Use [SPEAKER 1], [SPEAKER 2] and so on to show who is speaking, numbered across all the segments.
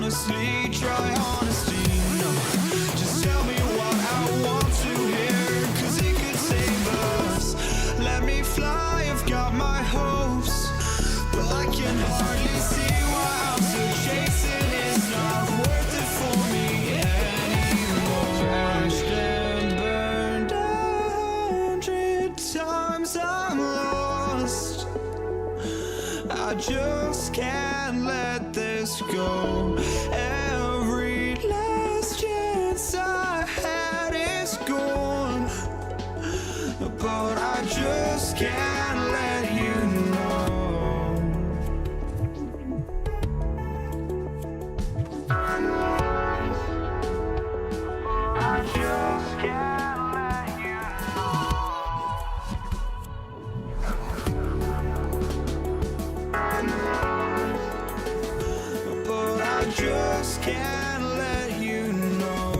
[SPEAKER 1] honestly, try honesty. No, just tell me what I want to hear, 'cause it could save us. Let me fly, I've got my hopes, but I can hardly see why I'm still chasing. It's not worth it for me anymore. Crashed and burned 100 times, I'm lost. I just can't let this go. Every last chance I had is gone, but I just can't let you know. I just can't let you know. But I just can't let you know.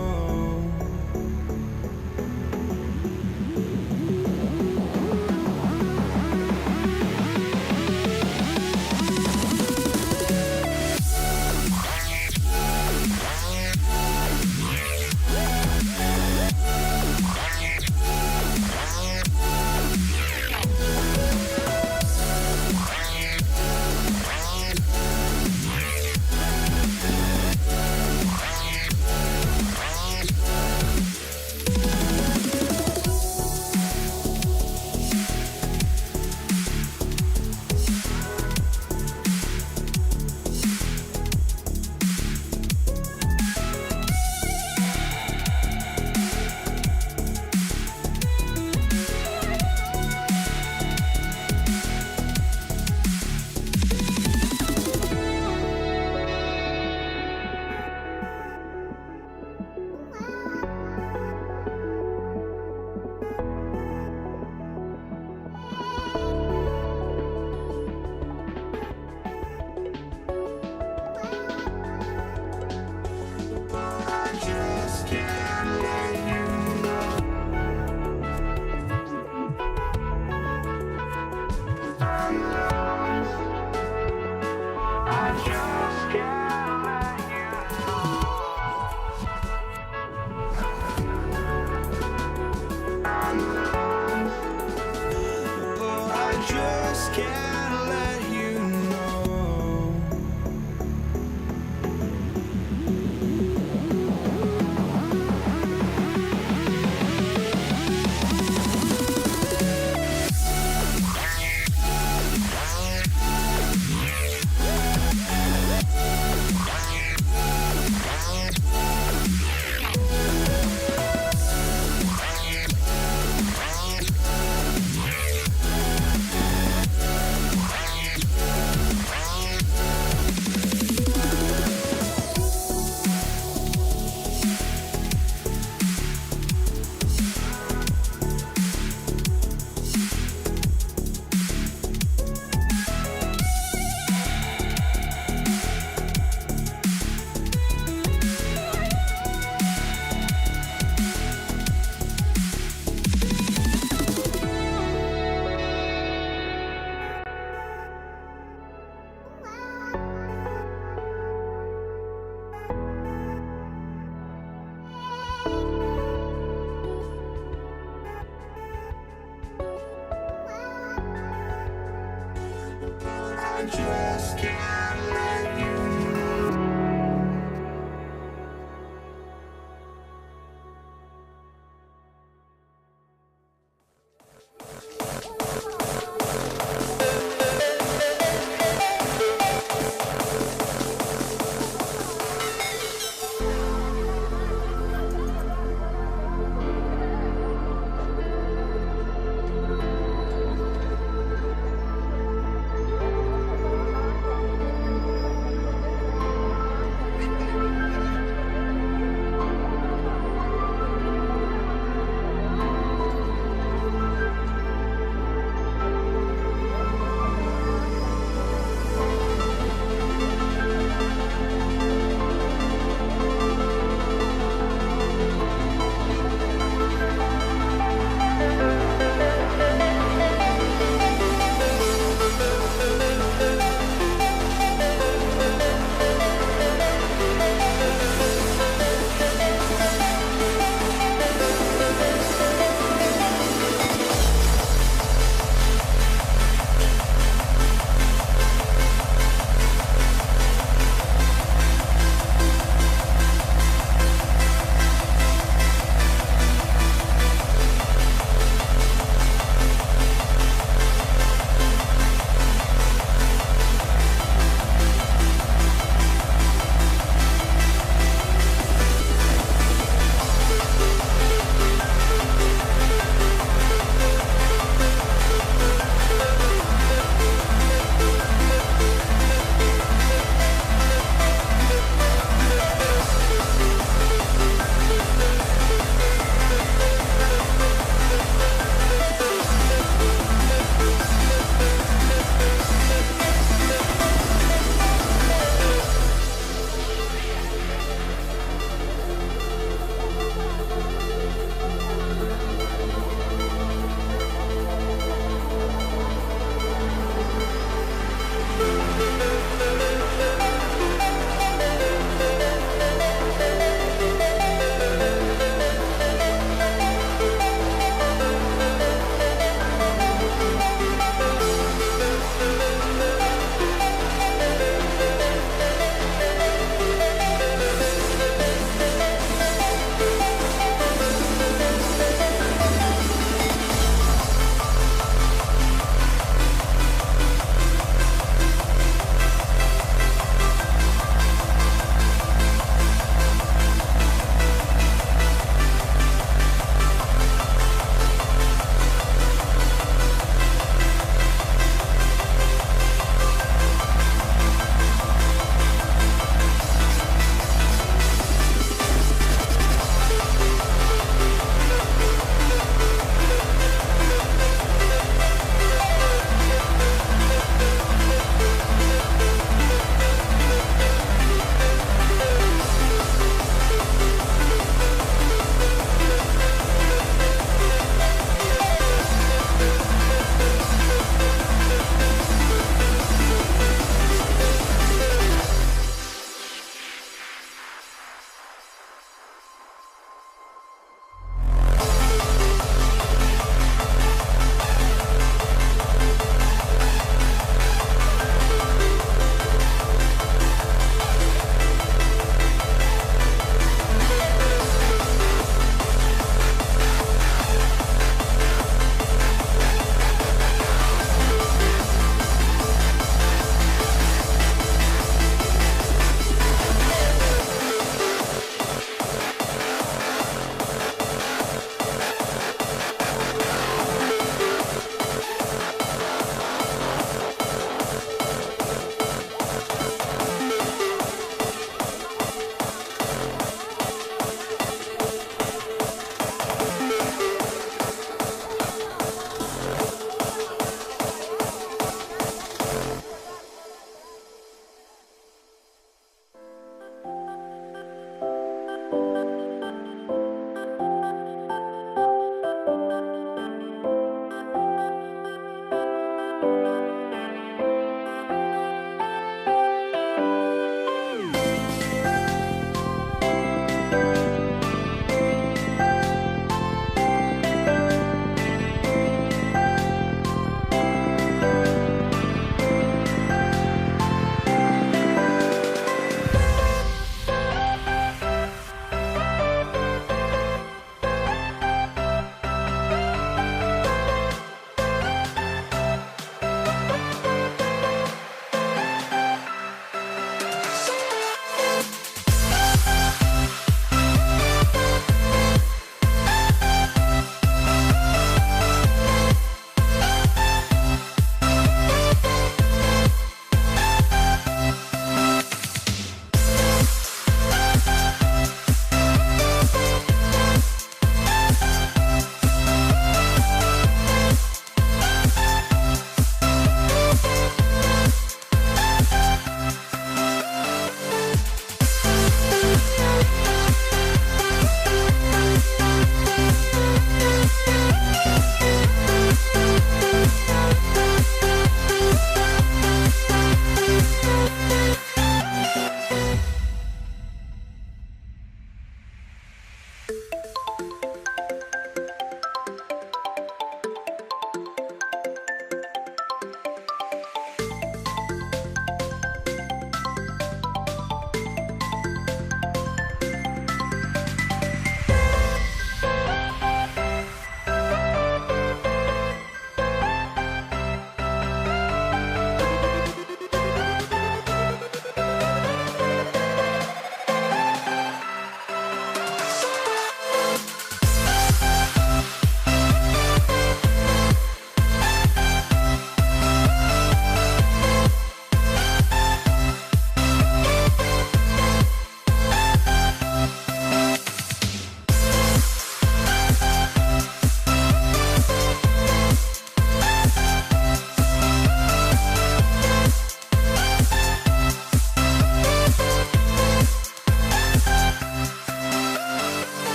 [SPEAKER 1] Just can't let you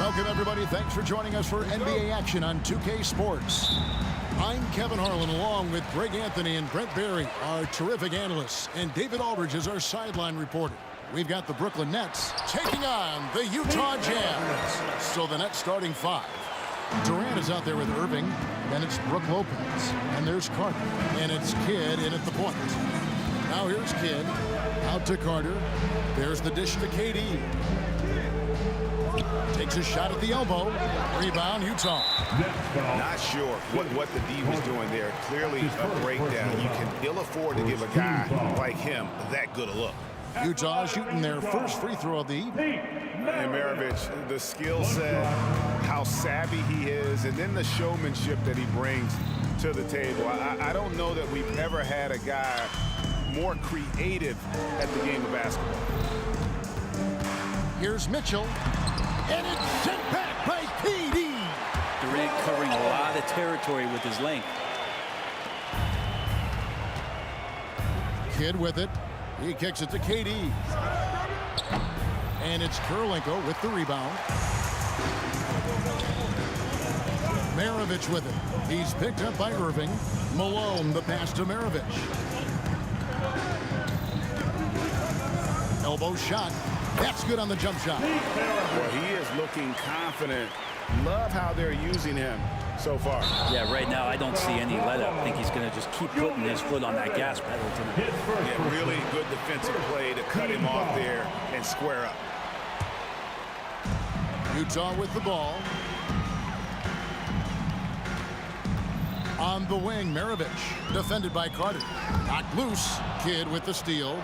[SPEAKER 2] Welcome, everybody. Thanks for joining us for NBA action on 2K Sports. I'm Kevin Harlan, along with Greg Anthony and Brent Barry, our terrific analysts, and David Aldridge is our sideline reporter. We've got the Brooklyn Nets taking on the Utah Jazz. So the Nets starting 5. Durant is out there with Irving. Then it's Brook Lopez. And there's Carter. And it's Kidd in at the point. Now here's Kidd. Out to Carter. There's the dish to KD. Takes a shot at the elbow. Rebound, Utah.
[SPEAKER 3] Not sure what the D was doing there. Clearly a breakdown. You can ill afford to give a guy like him that good a look.
[SPEAKER 2] Utah shooting their first free throw of the evening.
[SPEAKER 3] And Maravich, the skill set, how savvy he is, and then the showmanship that he brings to the table. I don't know that we've ever had a guy more creative at the game of basketball.
[SPEAKER 2] Here's Mitchell. And it's sent back by KD.
[SPEAKER 4] Durant covering a lot of territory with his length.
[SPEAKER 2] Kidd with it. He kicks it to KD. And it's Kurylenko with the rebound. Maravich with it. He's picked up by Irving. Malone, the pass to Maravich. Elbow shot. That's good on the jump shot.
[SPEAKER 3] Well, he is looking confident. Love how they're using him so far.
[SPEAKER 4] Yeah, right now I don't see any let up. I think he's going to just keep putting his foot on that gas pedal tonight.
[SPEAKER 3] Yeah, really good defensive play to cut him off there and square up.
[SPEAKER 2] Utah with the ball. On the wing, Maravich, defended by Carter. Knocked loose. Kidd with the steal.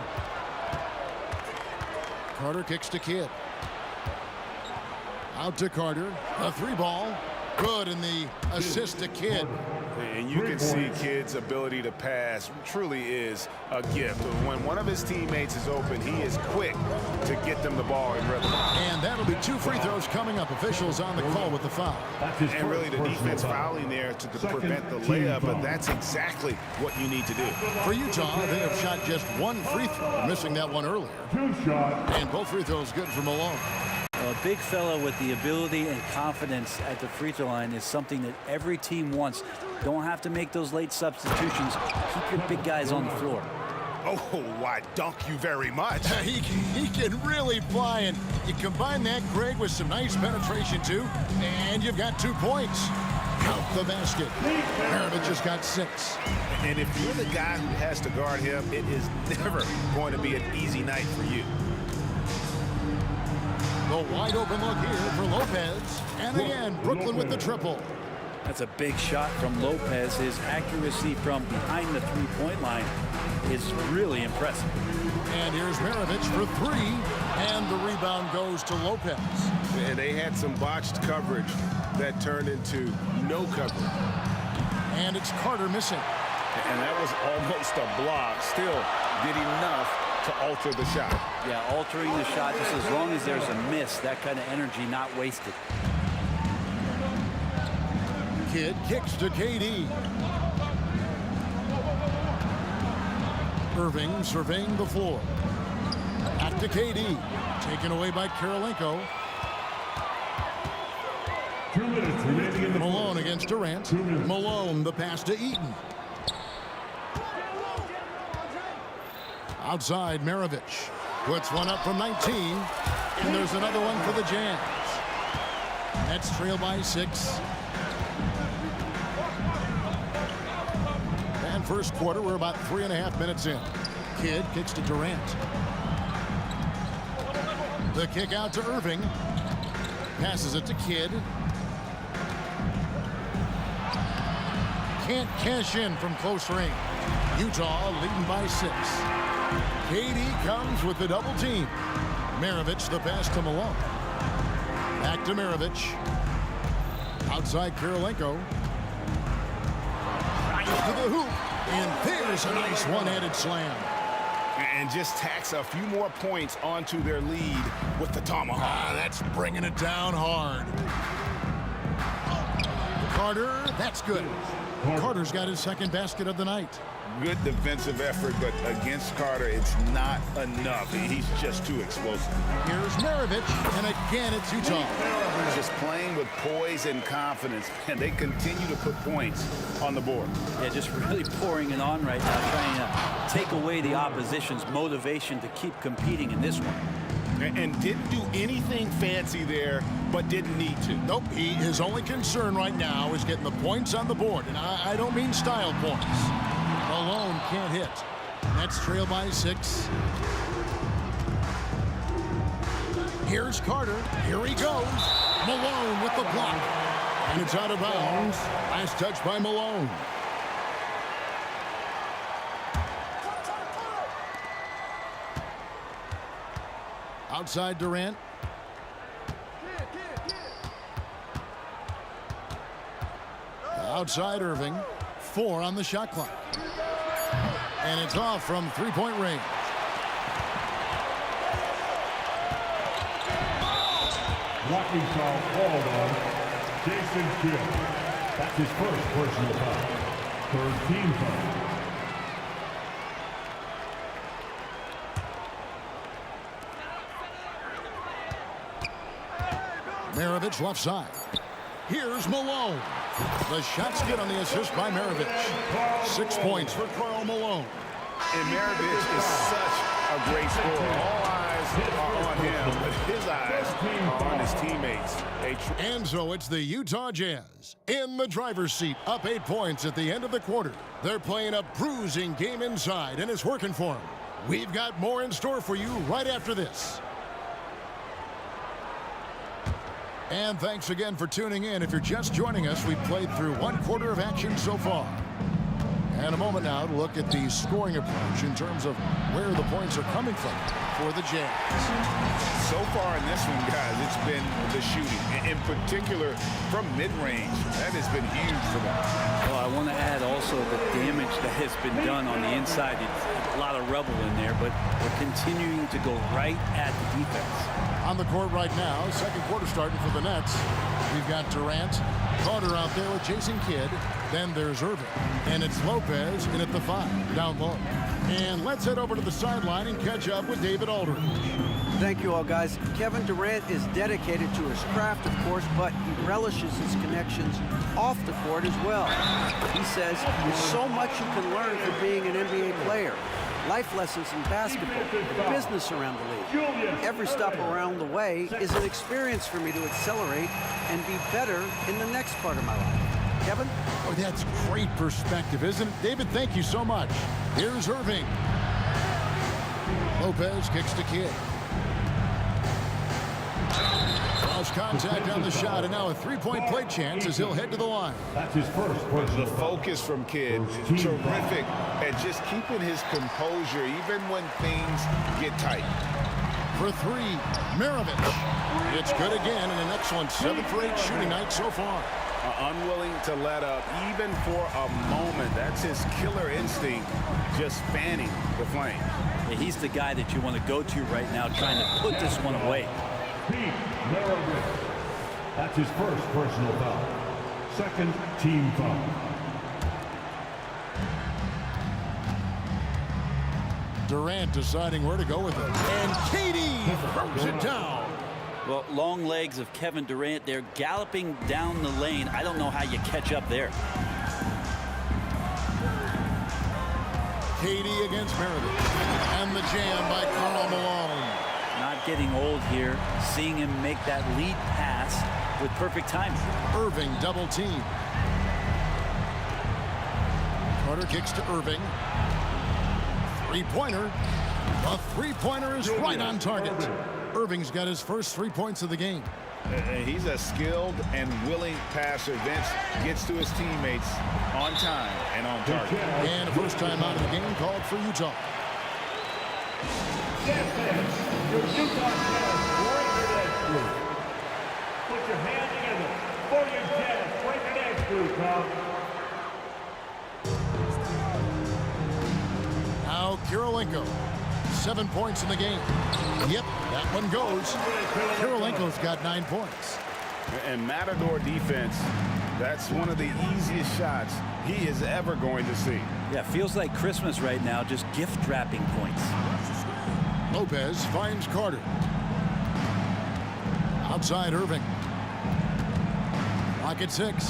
[SPEAKER 2] Carter kicks to Kidd. Out to Carter. A 3-ball. Good, and the assist to Kidd.
[SPEAKER 3] And you can see Kidd's ability to pass truly is a gift. When one of his teammates is open, he is quick to get them the ball in rhythm.
[SPEAKER 2] And that'll be 2 free throws coming up. Officials on the call with the foul.
[SPEAKER 3] And really the defense fouling there to prevent the layup, but that's exactly what you need to do.
[SPEAKER 2] For Utah, they have shot just 1 free throw, missing that one earlier. And both free throws good for Malone.
[SPEAKER 4] A big fella with the ability and confidence at the free throw line is something that every team wants. Don't have to make those late substitutions. Keep your big guys on the floor.
[SPEAKER 3] Oh, why, dunk you very much.
[SPEAKER 2] He can really fly, and you combine that, Greg, with some nice penetration, too, and you've got 2 points. Count the basket. Maravich just got 6.
[SPEAKER 3] And if you're the guy who has to guard him, it is never going to be an easy night for you.
[SPEAKER 2] The wide open look here for Lopez. And again, Brooklyn with the triple.
[SPEAKER 4] That's a big shot from Lopez. His accuracy from behind the three-point line is really impressive.
[SPEAKER 2] And here's Maravich for 3. And the rebound goes to Lopez.
[SPEAKER 3] And they had some botched coverage that turned into no coverage.
[SPEAKER 2] And it's Carter missing.
[SPEAKER 3] And that was almost a block. Still did enough to alter the shot.
[SPEAKER 4] Yeah, altering the shot just as long as there's a miss. That kind of energy not wasted.
[SPEAKER 2] Kidd kicks to KD. Irving surveying the floor. Back to KD. Taken away by Kurylenko.
[SPEAKER 5] 2 minutes remaining in the
[SPEAKER 2] Malone against Durant. Malone, the pass to Eaton. Outside, Maravich puts one up from 19. And there's another one for the Jazz. Nets trail by 6. And first quarter, we're about 3.5 minutes in. Kidd kicks to Durant. The kick out to Irving. Passes it to Kidd. Can't cash in from close range. Utah leading by 6. KD comes with the double team. Maravich the pass to Malone. Back to Maravich. Outside Kurylenko. To the hoop. And there's a nice one-handed slam.
[SPEAKER 3] And just tacks a few more points onto their lead with the tomahawk.
[SPEAKER 2] That's bringing it down hard. Carter, that's good. Carter's got his second basket of the night.
[SPEAKER 3] Good defensive effort, but against Carter, it's not enough. He's just too explosive.
[SPEAKER 2] Here's Maravich, and again it's Utah.
[SPEAKER 3] Just playing with poise and confidence, and they continue to put points on the board.
[SPEAKER 4] Yeah, just really pouring it on right now, trying to take away the opposition's motivation to keep competing in this one.
[SPEAKER 3] And didn't do anything fancy there, but didn't need to.
[SPEAKER 2] Nope, his only concern right now is getting the points on the board, and I don't mean style points. Malone can't hit. Nets trail by 6. Here's Carter. Here he goes. Malone with the block. And it's out of bounds. Last touch by Malone. Outside Durant. Outside Irving. 4 on the shot clock. And it's off from three-point range.
[SPEAKER 5] Blocking foul called on Jason Kidd. That's his first personal foul. Third team foul.
[SPEAKER 2] Maravich left side. Here's Malone. The shot's good on the assist by Maravich. 6 points for Karl Malone.
[SPEAKER 3] And Maravich is such a great scorer. All eyes are on him, but his eyes are on his teammates.
[SPEAKER 2] And so it's the Utah Jazz in the driver's seat, up 8 points at the end of the quarter. They're playing a bruising game inside, and it's working for them. We've got more in store for you right after this. And thanks again for tuning in. If you're just joining us, we've played through 1 quarter of action so far. And a moment now to look at the scoring approach in terms of where the points are coming from for the Jazz.
[SPEAKER 3] So far in this one, guys, it's been the shooting. In particular, from mid-range. That has been huge for them.
[SPEAKER 4] Well, I want to add also the damage that has been done on the inside. It's a lot of rubble in there, but they're continuing to go right at the defense.
[SPEAKER 2] On the court right now, second quarter starting for the Nets. We've got Durant, Carter out there with Jason Kidd. Then there's Irving. And it's Lopez in at the 5, down low. And let's head over to the sideline and catch up with David Aldridge.
[SPEAKER 6] Thank you all, guys. Kevin Durant is dedicated to his craft, of course, but he relishes his connections off the court as well. He says there's so much you can learn from being an NBA player. Life lessons in basketball, the business around the league. Every stop around the way is an experience for me to accelerate and be better in the next part of my life. Kevin?
[SPEAKER 2] Oh, that's great perspective, isn't it? David, thank you so much. Here's Irving. Lopez kicks to Kidd. Cross contact on the shot, and now a three-point play chance as he'll head to the line.
[SPEAKER 5] That's his first personal
[SPEAKER 3] The
[SPEAKER 5] foul.
[SPEAKER 3] focus from Kidd, terrific at just keeping his composure even when things get tight.
[SPEAKER 2] For 3, Maravich. It's good again, and an excellent 7 for 8 shooting night so far.
[SPEAKER 3] Unwilling to let up even for a moment. That's his killer instinct, just fanning the flame.
[SPEAKER 4] Yeah, he's the guy that you want to go to right now, trying to put this one away.
[SPEAKER 5] Pete Maravich. That's his first personal foul. Second team foul.
[SPEAKER 2] Durant deciding where to go with it. And KD throws it down.
[SPEAKER 4] Well, long legs of Kevin Durant. They're galloping down the lane. I don't know how you catch up there.
[SPEAKER 2] KD against Maravich. And the jam by Karl Malone.
[SPEAKER 4] Not getting old here. Seeing him make that lead pass with perfect timing.
[SPEAKER 2] Irving double team. Carter kicks to Irving. Three-pointer. The three-pointer is right on target. Irving's got his first 3 points of the game.
[SPEAKER 3] He's a skilled and willing passer. Vince gets to his teammates on time and on target.
[SPEAKER 2] And a first time out of the game called for Utah.
[SPEAKER 5] Your Utah Jazz Breaking Edge Group. Put your hand together for your Jazz Breaking Edge Group, Tom.
[SPEAKER 2] Now Kirilenko. 7 points in the game. Yep, that one goes. Kirilenko's got 9 points.
[SPEAKER 3] And Matador defense That's one of the easiest shots he is ever going to see.
[SPEAKER 4] Yeah, feels like Christmas right now, just gift wrapping points.
[SPEAKER 2] Lopez finds Carter. Outside Irving. Pocket 6.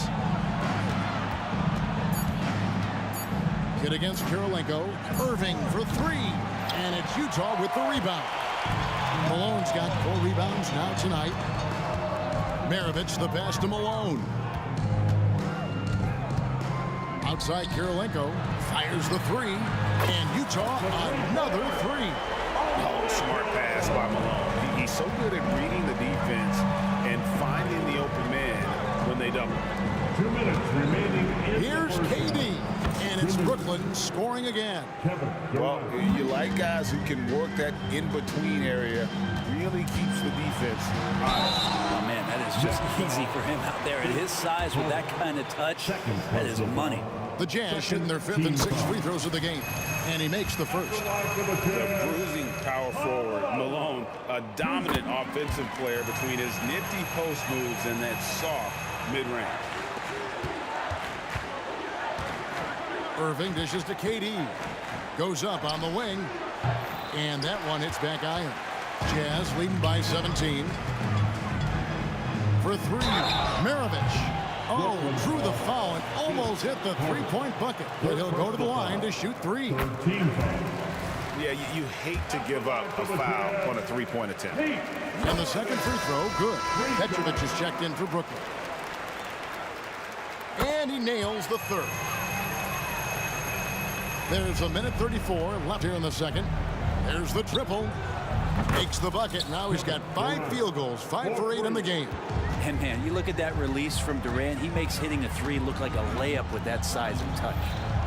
[SPEAKER 2] Hit against Kirilenko. Irving for 3. And it's Utah with the rebound. Malone's got 4 rebounds now tonight. Maravich the pass to Malone. Outside Kirilenko. Fires the 3. And Utah another 3.
[SPEAKER 3] Oh, smart pass by Malone. He's so good at reading the defense and finding the open man when they double.
[SPEAKER 5] 2 minutes remaining in
[SPEAKER 2] Here's
[SPEAKER 5] the first
[SPEAKER 2] KD. And it's Brooklyn scoring again.
[SPEAKER 5] Kevin
[SPEAKER 3] Well,
[SPEAKER 5] Durant.
[SPEAKER 3] you like guys who can work that in-between area. Really keeps the defense honest.
[SPEAKER 4] Oh, man, that is just easy for him out there. At his size with that kind of touch, that is money.
[SPEAKER 2] The Jazz shooting their 5th and 6th free throws of the game. And he makes the first.
[SPEAKER 3] The bruising power forward, Malone, a dominant offensive player between his nifty post moves and that soft mid-range.
[SPEAKER 2] Irving dishes to KD. Goes up on the wing. And that one hits back iron. Jazz leading by 17. For 3, Maravich. Oh, drew the foul and almost hit the three-point bucket. But he'll go to the line to shoot 3.
[SPEAKER 5] Team foul.
[SPEAKER 3] Yeah, you hate to give up a foul on a three-point attempt.
[SPEAKER 2] And the second free throw, good. Petrovic is checked in for Brooklyn. And he nails the 3rd. There's 1:34 left here in the second. There's the triple. Makes the bucket. Now he's got 5 field goals, 5 for 8 in the game.
[SPEAKER 4] And, man, you look at that release from Durant. He makes hitting a 3 look like a layup with that size and touch.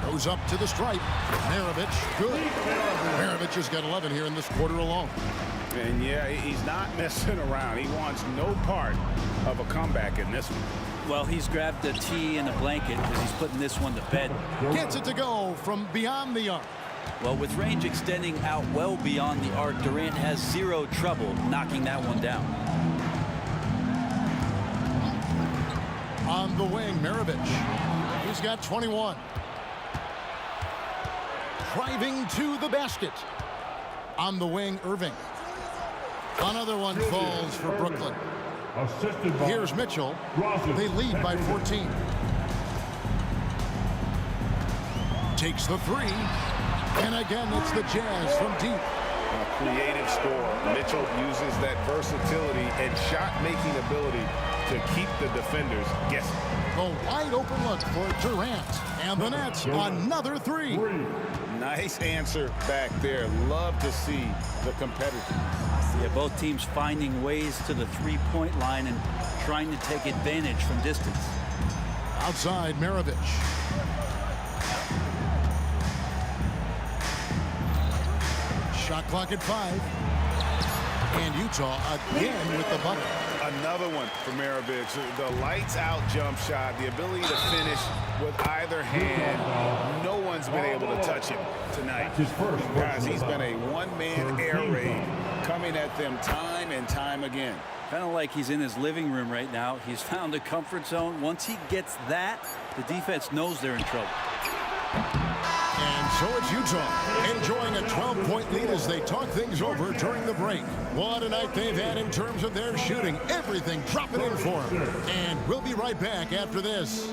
[SPEAKER 2] Goes up to the stripe. Maravich, good. Maravich has got 11 here in this quarter alone.
[SPEAKER 3] And, yeah, he's not messing around. He wants no part of a comeback in this one.
[SPEAKER 4] Well, he's grabbed the tee and the blanket because he's putting this one to bed.
[SPEAKER 2] Gets it to go from beyond the arc.
[SPEAKER 4] Well, with range extending out well beyond the arc, Durant has 0 trouble knocking that one down.
[SPEAKER 2] On the wing, Maravich. He's got 21. Driving to the basket. On the wing, Irving. Another one falls for Brooklyn.
[SPEAKER 5] Assisted by
[SPEAKER 2] Here's Mitchell. They lead by 14. Takes the 3. And again, it's the Jazz from deep.
[SPEAKER 3] A creative score. Mitchell uses that versatility and shot-making ability to keep the defenders guessing.
[SPEAKER 2] The wide open look for Durant. And the net, another 3.
[SPEAKER 3] Nice answer back there. Love to see the competitors.
[SPEAKER 4] Yeah, both teams finding ways to the three-point line and trying to take advantage from distance.
[SPEAKER 2] Outside, Maravich. Shot clock at 5. And Utah again with the bucket.
[SPEAKER 3] Another one for Maravich. The lights-out jump shot, the ability to finish with either hand. No one's been able to touch him tonight. Guys, he's been a one-man air raid coming at them time and time again.
[SPEAKER 4] Kind of like he's in his living room right now. He's found a comfort zone. Once he gets that, the defense knows they're in trouble.
[SPEAKER 2] And so it's Utah enjoying a 12-point lead as they talk things over during the break. What a night they've had in terms of their shooting. Everything dropping in for them. And we'll be right back after this.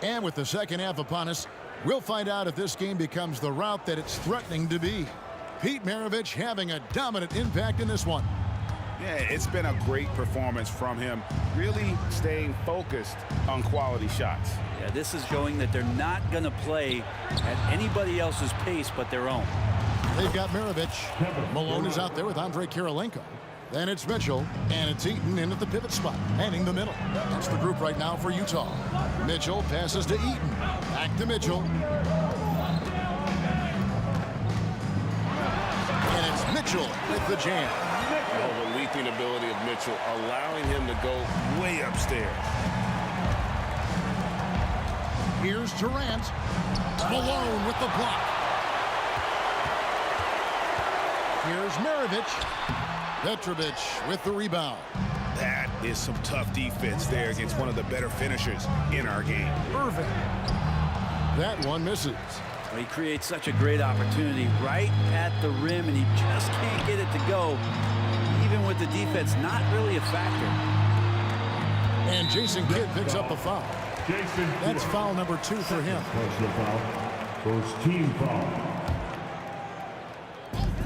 [SPEAKER 2] And with the second half upon us, we'll find out if this game becomes the rout that it's threatening to be. Pete Maravich having a dominant impact in this one.
[SPEAKER 3] Yeah, it's been a great performance from him, really staying focused on quality shots.
[SPEAKER 4] Yeah, this is showing that they're not going to play at anybody else's pace but their own.
[SPEAKER 2] They've got Maravich. Malone is out there with Andre Kirilenko. Then it's Mitchell, and it's Eaton in at the pivot spot, manning the middle. That's the group right now for Utah. Mitchell passes to Eaton. Back to Mitchell. And it's Mitchell with the jam.
[SPEAKER 3] Oh, the leaping ability of Mitchell, allowing him to go way upstairs.
[SPEAKER 2] Here's Durant. Malone with the block. Here's Maravich. Petrovic with the rebound.
[SPEAKER 3] That is some tough defense there against one of the better finishers in our game.
[SPEAKER 2] Irving. That one misses.
[SPEAKER 4] Well, he creates such a great opportunity right at the rim, and he just can't get it to go. Even with the defense not really a factor.
[SPEAKER 2] And Jason Kidd picks up the foul.
[SPEAKER 5] Jason
[SPEAKER 2] That's foul number 2 for him.
[SPEAKER 5] Personal foul. First team foul.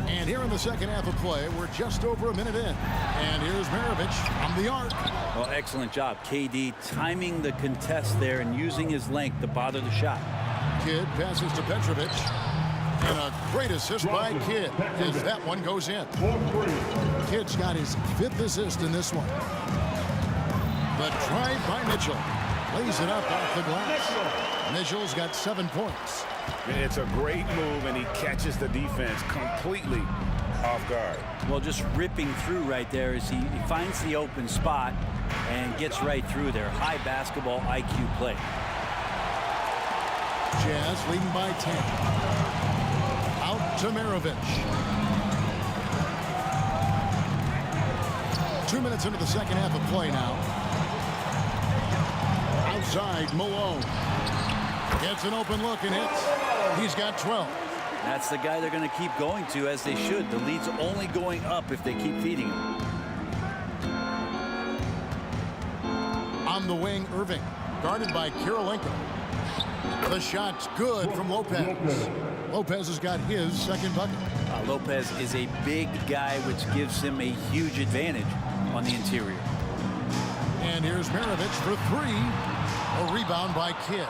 [SPEAKER 2] And here in the second half of play, we're just over a minute in. And here's Maravich from the arc.
[SPEAKER 4] Well, excellent job. KD timing the contest there and using his length to bother the shot.
[SPEAKER 2] Kidd passes to Petrovic. And a great assist by Kidd as that one goes in. Kidd's got his 5th assist in this one. The drive by Mitchell. Lays it up off the glass. Mitchell's got 7 points.
[SPEAKER 3] It's a great move, and he catches the defense completely off guard.
[SPEAKER 4] Well, just ripping through right there as he finds the open spot and gets right through there. High basketball IQ play.
[SPEAKER 2] Jazz leading by 10. Out to Maravich. 2 minutes into the second half of play now. Outside, Malone. Gets an open look and hits. He's got 12.
[SPEAKER 4] That's the guy they're going to keep going to, as they should. The lead's only going up if they keep feeding him.
[SPEAKER 2] On the wing, Irving. Guarded by Kirilenko. The shot's good from Lopez. Lopez has got his second bucket.
[SPEAKER 4] Lopez is a big guy, which gives him a huge advantage on the interior.
[SPEAKER 2] And here's Maravich for 3. A rebound by Kidd.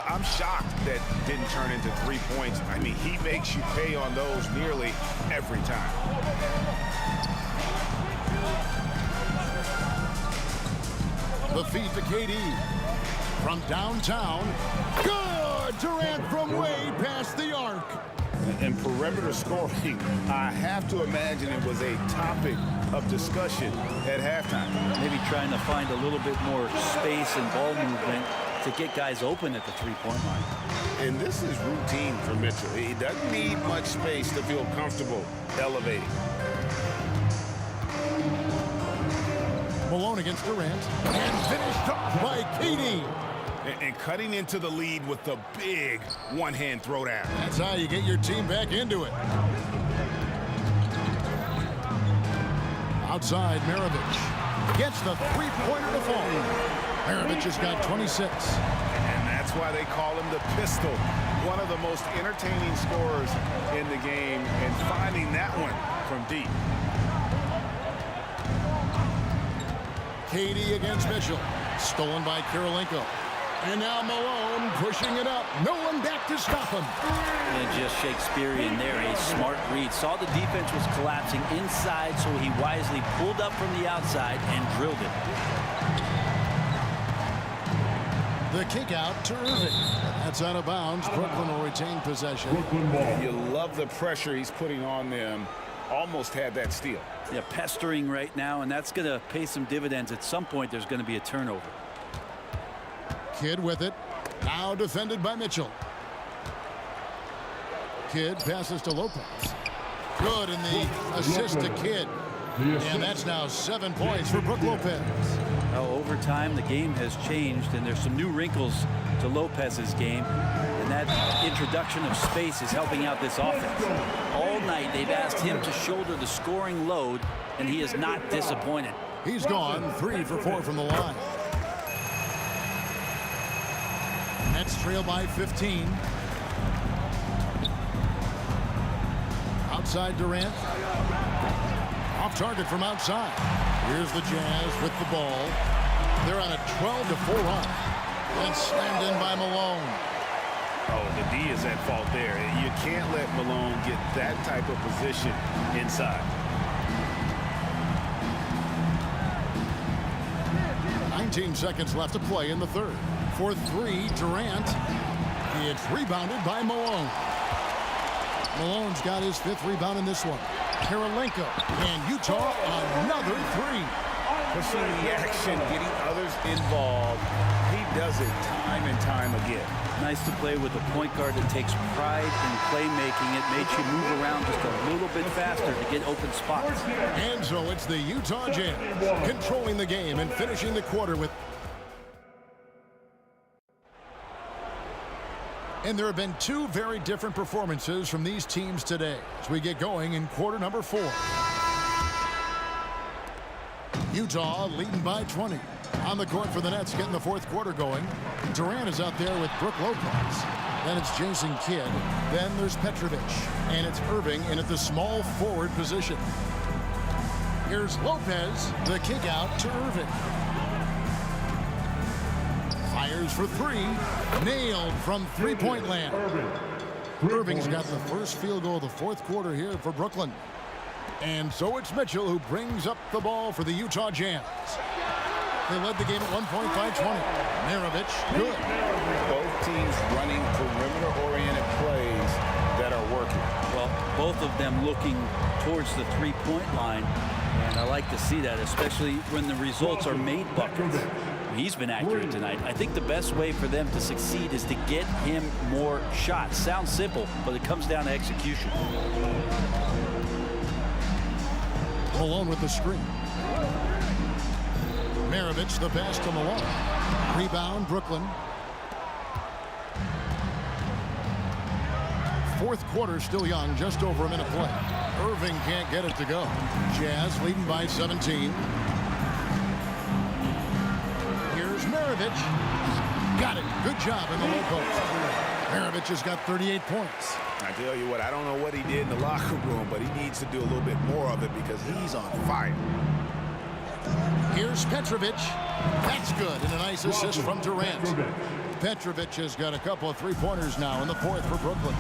[SPEAKER 3] I'm shocked that didn't turn into 3 points. I mean, he makes you pay on those nearly every time.
[SPEAKER 2] The feed to KD. From downtown. Good! Durant from way past the arc.
[SPEAKER 3] And perimeter scoring, I have to imagine it was a topic of discussion at halftime.
[SPEAKER 4] Maybe trying to find a little bit more space and ball movement to get guys open at the three-point line.
[SPEAKER 3] And this is routine for Mitchell. He doesn't need much space to feel comfortable elevating.
[SPEAKER 2] Malone against Durant. And finished off by KD.
[SPEAKER 3] And cutting into the lead with the big one-hand throwdown.
[SPEAKER 2] That's how you get your team back into it. Outside, Maravich gets the three-pointer to fall. Maravich has got 26.
[SPEAKER 3] And that's why they call him the pistol. One of the most entertaining scorers in the game, and finding that one from deep.
[SPEAKER 2] KD against Mitchell. Stolen by Kirilenko. And now Malone pushing it up. No one back to stop him.
[SPEAKER 4] And just Shakespearean there. A smart read. Saw the defense was collapsing inside, so he wisely pulled up from the outside and drilled it.
[SPEAKER 2] The kick out to Irving. That's out of bounds. Brooklyn will retain possession.
[SPEAKER 3] You love the pressure he's putting on them. Almost had that steal.
[SPEAKER 4] Yeah, pestering right now, and that's going to pay some dividends. At some point, there's going to be a turnover.
[SPEAKER 2] Kidd with it. Now defended by Mitchell. Kidd passes to Lopez. Good in the assist to Kidd. And that's now 7 points for Brook Lopez.
[SPEAKER 4] Now, over time, the game has changed, and there's some new wrinkles to Lopez's game. And that introduction of space is helping out this offense. All night, they've asked him to shoulder the scoring load, and he is not disappointed.
[SPEAKER 2] He's gone 3 for 4 from the line. Nets trail by 15. Outside Durant. Off target from outside. Here's the Jazz with the ball. They're on a 12-4 run. And slammed in by Malone.
[SPEAKER 3] Oh, the D is at fault there. You can't let Malone get that type of position inside.
[SPEAKER 2] 19 seconds left to play in the third. For 3, Durant. It's rebounded by Malone. Malone's got his 5th rebound in this one. Kirilenko and Utah another 3.
[SPEAKER 3] Pushing the action, getting others involved. He does it time and time again. get.
[SPEAKER 4] Nice to play with a point guard that takes pride in playmaking. It makes you move around just a little bit faster to get open spots.
[SPEAKER 2] And so it's the Utah Jazz controlling the game and finishing the quarter with. And there have been two very different performances from these teams today as we get going in quarter number 4. Utah leading by 20. On the court for the Nets, getting the fourth quarter going. Durant is out there with Brook Lopez. Then it's Jason Kidd. Then there's Petrovic. And it's Irving in at the small forward position. Here's Lopez. The kick out to Irving. Fires for 3. Nailed from three-point land. Irving's got the first field goal of the fourth quarter here for Brooklyn. And so it's Mitchell who brings up the ball for the Utah Jazz. They led the game at one point by 20. Maravich, good.
[SPEAKER 3] Both teams running perimeter-oriented plays that are working.
[SPEAKER 4] Well, both of them looking towards the three-point line. And I like to see that, especially when the results are made buckets. He's been accurate tonight. I think the best way for them to succeed is to get him more shots. Sounds simple, but it comes down to execution.
[SPEAKER 2] Malone with the screen. Maravich, the pass to Malone. Rebound, Brooklyn. Fourth quarter still young, just over a minute play. Irving can't get it to go. Jazz leading by 17. Here's Maravich. Got it. Good job in the low post. Maravich has got 38 points.
[SPEAKER 3] I tell you what, I don't know what he did in the locker room, but he needs to do a little bit more of it because he's on fire.
[SPEAKER 2] Here's Petrovic. That's good. And a nice assist from Durant. Petrovic has got a couple of three-pointers now in the fourth for Brooklyn.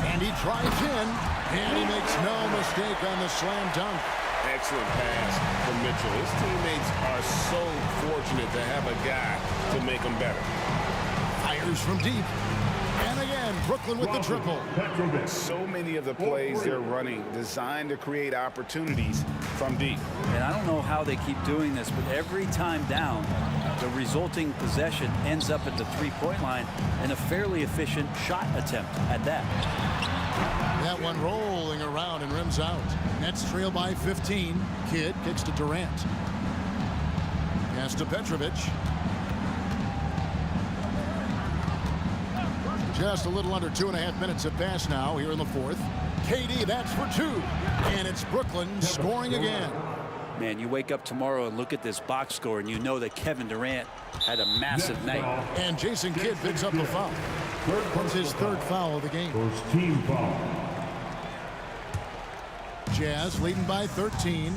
[SPEAKER 2] And he drives in, and he makes no mistake on the slam dunk.
[SPEAKER 3] Excellent pass from Mitchell. His teammates are so fortunate to have a guy to make them better.
[SPEAKER 2] Fires from deep. And again, Brooklyn with the triple.
[SPEAKER 3] So many of the plays they're running designed to create opportunities from deep.
[SPEAKER 4] And I don't know how they keep doing this, but every time down, the resulting possession ends up at the three-point line and a fairly efficient shot attempt at that.
[SPEAKER 2] That one rolling around and rims out. Nets trail by 15. Kidd kicks to Durant. Pass to Petrovic. Just a little under 2.5 minutes have passed now here in the fourth. KD, that's for 2. And it's Brooklyn scoring again.
[SPEAKER 4] Man, you wake up tomorrow and look at this box score and you know that Kevin Durant had a massive night.
[SPEAKER 2] And Jason Kidd picks up the foul. That's his third foul of the game.
[SPEAKER 5] First team foul.
[SPEAKER 2] Jazz leading by 13.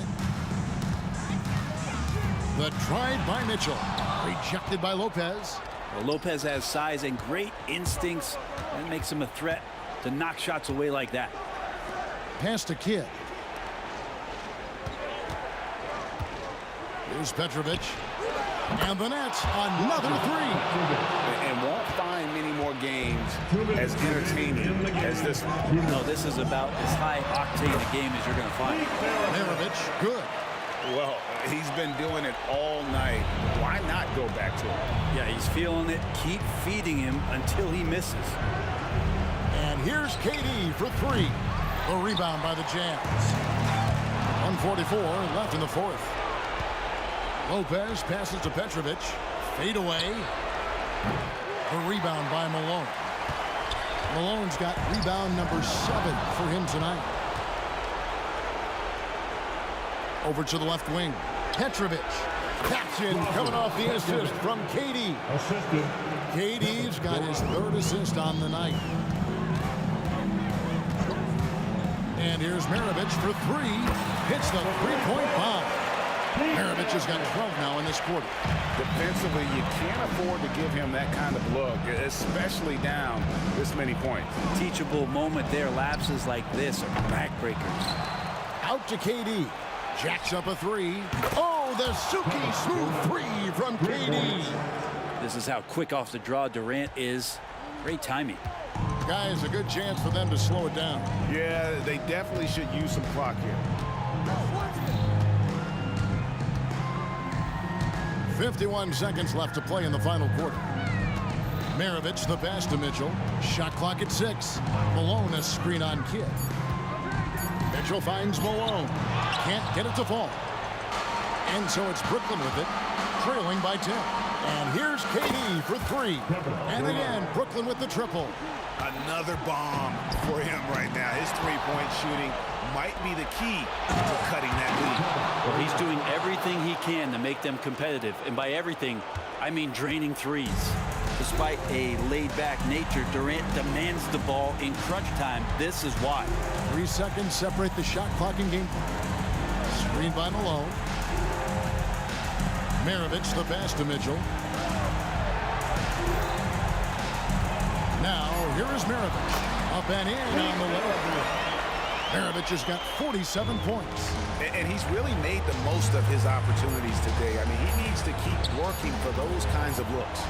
[SPEAKER 2] The drive by Mitchell. Rejected by Lopez.
[SPEAKER 4] Well, Lopez has size and great instincts. That makes him a threat to knock shots away like that.
[SPEAKER 2] Pass to Kidd. Here's Petrovic. And the Nets, another 3.
[SPEAKER 3] And won't find many more games as entertaining as this one.
[SPEAKER 4] No, this is about as high-octane a game as you're going to find.
[SPEAKER 2] Maravich, good.
[SPEAKER 3] Well, he's been doing it all night. Why not go back to him?
[SPEAKER 4] Yeah, he's feeling it. Keep feeding him until he misses.
[SPEAKER 2] And here's KD for 3. A rebound by the Jazz. 1:44 left in the fourth. Lopez passes to Petrovic. Fade away. A rebound by Malone. Malone's got rebound number 7 for him tonight. Over to the left wing. Petrovic. Taps in, coming off the assist from KD.
[SPEAKER 5] Assisted.
[SPEAKER 2] KD's got his 3rd assist on the night. And here's Maravich for 3. Hits the three-point bomb. Maravich has got 12 now in this quarter.
[SPEAKER 3] Defensively, you can't afford to give him that kind of look, especially down this many points.
[SPEAKER 4] Teachable moment there. Lapses like this are backbreakers.
[SPEAKER 2] Out to KD. Jacks up a 3. Oh, the Suki smooth 3 from KD.
[SPEAKER 4] This is how quick off the draw Durant is. Great timing.
[SPEAKER 2] Guys, a good chance for them to slow it down.
[SPEAKER 3] Yeah, they definitely should use some clock here.
[SPEAKER 2] 51 seconds left to play in the final quarter. Maravich the pass to Mitchell. Shot clock at 6. Malone a screen on Kidd. Mitchell finds Malone. Can't get it to fall. And so it's Brooklyn with it, trailing by 10. And here's KD for 3. And again, Brooklyn with the triple.
[SPEAKER 3] Another bomb for him right now. His three-point shooting might be the key to cutting that lead.
[SPEAKER 4] Well, he's doing everything he can to make them competitive. And by everything, I mean draining threes. Despite a laid-back nature, Durant demands the ball in crunch time. This is why.
[SPEAKER 2] 3 seconds separate the shot clock and game clock. Screen by Malone. Maravich the pass to Mitchell. Now, here is Maravich. Up and in on the way. Maravich has got 47 points.
[SPEAKER 3] And he's really made the most of his opportunities today. I mean, he needs to keep working for those kinds of looks.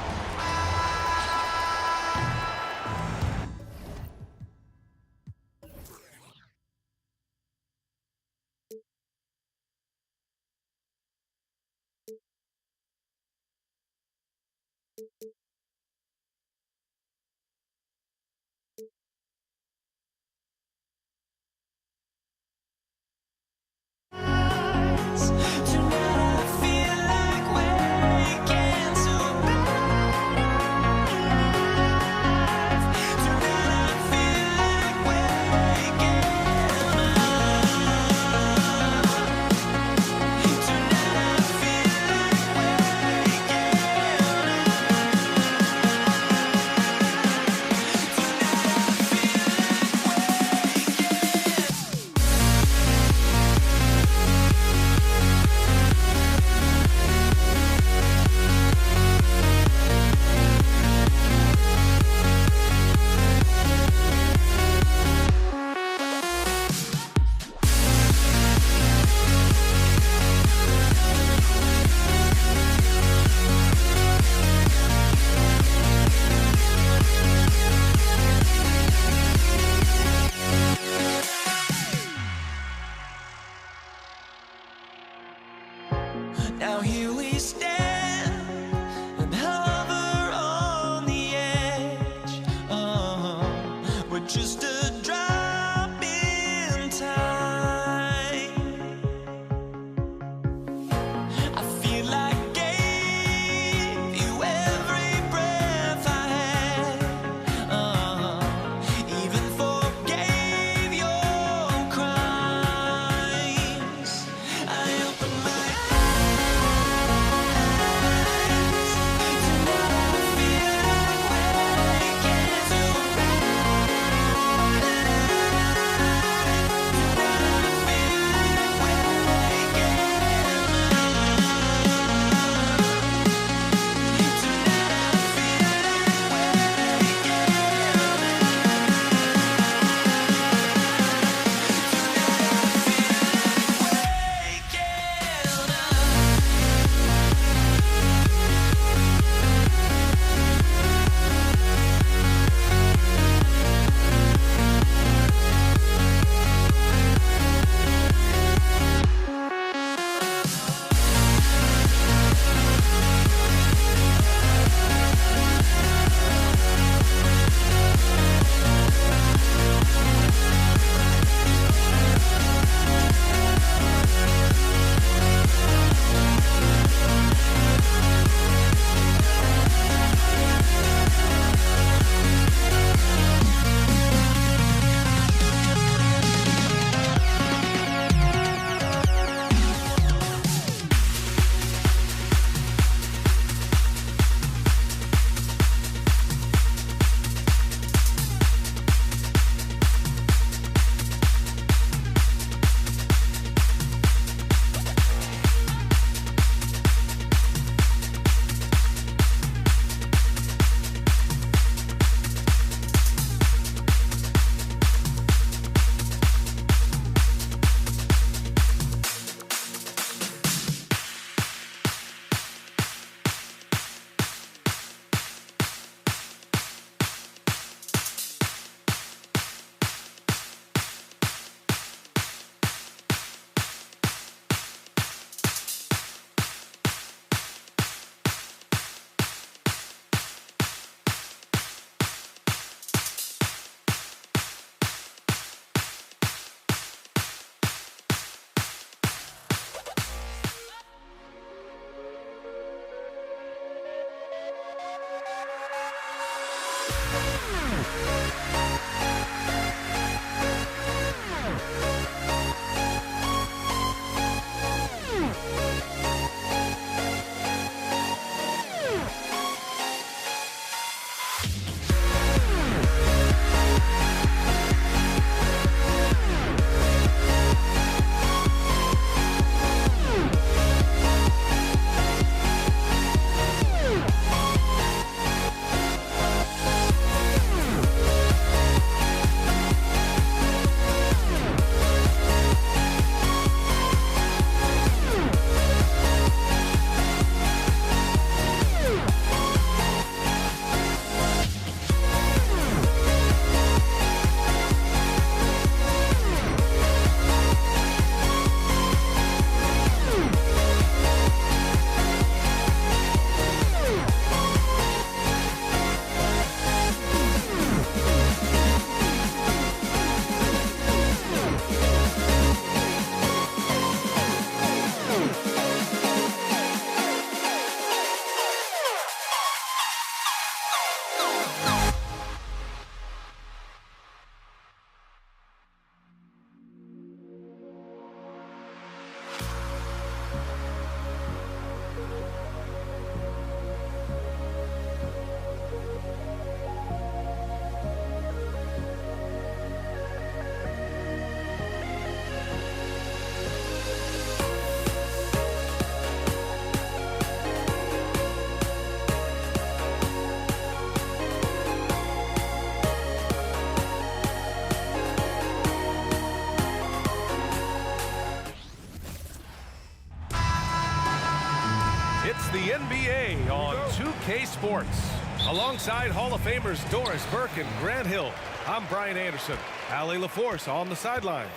[SPEAKER 7] It's the NBA on 2K Sports. Alongside Hall of Famers Doris Burke and Grant Hill, I'm Brian Anderson. Allie LaForce on the sidelines.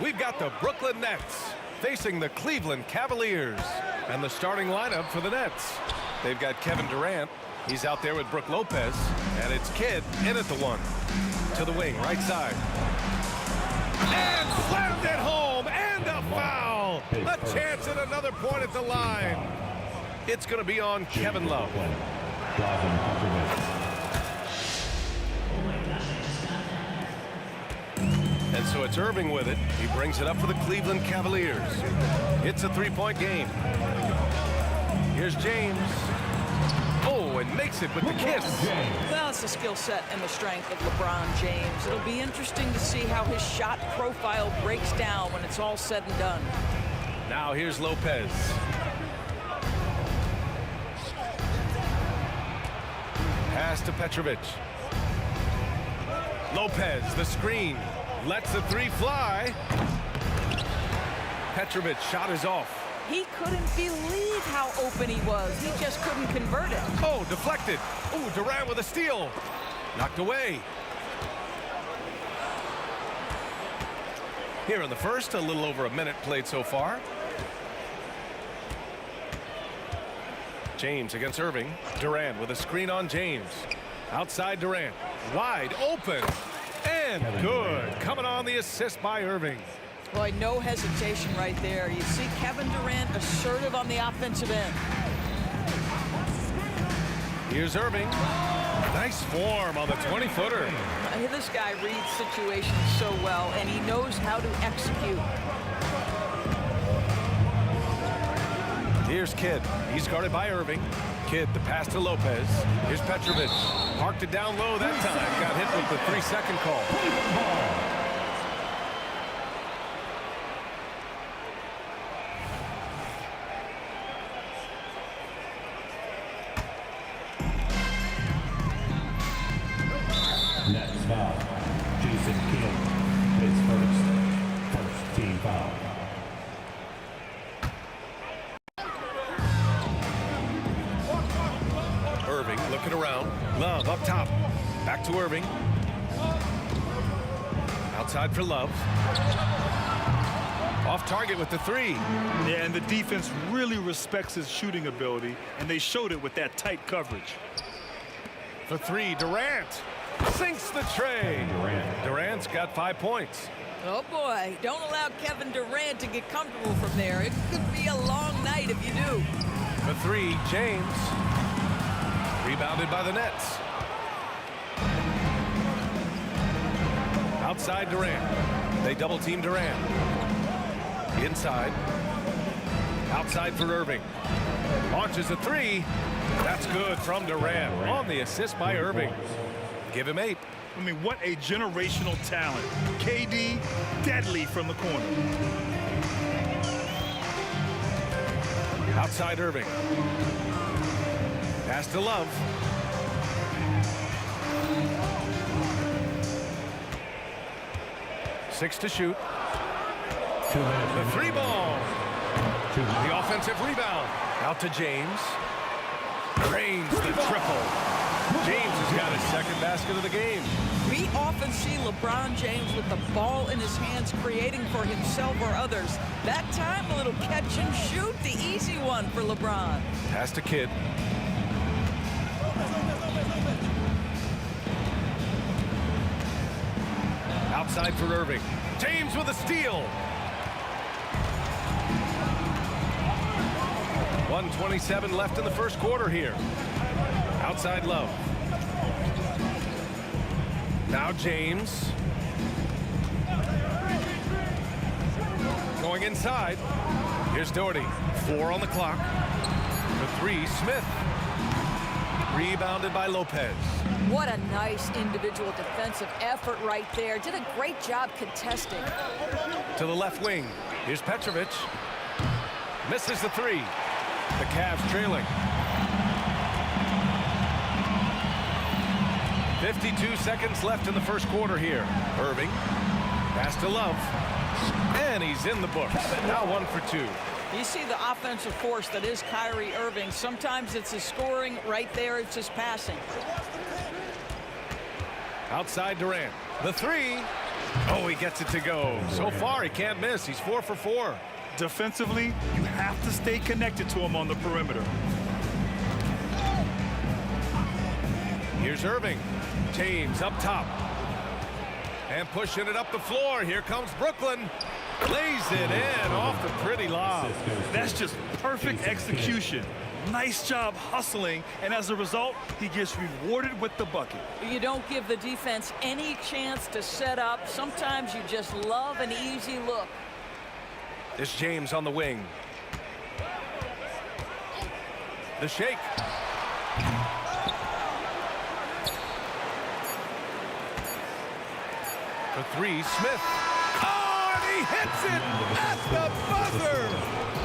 [SPEAKER 7] We've got the Brooklyn Nets facing the Cleveland Cavaliers. And the starting lineup for the Nets. They've got Kevin Durant. He's out there with Brook Lopez. And it's Kidd in at the one. To the wing, right side. And slammed it home. And a foul. A chance at another point at the line. It's going to be on Kevin Love. And so it's Irving with it. He brings it up for the Cleveland Cavaliers. It's a three-point game. Here's James. Oh, and makes it with the kiss.
[SPEAKER 8] Well, it's the skill set and the strength of LeBron James. It'll be interesting to see how his shot profile breaks down when it's all said and done.
[SPEAKER 7] Now here's Lopez. Pass to Petrovic. Lopez, the screen. Lets the three fly. Petrovic shot is off.
[SPEAKER 8] He couldn't believe how open he was. He just couldn't convert it.
[SPEAKER 7] Oh, deflected. Oh, Durant with a steal. Knocked away. Here in the first, a little over a minute played so far. James against Irving. Durant with a screen on James. Outside Durant. Wide open. And good. Coming on the assist by Irving.
[SPEAKER 8] Boy, no hesitation right there. You see Kevin Durant assertive on the offensive end.
[SPEAKER 7] Here's Irving. Nice form on the 20-footer.
[SPEAKER 8] This guy reads situations so well, and he knows how to execute.
[SPEAKER 7] Here's Kidd. He's guarded by Irving. Kidd, the pass to Lopez. Here's Petrovic. Parked it down low that time. Got hit with the 3-second call.
[SPEAKER 5] Next foul, Jason Kidd, his first team foul.
[SPEAKER 7] Irving looking around. Love up top. Back to Irving. Outside for Love. Off target with the three.
[SPEAKER 9] Yeah, and the defense really respects his shooting ability, and they showed it with that tight coverage.
[SPEAKER 7] For three, Durant. Sinks the tray. Durant's got 5 points.
[SPEAKER 8] Oh, boy. Don't allow Kevin Durant to get comfortable from there. It could be a long night if you do.
[SPEAKER 7] For three, James. Rebounded by the Nets. Outside Durant. They double team Durant. Inside. Outside for Irving. Launches a three. That's good from Durant on the assist by Irving. Give him 8.
[SPEAKER 9] I mean, what a generational talent. KD, deadly from the corner.
[SPEAKER 7] Outside Irving. Pass to Love. Six to shoot. The 3 ball. The offensive rebound. Out to James. Drains the triple. James has got his second basket of the game.
[SPEAKER 8] We often see LeBron James with the ball in his hands, creating for himself or others. That time, a little catch and shoot, the easy one for LeBron.
[SPEAKER 7] Pass to Kidd. Outside for Irving. James with a steal. 1:27 left in the first quarter here. Outside Love. Now James. Going inside. Here's Doherty. 4 on the clock. The 3, Smith. Rebounded by Lopez.
[SPEAKER 8] What a nice individual defensive effort right there. Did a great job contesting.
[SPEAKER 7] To the left wing. Here's Petrovic. Misses the 3. The Cavs trailing. 52 seconds left in the first quarter here. Irving. Pass to Love. And he's in the books. Now 1 for 2.
[SPEAKER 8] You see the offensive force that is Kyrie Irving. Sometimes it's his scoring. Right there, it's his passing.
[SPEAKER 7] Outside Durant. The 3. Oh, he gets it to go. So far, he can't miss. He's 4 for 4.
[SPEAKER 9] Defensively, you have to stay connected to him on the perimeter.
[SPEAKER 7] Here's Irving. James up top. And pushing it up the floor. Here comes Brooklyn. Lays it in off the pretty lob.
[SPEAKER 9] That's just perfect execution. Nice job hustling, and as a result, he gets rewarded with the bucket.
[SPEAKER 8] You don't give the defense any chance to set up. Sometimes you just love an easy look.
[SPEAKER 7] It's James on the wing. The shake. The 3, Smith. Oh, and he hits it at the buzzer.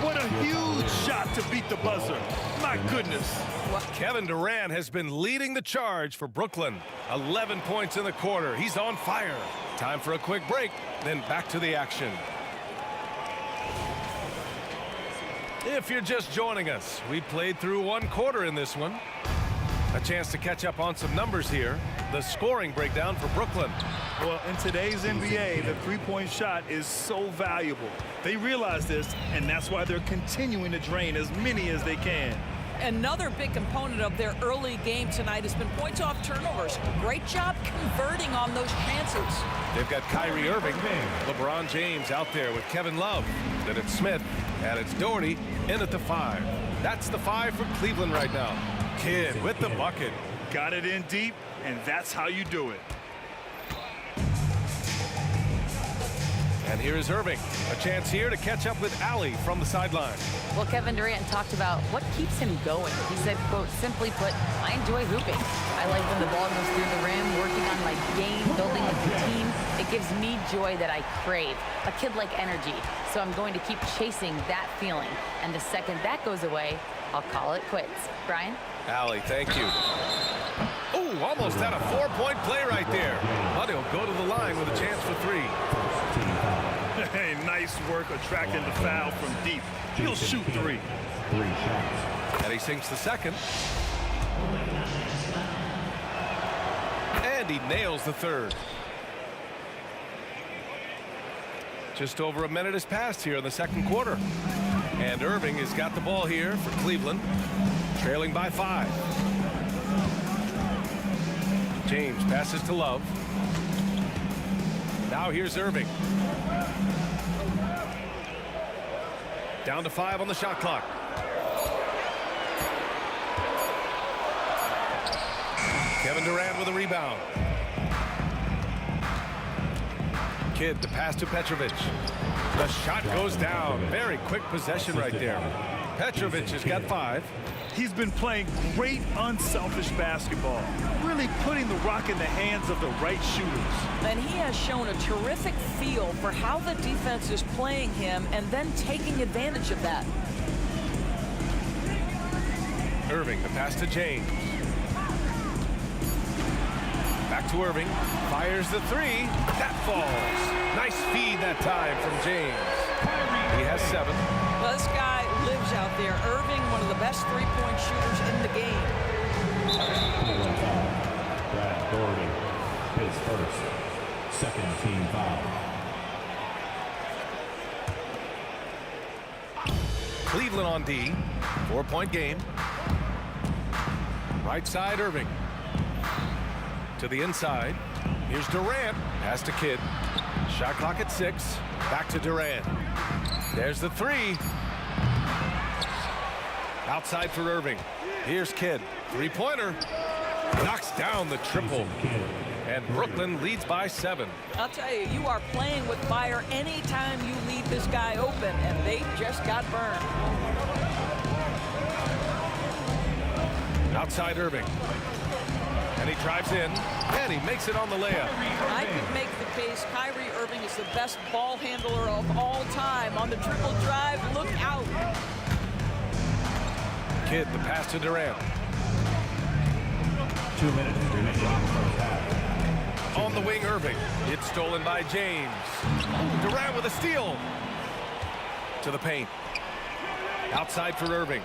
[SPEAKER 9] What a huge shot to beat the buzzer. My goodness.
[SPEAKER 7] Kevin Durant has been leading the charge for Brooklyn. 11 points in the quarter. He's on fire. Time for a quick break, then back to the action. If you're just joining us, we played through 1 quarter in this one. A chance to catch up on some numbers here. The scoring breakdown for Brooklyn.
[SPEAKER 9] Well, in today's NBA, the three-point shot is so valuable. They realize this, and that's why they're continuing to drain as many as they can.
[SPEAKER 8] Another big component of their early game tonight has been points off turnovers. Great job converting on those chances.
[SPEAKER 7] They've got Kyrie Irving, LeBron James out there with Kevin Love. Then it's Smith, and it's Doherty in at the 5. That's the 5 for Cleveland right now. Kidd with the bucket.
[SPEAKER 9] Got it in deep, and that's how you do it.
[SPEAKER 7] And here is Irving. A chance here to catch up with Allie from the sideline.
[SPEAKER 10] Well, Kevin Durant talked about what keeps him going. He said, quote, simply put, I enjoy hooping. I like when the ball goes through the rim, working on my game, building with the team. It gives me joy that I crave, a kid-like energy. So I'm going to keep chasing that feeling. And the second that goes away, I'll call it quits. Brian?
[SPEAKER 7] Allie, thank you. Oh, almost had a 4-point play right there. But he'll go to the line with a chance for 3.
[SPEAKER 9] Hey, nice work attracting the foul from deep. He'll shoot 3.
[SPEAKER 7] And he sinks the second. And he nails the third. Just over a minute has passed here in the second quarter. And Irving has got the ball here for Cleveland, trailing by 5. James passes to Love. Now here's Irving. Down to 5 on the shot clock. Kevin Durant with a rebound. Kidd, the pass to Petrovic. The shot goes down. Very quick possession right there. Petrovic has got 5.
[SPEAKER 9] He's been playing great unselfish basketball, really putting the rock in the hands of the right shooters.
[SPEAKER 8] And he has shown a terrific feel for how the defense is playing him and then taking advantage of that.
[SPEAKER 7] Irving, the pass to James. Back to Irving. Fires the 3. That falls. Nice feed that time from James. He has 7.
[SPEAKER 8] Well, this guy lives out there. Irving, one of the best three-point shooters in the game.
[SPEAKER 5] Brad Gordon, his first, second team foul.
[SPEAKER 7] Cleveland on D. 4-point game. Right side, Irving. To the inside. Here's Durant. Pass to Kidd. Shot clock at 6. Back to Durant. There's the 3. Outside for Irving. Here's Kidd. Three-pointer. Knocks down the triple. And Brooklyn leads by 7.
[SPEAKER 8] I'll tell you, you are playing with fire anytime you leave this guy open, and they just got burned.
[SPEAKER 7] Outside Irving. And he drives in, and he makes it on the layup.
[SPEAKER 8] I could make the case Kyrie Irving is the best ball handler of all time. On the triple drive, look out.
[SPEAKER 7] Kidd, the pass to Durant.
[SPEAKER 5] 2 minutes remaining in the first half.
[SPEAKER 7] On the wing, Irving. It's stolen by James. Durant with a steal. To the paint. Outside for Irving.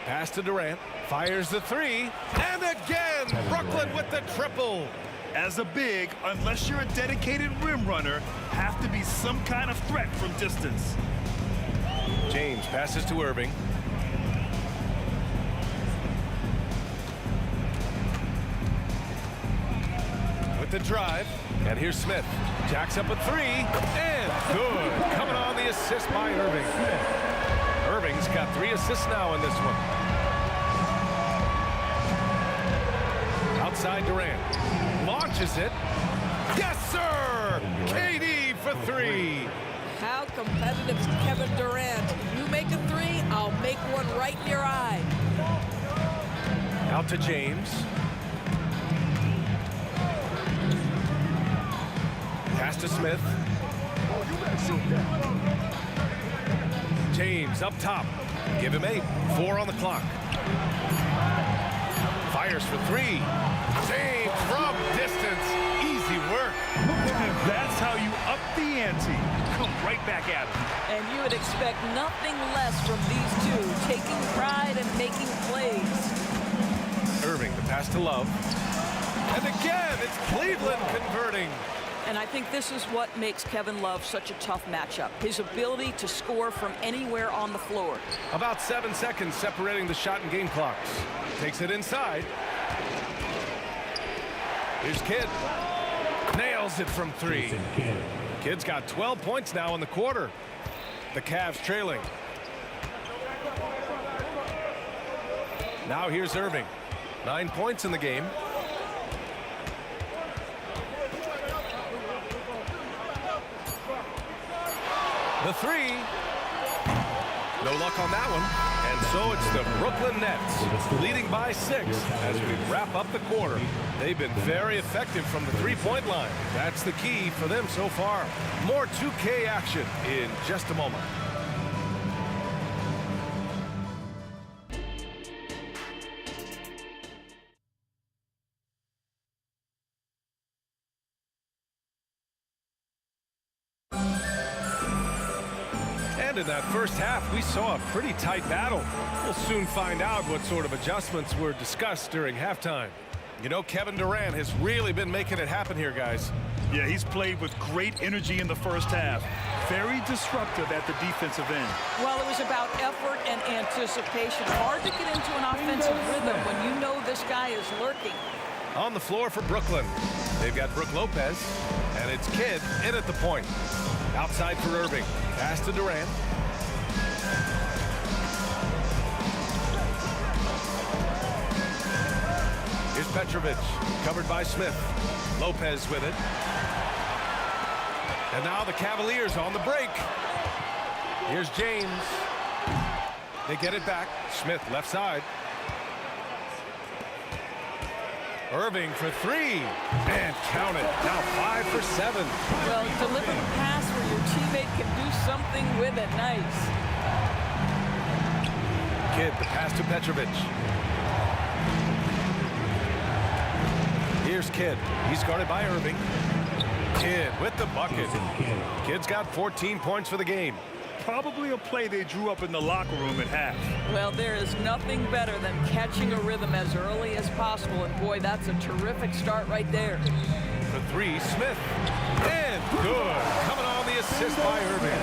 [SPEAKER 7] Pass to Durant. Fires the 3. And again, Brooklyn with the triple.
[SPEAKER 9] As a big, unless you're a dedicated rim runner, have to be some kind of threat from distance.
[SPEAKER 7] James passes to Irving. With the drive. And here's Smith. Jacks up a 3. And good. Coming on the assist by Irving. Irving's got 3 assists now in this one. Outside Durant. Launches it. Yes, sir! KD for 3.
[SPEAKER 8] How competitive is Kevin Durant? You make a 3, I'll make one right in your eye.
[SPEAKER 7] Out to James. Pass to Smith. James up top. Give him 8. 4 on the clock. Fires for 3. James from distance. Easy work.
[SPEAKER 9] That's how you up the ante. Come right back at him.
[SPEAKER 8] And you would expect nothing less from these two, taking pride and making plays.
[SPEAKER 7] Irving, the pass to Love. And again, it's Cleveland converting.
[SPEAKER 8] And I think this is what makes Kevin Love such a tough matchup. His ability to score from anywhere on the floor.
[SPEAKER 7] About 7 seconds separating the shot and game clocks. Takes it inside. Here's Kidd. Nails it from 3. Kidd's got 12 points now in the quarter. The Cavs trailing. Now here's Irving. 9 points in the game. The 3. No luck on that one. And so it's the Brooklyn Nets leading by 6 as we wrap up the quarter. They've been very effective from the three-point line. That's the key for them so far. More 2K action in just a moment. In that first half, we saw a pretty tight battle. We'll soon find out what sort of adjustments were discussed during halftime. You know, Kevin Durant has really been making it happen here, guys.
[SPEAKER 9] Yeah, he's played with great energy in the first half. Very disruptive at the defensive end.
[SPEAKER 8] Well, it was about effort and anticipation. Hard to get into an offensive rhythm when you know this guy is lurking.
[SPEAKER 7] On the floor for Brooklyn, they've got Brook Lopez, and it's Kidd in at the point. Outside for Irving. Pass to Durant. Here's Petrovic, covered by Smith. Lopez with it. And now the Cavaliers on the break. Here's James. They get it back. Smith left side. Irving for three. And count it. Now 5 for 7.
[SPEAKER 8] Well, deliver the pass where your teammate can do something with it. Nice.
[SPEAKER 7] Kidd, the pass to Petrovic. Here's Kidd. He's guarded by Irving. Kidd with the bucket. Kidd's got 14 points for the game.
[SPEAKER 9] Probably a play they drew up in the locker room at half.
[SPEAKER 8] Well, there is nothing better than catching a rhythm as early as possible. And boy, that's a terrific start right there.
[SPEAKER 7] For three, Smith. And good. Coming on the assist by Irving.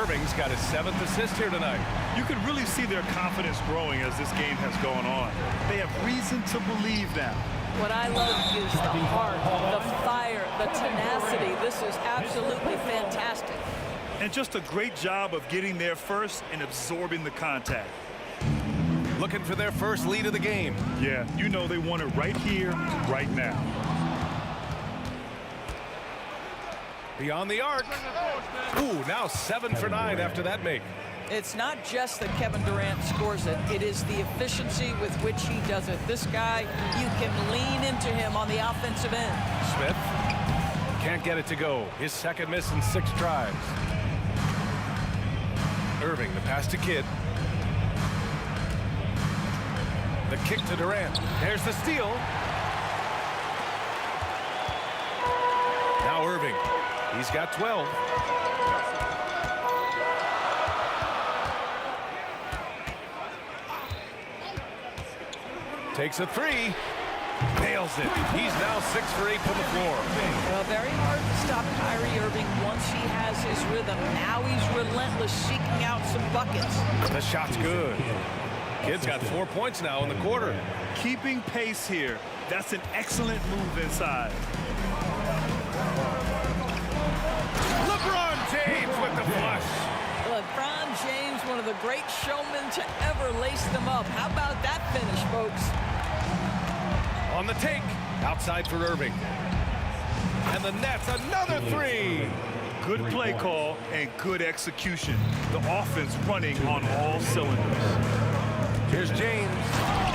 [SPEAKER 7] Irving's got his 7th assist here tonight.
[SPEAKER 9] You can really see their confidence growing as this game has gone on. They have reason to believe now.
[SPEAKER 8] What I love is the heart, the fire, the tenacity. This is absolutely fantastic.
[SPEAKER 9] And just a great job of getting there first and absorbing the contact.
[SPEAKER 7] Looking for their first lead of the game.
[SPEAKER 9] Yeah, you know they want it right here, right now.
[SPEAKER 7] Beyond the arc. Ooh, now 7 for 9 after that make.
[SPEAKER 8] It's not just that Kevin Durant scores it. It is the efficiency with which he does it. This guy, you can lean into him on the offensive end.
[SPEAKER 7] Smith can't get it to go. His second miss in 6 tries. Irving, the pass to Kidd. The kick to Durant. There's the steal. Now Irving. He's got 12. Takes a 3. Nails it. He's now 6 for 8 from the floor.
[SPEAKER 8] Well, very hard to stop Kyrie Irving once he has his rhythm. Now he's relentless, seeking out some buckets.
[SPEAKER 7] The shot's good. Kidd's got 4 points now in the quarter.
[SPEAKER 9] Keeping pace here. That's an excellent move inside.
[SPEAKER 7] LeBron James with the flush.
[SPEAKER 8] LeBron James, one of the great showmen to ever lace them up. How about that finish, folks?
[SPEAKER 7] On the take, outside for Irving. And the Nets, another 3.
[SPEAKER 9] Good play call and good execution. The offense running on all cylinders.
[SPEAKER 7] Here's James.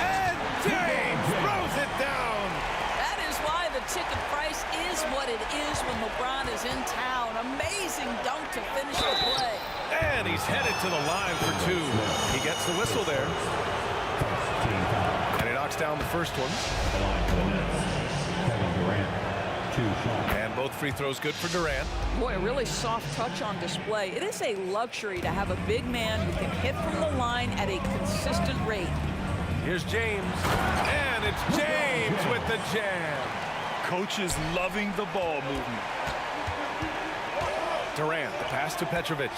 [SPEAKER 7] And James throws it down.
[SPEAKER 8] That is why the ticket price is what it is when LeBron is in town. Amazing dunk to finish the play.
[SPEAKER 7] And he's headed to the line for 2. He gets the whistle there. And he knocks down the first one. And both free throws good for Durant.
[SPEAKER 8] Boy, a really soft touch on display. It is a luxury to have a big man who can hit from the line at a consistent rate.
[SPEAKER 7] Here's James. And it's James with the jam.
[SPEAKER 9] Coach is loving the ball movement.
[SPEAKER 7] Durant, the pass to Petrovic.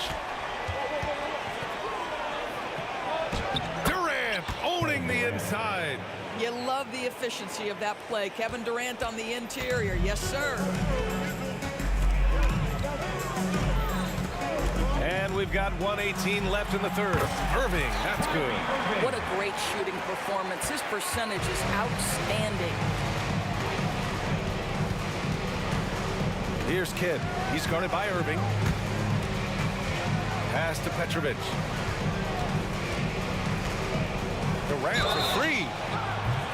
[SPEAKER 7] Durant owning the inside.
[SPEAKER 8] You love the efficiency of that play. Kevin Durant on the interior. Yes, sir.
[SPEAKER 7] And we've got 1:18 left in the third. Irving, that's good.
[SPEAKER 8] What a great shooting performance. His percentage is outstanding.
[SPEAKER 7] Here's Kidd. He's guarded by Irving. Pass to Petrovic. Durant for 3.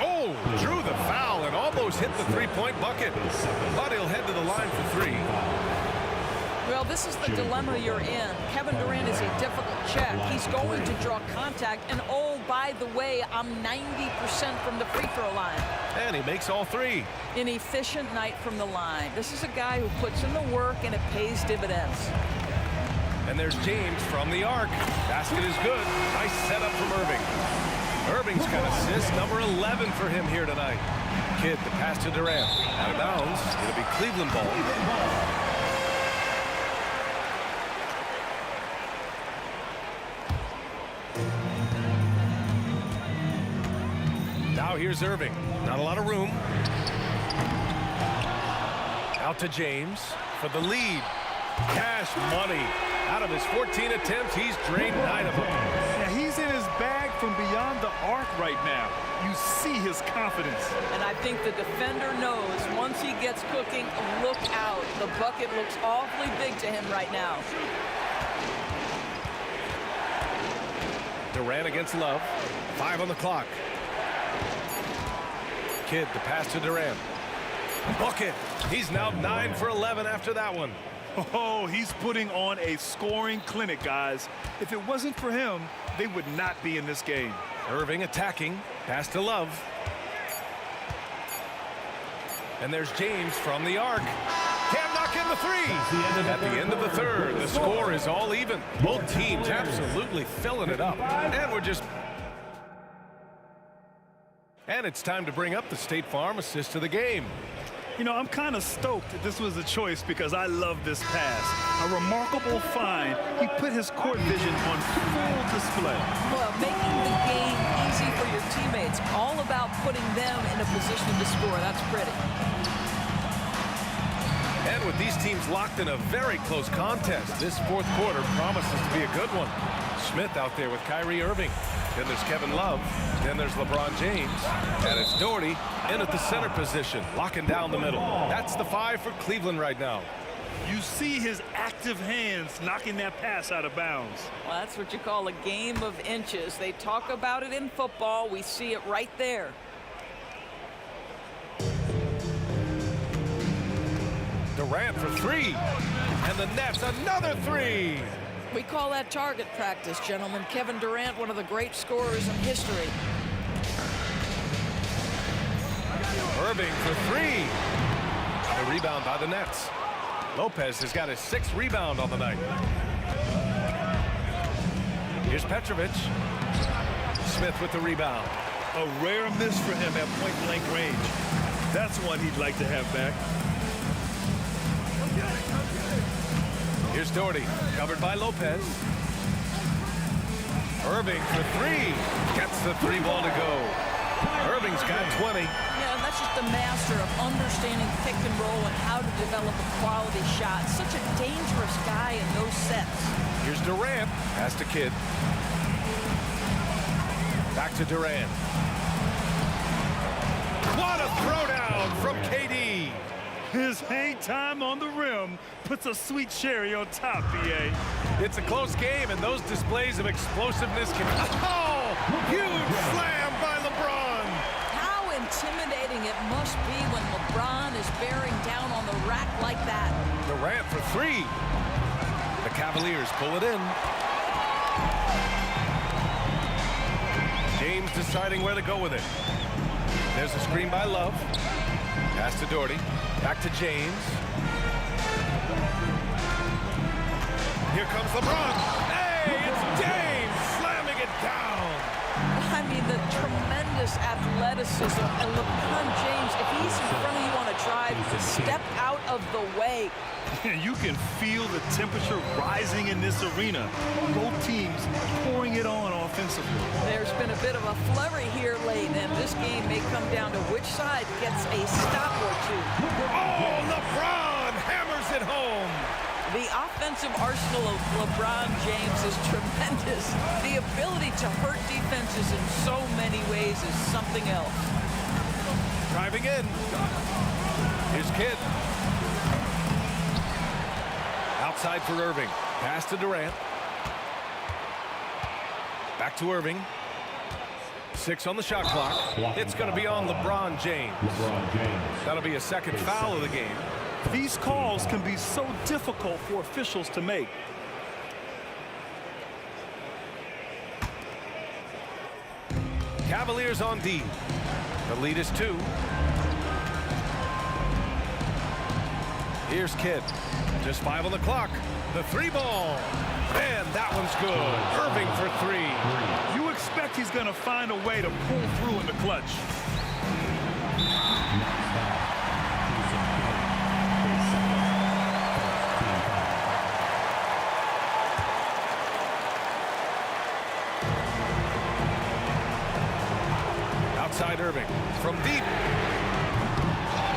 [SPEAKER 7] Oh, drew the foul and almost hit the 3-point bucket. But he'll head to the line for 3.
[SPEAKER 8] Well, this is the dilemma you're in. Kevin Durant is a difficult check. He's going to draw contact. And oh, by the way, I'm 90% from the free throw line.
[SPEAKER 7] And he makes all 3.
[SPEAKER 8] An efficient night from the line. This is a guy who puts in the work and it pays dividends.
[SPEAKER 7] And there's James from the arc. Basket is good. Nice setup from Irving. Irving's got assist number 11 for him here tonight. Kidd, the pass to Durant. Out of bounds. It'll be Cleveland ball. Now here's Irving. Not a lot of room. Out to James for the lead. Cash money. Out of his 14 attempts, he's drained 9 of them.
[SPEAKER 9] Yeah, he's in his bag from beyond the arc right now. You see his confidence.
[SPEAKER 8] And I think the defender knows once he gets cooking, look out. The bucket looks awfully big to him right now.
[SPEAKER 7] Durant against Love. 5 on the clock. Kidd, the pass to Durant. Bucket. He's now 9 for 11 after that one.
[SPEAKER 9] Oh, he's putting on a scoring clinic, guys. If it wasn't for him, they would not be in this game.
[SPEAKER 7] Irving attacking. Pass to Love. And there's James from the arc. Can't knock in the three. At the end of the third, the score is all even. Both teams absolutely filling it up. And it's time to bring up the State Farm assist of the game.
[SPEAKER 9] You know, I'm kind of stoked that this was a choice because I love this pass. A remarkable find. He put his court vision on full display.
[SPEAKER 8] Well, making the game easy for your teammates. All about putting them in a position to score. That's pretty.
[SPEAKER 7] And with these teams locked in a very close contest, this fourth quarter promises to be a good one. Smith out there with Kyrie Irving. Then there's Kevin Love. Then there's LeBron James. And it's Doherty in at the center position, locking down the middle. That's the 5 for Cleveland right now.
[SPEAKER 9] You see his active hands knocking that pass out of bounds.
[SPEAKER 8] Well, that's what you call a game of inches. They talk about it in football. We see it right there.
[SPEAKER 7] Durant for 3. And the Nets another 3.
[SPEAKER 8] We call that target practice, gentlemen. Kevin Durant, one of the great scorers in history.
[SPEAKER 7] Irving for 3. The rebound by the Nets. Lopez has got his 6th rebound on the night. Here's Petrovic. Smith with the rebound.
[SPEAKER 9] A rare miss for him at point-blank range. That's one he'd like to have back.
[SPEAKER 7] Here's Doherty, covered by Lopez. Irving for 3. Gets the 3 ball to go. Irving's got 20.
[SPEAKER 8] Yeah, that's just a master of understanding pick and roll and how to develop a quality shot. Such a dangerous guy in those sets.
[SPEAKER 7] Here's Durant. Pass to Kidd. Back to Durant. What a throwdown from KD.
[SPEAKER 9] His hang time on the rim puts a sweet cherry on top, B.A.
[SPEAKER 7] It's a close game, and those displays of explosiveness can... Oh! Huge slam by LeBron!
[SPEAKER 8] How intimidating it must be when LeBron is bearing down on the rack like that.
[SPEAKER 7] Durant for 3. The Cavaliers pull it in. James deciding where to go with it. There's a screen by Love. Pass to Doherty. Back to James. Here comes LeBron. Hey, it's James slamming it down.
[SPEAKER 8] I mean, the tremendous athleticism. And LeBron James, if he's in front of you on a drive, step out of the way.
[SPEAKER 9] You can feel the temperature rising in this arena. Both teams pouring it on offensively.
[SPEAKER 8] There's been a bit of a flurry here late, and this game may come down to which side gets a stop or two.
[SPEAKER 7] Oh, LeBron hammers it home.
[SPEAKER 8] The offensive arsenal of LeBron James is tremendous. The ability to hurt defenses in so many ways is something else.
[SPEAKER 7] Driving in. Here's Kidd. Outside for Irving. Pass to Durant. Back to Irving. 6 on the shot clock. It's going to be on LeBron James. That'll be a second foul of the game.
[SPEAKER 9] These calls can be so difficult for officials to make.
[SPEAKER 7] Cavaliers on D. The lead is 2. Here's Kidd. Just 5 on the clock. The 3 ball. And that one's good. Irving for 3.
[SPEAKER 9] You expect he's going to find a way to pull through in the clutch.
[SPEAKER 7] Outside Irving from deep.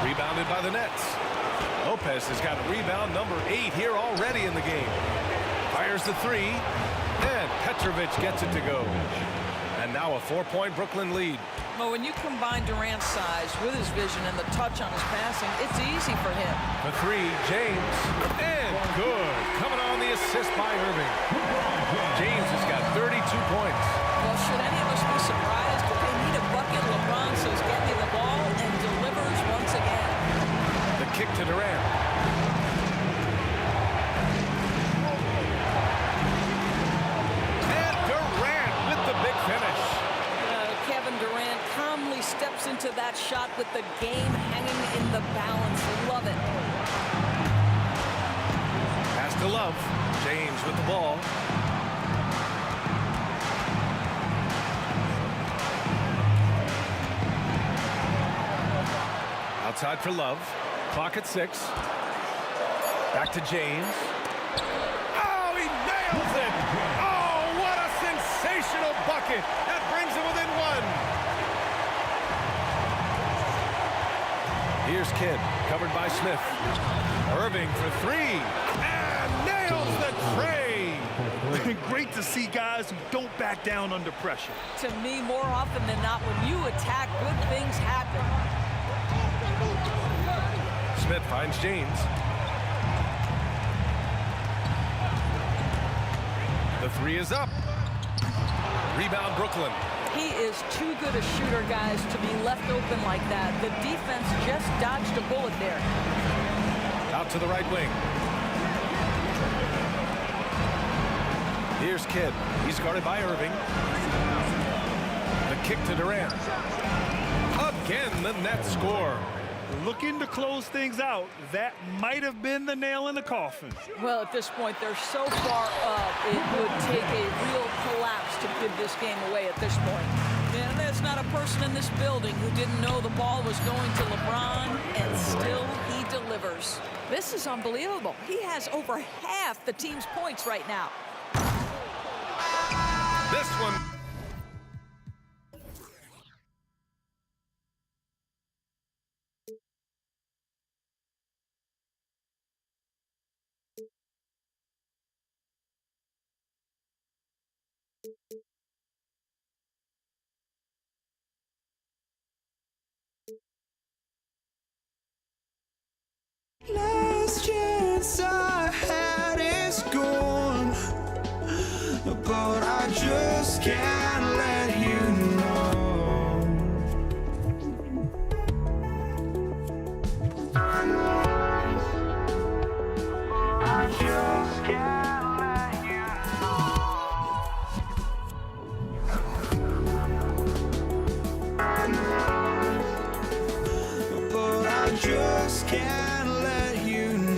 [SPEAKER 7] Rebounded by the Nets. Lopez has got a rebound number 8 here already in the game. Fires the 3. And Petrovic gets it to go. And now a 4-point Brooklyn lead.
[SPEAKER 8] Well, when you combine Durant's size with his vision and the touch on his passing, it's easy for him.
[SPEAKER 7] For three, James. And good. Coming on the assist by Irving. James has got 32 points.
[SPEAKER 8] Well, should any of us be surprised? If they need a bucket, LeBron says, get me the ball, and delivers once again.
[SPEAKER 7] The kick to Durant. And Durant with the big finish.
[SPEAKER 8] Kevin Durant calmly steps into that shot with the game hanging in the balance. Love it.
[SPEAKER 7] Pass to Love. James with the ball. Outside for Love. Clock at 6. Back to James. Oh, he nails it! Oh, what a sensational bucket! That brings him within 1. Here's Kidd, covered by Smith. Irving for 3, and nails the tray!
[SPEAKER 9] Great to see guys who don't back down under pressure.
[SPEAKER 8] To me, more often than not, when you attack, good things happen.
[SPEAKER 7] Smith finds James. The 3 is up. Rebound Brooklyn.
[SPEAKER 8] He is too good a shooter, guys, to be left open like that. The defense just dodged a bullet there.
[SPEAKER 7] Out to the right wing. Here's Kidd. He's guarded by Irving. The kick to Durant. Again, the net score.
[SPEAKER 9] Looking to close things out. That might have been the nail in the coffin.
[SPEAKER 8] Well, at this point, they're so far up, it would take a real collapse to give this game away at this point. And there's not a person in this building who didn't know the ball was going to LeBron, and still he delivers. This is unbelievable. He has over half the team's points right now.
[SPEAKER 7] This one.
[SPEAKER 1] Last chance I had is gone, but I just can't let you know. I just can't let you know. But I just can't let you know.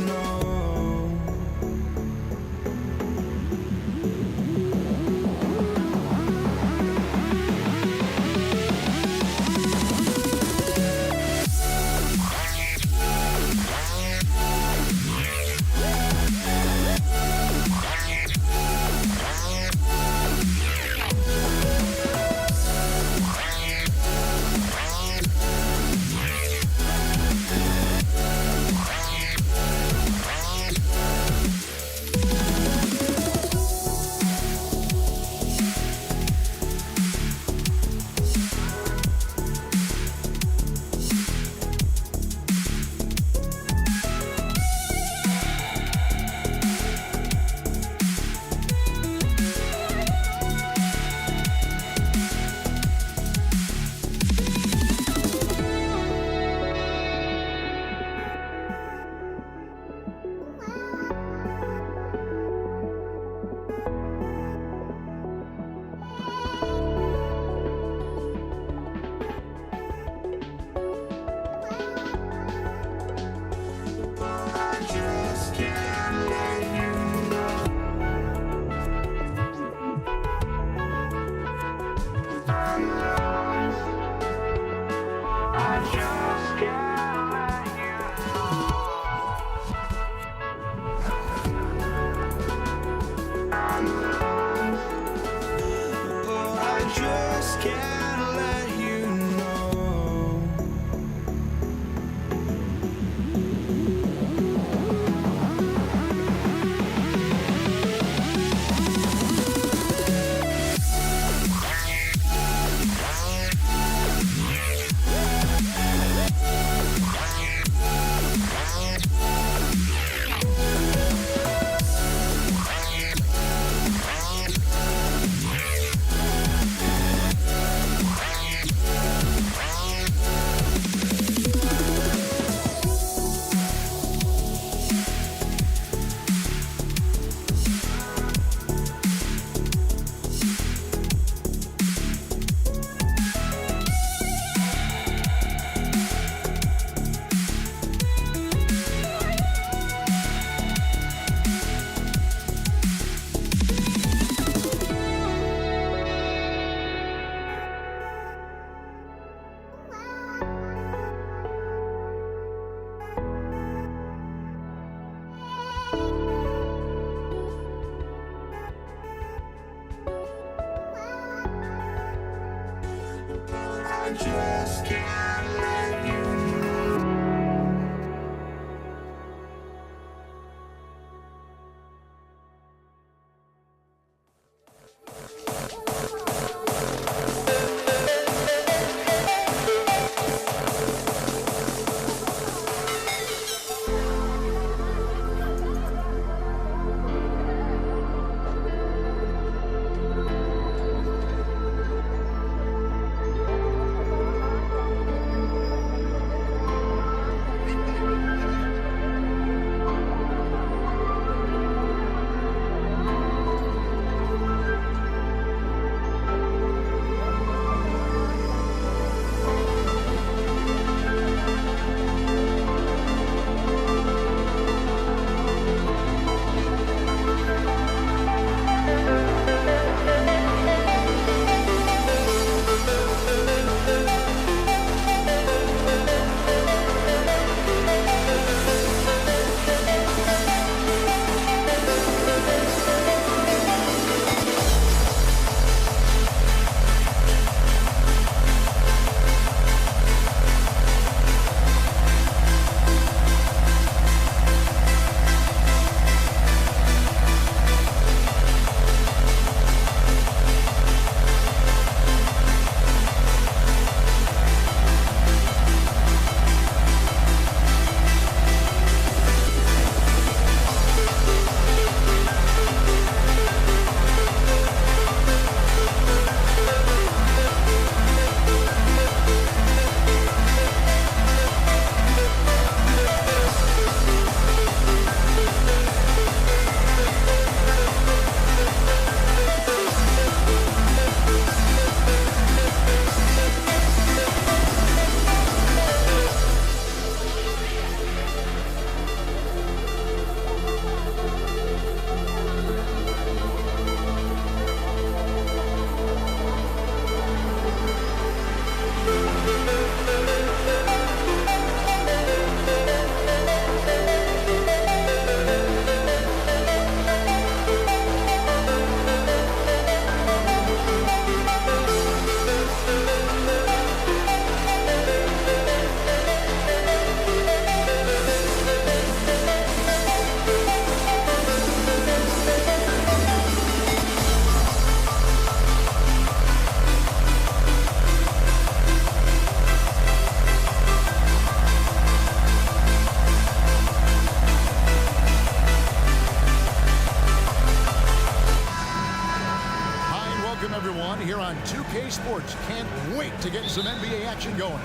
[SPEAKER 2] some NBA action going.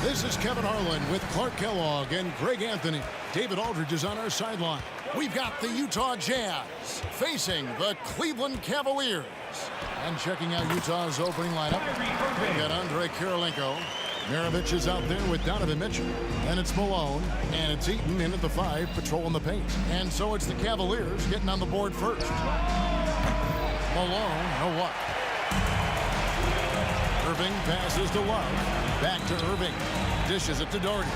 [SPEAKER 2] This is Kevin Harlan with Clark Kellogg and Greg Anthony. David Aldridge is on our sideline. We've got the Utah Jazz facing the Cleveland Cavaliers. And checking out Utah's opening lineup, we've got Andre Kirilenko. Maravich is out there with Donovan Mitchell. And it's Malone. And it's Eaton in at the 5, patrolling the paint. And so it's the Cavaliers getting on the board first. Malone, no luck. Irving passes to Love. Back to Irving. Dishes it to Doherty.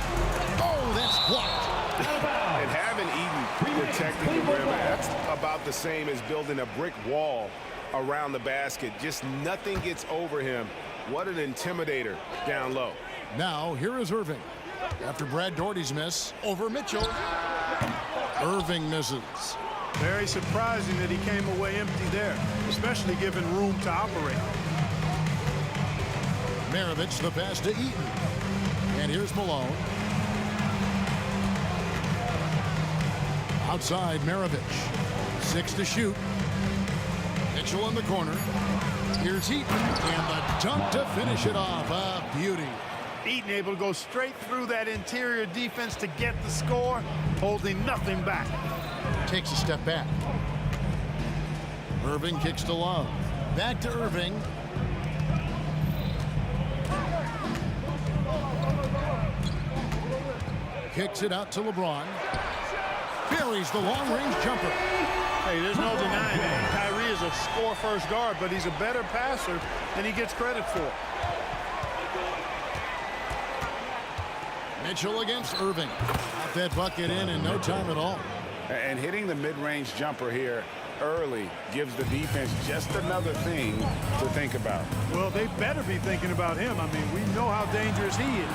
[SPEAKER 2] Oh, that's blocked.
[SPEAKER 3] And having Eaton protecting the rim, that's about the same as building a brick wall around the basket. Just nothing gets over him. What an intimidator down low.
[SPEAKER 2] Now, here is Irving. After Brad Doherty's miss, over Mitchell. Irving misses.
[SPEAKER 9] Very surprising that he came away empty there, especially given room to operate.
[SPEAKER 2] Maravich, the pass to Eaton. And here's Malone. Outside, Maravich. 6 to shoot. Mitchell in the corner. Here's Eaton. And the dunk to finish it off. A beauty.
[SPEAKER 9] Eaton able to go straight through that interior defense to get the score, holding nothing back.
[SPEAKER 2] Takes a step back. Irving kicks to Love. Back to Irving. Kicks it out to LeBron. Buries the long-range jumper.
[SPEAKER 9] Hey, there's no denying it. Kyrie is a score-first guard, but he's a better passer than he gets credit for.
[SPEAKER 2] Mitchell against Irving. Got that bucket in no time at all.
[SPEAKER 3] And hitting the mid-range jumper here early gives the defense just another thing to think about.
[SPEAKER 9] Well, they better be thinking about him. I mean, we know how dangerous he is.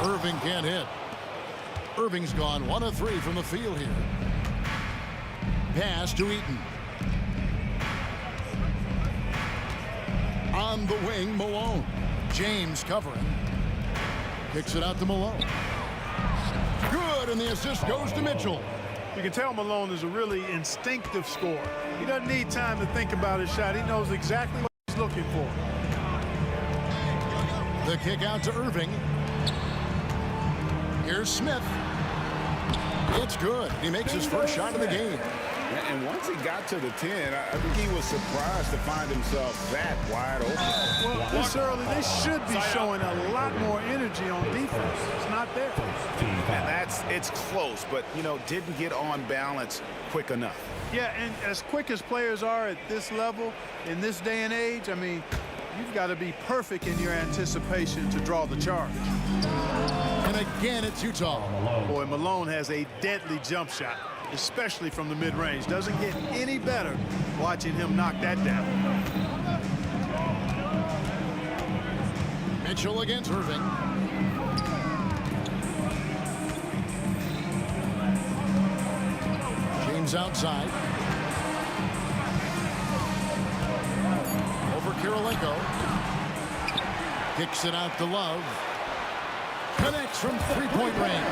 [SPEAKER 2] Irving can't hit. Irving's gone 1 of 3 from the field here. Pass to Eaton. On the wing, Malone. James covering. Kicks it out to Malone. Good, and the assist goes to Mitchell.
[SPEAKER 9] You can tell Malone is a really instinctive scorer. He doesn't need time to think about his shot. He knows exactly what he's looking for.
[SPEAKER 2] The kick out to Irving. Here's Smith. It's good. He makes his first shot of the game.
[SPEAKER 3] And once he got to the 10, I think he was surprised to find himself that wide open.
[SPEAKER 9] Well, this early, they should be showing a lot more energy on defense. It's not there.
[SPEAKER 3] And it's close, but, you know, didn't get on balance quick enough.
[SPEAKER 9] Yeah, and as quick as players are at this level, in this day and age, I mean, you've got to be perfect in your anticipation to draw the charge.
[SPEAKER 2] And again, it's Utah.
[SPEAKER 9] Boy, Malone has a deadly jump shot, especially from the mid-range. Doesn't get any better watching him knock that down.
[SPEAKER 2] Mitchell against Irving. James outside. Over Kirilenko. Kicks it out to Love. Connects from three-point range.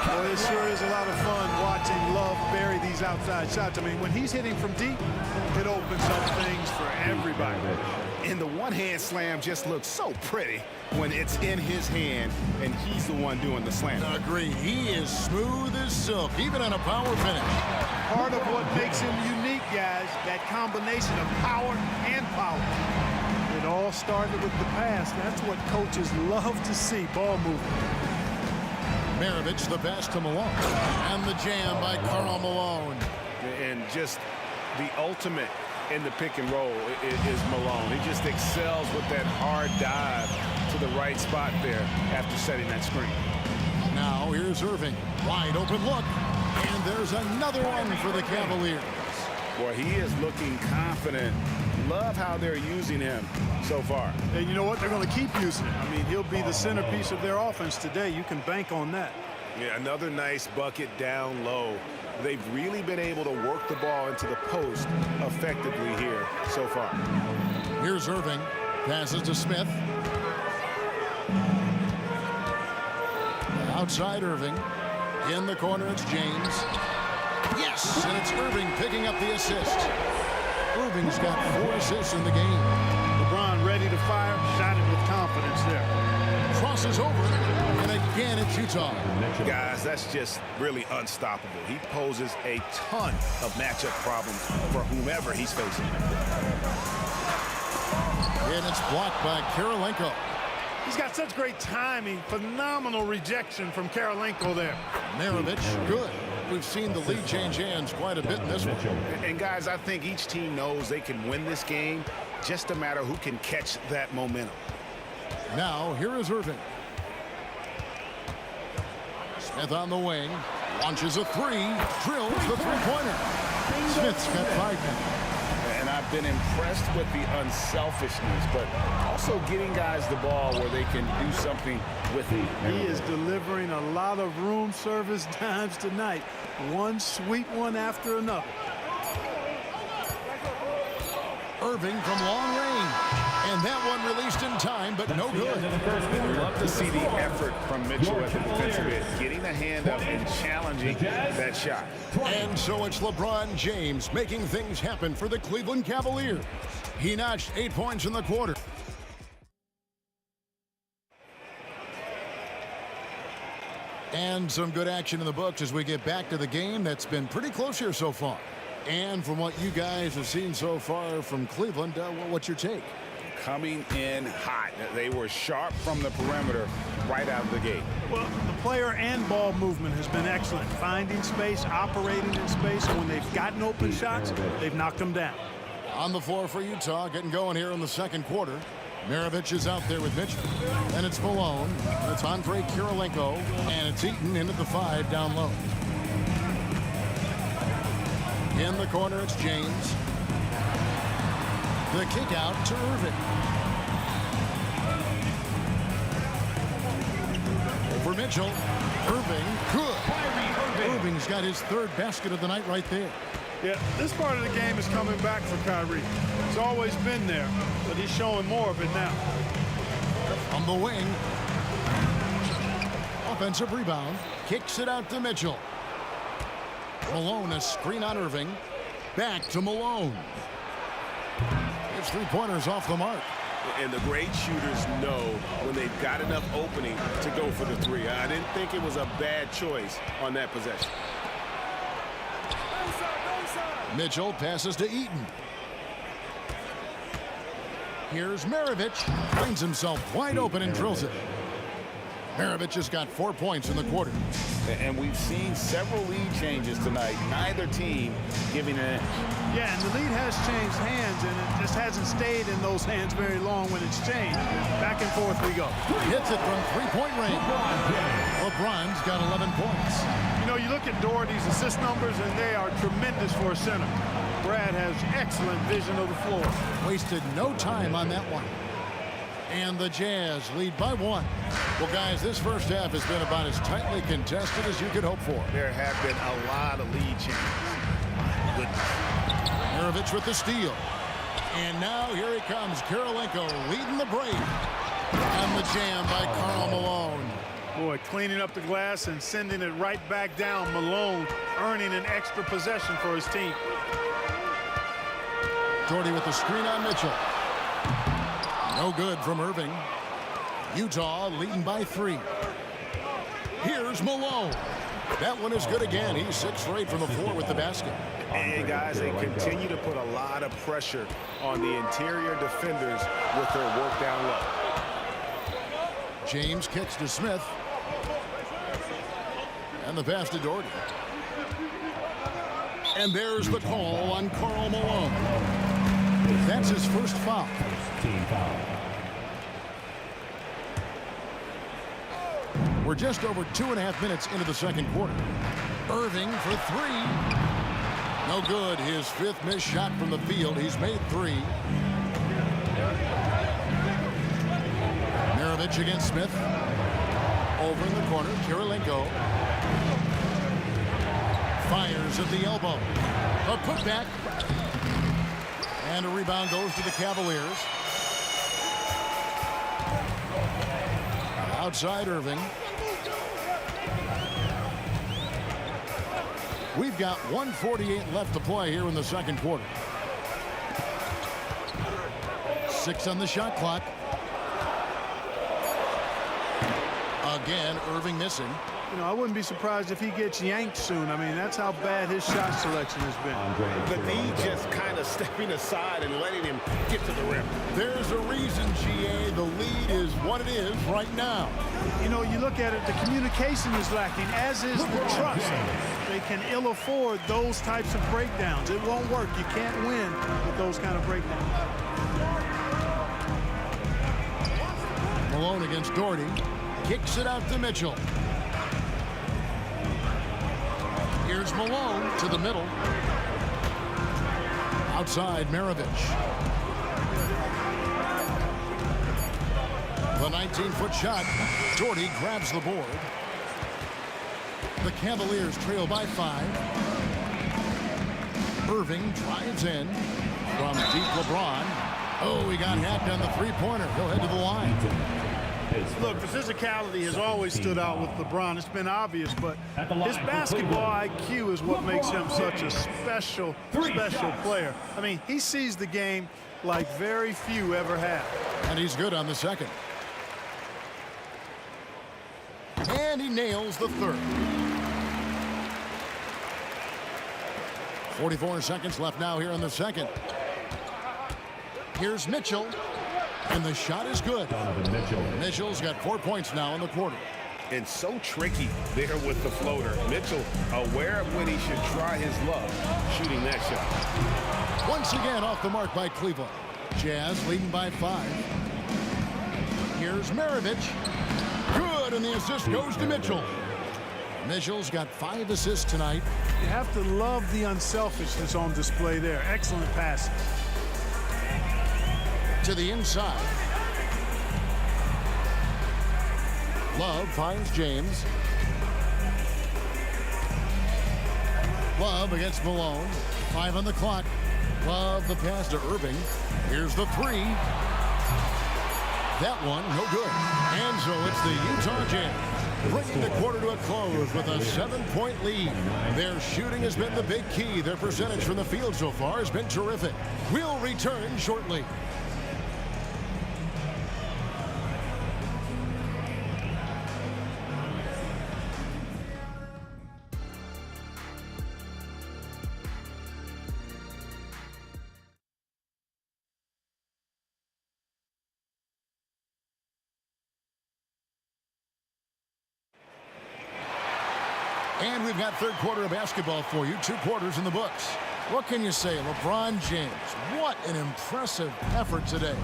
[SPEAKER 9] Well, it sure is a lot of fun watching Love bury these outside shots. I mean, when he's hitting from deep, it opens up things for everybody.
[SPEAKER 3] And the one-hand slam just looks so pretty when it's in his hand and he's the one doing the slam.
[SPEAKER 2] Agree. He is smooth as silk, even on a power finish.
[SPEAKER 9] Part of what makes him unique, guys, that combination of power and power. It all started with the pass. That's what coaches love to see, ball movement.
[SPEAKER 2] Maravich, the pass to Malone. And the jam by Karl Malone.
[SPEAKER 3] And just the ultimate in the pick and roll is Malone. He just excels with that hard dive to the right spot there after setting that screen.
[SPEAKER 2] Now here's Irving. Wide open look. And there's another one for the Cavaliers.
[SPEAKER 3] Boy, he is looking confident. Love how they're using him so far.
[SPEAKER 9] And you know what? They're going to keep using him. I mean, he'll be the centerpiece of their offense today. You can bank on that.
[SPEAKER 3] Yeah, another nice bucket down low. They've really been able to work the ball into the post effectively here so far.
[SPEAKER 2] Here's Irving. Passes to Smith. Outside Irving. In the corner, it's James. Yes, and it's Irving picking up the assist. Irving's got 4 assists in the game.
[SPEAKER 9] LeBron ready to fire, shot it with confidence.
[SPEAKER 2] this is over. And again, it's Utah.
[SPEAKER 3] Guys, that's just really unstoppable. He poses a ton of matchup problems for whomever he's facing.
[SPEAKER 2] And it's blocked by Kirilenko.
[SPEAKER 9] He's got such great timing. Phenomenal rejection from Kirilenko there.
[SPEAKER 2] Maravich, good. We've seen the lead change hands quite a bit in this one.
[SPEAKER 3] And guys, I think each team knows they can win this game. Just a matter who can catch that momentum.
[SPEAKER 2] Now, here is Irving. Smith on the wing. Launches a three. Drills the three-pointer. Smith's got 5 now.
[SPEAKER 3] And I've been impressed with the unselfishness, but also getting guys the ball where they can do something with it.
[SPEAKER 9] He is delivering a lot of room service dimes tonight. One sweet one after another.
[SPEAKER 2] Irving from long range. And that one released in time, but no good.
[SPEAKER 3] Love to see the effort from Mitchell at the defensive end, getting the hand up and challenging that shot.
[SPEAKER 2] And so it's LeBron James making things happen for the Cleveland Cavaliers. He notched 8 points in the quarter. And some good action in the books as we get back to the game that's been pretty close here so far. And from what you guys have seen so far from Cleveland, what's your take?
[SPEAKER 3] Coming in hot. They were sharp from the perimeter right out of the gate.
[SPEAKER 9] Well, the player and ball movement has been excellent. Finding space, operating in space, and when they've gotten open shots, they've knocked them down.
[SPEAKER 2] On the floor for Utah, getting going here in the second quarter. Maravich is out there with Mitchell. And it's Malone. It's Andre Kirilenko. And it's Eaton in at the 5 down low. In the corner, it's James. The kick out to Irving. Over Mitchell. Irving, good. Irving's got his 3rd basket of the night right there.
[SPEAKER 9] Yeah, this part of the game is coming back for Kyrie. It's always been there, but he's showing more of it now.
[SPEAKER 2] On the wing. Offensive rebound. Kicks it out to Mitchell. Malone, a screen on Irving. Back to Malone. His 3-pointers off the mark.
[SPEAKER 3] And the great shooters know when they've got enough opening to go for the 3. I didn't think it was a bad choice on that possession.
[SPEAKER 2] Mitchell passes to Eaton. Here's Maravich. Finds himself wide open and drills it. Maravich has got 4 points in the quarter.
[SPEAKER 3] And we've seen several lead changes tonight. Neither team giving an inch.
[SPEAKER 9] Yeah, and the lead has changed hands, and it just hasn't stayed in those hands very long when it's changed. Back and forth we go.
[SPEAKER 2] Hits it from 3-point range. LeBron's got 11 points.
[SPEAKER 9] You know, you look at Doherty's assist numbers, and they are tremendous for a center. Brad has excellent vision of the floor.
[SPEAKER 2] Wasted no time on that one. And the Jazz lead by 1. Well, guys, this first half has been about as tightly contested as you could hope for.
[SPEAKER 3] There have been a lot of lead changes. Goodness.
[SPEAKER 2] Maravich with the steal. And now here he comes. Kirilenko leading the break. And the jam by Karl Malone.
[SPEAKER 9] Boy, cleaning up the glass and sending it right back down. Malone earning an extra possession for his team.
[SPEAKER 2] Doherty with the screen on Mitchell. No good from Irving. Utah leading by 3. Here's Malone. That one is good again. He's 6 for 8 from the floor with the basket.
[SPEAKER 3] And guys, they continue to put a lot of pressure on the interior defenders with their work down low.
[SPEAKER 2] James kicks to Smith. And the pass to Doherty. And there's the call on Karl Malone. That's his first foul. We're just over 2.5 minutes into the second quarter. Irving for 3. No good. His 5th missed shot from the field. He's made 3. Maravich against Smith. Over in the corner, Kirilenko. Fires at the elbow. A putback. And a rebound goes to the Cavaliers. Outside Irving. We've got 1:48 left to play here in the second quarter. 6 on the shot clock. Again, Irving missing.
[SPEAKER 9] You know, I wouldn't be surprised if he gets yanked soon. I mean, that's how bad his shot selection has been.
[SPEAKER 3] The D just kind of stepping aside and letting him get to the rim.
[SPEAKER 2] There's a reason, GA. The lead is what it is right now.
[SPEAKER 9] You know, you look at it, the communication is lacking, as is the trust. They can ill afford those types of breakdowns. It won't work. You can't win with those kind of breakdowns.
[SPEAKER 2] Malone against Doherty. Kicks it out to Mitchell. Here's Malone to the middle. Outside, Maravich. The 19-foot shot. Doherty grabs the board. The Cavaliers trail by 5. Irving drives in from deep LeBron. Oh, he got hacked on the three-pointer. He'll head to the line.
[SPEAKER 9] Look, the physicality has always stood out with LeBron. It's been obvious, but his basketball IQ is what makes him such a special player. I mean, he sees the game like very few ever have.
[SPEAKER 2] And he's good on the second. And he nails the third. 44 seconds left now here in the second. Here's Mitchell. And the shot is good. Mitchell's got 4 points now in the quarter.
[SPEAKER 3] And so tricky there with the floater. Mitchell aware of when he should try his luck shooting that shot.
[SPEAKER 2] Once again off the mark by Cleveland. Jazz leading by 5. Here's Maravich. Good, and the assist goes to Mitchell. Mitchell's got 5 assists tonight.
[SPEAKER 9] You have to love the unselfishness on display there. Excellent pass.
[SPEAKER 2] To the inside. Love finds James. Love against Malone. 5 on the clock. Love the pass to Irving. Here's the 3. That one, no good. And so it's the Utah Jazz bringing the quarter to a close with a 7-point lead. Their shooting has been the big key. Their percentage from the field so far has been terrific. We'll return shortly. And we've got third quarter of basketball for you. 2 quarters in the books. What can you say? LeBron James, what an impressive effort today.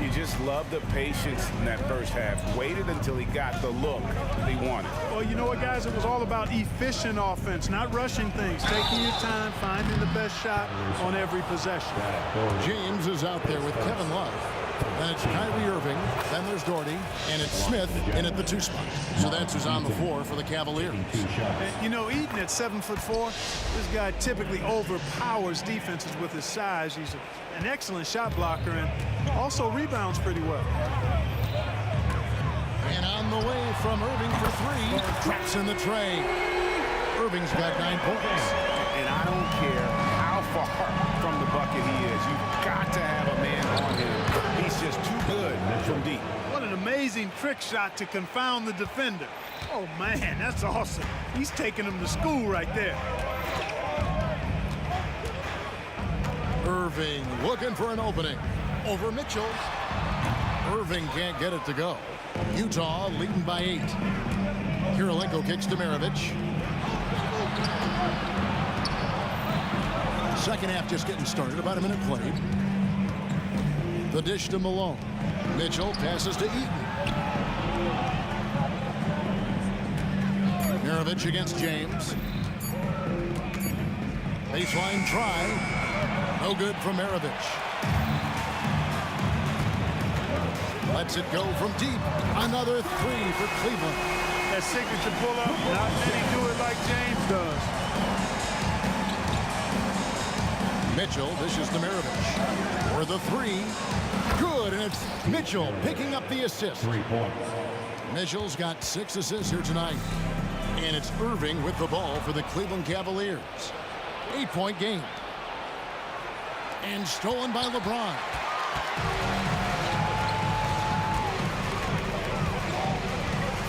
[SPEAKER 3] You just love the patience in that first half. Waited until he got the look he wanted.
[SPEAKER 9] Well, you know what, guys? It was all about efficient offense, not rushing things, taking your time, finding the best shot on every possession.
[SPEAKER 2] James is out there with Kevin Love. Then it's Kyrie Irving, then there's Doherty, and it's Smith in at the 2 spot. So that's who's on the floor for the Cavaliers.
[SPEAKER 9] And, you know, Eaton at 7'4", this guy typically overpowers defenses with his size. He's an excellent shot blocker and also rebounds pretty well.
[SPEAKER 2] And on the way from Irving for 3, traps in the tray. Irving's got 9 points.
[SPEAKER 3] And I don't care how far from the bucket he is. You've got to have a man on him. He's just too good from deep.
[SPEAKER 9] What an amazing trick shot to confound the defender. Oh, man, that's awesome. He's taking him to school right there.
[SPEAKER 2] Irving looking for an opening. Over Mitchell. Irving can't get it to go. Utah leading by 8. Kirilenko kicks to Maravich. Second half just getting started. About a minute played. The dish to Malone. Mitchell passes to Eaton. Maravich against James. Baseline try. No good from Maravich. Lets it go from deep. Another 3 for Cleveland.
[SPEAKER 9] That signature pull-up, not many do it like James does.
[SPEAKER 2] Mitchell dishes to Maravich. For the 3. Good, and it's Mitchell picking up the assist.
[SPEAKER 5] 3 points.
[SPEAKER 2] Mitchell's got 6 assists here tonight. And it's Irving with the ball for the Cleveland Cavaliers. 8-point game. And stolen by LeBron.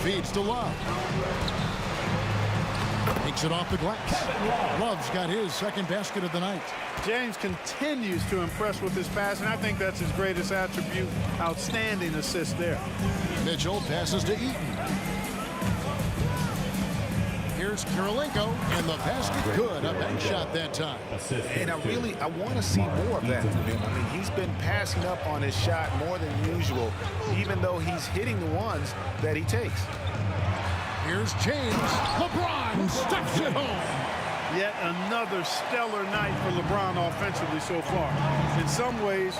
[SPEAKER 2] Feeds to Love. Takes it off the glass. Love's got his second basket of the night.
[SPEAKER 9] James continues to impress with his passing. I think that's his greatest attribute. Outstanding assist there.
[SPEAKER 2] Mitchell passes to Eaton. Here's Kirilenko, and the basket good. A bank shot that time.
[SPEAKER 3] And I want to see more of that from him. I mean, he's been passing up on his shot more than usual, even though he's hitting the ones that he takes.
[SPEAKER 2] Here's James. LeBron stuffs it home.
[SPEAKER 9] Yet another stellar night for LeBron offensively so far. In some ways,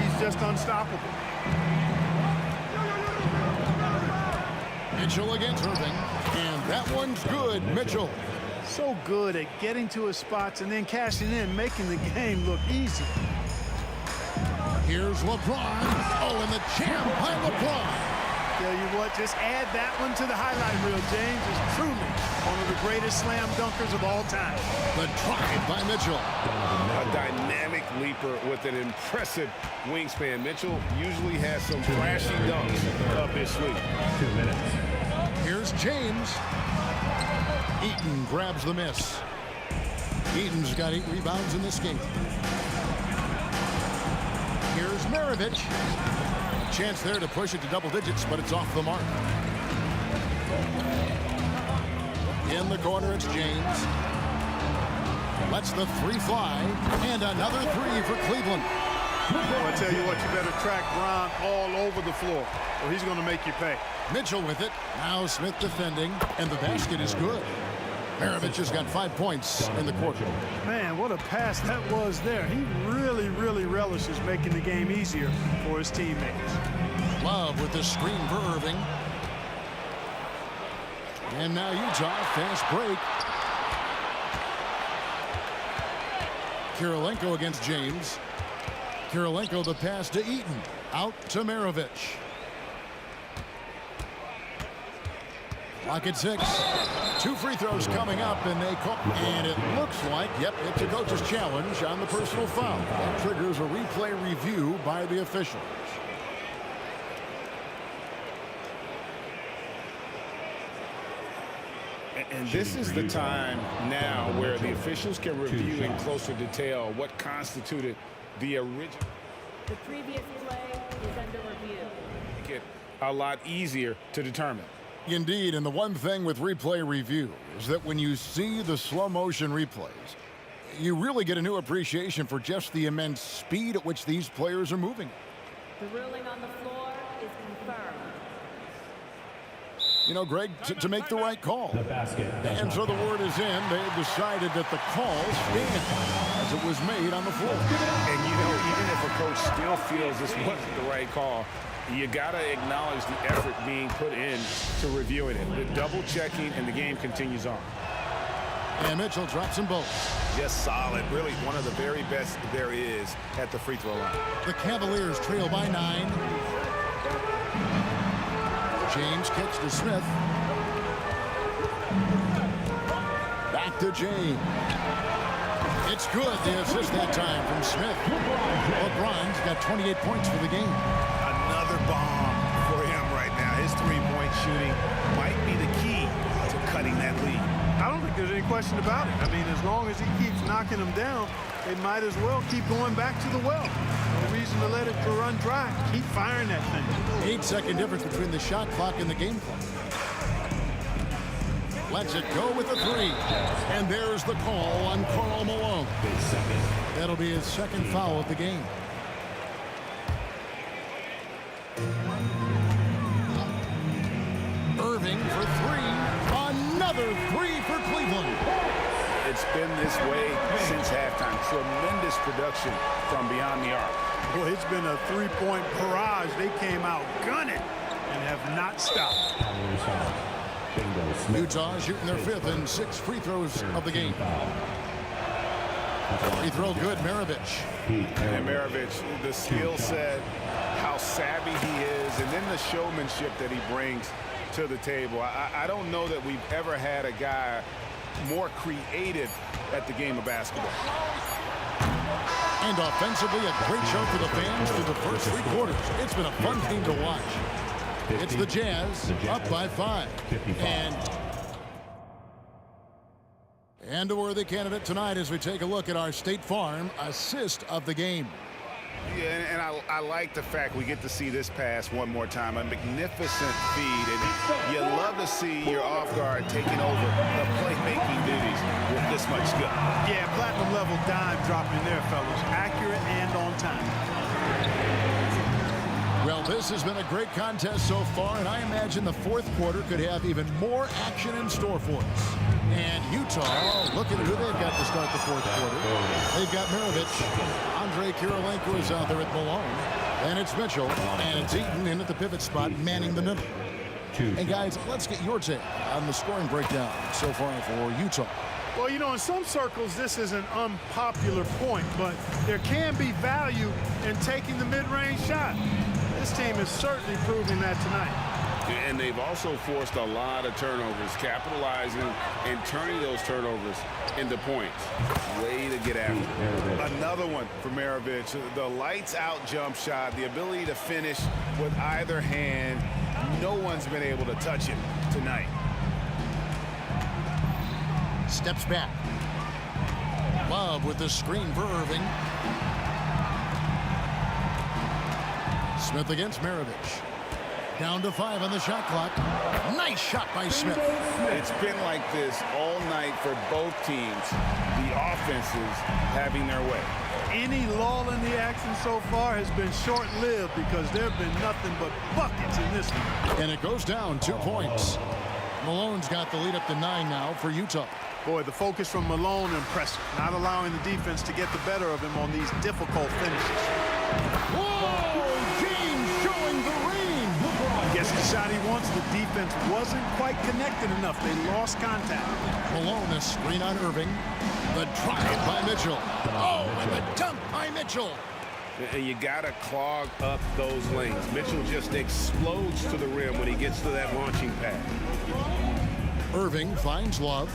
[SPEAKER 9] he's just unstoppable.
[SPEAKER 2] Mitchell against Irving, and that one's good. Mitchell.
[SPEAKER 9] So good at getting to his spots and then cashing in, making the game look easy.
[SPEAKER 2] Here's LeBron. Oh, and the jam by LeBron.
[SPEAKER 9] Tell you what, just add that one to the highlight reel. James is truly one of the greatest slam dunkers of all time.
[SPEAKER 2] The drive by Mitchell.
[SPEAKER 3] A dynamic leaper with an impressive wingspan. Mitchell usually has some flashy dunks up his sleeve.
[SPEAKER 5] 2 minutes.
[SPEAKER 2] Here's James. Eaton grabs the miss. Eaton's got 8 rebounds in this game. Here's Maravich. Chance there to push it to double digits, but it's off the mark. In the corner, it's James. Lets the 3 fly, and another 3 for Cleveland.
[SPEAKER 9] Well, I tell you what, you better track Bron all over the floor, or he's going to make you pay.
[SPEAKER 2] Mitchell with it. Now Smith defending, and the basket is good. Maravich has got 5 points in the quarter.
[SPEAKER 9] Man, what a pass that was there. He really relishes making the game easier for his teammates.
[SPEAKER 2] Love with the screen for Irving. And now Utah, fast break. Kirilenko against James. Kirilenko the pass to Eaton. Out to Maravich. Clock at 6. 2 free throws coming up, and they call. And it looks like, yep, it's a coach's challenge on the personal foul. That triggers a replay review by the officials.
[SPEAKER 3] And this is the time now where the officials can review in closer detail what constituted the original.
[SPEAKER 11] The previous play is under review.
[SPEAKER 3] Make it a lot easier to determine.
[SPEAKER 2] Indeed, and the one thing with replay review is that when you see the slow motion replays, you really get a new appreciation for just the immense speed at which these players are moving.
[SPEAKER 11] The ruling on the floor is confirmed.
[SPEAKER 2] You know, Greg, to make the right call. And so the word is in. They've decided that the call stands as it was made on the floor.
[SPEAKER 3] And you know, even if a coach still feels this wasn't the right call, you got to acknowledge the effort being put in to reviewing it. The double checking, and the game continues on.
[SPEAKER 2] And Mitchell drops them both.
[SPEAKER 3] Just solid. Really one of the very best there is at the free throw line.
[SPEAKER 2] The Cavaliers trail by 9. James kicks to Smith. Back to James. It's good. The assist that time from Smith. LeBron's got 28 points for the game.
[SPEAKER 3] Another bomb for him right now. His three-point shooting might be the key to cutting that lead.
[SPEAKER 9] I don't think there's any question about it. I mean, as long as he keeps knocking them down, they might as well keep going back to the well. No reason to let it run dry. Keep firing that thing.
[SPEAKER 2] 8-second difference between the shot clock and the game clock. Lets it go with the 3. And there's the call on Karl Malone. That'll be his second foul of the game. Irving for 3. Another 3 for Cleveland.
[SPEAKER 3] It's been this way since halftime. Tremendous production from beyond the arc.
[SPEAKER 9] Well, it's been a three-point barrage. They came out gunning and have not stopped.
[SPEAKER 2] Utah shooting their 5th and 6 free throws of the game. Free throw good, Maravich.
[SPEAKER 3] And Maravich, the skill set, how savvy he is, and then the showmanship that he brings to the table. I don't know that we've ever had a guy more creative at the game of basketball.
[SPEAKER 2] And offensively, a great show for the fans through the first 3 quarters. It's been a fun game to watch. It's the Jazz up by 5. And a worthy candidate tonight as we take a look at our State Farm assist of the game.
[SPEAKER 3] Yeah, and I like the fact we get to see this pass one more time. A magnificent feed, and you love to see your off guard taking over the playmaking duties with this much skill.
[SPEAKER 9] Yeah, platinum level dime dropping there, fellas. Accurate and on time.
[SPEAKER 2] Well, this has been a great contest so far, and I imagine the fourth quarter could have even more action in store for us. And Utah, looking at who they've got to start the fourth quarter. They've got Maravich. Andre Kirilenko is out there at Malone. And it's Mitchell. And it's Eaton in at the pivot spot, manning the middle. And guys, let's get your take on the scoring breakdown so far for Utah.
[SPEAKER 9] Well, you know, in some circles, this is an unpopular point, but there can be value in taking the mid-range shot. This team is certainly proving that tonight.
[SPEAKER 3] And they've also forced a lot of turnovers, capitalizing and turning those turnovers into points. Way to get after it. Another one for Maravich. The lights-out jump shot, the ability to finish with either hand. No one's been able to touch it tonight.
[SPEAKER 2] Steps back. Love with the screen for Irving. Smith against Maravich. Down to 5 on the shot clock. Nice shot by Smith.
[SPEAKER 3] It's been like this all night for both teams. The offenses having their way.
[SPEAKER 9] Any lull in the action so far has been short-lived because there have been nothing but buckets in this one.
[SPEAKER 2] And it goes down 2 points. Malone's got the lead up to 9 now for Utah.
[SPEAKER 9] Boy, the focus from Malone impressive. Not allowing the defense to get the better of him on these difficult finishes.
[SPEAKER 2] Whoa! James showing the range.
[SPEAKER 9] I guess the shot he wants, the defense wasn't quite connected enough. They lost contact.
[SPEAKER 2] Malone, a screen on Irving. The drive by Mitchell. Oh, and the dunk by Mitchell.
[SPEAKER 3] And you got to clog up those lanes. Mitchell just explodes to the rim when he gets to that launching pad.
[SPEAKER 2] Irving finds Love.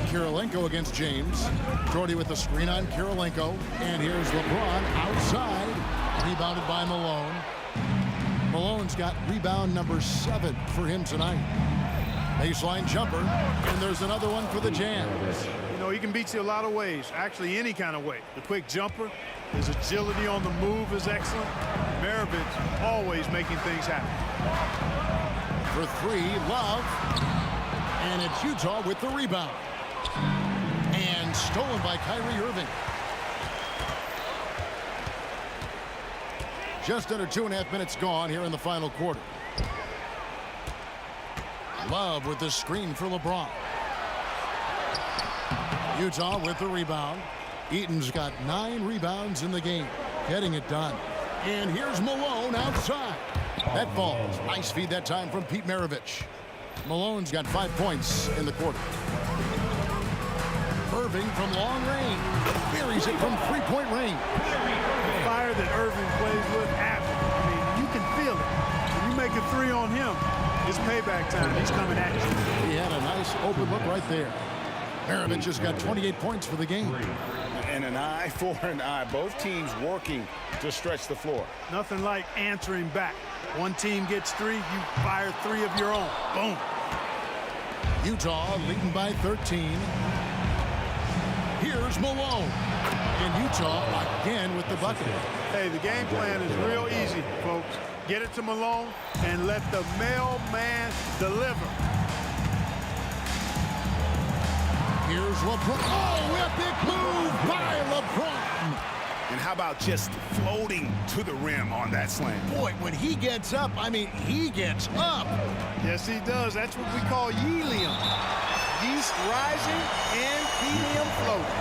[SPEAKER 2] Kirilenko against James. Jordy with the screen on Kirilenko. And here's LeBron outside. Rebounded by Malone. Malone's got rebound number 7 for him tonight. Baseline jumper. And there's another one for the Jazz.
[SPEAKER 9] You know, he can beat you a lot of ways. Actually, any kind of way. The quick jumper, his agility on the move is excellent. Maravich always making things happen.
[SPEAKER 2] For 3, Love. And it's Utah with the rebound. And stolen by Kyrie Irving. Just under 2.5 minutes gone here in the final quarter. Love with the screen for LeBron. Utah with the rebound. Eaton's got 9 rebounds in the game. Getting it done. And here's Malone outside. That falls. Nice feed that time from Pete Maravich. Malone's got 5 points in the quarter. Irving from long range. Buries it from 3-point range.
[SPEAKER 9] The fire that Irving plays with, I mean, you can feel it. When you make a 3 on him, it's payback time. He's coming at you.
[SPEAKER 2] He had a nice open look right there. Maravich has got 28 points for the game.
[SPEAKER 3] And an eye for an eye. Both teams working to stretch the floor.
[SPEAKER 9] Nothing like answering back. One team gets 3, you fire 3 of your own. Boom.
[SPEAKER 2] Utah leading by 13. Here's Malone. And Utah again with the bucket.
[SPEAKER 9] Hey, the game plan is real easy, folks. Get it to Malone and let the mailman deliver.
[SPEAKER 2] Here's LeBron. Oh, epic move by LeBron.
[SPEAKER 3] And how about just floating to the rim on that slam?
[SPEAKER 2] Boy, when he gets up, I mean, he gets up.
[SPEAKER 9] Yes, he does. That's what we call helium. Yeast rising and helium floating.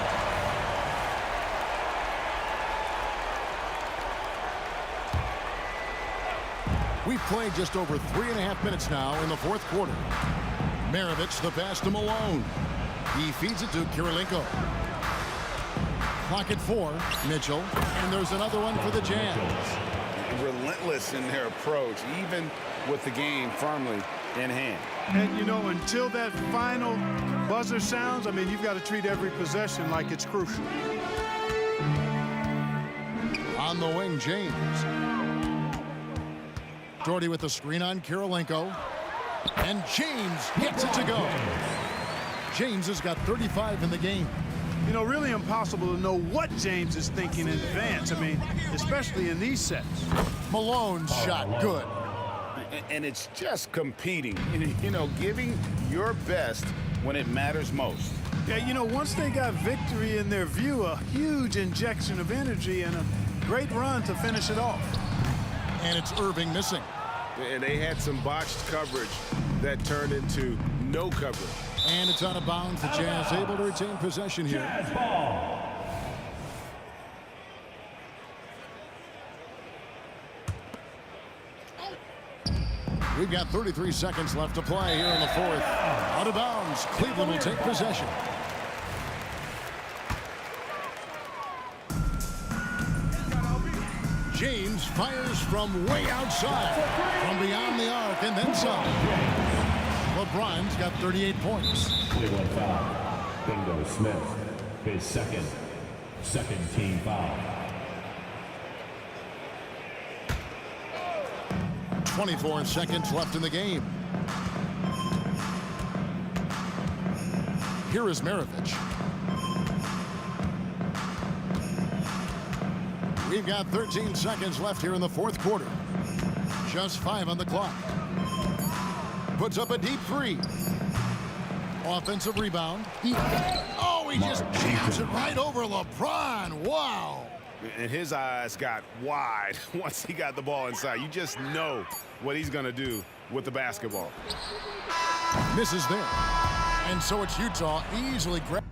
[SPEAKER 2] We've played just over 3.5 minutes now in the fourth quarter. Maravich the pass to Malone. He feeds it to Kirilenko. Clock at 4. Mitchell. And there's another one for the Jazz.
[SPEAKER 3] Relentless in their approach, even with the game firmly in hand.
[SPEAKER 9] And, you know, until that final buzzer sounds, I mean, you've got to treat every possession like it's crucial.
[SPEAKER 2] On the wing, James. Doherty with the screen on Kirilenko. And James gets it to go. James has got 35 in the game.
[SPEAKER 9] You know, really impossible to know what James is thinking in advance. I mean, especially in these sets.
[SPEAKER 2] Malone's shot good.
[SPEAKER 3] And it's just competing, you know, giving your best when it matters most.
[SPEAKER 9] Yeah, you know, once they got victory in their view, a huge injection of energy and a great run to finish it off.
[SPEAKER 2] And it's Irving missing.
[SPEAKER 3] And they had some botched coverage that turned into no coverage.
[SPEAKER 2] And it's out of bounds. The Jazz able to retain possession here.
[SPEAKER 5] Jazz ball.
[SPEAKER 2] We've got 33 seconds left to play here in the fourth. Out of bounds. Cleveland will take possession. James fires from way outside, from beyond the arc, and then some. LeBron's got 38 points.
[SPEAKER 5] Cleveland foul. Bingo Smith. His second team foul.
[SPEAKER 2] 24 seconds left in the game. Here is Maravich. We've got 13 seconds left here in the fourth quarter. Just 5 on the clock. Puts up a deep three. Offensive rebound. He just jams it right over LeBron. Wow.
[SPEAKER 3] And his eyes got wide once he got the ball inside. You just know what he's going to do with the basketball.
[SPEAKER 2] Misses there. And so it's Utah easily grab.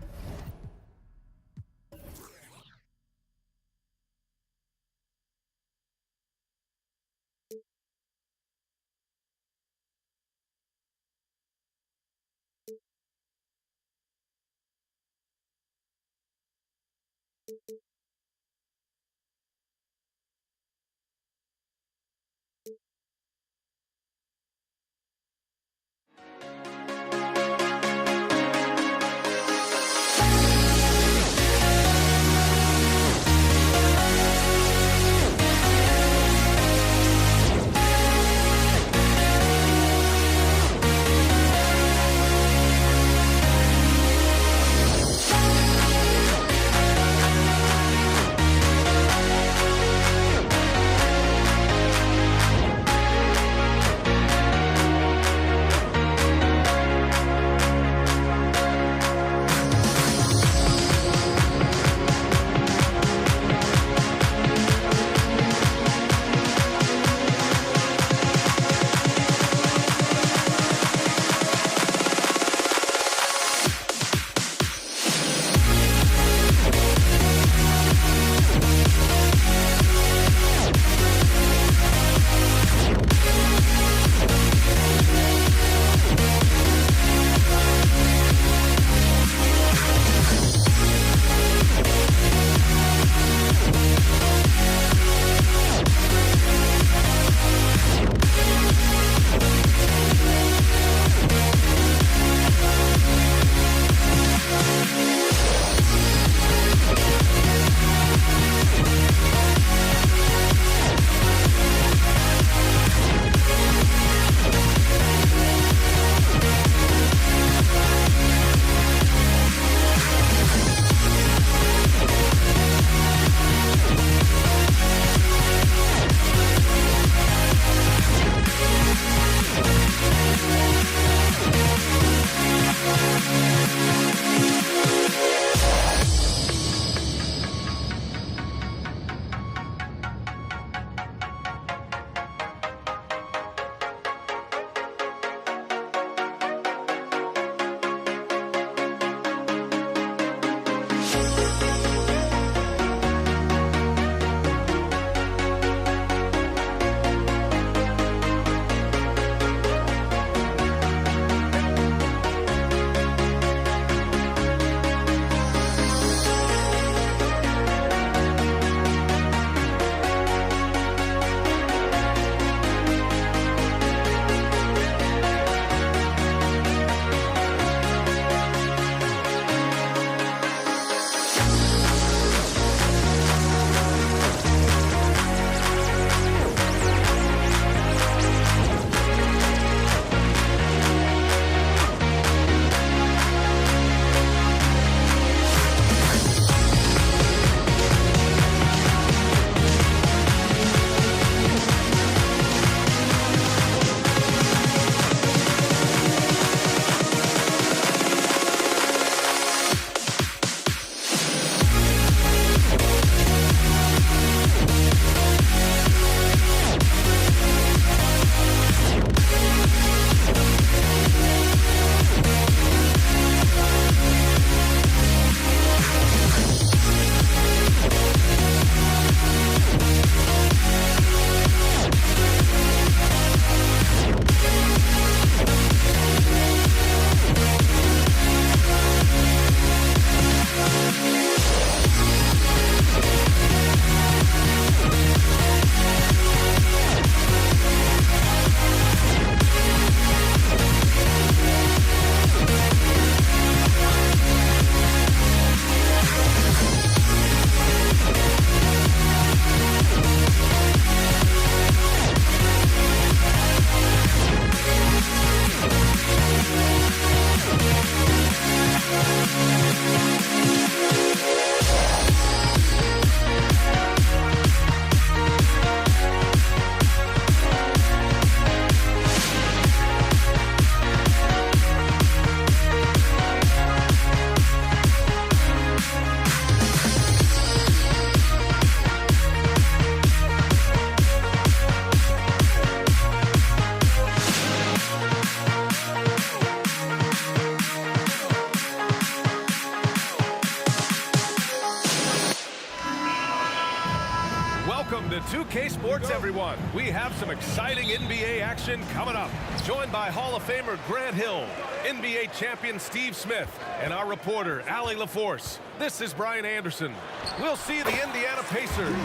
[SPEAKER 7] 2K Sports, everyone. We have some exciting NBA action coming up. Joined by Hall of Famer Grant Hill, NBA champion Steve Smith, and our reporter, Allie LaForce. This is Brian Anderson. We'll see the Indiana Pacers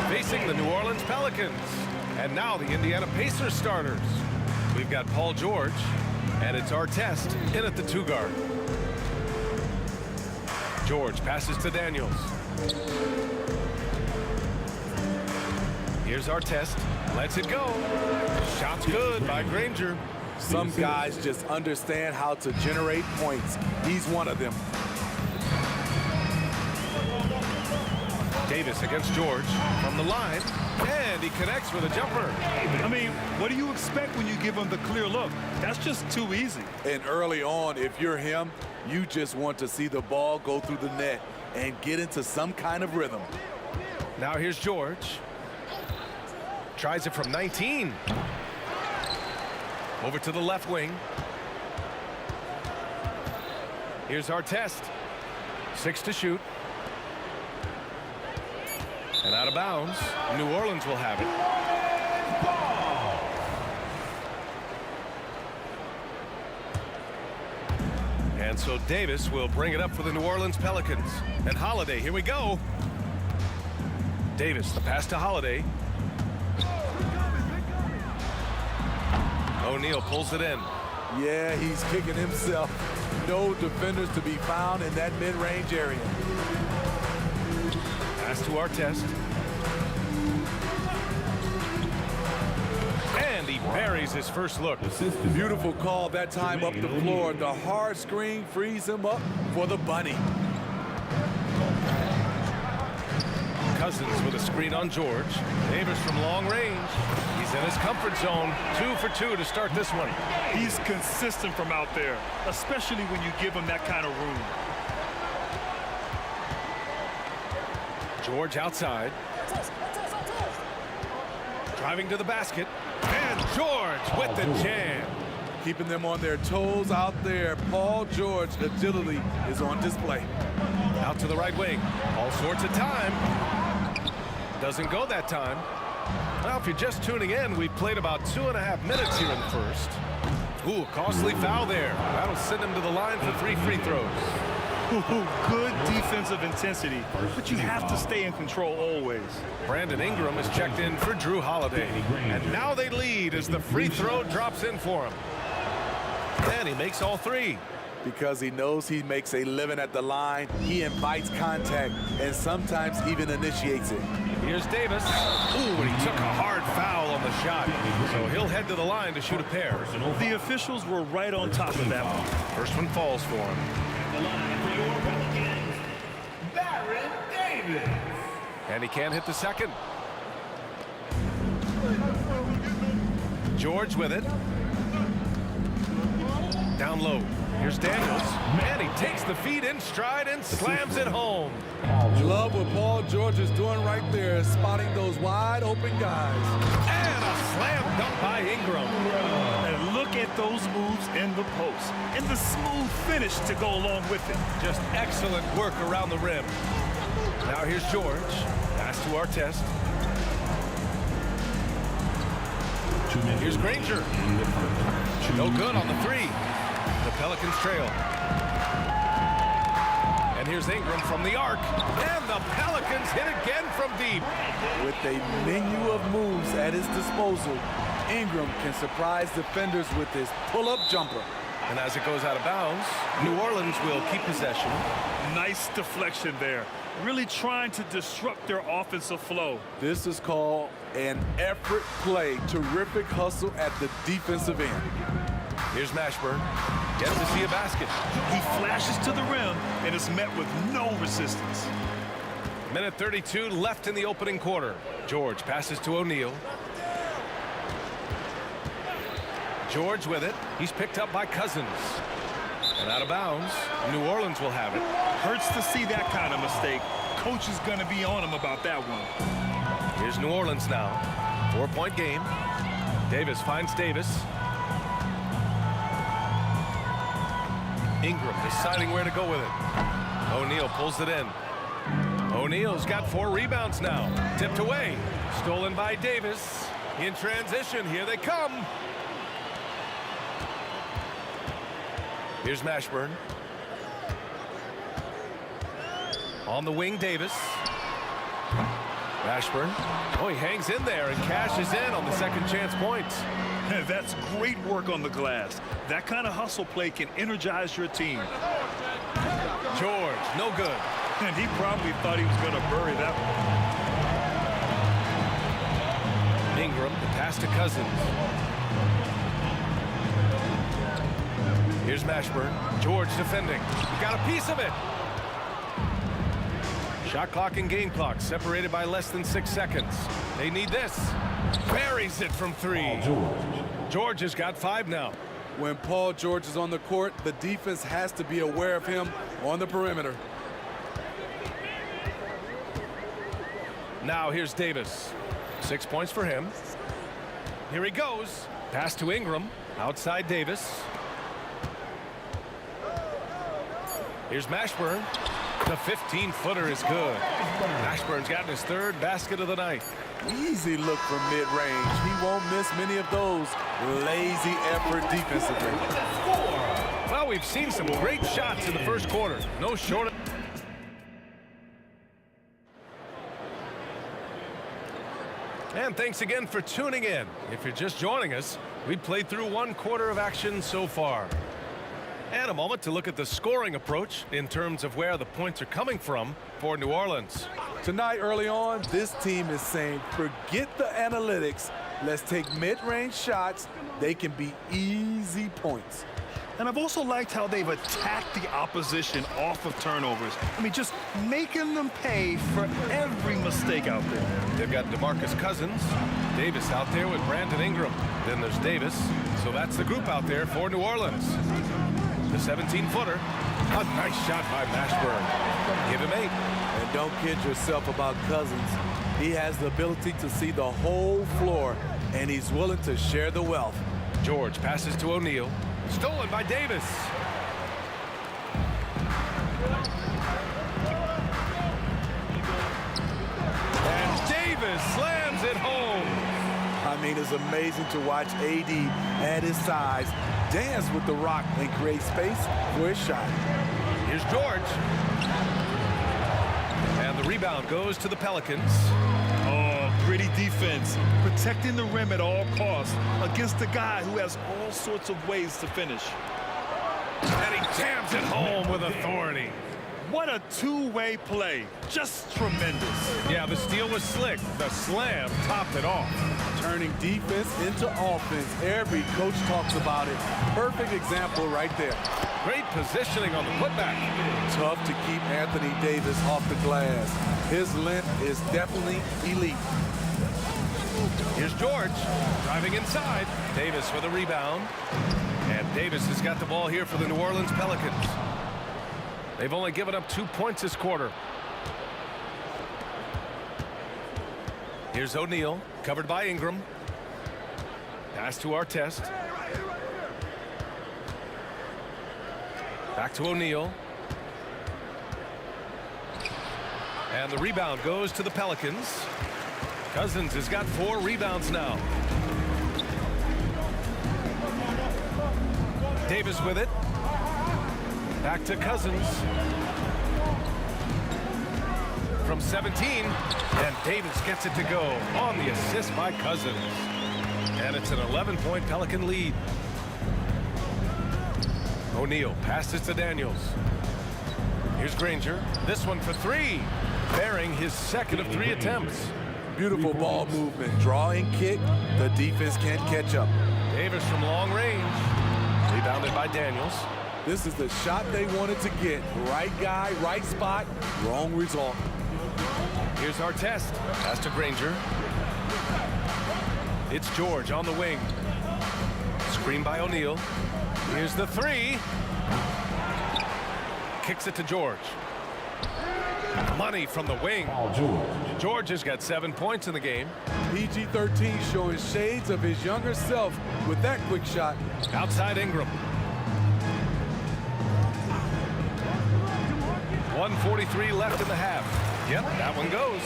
[SPEAKER 7] facing the New Orleans Pelicans. And now the Indiana Pacers starters. We've got Paul George, and it's Artest in at the 2 guard. George passes to Daniels. Here's Artest, lets it go. Shot's good by Granger.
[SPEAKER 12] Some guys just understand how to generate points. He's one of them.
[SPEAKER 7] Davis against George from the line, and he connects with a jumper.
[SPEAKER 5] I mean, what do you expect when you give him the clear look? That's just too easy.
[SPEAKER 12] And early on, if you're him, you just want to see the ball go through the net and get into some kind of rhythm.
[SPEAKER 7] Now here's George. Tries it from 19. Over to the left wing. Here's Artest. 6 to shoot. And out of bounds. New Orleans will have it. And so Davis will bring it up for the New Orleans Pelicans. And Holiday, here we go. Davis, the pass to Holiday. O'Neal pulls it in.
[SPEAKER 12] Yeah, he's kicking himself. No defenders to be found in that mid-range area.
[SPEAKER 7] Pass to Artest. And he buries his first look.
[SPEAKER 12] Beautiful call that time up the floor. The hard screen frees him up for the bunny.
[SPEAKER 7] Cousins with a screen on George. Davis from long range. He's in his comfort zone. 2 for 2 to start this one.
[SPEAKER 5] He's consistent from out there, especially when you give him that kind of room.
[SPEAKER 7] George outside. Driving to the basket. And George with the jam.
[SPEAKER 12] Keeping them on their toes out there. Paul George agility is on display.
[SPEAKER 7] Out to the right wing. All sorts of time. Doesn't go that time. Well, if you're just tuning in, we've played about 2.5 minutes here in the first. Ooh, costly foul there. That'll send him to the line for 3 free throws.
[SPEAKER 5] Good defensive intensity, but you have to stay in control always.
[SPEAKER 7] Brandon Ingram is checked in for Drew Holiday. And now they lead as the free throw drops in for him. And he makes all 3.
[SPEAKER 12] Because he knows he makes a living at the line, he invites contact and sometimes even initiates it.
[SPEAKER 7] Here's Davis. Ooh, and he took a hard foul on the shot. So he'll head to the line to shoot a pair.
[SPEAKER 5] The officials were right on top of that one.
[SPEAKER 7] First one falls for him.
[SPEAKER 5] Baron Davis.
[SPEAKER 7] And he can't hit the second. George with it. Down low. Here's Daniels. And he takes the feed in stride and slams it home.
[SPEAKER 12] Love what Paul George is doing right there, spotting those wide open guys.
[SPEAKER 7] And a slam dunk by Ingram.
[SPEAKER 5] And look at those moves in the post. And the smooth finish to go along with it.
[SPEAKER 7] Just excellent work around the rim. Now here's George. Pass to Artest. Here's Granger. No good on the 3. The Pelicans trail. And here's Ingram from the arc. And the Pelicans hit again from deep.
[SPEAKER 12] With a menu of moves at his disposal, Ingram can surprise defenders with his pull-up jumper.
[SPEAKER 7] And as it goes out of bounds, New Orleans will keep possession.
[SPEAKER 5] Nice deflection there. Really trying to disrupt their offensive flow.
[SPEAKER 12] This is called an effort play. Terrific hustle at the defensive end.
[SPEAKER 7] Here's Mashburn. Gets to see a basket.
[SPEAKER 5] He flashes to the rim and is met with no resistance.
[SPEAKER 7] Minute 32 left in the opening quarter. George passes to O'Neal. George with it. He's picked up by Cousins. And out of bounds. New Orleans will have it.
[SPEAKER 5] Hurts to see that kind of mistake. Coach is going to be on him about that one.
[SPEAKER 7] Here's New Orleans now. 4-point game. Davis finds Davis. Ingram deciding where to go with it. O'Neal pulls it in. O'Neal's got 4 rebounds now. Tipped away. Stolen by Davis. In transition, here they come. Here's Mashburn. On the wing, Davis. Mashburn. Oh, he hangs in there and cashes in on the second chance points.
[SPEAKER 5] That's great work on the glass. That kind of hustle play can energize your team.
[SPEAKER 7] George, no good.
[SPEAKER 5] And he probably thought he was going to bury that one.
[SPEAKER 7] Ingram, the pass to Cousins. Here's Mashburn. George defending. He got a piece of it. Shot clock and game clock separated by less than 6 seconds. They need this. Buries it from 3. George has got 5 now.
[SPEAKER 12] When Paul George is on the court, the defense has to be aware of him on the perimeter.
[SPEAKER 7] Now here's Davis. 6 points for him. Here he goes. Pass to Ingram. Outside Davis. Here's Mashburn. The 15-footer is good. Mashburn's gotten his 3rd basket of the night.
[SPEAKER 12] Easy look from mid-range. He won't miss many of those. Lazy effort defensively.
[SPEAKER 7] Well, we've seen some great shots in the first quarter. No short of... And thanks again for tuning in. If you're just joining us, we've played through 1 quarter of action so far. And a moment to look at the scoring approach in terms of where the points are coming from for New Orleans.
[SPEAKER 12] Tonight, early on, this team is saying, forget the analytics. Let's take mid-range shots. They can be easy points.
[SPEAKER 5] And I've also liked how they've attacked the opposition off of turnovers. I mean, just making them pay for every mistake out there.
[SPEAKER 7] They've got DeMarcus Cousins, Davis out there with Brandon Ingram. Then there's Davis. So that's the group out there for New Orleans. The 17-footer. A nice shot by Mashburn. Give him 8.
[SPEAKER 12] And don't kid yourself about Cousins. He has the ability to see the whole floor, and he's willing to share the wealth.
[SPEAKER 7] George passes to O'Neal. Stolen by Davis. And Davis slams it home.
[SPEAKER 12] I mean, it's amazing to watch AD at his size dance with the rock and create space for his shot.
[SPEAKER 7] Here's George. And the rebound goes to the Pelicans.
[SPEAKER 5] Oh, gritty defense. Protecting the rim at all costs against a guy who has all sorts of ways to finish.
[SPEAKER 7] And he jams it home with authority.
[SPEAKER 5] What a two-way play. Just tremendous.
[SPEAKER 7] Yeah, the steal was slick. The slam topped it off.
[SPEAKER 12] Turning defense into offense. Every coach talks about it. Perfect example right there.
[SPEAKER 7] Great positioning on the putback.
[SPEAKER 12] Tough to keep Anthony Davis off the glass. His length is definitely elite.
[SPEAKER 7] Here's George driving inside. Davis with a rebound. And Davis has got the ball here for the New Orleans Pelicans. They've only given up 2 points this quarter. Here's O'Neal, covered by Ingram. Pass to Artest. Back to O'Neal. And the rebound goes to the Pelicans. Cousins has got 4 rebounds now. Davis with it. Back to Cousins. From 17. And Davis gets it to go on the assist by Cousins. And it's an 11-point Pelican lead. O'Neal passes to Daniels. Here's Granger. This one for 3. Bearing his 2nd of 3 attempts.
[SPEAKER 12] Beautiful ball movement. Draw and kick. The defense can't catch up.
[SPEAKER 7] Davis from long range. Rebounded by Daniels.
[SPEAKER 12] This is the shot they wanted to get. Right guy, right spot, wrong result.
[SPEAKER 7] Here's Artest. Pass to Granger. It's George on the wing. Screen by O'Neal. Here's the 3. Kicks it to George. Money from the wing. George has got 7 points in the game.
[SPEAKER 12] PG-13 showing shades of his younger self with that quick shot.
[SPEAKER 7] Outside Ingram. 1:43 left in the half. Yep, that one goes.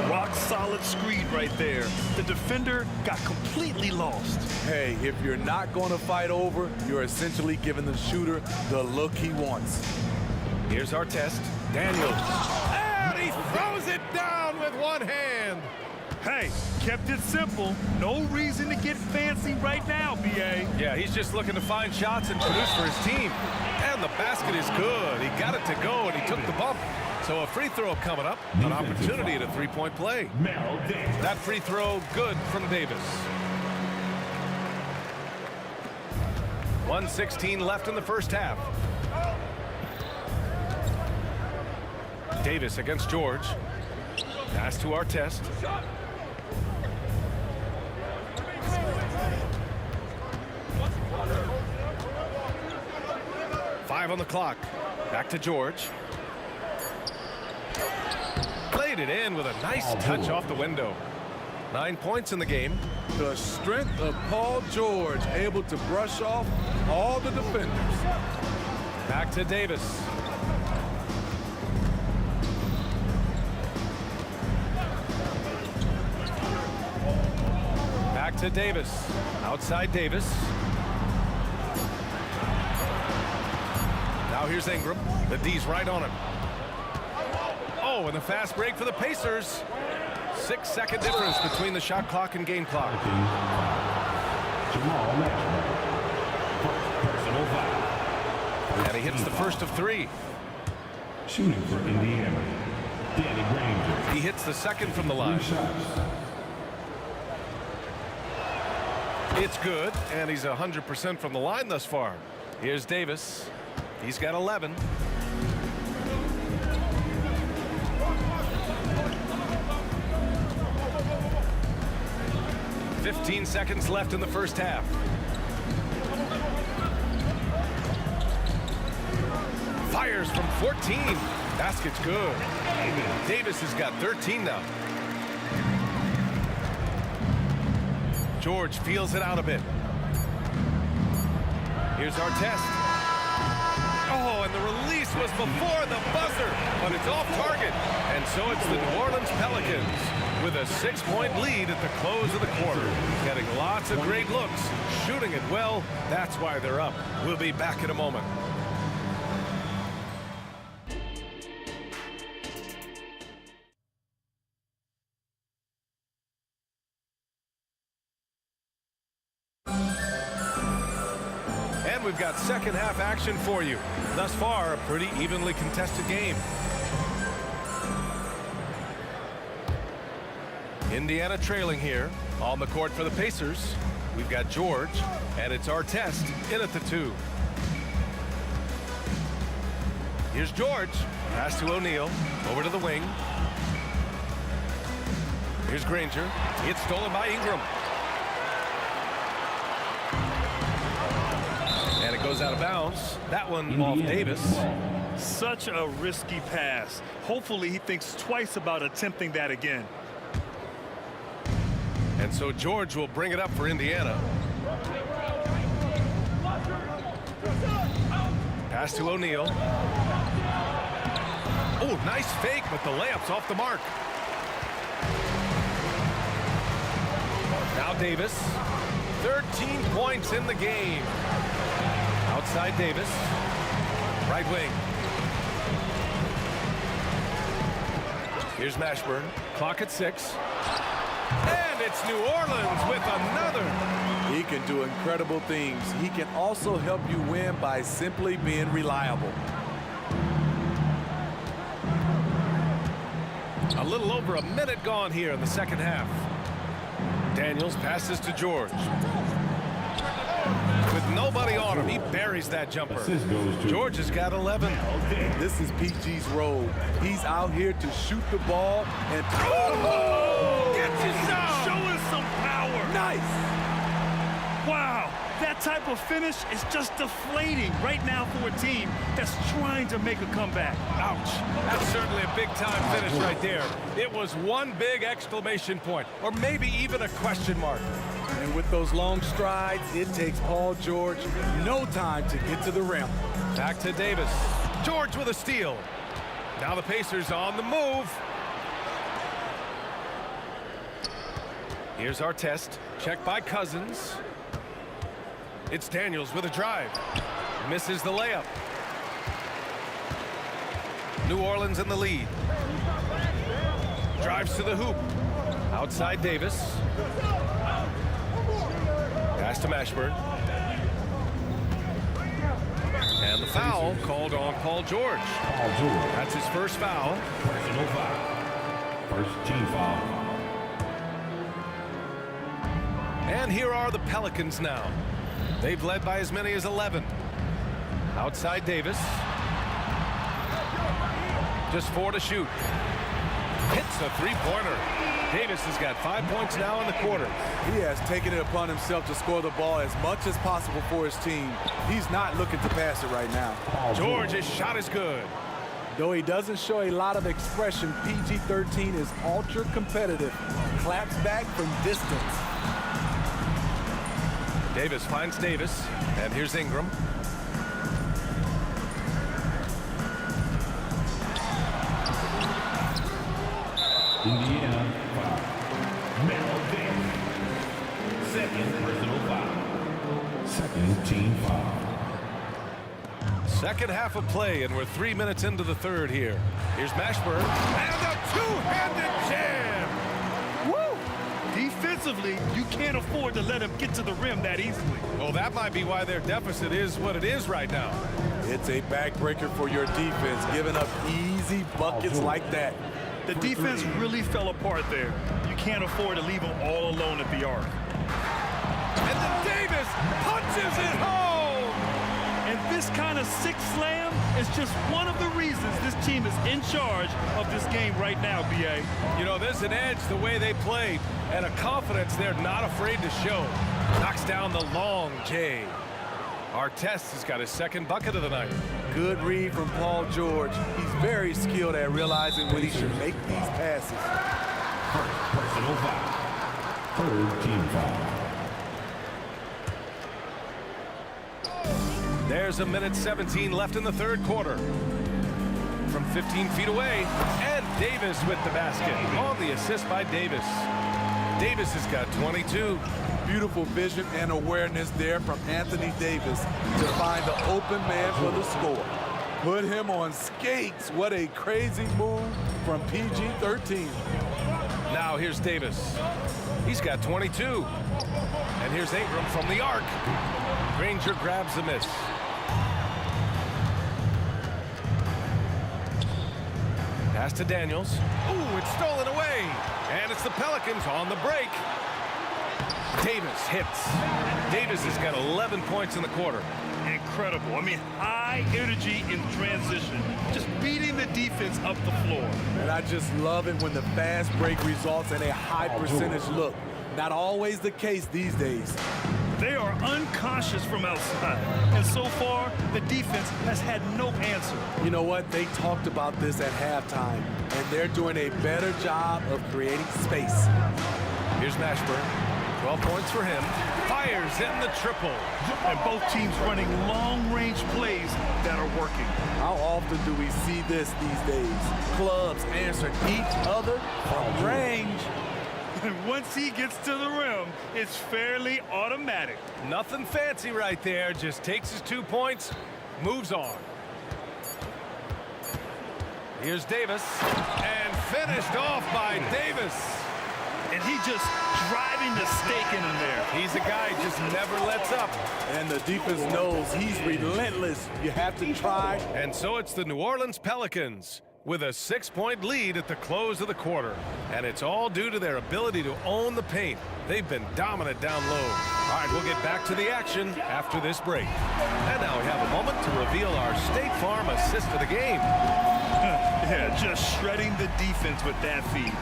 [SPEAKER 5] Rock solid screen right there. The defender got completely lost.
[SPEAKER 12] Hey, if you're not going to fight over, you're essentially giving the shooter the look he wants.
[SPEAKER 7] Here's our test. Daniels. And he throws it down with one hand.
[SPEAKER 5] Hey, kept it simple. No reason to get fancy right now, B.A.
[SPEAKER 7] Yeah, he's just looking to find shots and produce for his team. And the basket is good. He got it to go, and he took the bump. So a free throw coming up, an opportunity at a three-point play. That free throw good from Davis. 1:16 left in the first half. Davis against George. Pass to Artest. Five on the clock. Back to George. Played it in with a nice touch off the window. 9 points in the game.
[SPEAKER 12] The strength of Paul George, able to brush off all the defenders.
[SPEAKER 7] Back to Davis. Back to Davis. Outside Davis. Now here's Ingram. The D's right on him. Oh, and the fast break for the Pacers. 6-second difference between the shot clock and game clock. And he hits the first of three.
[SPEAKER 5] Shooting for Indiana, Danny Granger.
[SPEAKER 7] He hits the second from the line. It's good, and he's 100% from the line thus far. Here's Davis. He's got 11. "15 seconds left in the first half. Fires from 14. Basket's good. Davis has got 13 now. George feels it out a bit. Here's Artest. Oh, and the release was before the buzzer, but it's off target. And so it's the New Orleans Pelicans with a 6-point lead at the close of the quarter. Getting lots of great looks, shooting it well. That's why they're up. We'll be back in a moment. We've got second half action for you. Thus far, a pretty evenly contested game. Indiana trailing here. On the court for the Pacers, we've got George, and it's Artest in at the 2. Here's George. Pass to O'Neal. Over to the wing. Here's Granger. It's stolen by Ingram. And it goes out of bounds. That one off Davis.
[SPEAKER 5] Such a risky pass. Hopefully he thinks twice about attempting that again.
[SPEAKER 7] And so George will bring it up for Indiana. Pass to O'Neal. Oh, nice fake, but the layup's off the mark. Now Davis. 13 points in the game. Outside Davis. Right wing. Here's Mashburn. Clock at 6. And it's New Orleans with another.
[SPEAKER 12] He can do incredible things. He can also help you win by simply being reliable.
[SPEAKER 7] A little over a minute gone here in the second half. Daniels passes to George. With nobody on him, he buries that jumper. George has got 11.
[SPEAKER 12] This is PG's role. He's out here to shoot the ball and...
[SPEAKER 5] Oh! Get yourself! Showing some power!
[SPEAKER 12] Nice!
[SPEAKER 5] Wow, that type of finish is just deflating right now for a team that's trying to make a comeback.
[SPEAKER 7] Ouch. That's certainly a big-time finish right there. It was one big exclamation point, or maybe even a question mark.
[SPEAKER 12] And with those long strides, it takes Paul George no time to get to the rim.
[SPEAKER 7] Back to Davis. George with a steal. Now the Pacers on the move. Here's our test. Check by Cousins. It's Daniels with a drive. Misses the layup. New Orleans in the lead. Drives to the hoop. Outside Davis. Pass to Mashburn. And the foul called on Paul George. That's his first foul.
[SPEAKER 5] Personal foul. First team foul.
[SPEAKER 7] And here are the Pelicans now. They've led by as many as 11. Outside Davis. Just 4 to shoot. Hits a three-pointer. Davis has got 5 points now in the quarter.
[SPEAKER 12] He has taken it upon himself to score the ball as much as possible for his team. He's not looking to pass it right now.
[SPEAKER 7] George's shot is good.
[SPEAKER 12] Though he doesn't show a lot of expression, PG-13 is ultra competitive. Claps back from distance.
[SPEAKER 7] Davis finds Davis, and here's Ingram.
[SPEAKER 5] Indiana foul. Melo Davis. Second personal foul. Second team foul.
[SPEAKER 7] Second half of play, and we're 3 minutes into the third here. Here's Mashburn, and a two-handed jam.
[SPEAKER 13] Woo! Defensively, you can't afford to let him get to the rim that easily.
[SPEAKER 7] Well, that might be why their deficit is what it is right now.
[SPEAKER 12] It's a backbreaker for your defense, giving up easy buckets like that.
[SPEAKER 13] The defense really fell apart there. You can't afford to leave them all alone at the arc.
[SPEAKER 7] And then Davis punches it home!
[SPEAKER 13] And this kind of sick slam is just one of the reasons this team is in charge of this game right now, B.A.
[SPEAKER 7] You know, there's an edge the way they played, and a confidence they're not afraid to show. Knocks down the long J. Artest has got his second bucket of the night.
[SPEAKER 12] Good read from Paul George. He's very skilled at realizing when he should make these passes.
[SPEAKER 5] First personal foul. Third team foul.
[SPEAKER 7] There's a minute 17 left in the third quarter. From 15 feet away, and Davis with the basket. On the assist by Davis. Davis has got 22.
[SPEAKER 12] Beautiful vision and awareness there from Anthony Davis to find the open man for the score. Put him on skates. What a crazy move from PG-13.
[SPEAKER 7] Now here's Davis. He's got 22. And here's Ingram from the arc. Granger grabs the miss. Pass to Daniels. Ooh, it's stolen away. And it's the Pelicans on the break. Davis hits. Davis has got 11 points in the quarter.
[SPEAKER 13] Incredible. I mean, high energy in transition. Just beating the defense up the floor.
[SPEAKER 12] And I just love it when the fast break results in a high percentage look. Not always the case these days.
[SPEAKER 13] They are unconscious from outside. And so far, the defense has had no answer.
[SPEAKER 12] You know what? They talked about this at halftime, and they're doing a better job of creating space.
[SPEAKER 7] Here's Mashburn. 12 points for him. Fires in the triple.
[SPEAKER 13] And both teams running long-range plays that are working.
[SPEAKER 12] How often do we see this these days? Clubs answering each other from range.
[SPEAKER 13] And once he gets to the rim, it's fairly automatic.
[SPEAKER 7] Nothing fancy right there. Just takes his 2 points, moves on. Here's Davis. And finished off by Davis.
[SPEAKER 13] And he just driving the stake in him there.
[SPEAKER 7] He's a guy who just never lets up.
[SPEAKER 12] And the defense knows he's relentless. You have to try.
[SPEAKER 7] And so it's the New Orleans Pelicans with a 6-point lead at the close of the quarter. And it's all due to their ability to own the paint. They've been dominant down low. All right, we'll get back to the action after this break. And now we have a moment to reveal our State Farm assist of the game.
[SPEAKER 13] Yeah, just shredding the defense with that feed.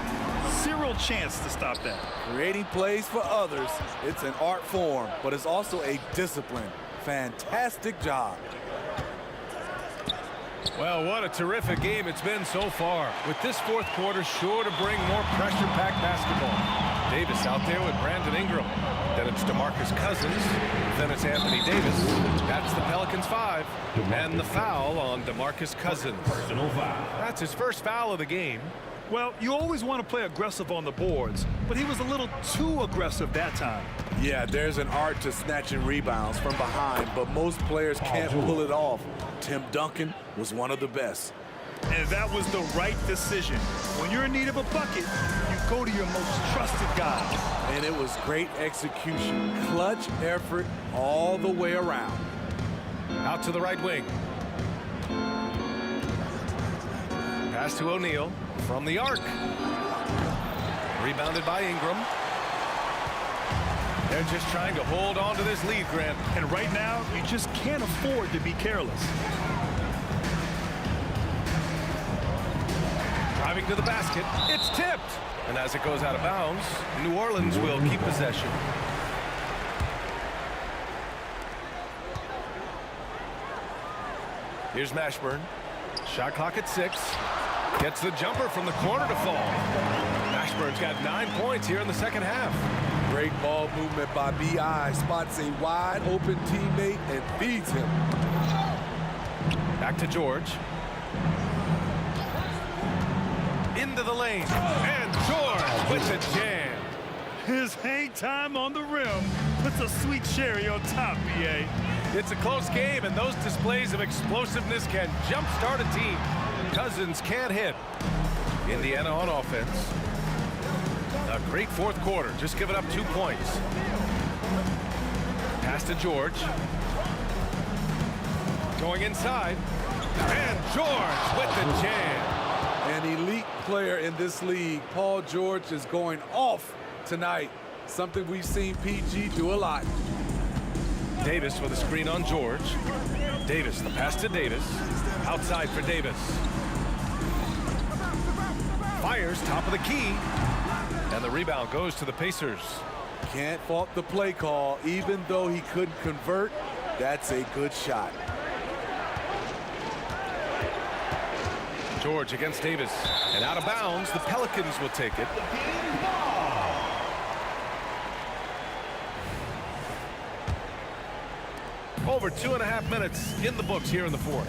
[SPEAKER 13] Zero chance to stop that.
[SPEAKER 12] Creating plays for others, it's an art form, but it's also a discipline. Fantastic job.
[SPEAKER 7] Well, what a terrific game it's been so far. With this fourth quarter sure to bring more pressure-packed basketball. Davis out there with Brandon Ingram. Then it's DeMarcus Cousins. Then it's Anthony Davis. That's the Pelicans 5. And the foul on DeMarcus Cousins.
[SPEAKER 5] Personal foul.
[SPEAKER 7] That's his first foul of the game.
[SPEAKER 13] Well, you always want to play aggressive on the boards, but he was a little too aggressive that time.
[SPEAKER 12] Yeah, there's an art to snatching rebounds from behind, but most players can't pull it off. Tim Duncan was one of the best.
[SPEAKER 13] And that was the right decision. When you're in need of a bucket, you go to your most trusted guy.
[SPEAKER 12] And it was great execution. Clutch effort all the way around.
[SPEAKER 7] Out to the right wing. Pass to O'Neal from the arc. Rebounded by Ingram. They're just trying to hold on to this lead, Grant.
[SPEAKER 13] And right now, you just can't afford to be careless.
[SPEAKER 7] Driving to the basket. It's tipped. And as it goes out of bounds, New Orleans will keep possession. Here's Mashburn. Shot clock at 6. Gets the jumper from the corner to fall. Mashburn's got 9 points here in the second half.
[SPEAKER 12] Great ball movement by B.I. Spots a wide open teammate and feeds him.
[SPEAKER 7] Back to George. Into the lane. And George with the jam.
[SPEAKER 13] His hang time on the rim puts a sweet cherry on top, B.A.
[SPEAKER 7] It's a close game, and those displays of explosiveness can jumpstart a team. Cousins can't hit. Indiana on offense. A great fourth quarter, just giving up 2 points. Pass to George. Going inside. And George with the jam.
[SPEAKER 12] An elite player in this league. Paul George is going off tonight. Something we've seen PG do a lot.
[SPEAKER 7] Davis with a screen on George. Davis, the pass to Davis. Outside for Davis. Fires top of the key. And the rebound goes to the Pacers.
[SPEAKER 12] Can't fault the play call. Even though he couldn't convert, that's a good shot.
[SPEAKER 7] George against Davis. And out of bounds, the Pelicans will take it. Over 2.5 minutes in the books here in the fourth.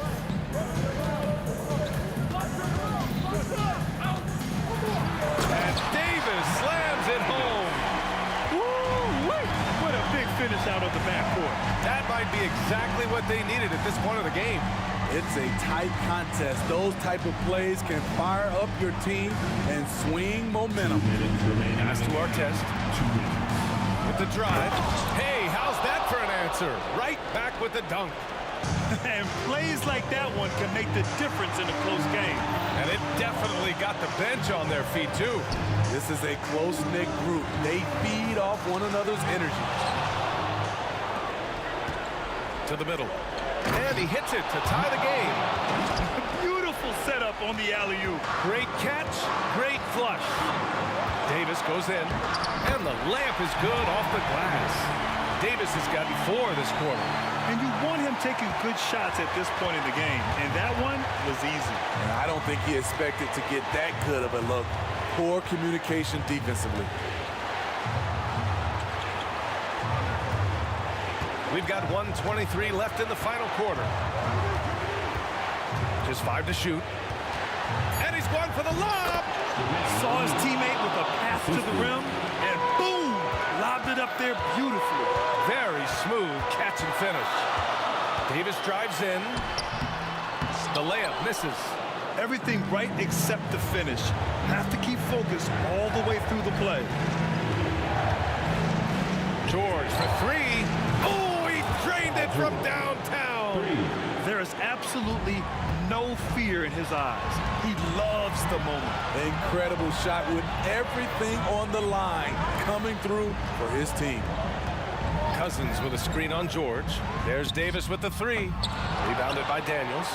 [SPEAKER 7] And Davis slams it home.
[SPEAKER 13] Woo-wee! What a big finish out of the backcourt.
[SPEAKER 7] That might be exactly what they needed at this point of the game.
[SPEAKER 12] It's a tight contest. Those type of plays can fire up your team and swing momentum.
[SPEAKER 7] Pass to Artest. With the drive. Hey, how's that for an answer? Right back with the dunk.
[SPEAKER 13] And plays like that one can make the difference in a close game.
[SPEAKER 7] And it definitely got the bench on their feet, too.
[SPEAKER 12] This is a close-knit group. They feed off one another's energy.
[SPEAKER 7] To the middle. And he hits it to tie the game.
[SPEAKER 13] Beautiful setup on the alley-oop.
[SPEAKER 7] Great catch, great flush. Davis goes in, and the layup is good off the glass. Davis has gotten 4 this quarter.
[SPEAKER 13] And you want him taking good shots at this point in the game, and that one was easy.
[SPEAKER 12] And I don't think he expected to get that good of a look. Poor communication defensively.
[SPEAKER 7] We've got 1:23 left in the final quarter. Just 5 to shoot. And he's going for the lob.
[SPEAKER 13] Saw his teammate with a pass to the rim, and boom! Lobbed it up there beautifully.
[SPEAKER 7] Very smooth catch and finish. Davis drives in. The layup misses.
[SPEAKER 13] Everything right except the finish. Have to keep focused all the way through the play.
[SPEAKER 7] George for 3. Oh, he drained it from downtown.
[SPEAKER 13] There is absolutely no fear in his eyes. He loves the moment.
[SPEAKER 12] Incredible shot with everything on the line coming through for his team.
[SPEAKER 7] Cousins with a screen on George. There's Davis with the 3. Rebounded by Daniels.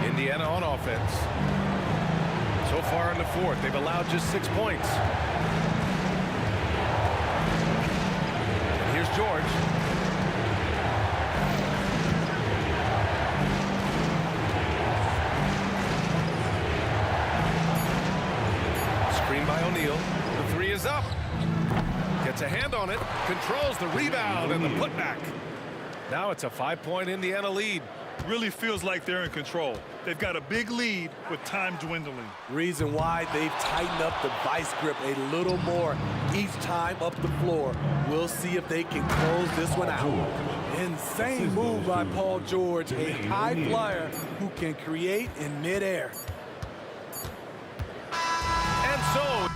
[SPEAKER 7] Indiana on offense. So far in the fourth, they've allowed just 6 points. And here's George. Screen by O'Neal. The 3 is up. Gets a hand on it, controls the rebound and the putback. Now it's a 5-point Indiana lead.
[SPEAKER 13] Really feels like they're in control. They've got a big lead with time dwindling.
[SPEAKER 12] Reason why they've tightened up the vice grip a little more each time up the floor. We'll see if they can close this one out. Insane move by Paul George, a high flyer who can create in midair.
[SPEAKER 7] And so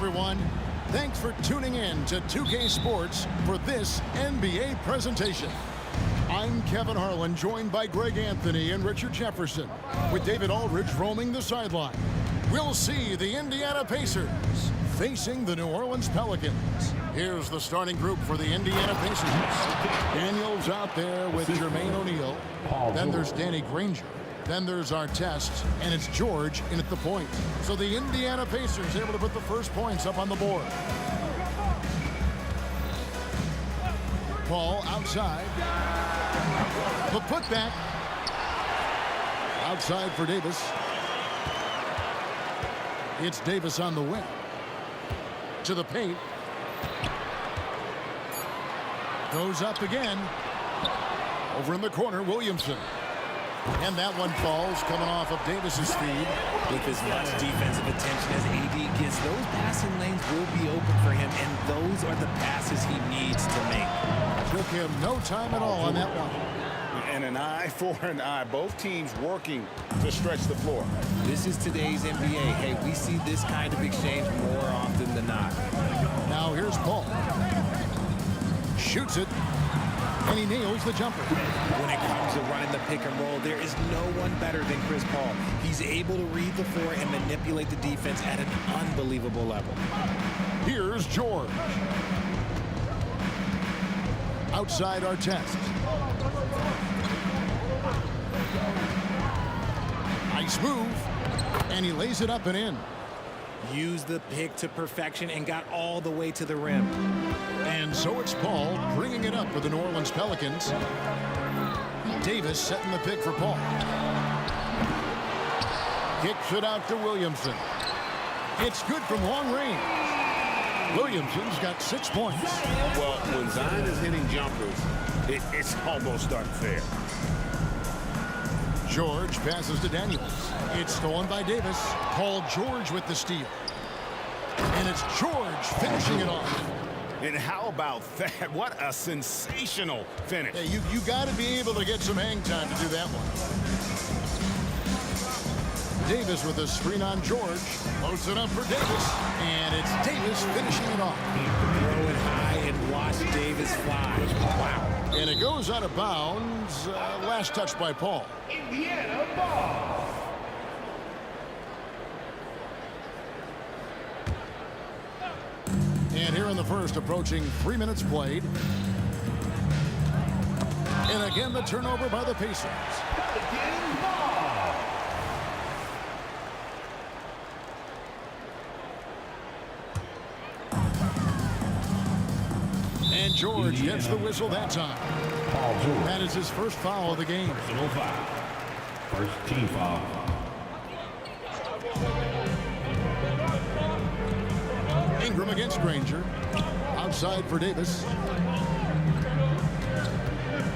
[SPEAKER 2] everyone. Thanks for tuning in to 2K Sports for this NBA presentation. I'm Kevin Harlan, joined by Greg Anthony and Richard Jefferson, with David Aldridge roaming the sideline. We'll see the Indiana Pacers facing the New Orleans Pelicans. Here's the starting group for the Indiana Pacers. Daniels out there with Jermaine O'Neal. Then there's Danny Granger. Then there's Artest, and it's George in at the point. So the Indiana Pacers able to put the first points up on the board. Paul outside. The putback. Outside for Davis. It's Davis on the wing. To the paint. Goes up again. Over in the corner, Williamson. And that one falls, coming off of Davis's feed.
[SPEAKER 14] With as much defensive attention as AD gets, those passing lanes will be open for him, and those are the passes he needs to make.
[SPEAKER 2] Took him no time at all on that one.
[SPEAKER 3] And an eye for an eye. Both teams working to stretch the floor.
[SPEAKER 14] This is today's NBA. Hey, we see this kind of exchange more often than not.
[SPEAKER 2] Now here's Paul. Shoots it. And he nails the jumper.
[SPEAKER 14] When it comes to running the pick and roll, there is no one better than Chris Paul. He's able to read the floor and manipulate the defense at an unbelievable level.
[SPEAKER 2] Here's George. Outside Artest. Nice move. And he lays it up and in.
[SPEAKER 14] Used the pick to perfection and got all the way to the rim.
[SPEAKER 2] And so it's Paul bringing it up for the New Orleans Pelicans. Davis setting the pick for Paul. Kicks it out to Williamson. It's good from long range. Williamson's got 6 points.
[SPEAKER 3] Well, when Zion is hitting jumpers, it's almost unfair.
[SPEAKER 2] George passes to Daniels. It's stolen by Davis. Paul George with the steal. And it's George finishing it off.
[SPEAKER 3] And how about that? What a sensational finish.
[SPEAKER 2] Yeah, you got to be able to get some hang time to do that one. Davis with a screen on George. Loads it up for Davis. And it's Davis finishing it off.
[SPEAKER 14] Throw it high and watch Davis fly. Wow.
[SPEAKER 2] And it goes out of bounds. Last touch by Paul.
[SPEAKER 5] Indiana ball.
[SPEAKER 2] And here in the first, approaching 3 minutes played. And again, the turnover by the Pacers. And George gets the whistle that time. That is his first foul of the game.
[SPEAKER 5] Personal foul. First team foul.
[SPEAKER 2] Ingram against Granger. Outside for Davis.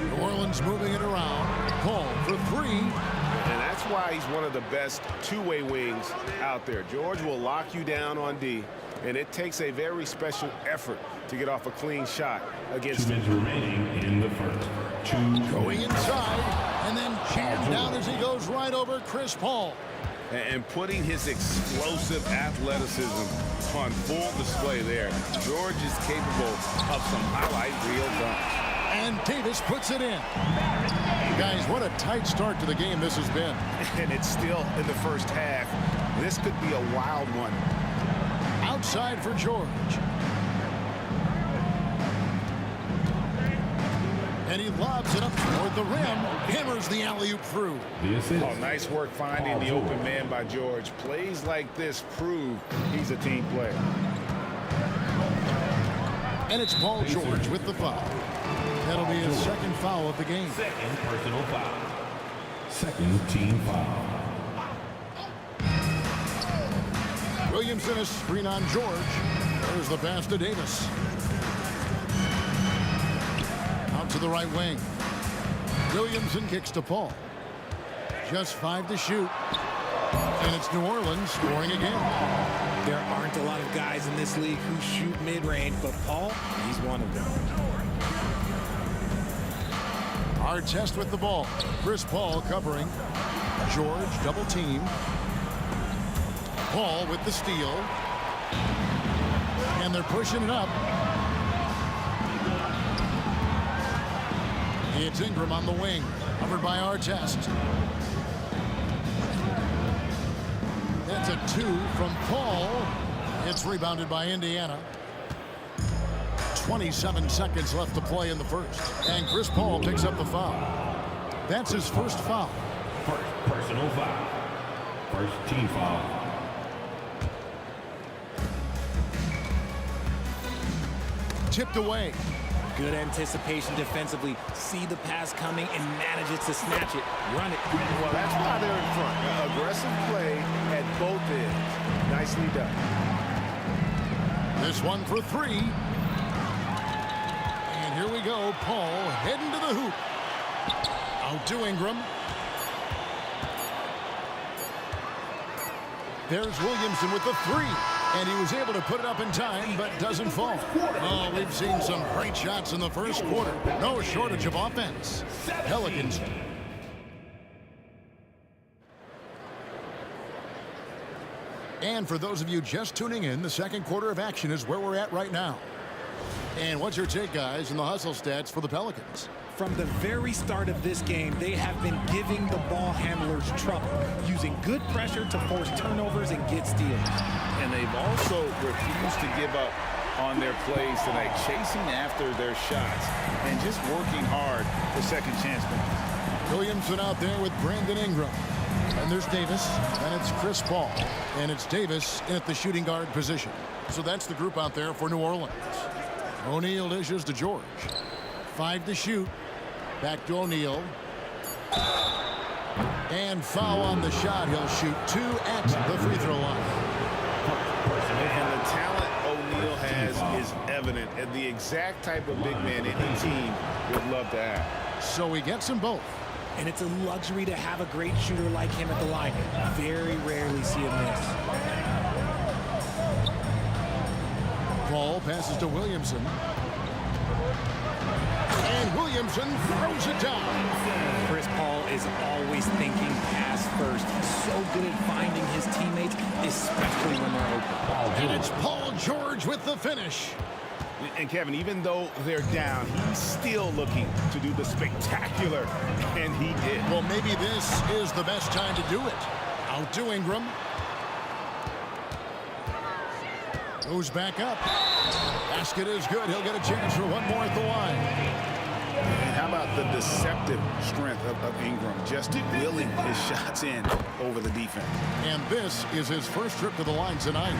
[SPEAKER 2] New Orleans moving it around. Paul for three.
[SPEAKER 3] And that's why he's one of the best two-way wings out there. George will lock you down on D, and it takes a very special effort to get off a clean shot against
[SPEAKER 5] 2 minutes remaining in the first.
[SPEAKER 2] Going inside, and then jammed down as he goes right over Chris Paul.
[SPEAKER 3] And putting his explosive athleticism on full display there. George is capable of some highlight reel dunks.
[SPEAKER 2] And Davis puts it in. Guys, what a tight start to the game this has been.
[SPEAKER 3] And it's still in the first half. This could be a wild one.
[SPEAKER 2] Outside for George. And he lobs it up toward the rim. Hammers the alley-oop through.
[SPEAKER 3] Oh, nice work finding the open man by George. Plays like this prove he's a team player.
[SPEAKER 2] And it's Paul George with the foul. That'll be his second foul of the game.
[SPEAKER 5] Second personal foul. Second team foul.
[SPEAKER 2] Williamson, a screen on George. There's the pass to Davis. Out to the right wing. Williamson kicks to Paul. Just 5 to shoot. And it's New Orleans scoring again.
[SPEAKER 14] There aren't a lot of guys in this league who shoot mid-range, but Paul, he's one of them.
[SPEAKER 2] Artest with the ball. Chris Paul covering. George double team. Paul with the steal. And they're pushing it up. It's Ingram on the wing, covered by Artest. That's a 2 from Paul. It's rebounded by Indiana. 27 seconds left to play in the first. And Chris Paul picks up the foul. That's his first foul.
[SPEAKER 5] First personal foul. First team foul.
[SPEAKER 2] Tipped away.
[SPEAKER 14] Good anticipation defensively. See the pass coming and manages to snatch it. Run it.
[SPEAKER 3] Well, that's why they're in front. Aggressive play at both ends. Nicely done.
[SPEAKER 2] This one for 3. And here we go. Paul heading to the hoop. Out to Ingram. There's Williamson with the 3. And he was able to put it up in time, but doesn't fall. Oh, we've seen some great shots in the first quarter. No shortage of offense. Pelicans. And for those of you just tuning in, the second quarter of action is where we're at right now. And what's your take, guys, in the hustle stats for the Pelicans?
[SPEAKER 14] From the very start of this game, they have been giving the ball handlers trouble, using good pressure to force turnovers and get steals.
[SPEAKER 3] And they've also refused to give up on their plays tonight, chasing after their shots and just working hard for second chance points.
[SPEAKER 2] Williamson out there with Brandon Ingram. And there's Davis, and it's Chris Paul. And it's Davis in at the shooting guard position. So that's the group out there for New Orleans. O'Neal dishes to George. 5 to shoot. Back to O'Neal. And foul on the shot. He'll shoot 2 at the free throw line.
[SPEAKER 3] And the talent O'Neal has is evident, and the exact type of big man any team would love to have.
[SPEAKER 2] So he gets them both.
[SPEAKER 14] And it's a luxury to have a great shooter like him at the line. Very rarely see him miss.
[SPEAKER 2] Paul passes to Williamson. And Williamson throws it down.
[SPEAKER 14] Chris Paul is always thinking pass first. He's so good at finding his teammates, especially when they're open.
[SPEAKER 2] And it's Paul George with the finish.
[SPEAKER 3] And Kevin, even though they're down, he's still looking to do the spectacular, and he did.
[SPEAKER 2] Well, maybe this is the best time to do it. Out to Ingram. Goes back up. Basket is good. He'll get a chance for one more at the line.
[SPEAKER 3] And how about the deceptive strength of Ingram, just willing his shots in over the defense.
[SPEAKER 2] And this is his first trip to the line tonight.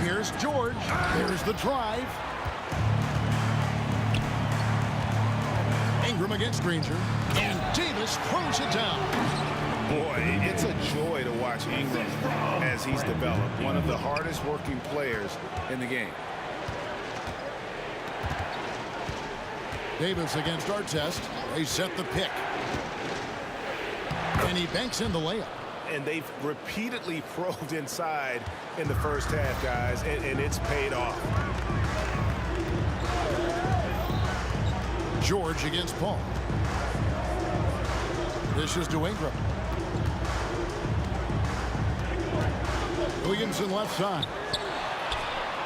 [SPEAKER 2] Here's George. There's the drive. Ingram against Granger. And Davis throws it down.
[SPEAKER 3] Boy, it's a joy to watch Ingram as he's developed. One of the hardest working players in the game.
[SPEAKER 2] Davis against Artest. They set the pick. And he banks in the layup.
[SPEAKER 3] And they've repeatedly probed inside in the first half, guys, and it's paid off.
[SPEAKER 2] George against Paul. This is to Ingram. Williamson left side.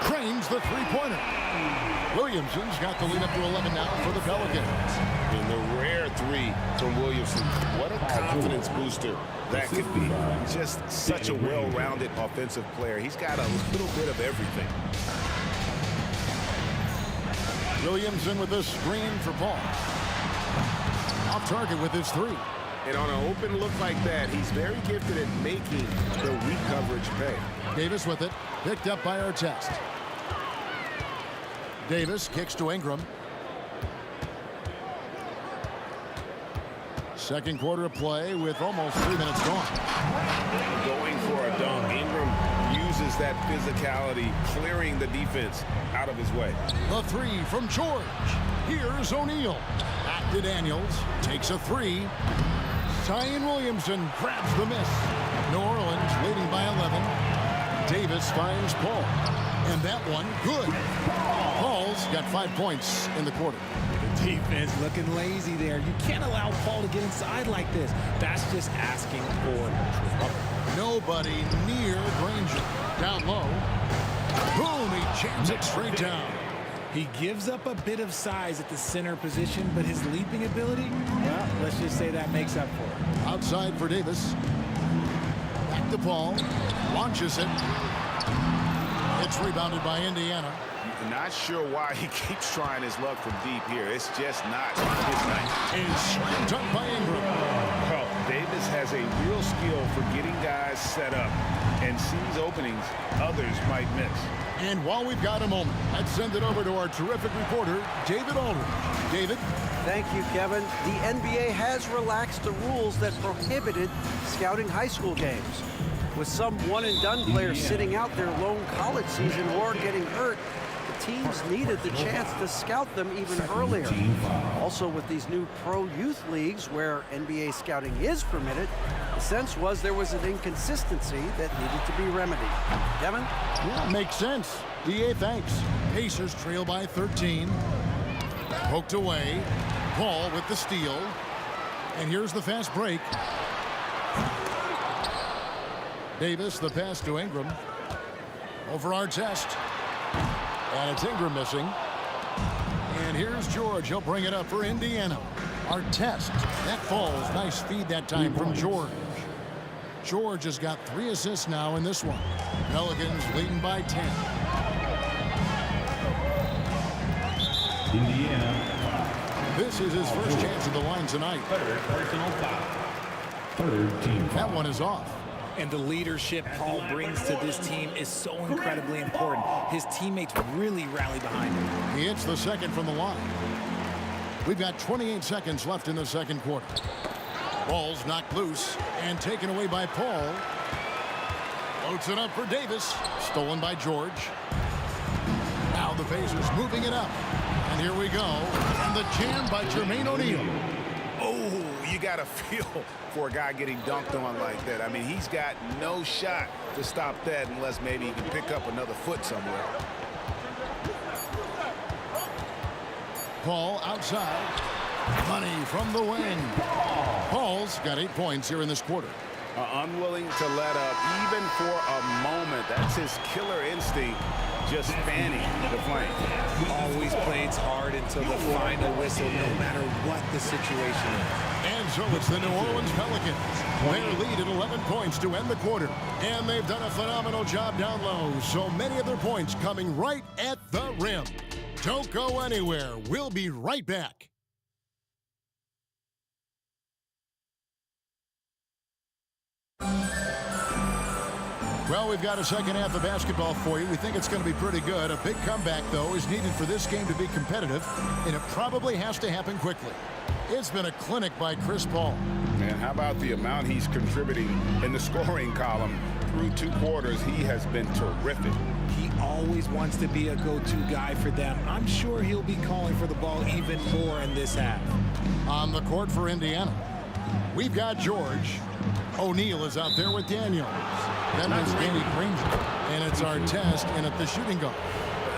[SPEAKER 2] Cranes the three-pointer. Williamson's got the lead up to 11 now for the Pelicans.
[SPEAKER 3] And the rare 3 from Williamson. What a confidence booster that could be. Just such a well-rounded offensive player. He's got a little bit of everything.
[SPEAKER 2] Williamson with a screen for Paul. Off target with his 3.
[SPEAKER 3] And on an open look like that, he's very gifted at making the weak coverage pay.
[SPEAKER 2] Davis with it. Picked up by Artest. Davis kicks to Ingram. Second quarter of play with almost 3 minutes gone.
[SPEAKER 3] Going for a dunk. Ingram uses that physicality, clearing the defense out of his way.
[SPEAKER 2] The 3 from George. Here's O'Neal. Back to Daniels. Takes a 3. Zion Williamson grabs the miss. New Orleans leading by 11. Davis finds Paul. And that one, good. Paul's got 5 points in the quarter.
[SPEAKER 14] Defense looking lazy there. You can't allow Paul to get inside like this. That's just asking for trouble.
[SPEAKER 2] Nobody near Granger. Down low. Boom, he jams it straight down.
[SPEAKER 14] He gives up a bit of size at the center position, but his leaping ability, well, let's just say that makes up for it.
[SPEAKER 2] Outside for Davis. Back to Paul. Launches it. It's rebounded by Indiana.
[SPEAKER 3] Not sure why he keeps trying his luck from deep here. It's just not his night.
[SPEAKER 2] And slammed dunk by Ingram.
[SPEAKER 3] Well, Davis has a real skill for getting guys set up and sees openings others might miss.
[SPEAKER 2] And while we've got a moment, let's send it over to our terrific reporter, David Aldridge. David?
[SPEAKER 6] Thank you, Kevin. The NBA has relaxed the rules that prohibited scouting high school games. With some one-and-done players sitting out their lone college season or getting hurt, the teams needed the chance to scout them even earlier. Also, with these new pro youth leagues where NBA scouting is permitted, the sense was there was an inconsistency that needed to be remedied. Kevin?
[SPEAKER 2] Yeah, makes sense. DA, thanks. Pacers trail by 13. Poked away. Paul with the steal. And here's the fast break. Davis, the pass to Ingram. Over Artest. And it's Ingram missing. And here's George. He'll bring it up for Indiana. Artest. That falls. Nice feed that time from George. George has got 3 assists now in this one. Pelicans leading by 10.
[SPEAKER 5] Indiana.
[SPEAKER 2] This is his first chance at the line tonight.
[SPEAKER 5] Third personal foul. Third team foul.
[SPEAKER 2] That one is off.
[SPEAKER 14] And the leadership Paul brings to this team is so incredibly important. His teammates really rally behind him.
[SPEAKER 2] He hits the second from the line. We've got 28 seconds left in the second quarter. Ball's knocked loose and taken away by Paul. Floats it up for Davis. Stolen by George. Now the Pacers moving it up. And here we go. And the jam by Jermaine O'Neal.
[SPEAKER 3] Oh, you got to feel for a guy getting dunked on like that. I mean, he's got no shot to stop that unless maybe he can pick up another foot somewhere.
[SPEAKER 2] Paul outside. Money from the wing. Paul's got 8 points here in this quarter.
[SPEAKER 3] Unwilling to let up even for a moment. That's his killer instinct, just fanning the flame.
[SPEAKER 14] Always plays hard until the final whistle, no matter what the situation is.
[SPEAKER 2] And so it's the New Orleans Pelicans. Their lead at 11 points to end the quarter. And they've done a phenomenal job down low. So many of their points coming right at the rim. Don't go anywhere. We'll be right back. Well, we've got a second half of basketball for you. We think it's going to be pretty good. A big comeback, though, is needed for this game to be competitive, and it probably has to happen quickly. It's been a clinic by Chris Paul.
[SPEAKER 3] And how about the amount he's contributing in the scoring column? Through 2 quarters, he has been terrific.
[SPEAKER 14] He always wants to be a go-to guy for them. I'm sure he'll be calling for the ball even more in this half.
[SPEAKER 2] On the court for Indiana, we've got George. O'Neal is out there with Daniels. Then it's Danny Granger. And it's Artest in at the shooting guard.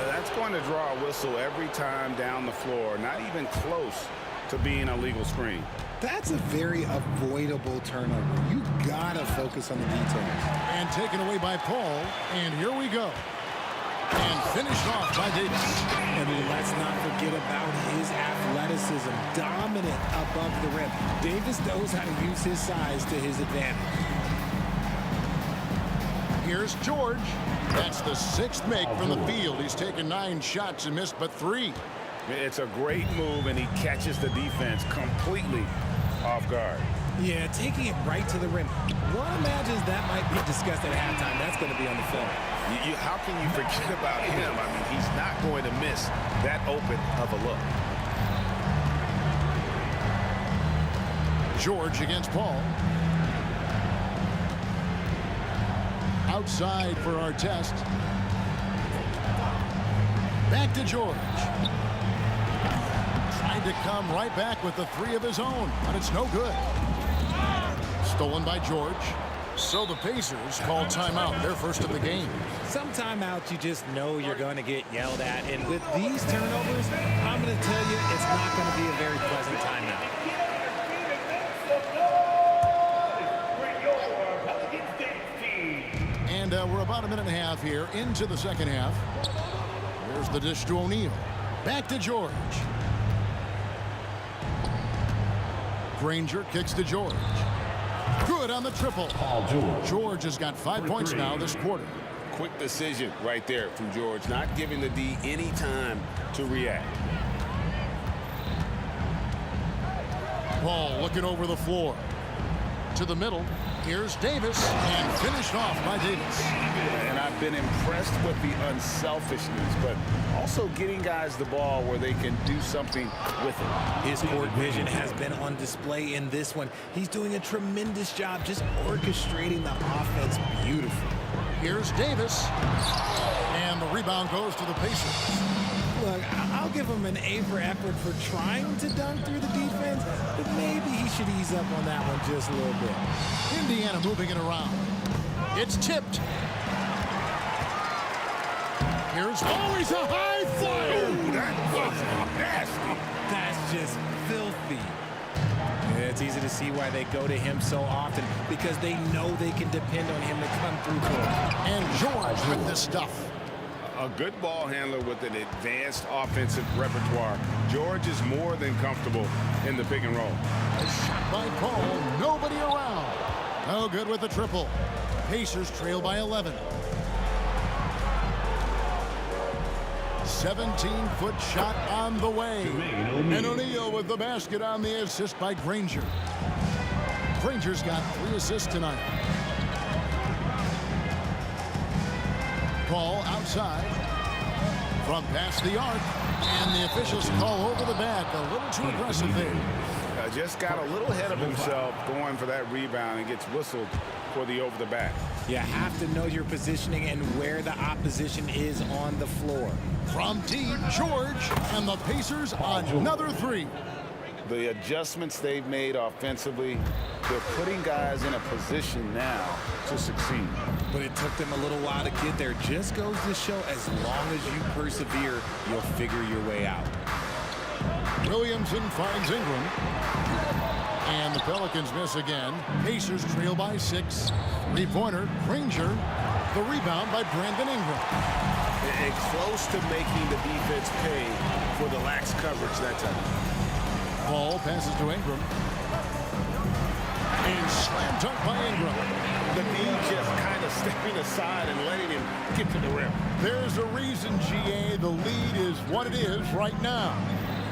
[SPEAKER 3] That's going to draw a whistle every time down the floor. Not even close to being a legal screen.
[SPEAKER 14] That's a very avoidable turnover. You gotta focus on the details.
[SPEAKER 2] And taken away by Paul. And here we go. And finished off by Davis.
[SPEAKER 14] And let's not forget about his athleticism. Dominant above the rim. Davis knows how to use his size to his advantage.
[SPEAKER 2] Here's George. That's the 6th make from the field. He's taken 9 shots and missed but 3.
[SPEAKER 3] It's a great move, and he catches the defense completely off guard.
[SPEAKER 14] Yeah, taking it right to the rim. One imagines that might be discussed at halftime. That's going to be on the film.
[SPEAKER 3] How can you forget about him? I mean, he's not going to miss that open of a look.
[SPEAKER 2] George against Paul. Outside for Artest. Back to George. Tried to come right back with the 3 of his own, but it's no good. Stolen by George. So the Pacers call timeout, their first of the game.
[SPEAKER 14] Some timeouts you just know you're going to get yelled at. And with these turnovers, I'm going to tell you it's not going to be a very pleasant timeout.
[SPEAKER 2] And we're about a minute and a half here into the second half. There's the dish to O'Neal. Back to George. Granger kicks to George. Good on the triple. George has got 5 points now this quarter.
[SPEAKER 3] Quick decision right there from George, not giving the D any time to react.
[SPEAKER 2] Paul looking over the floor. To the middle. Here's Davis, and finished off by Davis.
[SPEAKER 3] And I've been impressed with the unselfishness, but also getting guys the ball where they can do something with it.
[SPEAKER 14] His court vision has been on display in this one. He's doing a tremendous job just orchestrating the offense beautifully.
[SPEAKER 2] Here's Davis, and the rebound goes to the Pacers.
[SPEAKER 14] Look, I'll give him an A for effort for trying to dunk through the defense, but maybe he should ease up on that one just a little bit.
[SPEAKER 2] Indiana moving it around. It's tipped. Here's always a high flyer.
[SPEAKER 3] Ooh, that was nasty.
[SPEAKER 14] That's just filthy. Yeah, it's easy to see why they go to him so often, because they know they can depend on him to come through for them.
[SPEAKER 2] And George with this stuff.
[SPEAKER 3] A good ball handler with an advanced offensive repertoire. George is more than comfortable in the pick and roll.
[SPEAKER 2] A shot by Paul, nobody around. No good with the triple. Pacers trail by 11. 17-foot shot on the way. And O'Neal with the basket on the assist by Granger. Granger's got 3 assists tonight. Paul outside from past the arc, and the officials call over the back. A little too aggressive there.
[SPEAKER 3] Just got a little ahead of himself going for that rebound and gets whistled for the over the back.
[SPEAKER 14] You have to know your positioning and where the opposition is on the floor.
[SPEAKER 2] From deep, George, and the Pacers another 3.
[SPEAKER 3] The adjustments they've made offensively, they're putting guys in a position now to succeed.
[SPEAKER 14] But it took them a little while to get there. Just goes to show, as long as you persevere, you'll figure your way out.
[SPEAKER 2] Williamson finds Ingram. And the Pelicans miss again. Pacers trail by 6. 3-pointer, Granger. The rebound by Brandon Ingram.
[SPEAKER 3] And close to making the defense pay for the lax coverage that time.
[SPEAKER 2] Paul passes to Ingram. And slam dunk by Ingram.
[SPEAKER 3] The D just kind of stepping aside and letting him get to the rim.
[SPEAKER 2] There's a reason, GA, the lead is what it is right now.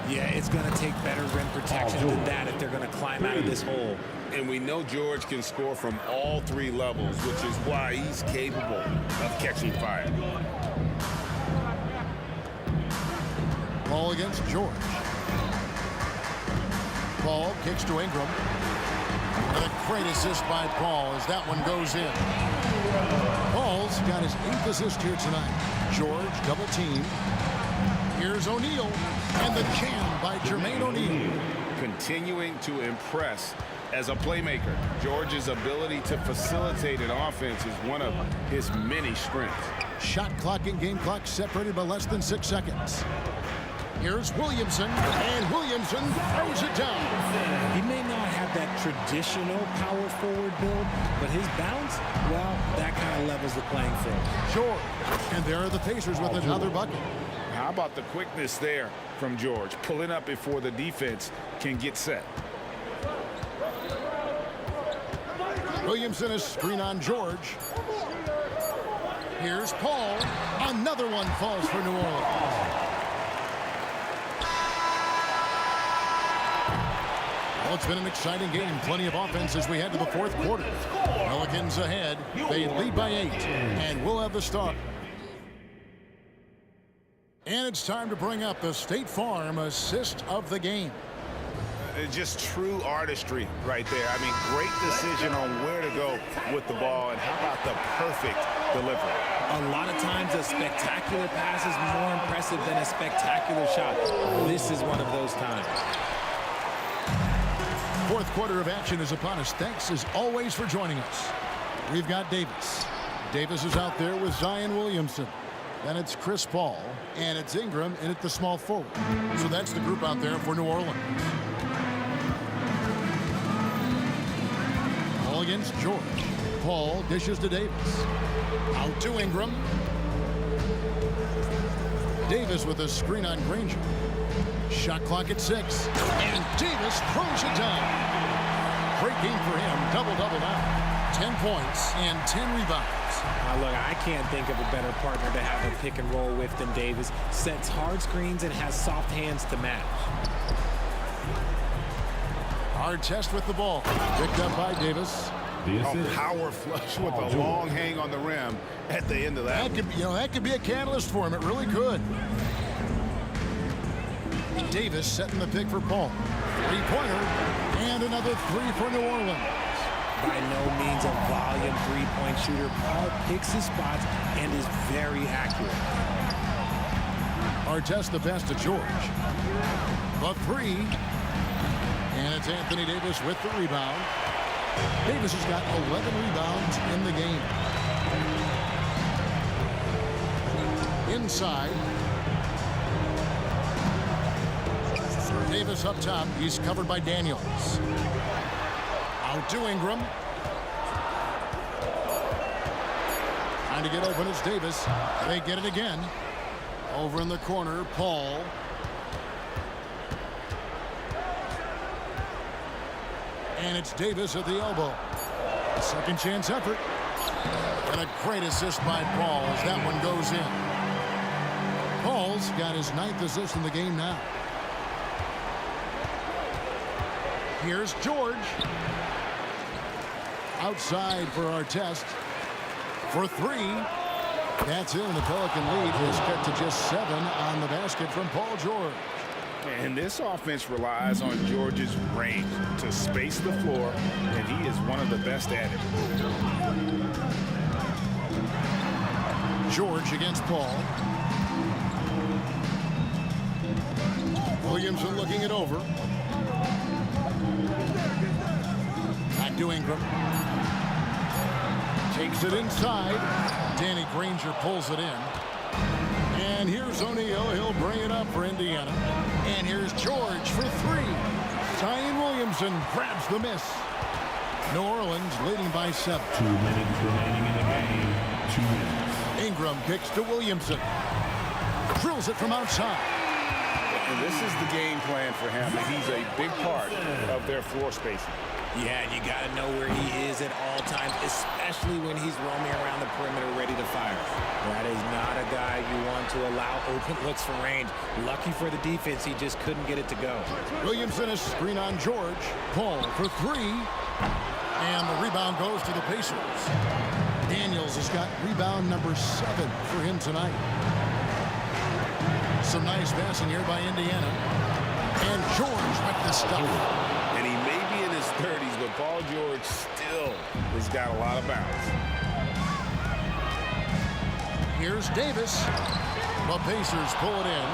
[SPEAKER 14] Yeah, it's going to take better rim protection than that if they're going to climb out of this hole.
[SPEAKER 3] And we know George can score from all 3 levels, which is why he's capable of catching fire.
[SPEAKER 2] Paul against George. Paul kicks to Ingram. And a great assist by Paul as that one goes in. Paul's got his 8th assist here tonight. George double team. Here's O'Neal. And the jam by Jermaine O'Neal.
[SPEAKER 3] Continuing to impress as a playmaker. George's ability to facilitate an offense is one of his many strengths.
[SPEAKER 2] Shot clock and game clock separated by less than 6 seconds. Here's Williamson, and Williamson throws it down.
[SPEAKER 14] He may not have that traditional power forward build, but his bounce, well, that kind of levels the playing field.
[SPEAKER 2] George, and there are the Pacers with another bucket.
[SPEAKER 3] How about the quickness there from George, pulling up before the defense can get set.
[SPEAKER 2] Williamson is screen on George. Here's Paul. Another one falls for New Orleans. Well, it's been an exciting game. Plenty of offense as we head to the 4th quarter. Pelicans ahead. They lead by 8. And we'll have the start. And it's time to bring up the State Farm assist of the game.
[SPEAKER 3] Just true artistry right there. I mean, great decision on where to go with the ball, and how about the perfect delivery?
[SPEAKER 14] A lot of times a spectacular pass is more impressive than a spectacular shot. This is one of those times.
[SPEAKER 2] 4th quarter of action is upon us. Thanks as always for joining us. We've got Davis. Davis is out there with Zion Williamson. Then it's Chris Paul, and it's Ingram in at the small forward. So that's the group out there for New Orleans. Ball against George. Paul dishes to Davis. Out to Ingram. Davis with a screen on Granger. Shot clock at 6. And Davis throws it down. Great game for him. Double-double now. 10 points and 10 rebounds.
[SPEAKER 14] Look, I can't think of a better partner to have a pick and roll with than Davis. Sets hard screens and has soft hands to match.
[SPEAKER 2] Artest with the ball. Picked up by Davis.
[SPEAKER 3] A power flush with a long hang on the rim at the end of that.
[SPEAKER 2] That could be a catalyst for him. It really could. Davis setting the pick for Paul. Three-pointer and another three for New Orleans.
[SPEAKER 14] By no means a volume three-point shooter, Paul picks his spots and is very accurate.
[SPEAKER 2] Artest the pass to George. The three. And it's Anthony Davis with the rebound. Davis has got 11 rebounds in the game. Inside. Davis up top. He's covered by Daniels. Out to Ingram. Trying to get open is Davis. They get it again. Over in the corner, Paul. And it's Davis at the elbow. Second chance effort. And a great assist by Paul as that one goes in. Paul's got his 9th assist in the game now. Here's George. Outside for Artest. For three. That's in. The Pelican lead is cut to just 7 on the basket from Paul George.
[SPEAKER 3] And this offense relies on George's range to space the floor, and he is one of the best at it.
[SPEAKER 2] George against Paul. Williamson looking it over. Back to Ingram. Takes it inside. Danny Granger pulls it in. And here's O'Neal. He'll bring it up for Indiana. And here's George for three. Zion Williamson grabs the miss. New Orleans leading by 7.
[SPEAKER 5] 2 minutes remaining in the game. 2 minutes.
[SPEAKER 2] Ingram kicks to Williamson. Drills it from outside.
[SPEAKER 3] And this is the game plan for him. He's a big part of their floor spacing.
[SPEAKER 14] Yeah, and you got to know where he is at all times, especially when he's roaming around the perimeter ready to fire. That is not a guy you want to allow open looks from range. Lucky for the defense, he just couldn't get it to go.
[SPEAKER 2] Williamson is screen on George. Paul for three. And the rebound goes to the Pacers. Daniels has got rebound number 7 for him tonight. Some nice passing here by Indiana. And George with the stuff.
[SPEAKER 3] And he may be in his 30s, but Paul George still has got a lot of bounce.
[SPEAKER 2] Here's Davis. The Pacers pull it in.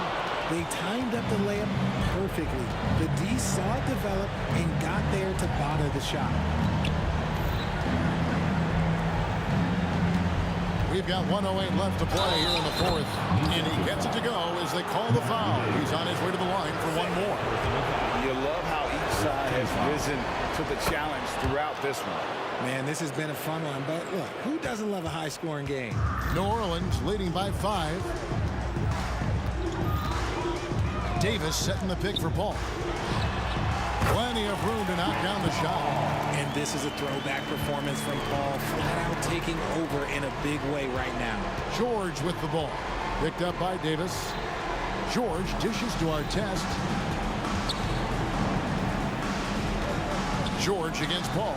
[SPEAKER 14] They timed up the layup perfectly. The D saw it develop and got there to bother the shot.
[SPEAKER 2] We've got 1:08 left to play here in the fourth. And he gets it to go as they call the foul. He's on his way to the line for one more.
[SPEAKER 3] You love how each side has risen to the challenge throughout this one.
[SPEAKER 14] Man, this has been a fun one, but look, who doesn't love a high-scoring game?
[SPEAKER 2] New Orleans leading by 5. Davis setting the pick for Paul. Plenty of room to knock down the shot.
[SPEAKER 14] And this is a throwback performance from Paul, flat out taking over in a big way right now.
[SPEAKER 2] George with the ball. Picked up by Davis. George dishes to Artest. George against Paul.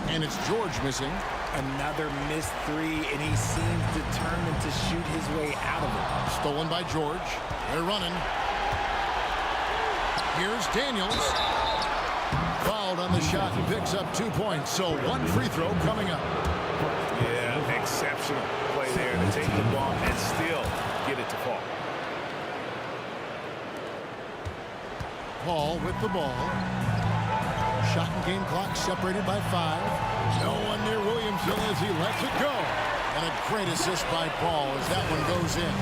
[SPEAKER 2] And it's George missing.
[SPEAKER 14] Another missed three, and he seems determined to shoot his way out of it.
[SPEAKER 2] Stolen by George. They're running. Here's Daniels. Fouled on the shot and picks up 2 points. So one free throw coming up.
[SPEAKER 3] Yeah, exceptional play there to take the ball and still get it to fall.
[SPEAKER 2] Paul with the ball. Shot and game clock separated by 5. No one near Williamson as he lets it go. And a great assist by Paul as that one goes in.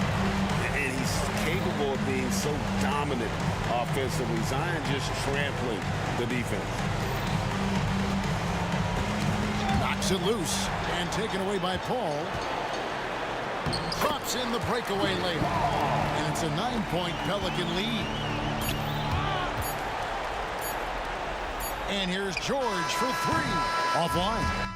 [SPEAKER 3] And he's capable of being so dominant offensively. Zion just trampling the defense.
[SPEAKER 2] Knocks it loose and taken away by Paul. Drops in the breakaway layup. And it's a 9-point Pelican lead. And here's George for three. Offline.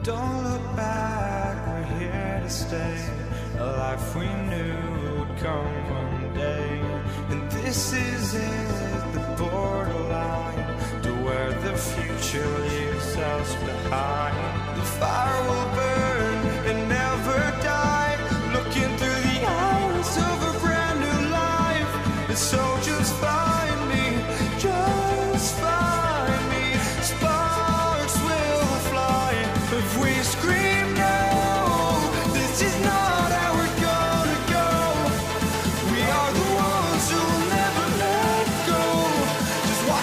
[SPEAKER 1] Don't look back, we're here to stay. A life we knew would come one day. And this is it, the borderline to where the future leaves us behind. The fire will burn and never die.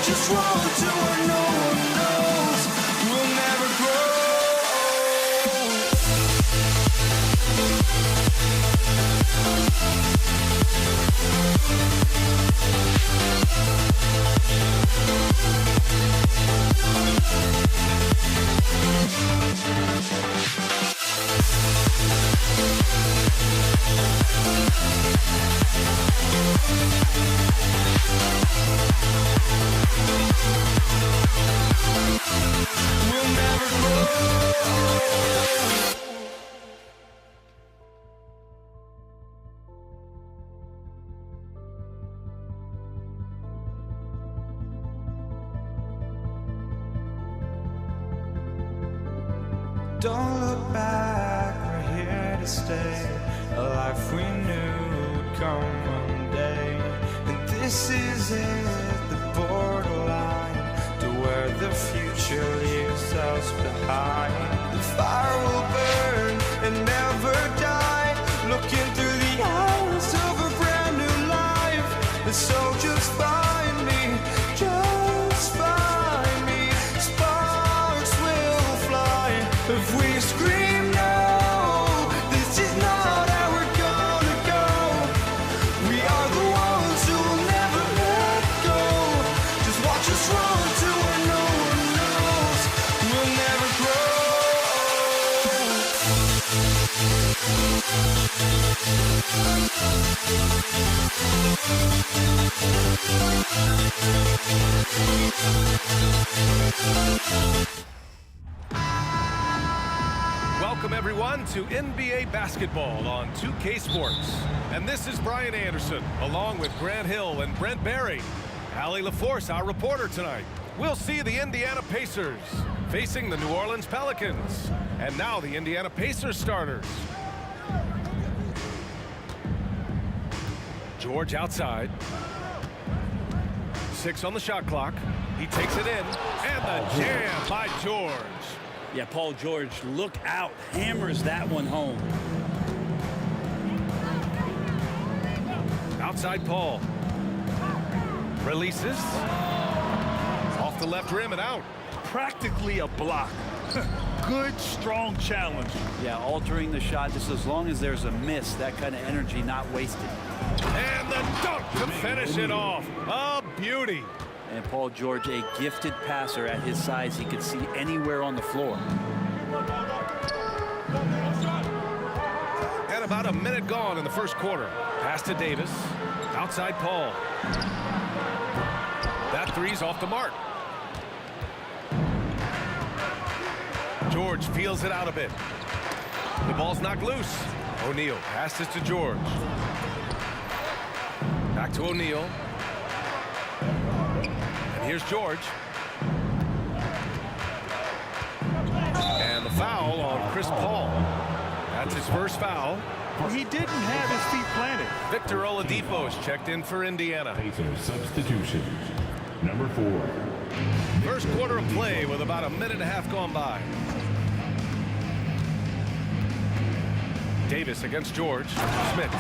[SPEAKER 1] just run to where no one knows. We'll never grow. We'll never grow. Don't look back, we're here to stay. A life we knew would come one day. And this is it, the borderline to where the future leaves us behind. The fire will burn and never die, looking through the eyes of a brand new life. And so just find me, just find me. Sparks will fly if we scream no. This is not how we're gonna go. We are the ones who will never let go. Just watch us run to where no one knows. We'll never
[SPEAKER 7] Welcome, everyone, to NBA basketball on 2K Sports. And this is Brian Anderson, along with Grant Hill and Brent Barry. Allie LaForce, our reporter tonight. We'll see the Indiana Pacers facing the New Orleans Pelicans. And now the Indiana Pacers starters. George outside. 6 on the shot clock. He takes it in. And the jam by George.
[SPEAKER 4] Yeah, Paul George, look out. Hammers that one home.
[SPEAKER 7] Outside Paul. Releases. Off the left rim and out.
[SPEAKER 13] Practically a block. Good, strong challenge.
[SPEAKER 4] Yeah, altering the shot just as long as there's a miss. That kind of energy not wasted.
[SPEAKER 7] And the dunk to finish it off. A beauty.
[SPEAKER 4] And Paul George, a gifted passer at his size. He could see anywhere on the floor.
[SPEAKER 7] And about a minute gone in the first quarter. Pass to Davis. Outside Paul. That three's off the mark. George feels it out a bit. The ball's knocked loose. O'Neal passes to George. Back to O'Neal. And here's George. And the foul on Chris Paul. That's his first foul.
[SPEAKER 13] He didn't have his feet planted.
[SPEAKER 7] Victor Oladipo is checked in for Indiana.
[SPEAKER 5] Substitution. Number 4.
[SPEAKER 7] First quarter of play with about a minute and a half gone by. Davis against George. Smith.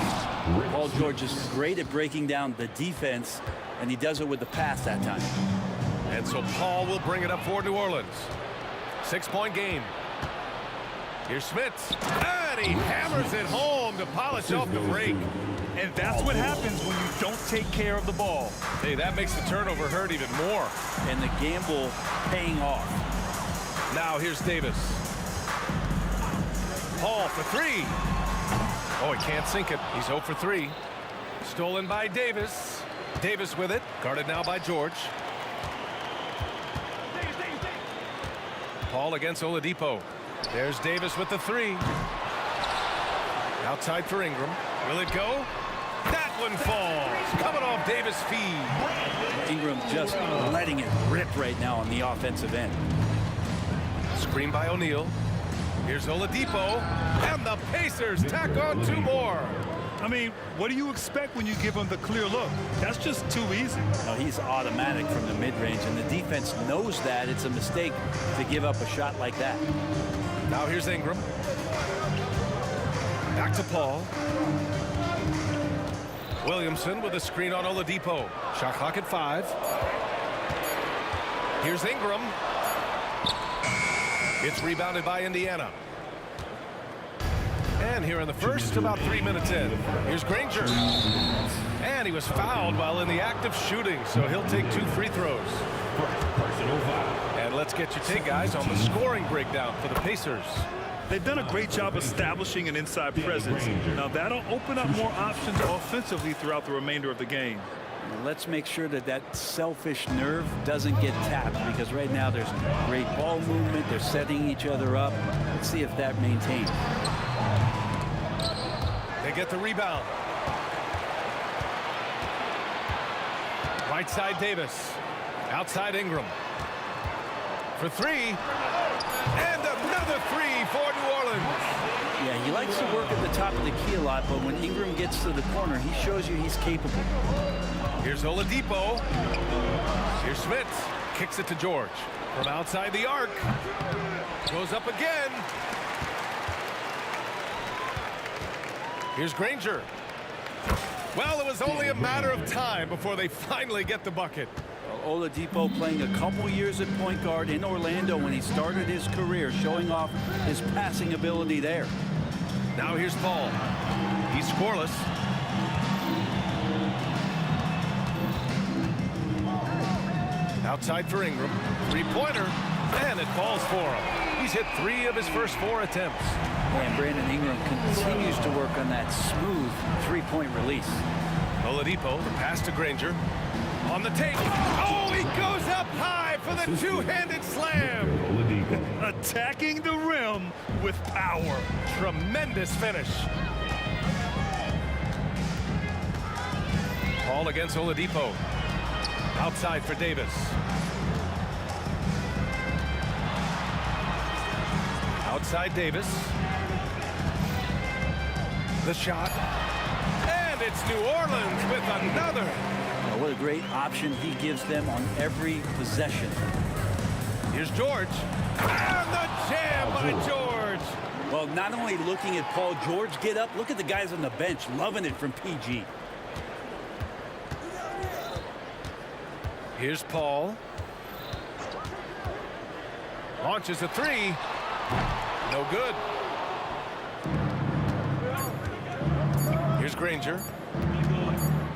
[SPEAKER 4] Paul George is great at breaking down the defense, and he does it with the pass that time.
[SPEAKER 7] And so Paul will bring it up for New Orleans. 6-point game. Here's Smith. And he hammers it home to polish off the break.
[SPEAKER 13] And that's what happens when you don't take care of the ball.
[SPEAKER 7] Hey, that makes the turnover hurt even more.
[SPEAKER 4] And the gamble paying off.
[SPEAKER 7] Now here's Davis. Paul for 3. Oh, he can't sink it. He's 0 for 3. Stolen by Davis. Davis with it. Guarded now by George. Paul against Oladipo. There's Davis with the 3. Outside for Ingram. Will it go? That one falls. Coming off Davis' feed.
[SPEAKER 4] Ingram just letting it rip right now on the offensive end.
[SPEAKER 7] Screen by O'Neal. Here's Oladipo. And the Pacers tack on 2 more.
[SPEAKER 13] I mean, what do you expect when you give him the clear look? That's just too easy.
[SPEAKER 4] No, he's automatic from the mid-range, and the defense knows that it's a mistake to give up a shot like that.
[SPEAKER 7] Now here's Ingram. Back to Paul. Williamson with a screen on Oladipo. Shot clock at 5. Here's Ingram. It's rebounded by Indiana. And here in the first, about 3 minutes in. Here's Granger. And he was fouled while in the act of shooting, so he'll take 2 free throws. And let's get your take, guys, on the scoring breakdown for the Pacers.
[SPEAKER 13] They've done a great job establishing an inside presence. Now that'll open up more options offensively throughout the remainder of the game.
[SPEAKER 4] Let's make sure that that selfish nerve doesn't get tapped, because right now there's great ball movement. They're setting each other up. Let's see if that maintains.
[SPEAKER 7] They get the rebound. Right side Davis. Outside Ingram. For 3. And another 3 for New Orleans.
[SPEAKER 4] Yeah, he likes to work at the top of the key a lot, but when Ingram gets to the corner, he shows you he's capable.
[SPEAKER 7] Here's Oladipo. Here's Smith. Kicks it to George. From outside the arc. Goes up again. Here's Granger. Well, it was only a matter of time before they finally get the bucket.
[SPEAKER 4] Oladipo playing a couple years at point guard in Orlando when he started his career, showing off his passing ability there.
[SPEAKER 7] Now here's Paul. He's scoreless. Outside for Ingram. 3-pointer. And it falls for him. He's hit 3 of his first 4 attempts.
[SPEAKER 4] And Brandon Ingram continues to work on that smooth 3-point release.
[SPEAKER 7] Oladipo, the pass to Granger. On the tape. Oh, he goes up high for the 2-handed slam.
[SPEAKER 13] Attacking the rim with power.
[SPEAKER 7] Tremendous finish. Paul against Oladipo. Outside for Davis. Outside Davis. The shot. And it's New Orleans with another.
[SPEAKER 4] Oh, what a great option he gives them on every possession.
[SPEAKER 7] Here's George. And the jam by George.
[SPEAKER 4] Well, not only looking at Paul George get up, look at the guys on the bench loving it from PG.
[SPEAKER 7] Here's Paul. Launches a 3. No good. Here's Granger.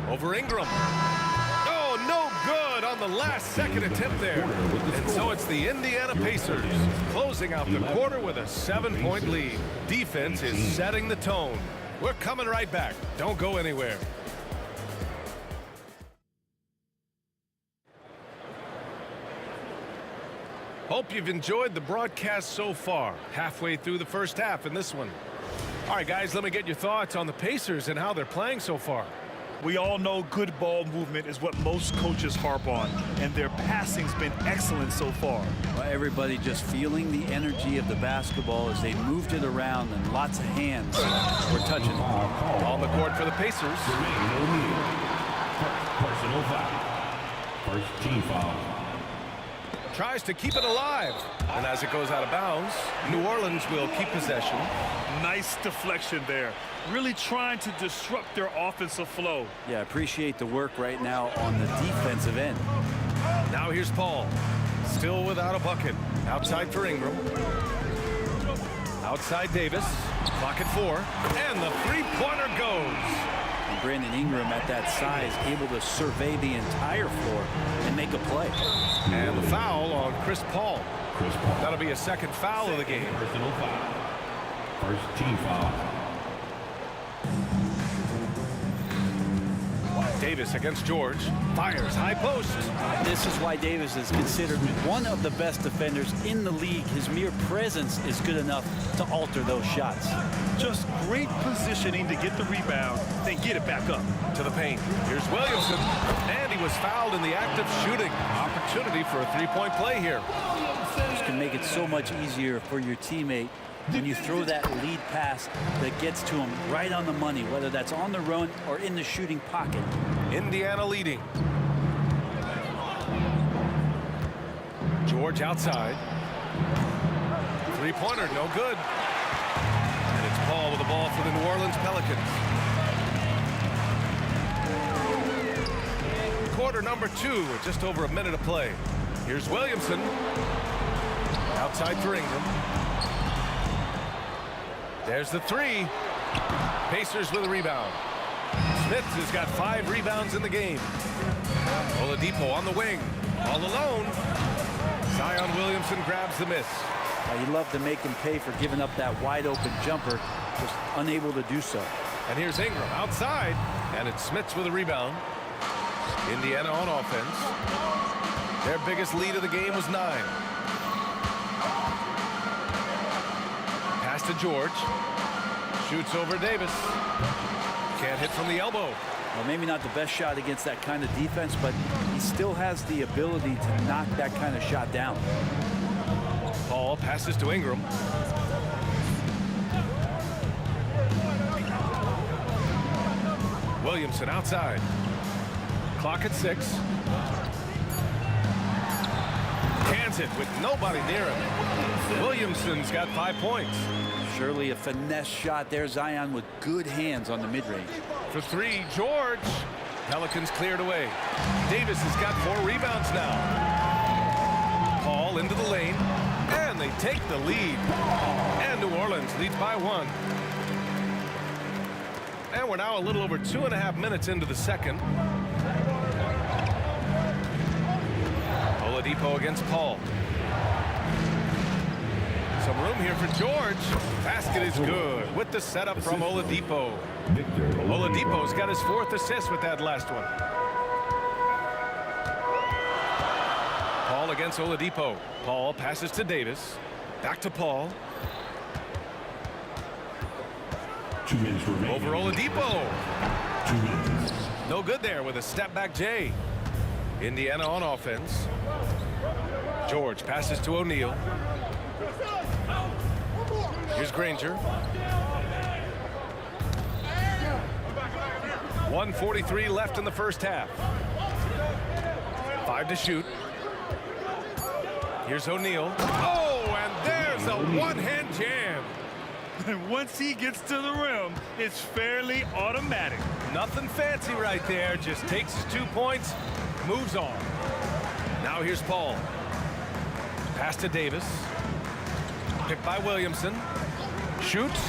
[SPEAKER 7] Over Ingram. Oh, no good on the last second attempt there. And so it's the Indiana Pacers closing out the quarter with a 7-point lead. Defense is setting the tone. We're coming right back. Don't go anywhere. Hope you've enjoyed the broadcast so far. Halfway through the first half in this one. All right, guys, let me get your thoughts on the Pacers and how they're playing so far.
[SPEAKER 13] We all know good ball movement is what most coaches harp on, and their passing's been excellent so far.
[SPEAKER 4] Well, everybody just feeling the energy of the basketball as they moved it around, and lots of hands were touching it.
[SPEAKER 7] On the court for the Pacers.
[SPEAKER 5] Personal foul. First team foul.
[SPEAKER 7] Tries to keep it alive. And as it goes out of bounds, New Orleans will keep possession.
[SPEAKER 13] Nice deflection there. Really trying to disrupt their offensive flow.
[SPEAKER 4] Yeah, appreciate the work right now on the defensive end.
[SPEAKER 7] Now here's Paul. Still without a bucket. Outside for Ingram. Outside Davis. Clock at 4. And the 3-pointer goes.
[SPEAKER 4] And Brandon Ingram at that size able to survey the entire floor and make a play.
[SPEAKER 7] And the foul on Chris Paul. That'll be a second foul of the game.
[SPEAKER 5] Personal foul. First team foul.
[SPEAKER 7] Davis against George. Fires high post.
[SPEAKER 4] This is why Davis is considered one of the best defenders in the league. His mere presence is good enough to alter those shots.
[SPEAKER 13] Just great positioning to get the rebound, then get it back up.
[SPEAKER 7] To the paint. Here's Williamson. And he was fouled in the act of shooting. Opportunity for a 3-point play here.
[SPEAKER 4] This can make it so much easier for your teammate when you throw that lead pass that gets to him right on the money, whether that's on the run or in the shooting pocket.
[SPEAKER 7] Indiana leading. George outside. 3-pointer, no good. And it's Paul with the ball for the New Orleans Pelicans. Quarter number 2 with just over a minute of play. Here's Williamson. Outside for Ingram. There's the three. Pacers with a rebound. Smith has got 5 rebounds in the game. Oladipo on the wing. All alone. Zion Williamson grabs the miss.
[SPEAKER 4] You love to make him pay for giving up that wide open jumper. Just unable to do so.
[SPEAKER 7] And here's Ingram outside. And it's Smith with a rebound. Indiana on offense. Their biggest lead of the game was 9. Pass to George. Shoots over Davis. Can't hit from the elbow.
[SPEAKER 4] Well, maybe not the best shot against that kind of defense, but he still has the ability to knock that kind of shot down.
[SPEAKER 7] Paul passes to Ingram. Williamson outside. Clock at 6. Cans it with nobody near him. Williamson's got 5 points.
[SPEAKER 4] Surely a finesse shot there. Zion with good hands on the mid-range.
[SPEAKER 7] For 3, George. Pelicans cleared away. Davis has got 4 rebounds now. Paul into the lane. And they take the lead. And New Orleans leads by 1. And we're now a little over 2.5 minutes into the second. Oladipo against Paul. Some room here for George. Basket is good with the setup from Oladipo. Oladipo's got his 4th assist with that last one. Paul against Oladipo. Paul passes to Davis. Back to Paul. Over Oladipo. No good there with a step back Jay. Indiana on offense. George passes to O'Neal. Here's Granger. 1:43 left in the first half. 5 to shoot. Here's O'Neal. Oh, and there's a one-hand jam.
[SPEAKER 13] And once he gets to the rim, it's fairly automatic.
[SPEAKER 7] Nothing fancy right there. Just takes his 2 points, moves on. Now here's Paul. Pass to Davis. Picked by Williamson. Shoots.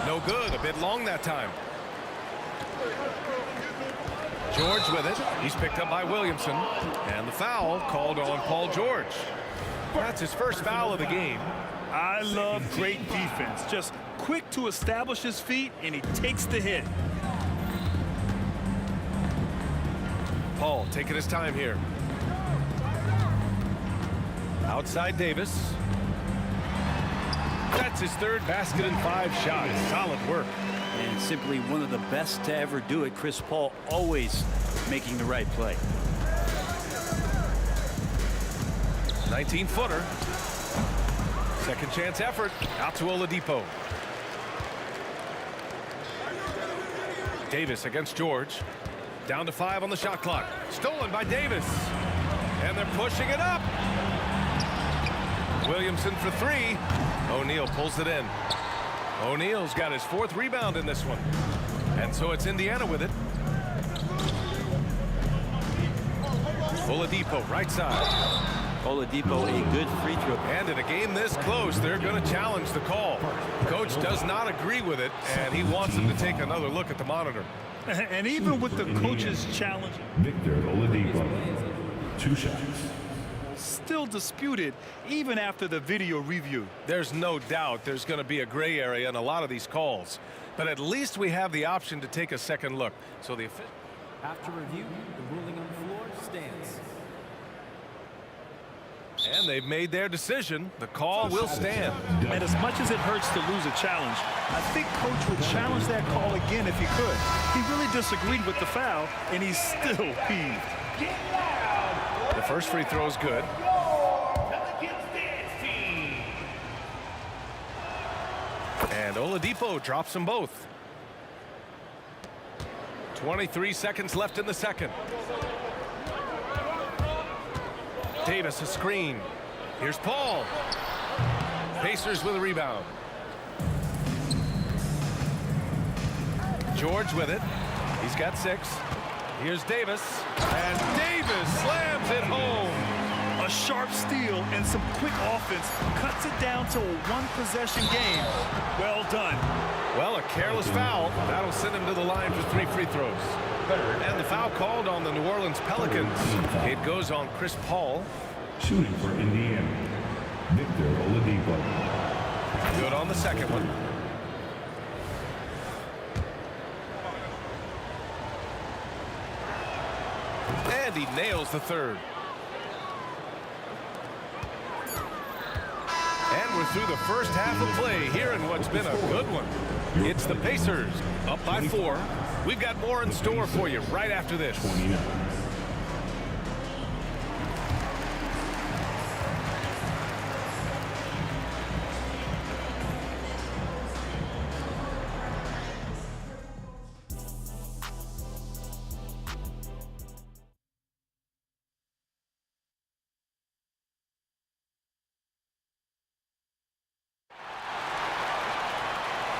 [SPEAKER 7] No good. A bit long that time. George with it. He's picked up by Williamson. And the foul called on Paul George. That's his first foul of the game.
[SPEAKER 13] I love great defense. Just quick to establish his feet, and he takes the hit.
[SPEAKER 7] Paul taking his time here. Outside Davis. That's his 3rd basket in 5 shots. Solid work.
[SPEAKER 4] And simply one of the best to ever do it. Chris Paul always making the right play.
[SPEAKER 7] 19-footer. Second chance effort. Out to Oladipo. Davis against George. Down to 5 on the shot clock. Stolen by Davis. And they're pushing it up. Williamson for 3. O'Neal pulls it in. O'Neal's got his 4th rebound in this one. And so it's Indiana with it. Oladipo right side.
[SPEAKER 4] Oladipo a good free throw.
[SPEAKER 7] And in a game this close, they're going to challenge the call. Coach does not agree with it, and he wants him to take another look at the monitor.
[SPEAKER 13] And even with the coach's challenge,
[SPEAKER 5] Victor Oladipo, 2 shots.
[SPEAKER 13] Still disputed even after the video review.
[SPEAKER 7] There's no doubt there's going to be a gray area in a lot of these calls, but at least we have the option to take a second look. So the
[SPEAKER 15] after review, the ruling on the floor stands.
[SPEAKER 7] And they've made their decision. The call will stand.
[SPEAKER 13] And as much as it hurts to lose a challenge, I think Coach would challenge that call again if he could. He really disagreed with the foul, and he's still peeved.
[SPEAKER 7] The first free throw is good. And Oladipo drops them both. 23 seconds left in the second. Davis a screen. Here's Paul. Pacers with a rebound. George with it. He's got 6. Here's Davis. And Davis slams it home.
[SPEAKER 13] and some quick offense cuts it down to a one-possession game. Well done.
[SPEAKER 7] Well, a careless foul. That'll send him to the line for 3 free throws. And the foul called on the New Orleans Pelicans. It goes on Chris Paul.
[SPEAKER 5] Shooting for Indiana, Victor Oladipo.
[SPEAKER 7] Good on the second one. And he nails the third. And we're through the first half of play here in what's been a good one. It's the Pacers up by 4. We've got more in store for you right after this.
[SPEAKER 5] 29.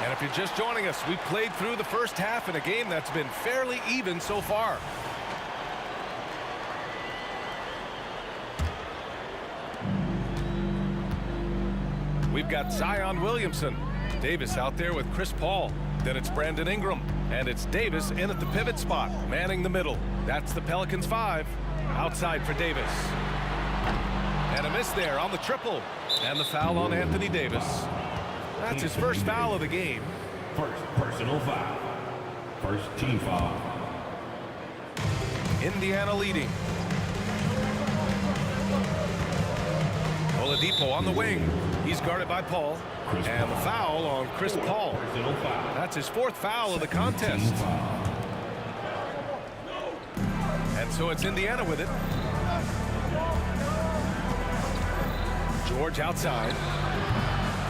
[SPEAKER 7] And if you're just joining us, we've played through the first half in a game that's been fairly even so far. We've got Zion Williamson. Davis out there with Chris Paul. Then it's Brandon Ingram. And it's Davis in at the pivot spot, manning the middle. That's the Pelicans 5. Outside for Davis. And a miss there on the triple. And the foul on Anthony Davis. That's his first foul of the game.
[SPEAKER 5] First personal foul. First team foul.
[SPEAKER 7] Indiana leading. Oladipo on the wing. He's guarded by Paul. And the foul on Chris Paul. That's his 4th foul of the contest. And so it's Indiana with it. George outside.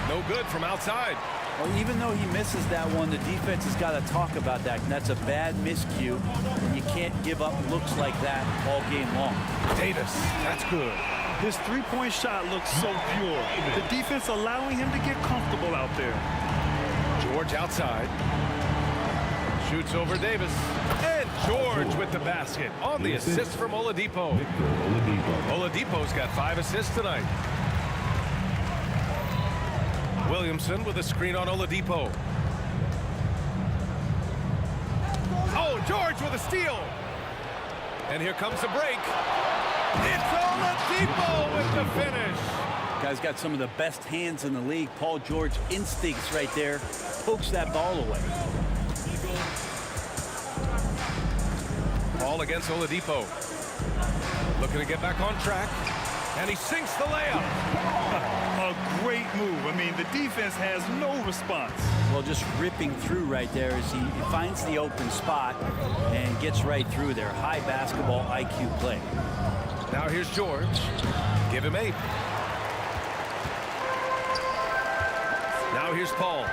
[SPEAKER 7] No good from outside.
[SPEAKER 4] Well, even though he misses that one, the defense has got to talk about that. And that's a bad miscue. And you can't give up looks like that all game long.
[SPEAKER 7] Davis, that's good.
[SPEAKER 13] His three-point shot looks so pure. The defense allowing him to get comfortable out there.
[SPEAKER 7] George outside. Shoots over Davis. And George with the basket on the assist from Oladipo. Oladipo's got 5 assists tonight. Williamson with a screen on Oladipo. Oh, George with a steal. And here comes the break. It's Oladipo with the finish.
[SPEAKER 4] Guy's got some of the best hands in the league. Paul George instincts right there. Pokes that ball away.
[SPEAKER 7] Ball against Oladipo. Looking to get back on track. And he sinks the layup.
[SPEAKER 13] A great move. I mean, the defense has no response.
[SPEAKER 4] Well, just ripping through right there as he finds the open spot and gets right through there. High basketball IQ play.
[SPEAKER 7] Now here's George. Give him 8. Now here's Paul.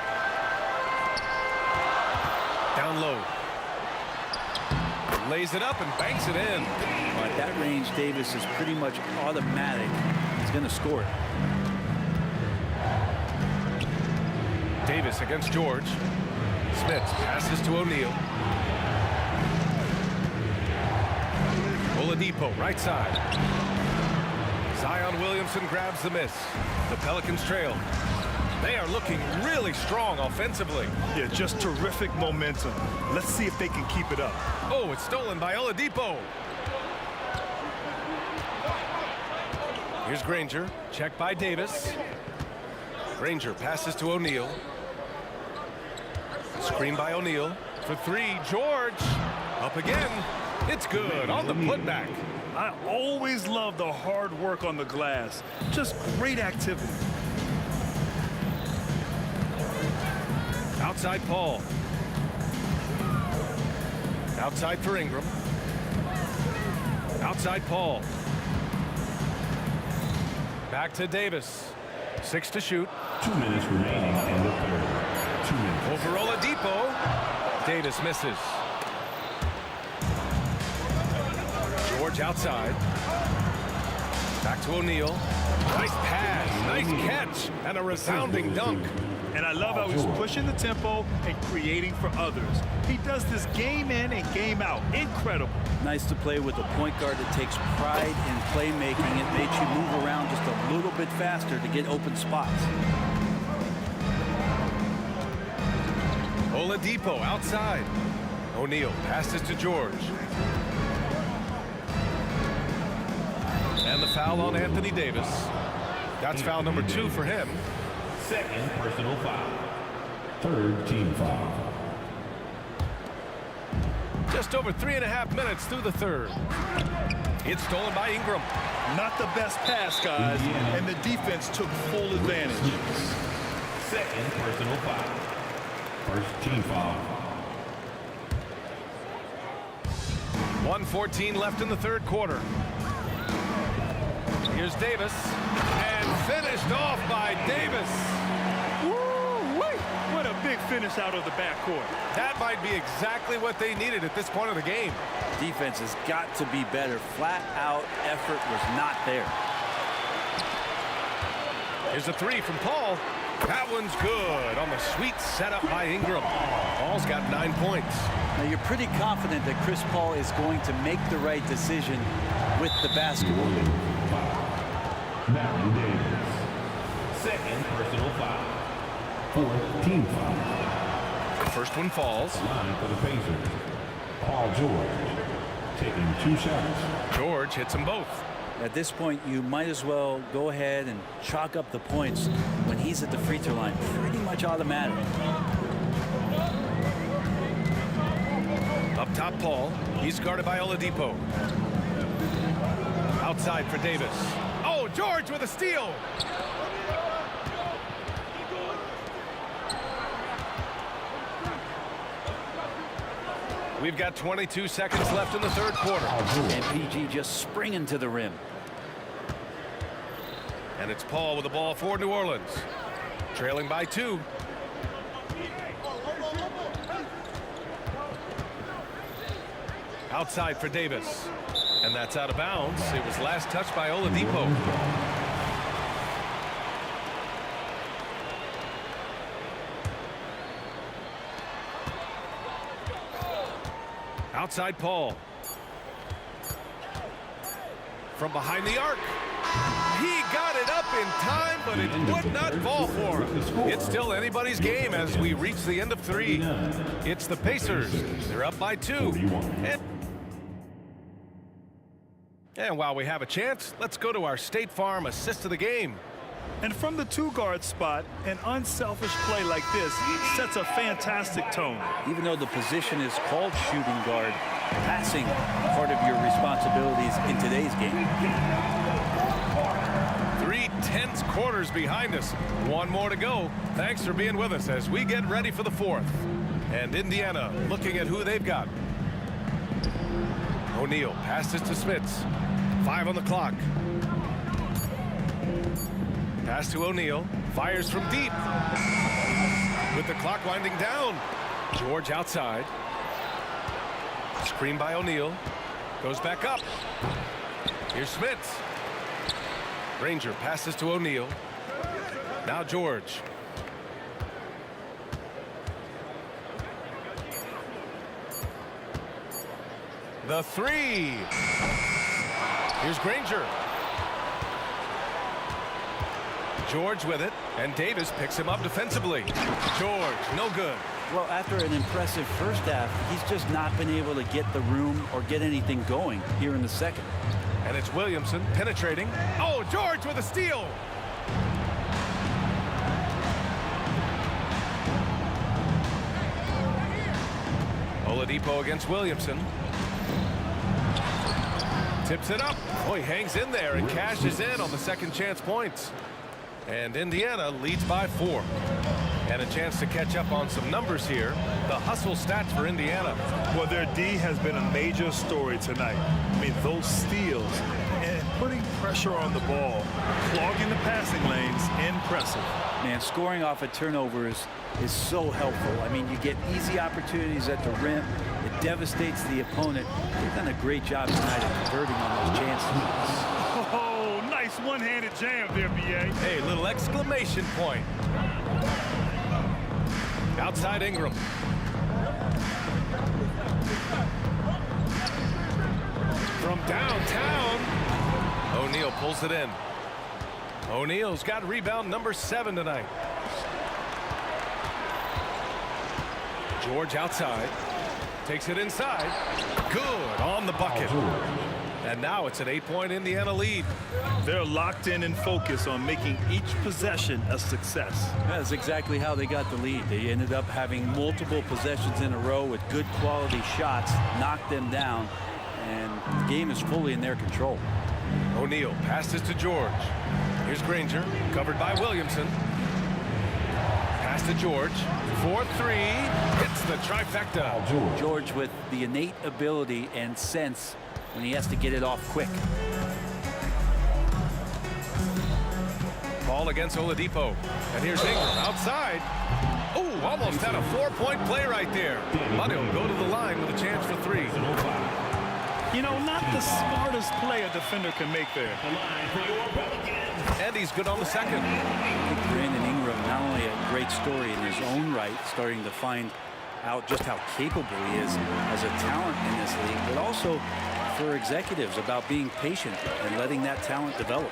[SPEAKER 7] Down low. Lays it up and banks it in.
[SPEAKER 4] At that range, Davis is pretty much automatic. He's going to score it.
[SPEAKER 7] Davis against George. Smith passes to O'Neal. Oladipo, right side. Zion Williamson grabs the miss. The Pelicans trail. They are looking really strong offensively.
[SPEAKER 13] Yeah, just terrific momentum. Let's see if they can keep it up.
[SPEAKER 7] Oh, it's stolen by Oladipo. Here's Granger. Checked by Davis. Granger passes to O'Neal. Screen by O'Neal. For 3, George. Up again. It's good on the putback.
[SPEAKER 13] I always love the hard work on the glass. Just great activity.
[SPEAKER 7] Outside Paul. Outside for Ingram. Outside Paul. Back to Davis. 6 to shoot.
[SPEAKER 5] 2 minutes remaining in the third. 2 minutes.
[SPEAKER 7] Over Oladipo. Davis misses. George outside. Back to O'Neal. Nice pass. Nice catch. And a resounding dunk.
[SPEAKER 13] And I love how he's pushing the tempo and creating for others. He does this game in and game out. Incredible.
[SPEAKER 4] Nice to play with a point guard that takes pride in playmaking. It makes you move around just a little bit faster to get open spots.
[SPEAKER 7] Oladipo outside. O'Neal passes to George. And the foul on Anthony Davis. That's foul number 2 for him.
[SPEAKER 5] Second personal foul. Third team foul.
[SPEAKER 7] Just over 3.5 minutes through the third. It's stolen by Ingram.
[SPEAKER 13] Not the best pass, guys, and the defense took full advantage.
[SPEAKER 5] Second personal foul. First team foul.
[SPEAKER 7] 1:14 left in the third quarter. Here's Davis, and finished off by Davis.
[SPEAKER 13] Woo-wee! What a big finish out of the backcourt.
[SPEAKER 7] That might be exactly what they needed at this point of the game.
[SPEAKER 4] Defense has got to be better. Flat out effort was not there.
[SPEAKER 7] Here's a 3 from Paul. That one's good on the sweet setup by Ingram. Paul's got 9 points.
[SPEAKER 4] Now you're pretty confident that Chris Paul is going to make the right decision with the basketball.
[SPEAKER 5] Matthew Davis. Second personal foul. Fourth team foul.
[SPEAKER 7] The first one falls.
[SPEAKER 5] Line for the Pacers. Paul George taking 2 shots.
[SPEAKER 7] George hits them both.
[SPEAKER 4] At this point, you might as well go ahead and chalk up the points when he's at the free throw line. Pretty much automatic.
[SPEAKER 7] Up top, Paul. He's guarded by Oladipo. Outside for Davis. Oh, George with a steal. We've got 22 seconds left in the third quarter.
[SPEAKER 4] And PG just springing to the rim.
[SPEAKER 7] And it's Paul with the ball for New Orleans. Trailing by 2. Outside for Davis. And that's out of bounds. It was last touched by Oladipo. Outside Paul. From behind the arc. He got it up in time, but it would not fall for him. It's still anybody's game as we reach the end of 3. It's the Pacers. They're up by 2. And while we have a chance, let's go to our State Farm assist of the game.
[SPEAKER 13] And from the 2-guard spot, an unselfish play like this sets a fantastic tone.
[SPEAKER 4] Even though the position is called shooting guard, passing part of your responsibilities in today's game.
[SPEAKER 7] 3 tense quarters behind us. 1 more to go. Thanks for being with us as we get ready for the 4th. And Indiana looking at who they've got. O'Neal passes to Smits. 5 on the clock. Pass to O'Neal. Fires from deep. With the clock winding down. George outside. Screen by O'Neal. Goes back up. Here's Smits. Granger passes to O'Neal. Now George. The 3. Here's Granger. George with it, and Davis picks him up defensively. George, no good.
[SPEAKER 4] Well, after an impressive first half, he's just not been able to get the room or get anything going here in the second.
[SPEAKER 7] And it's Williamson penetrating. Oh, George with a steal. Oladipo against Williamson. Tips it up. Oh, he hangs in there and cashes in on the second chance points. And Indiana leads by 4. And a chance to catch up on some numbers here. The hustle stats for Indiana.
[SPEAKER 13] Well, their D has been a major story tonight. I mean, those steals and putting pressure on the ball, clogging the passing lanes, impressive.
[SPEAKER 4] Man, scoring off of turnovers is so helpful. I mean, you get easy opportunities at the rim. It devastates the opponent. They've done a great job tonight of converting on those chances.
[SPEAKER 13] Oh, nice one-handed jam there, B.A.
[SPEAKER 7] Hey, little exclamation point. Outside Ingram. From downtown, O'Neal pulls it in. O'Neal's got rebound number 7 tonight. George outside. Takes it inside. Good on the bucket. And now it's an 8-point Indiana lead.
[SPEAKER 13] They're locked in and focused on making each possession a success.
[SPEAKER 4] That's exactly how they got the lead. They ended up having multiple possessions in a row with good quality shots, knocked them down, and the game is fully in their control.
[SPEAKER 7] O'Neal passes to George. Here's Granger, covered by Williamson. Pass to George. 4-3. Hits the trifecta.
[SPEAKER 4] George with the innate ability and sense when he has to get it off quick.
[SPEAKER 7] Ball against Oladipo. And here's Ingram outside. Oh, almost had a 4-point play right there. But he'll go to the line with a chance for 3.
[SPEAKER 13] You know, not the smartest play a defender can make there.
[SPEAKER 7] And he's good on the second.
[SPEAKER 4] Brandon Ingram, not only a great story in his own right, starting to find out just how capable he is as a talent in this league, but also for executives about being patient and letting that talent develop.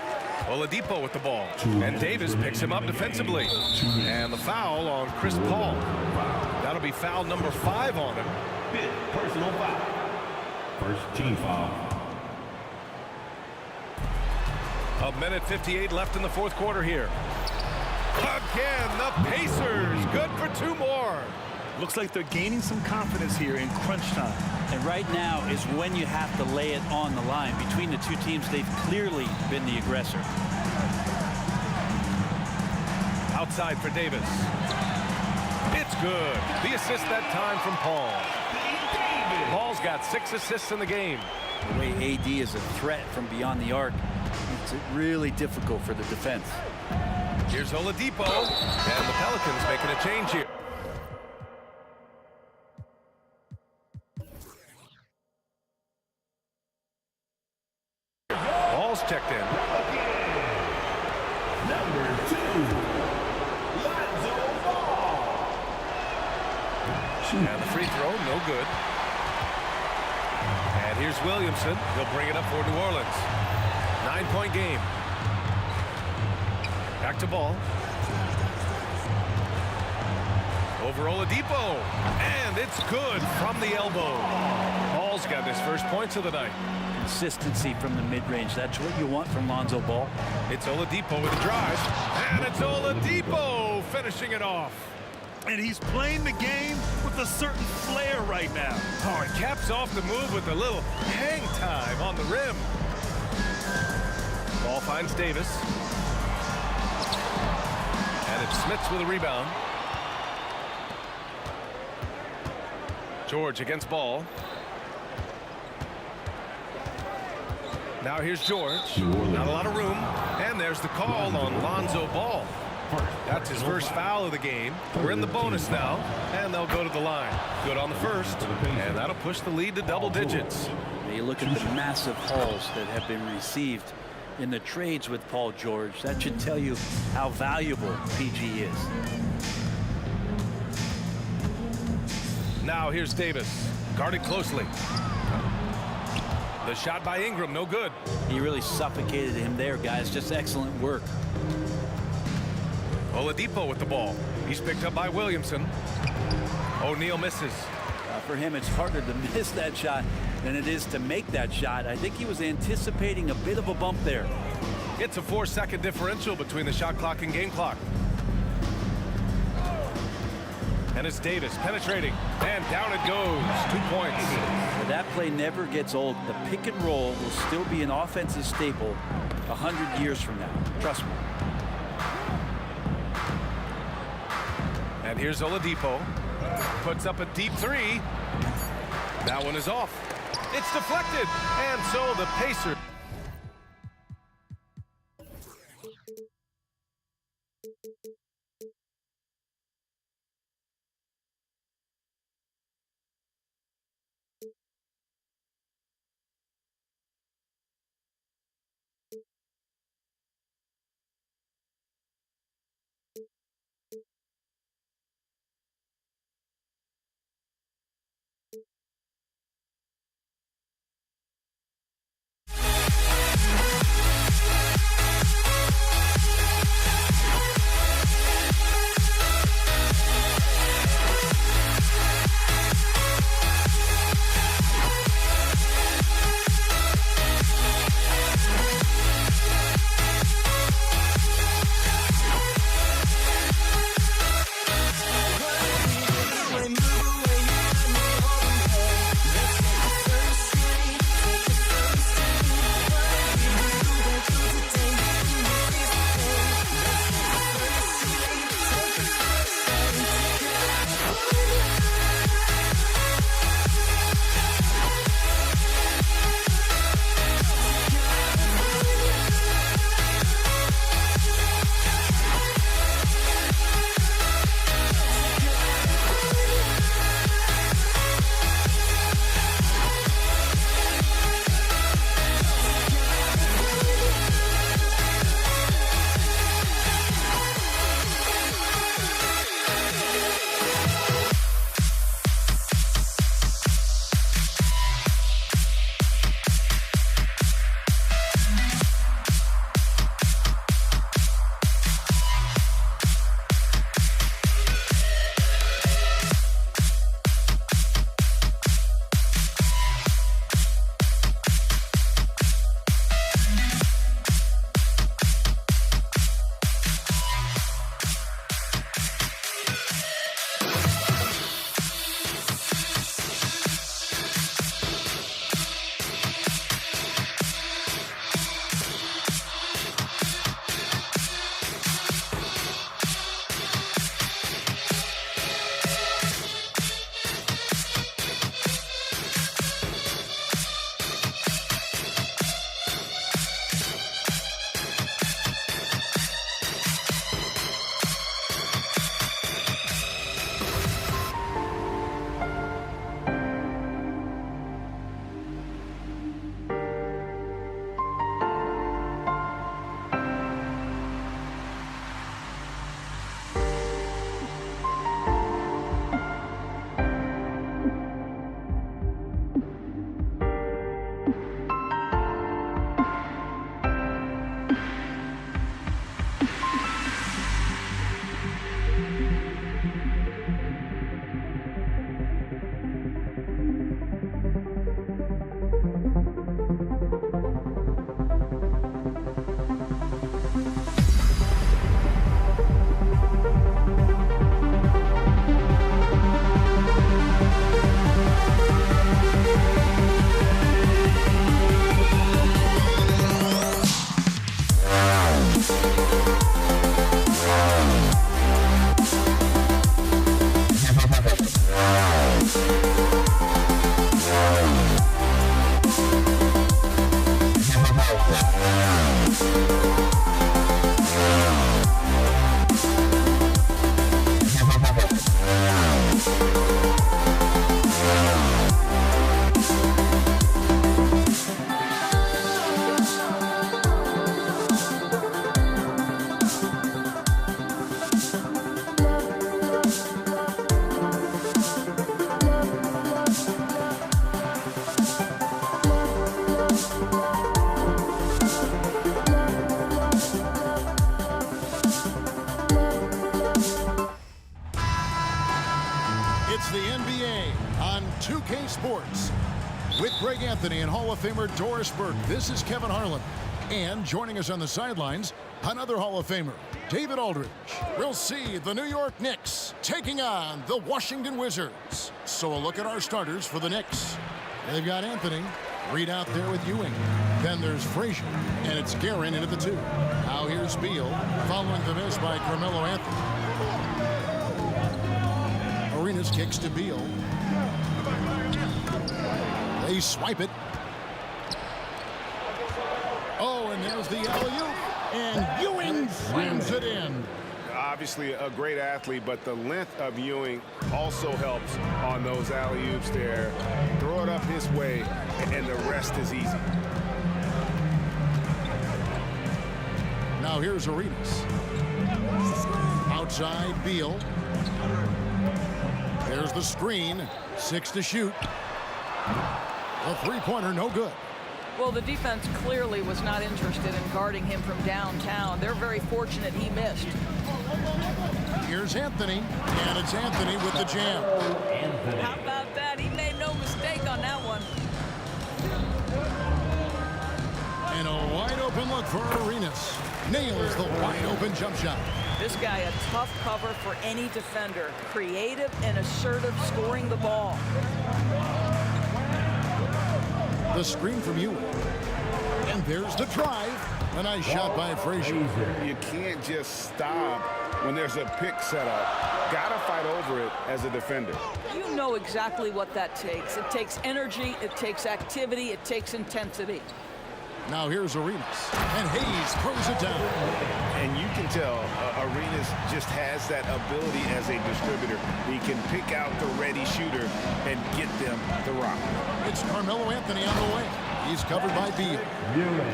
[SPEAKER 7] Oladipo with the ball. And Davis picks him up defensively. And the foul on Chris Paul. That'll be foul number 5 on him.
[SPEAKER 5] Personal foul. First team foul.
[SPEAKER 7] 1:58 left in the fourth quarter here. Again, the Pacers good for 2 more.
[SPEAKER 13] Looks like they're gaining some confidence here in crunch time.
[SPEAKER 4] And right now is when you have to lay it on the line. Between the two teams, they've clearly been the aggressor.
[SPEAKER 7] Outside for Davis. It's good. The assist that time from Paul. Paul's got 6 assists in the game.
[SPEAKER 4] The way AD is a threat from beyond the arc, it's really difficult for the defense.
[SPEAKER 7] Here's Oladipo, and the Pelicans making a change here. Ball's checked in.
[SPEAKER 5] Number 2. Lonzo Ball.
[SPEAKER 7] And the free throw, no good. And here's Williamson. He'll bring it up for New Orleans. 9-point game. Back to Ball. Over Oladipo. And it's good from the elbow. Ball's got his first points of the night.
[SPEAKER 4] Consistency from the mid-range. That's what you want from Lonzo Ball.
[SPEAKER 7] It's Oladipo with a drive. And it's Oladipo finishing it off.
[SPEAKER 13] And he's playing the game with a certain flair right now.
[SPEAKER 7] Oh, and caps off the move with a little hang time on the rim. Ball finds Davis. And it's Smits with a rebound. George against Ball. Now here's George. Not a lot of room. And there's the call on Lonzo Ball. That's his first foul of the game. We're in the bonus now, and they'll go to the line. Good on the first, and that'll push the lead to double digits.
[SPEAKER 4] You look at the massive hauls that have been received in the trades with Paul George. That should tell you how valuable PG is.
[SPEAKER 7] Now here's Davis, guarded closely. The shot by Ingram, no good.
[SPEAKER 4] He really suffocated him there, guys. Just excellent work.
[SPEAKER 7] Oladipo with the ball. He's picked up by Williamson. O'Neal misses.
[SPEAKER 4] For him, it's harder to miss that shot than it is to make that shot. I think he was anticipating a bit of a bump there.
[SPEAKER 7] It's a 4-second differential between the shot clock and game clock. And it's Davis penetrating, and down it goes. 2 points.
[SPEAKER 4] That play never gets old. The pick and roll will still be an offensive staple 100 years from now. Trust me.
[SPEAKER 7] And here's Oladipo. Puts up a deep 3. That one is off. It's deflected. And so the Pacers.
[SPEAKER 2] Sports. With Greg Anthony and Hall of Famer Doris Burke, this is Kevin Harlan. And joining us on the sidelines, another Hall of Famer, David Aldridge. We'll see the New York Knicks taking on the Washington Wizards. So a look at our starters for the Knicks. They've got Anthony, Reed out there with Ewing. Then there's Frazier, and it's Guerin into the 2. Now here's Beal, following the miss by Carmelo Anthony. Arenas kicks to Beal. They swipe it. Oh, and there's the alley-oop, and Ewing slams it in.
[SPEAKER 3] Obviously a great athlete, but the length of Ewing also helps on those alley-oops there. Throw it up his way, and the rest is easy.
[SPEAKER 2] Now here's Arenas. Outside Beal. There's the screen. 6 to shoot. A three-pointer, no good.
[SPEAKER 8] Well, the defense clearly was not interested in guarding him from downtown. They're very fortunate he missed.
[SPEAKER 2] Here's Anthony, and it's Anthony with the jam.
[SPEAKER 8] How about that? He made no mistake on that one.
[SPEAKER 2] And a wide-open look for Arenas. Nails the wide-open jump shot.
[SPEAKER 8] This guy a tough cover for any defender. Creative and assertive scoring the ball.
[SPEAKER 2] The screen from Ewing. And there's the drive. A nice shot by Frazier.
[SPEAKER 3] You can't just stop when there's a pick set up. Gotta fight over it as a defender.
[SPEAKER 8] You know exactly what that takes. It takes energy, it takes activity, it takes intensity.
[SPEAKER 2] Now here's Arenas, and Hayes throws it down.
[SPEAKER 3] And you can tell Arenas just has that ability as a distributor. He can pick out the ready shooter and get them the rock.
[SPEAKER 2] It's Carmelo Anthony on the way. He's covered by Beal.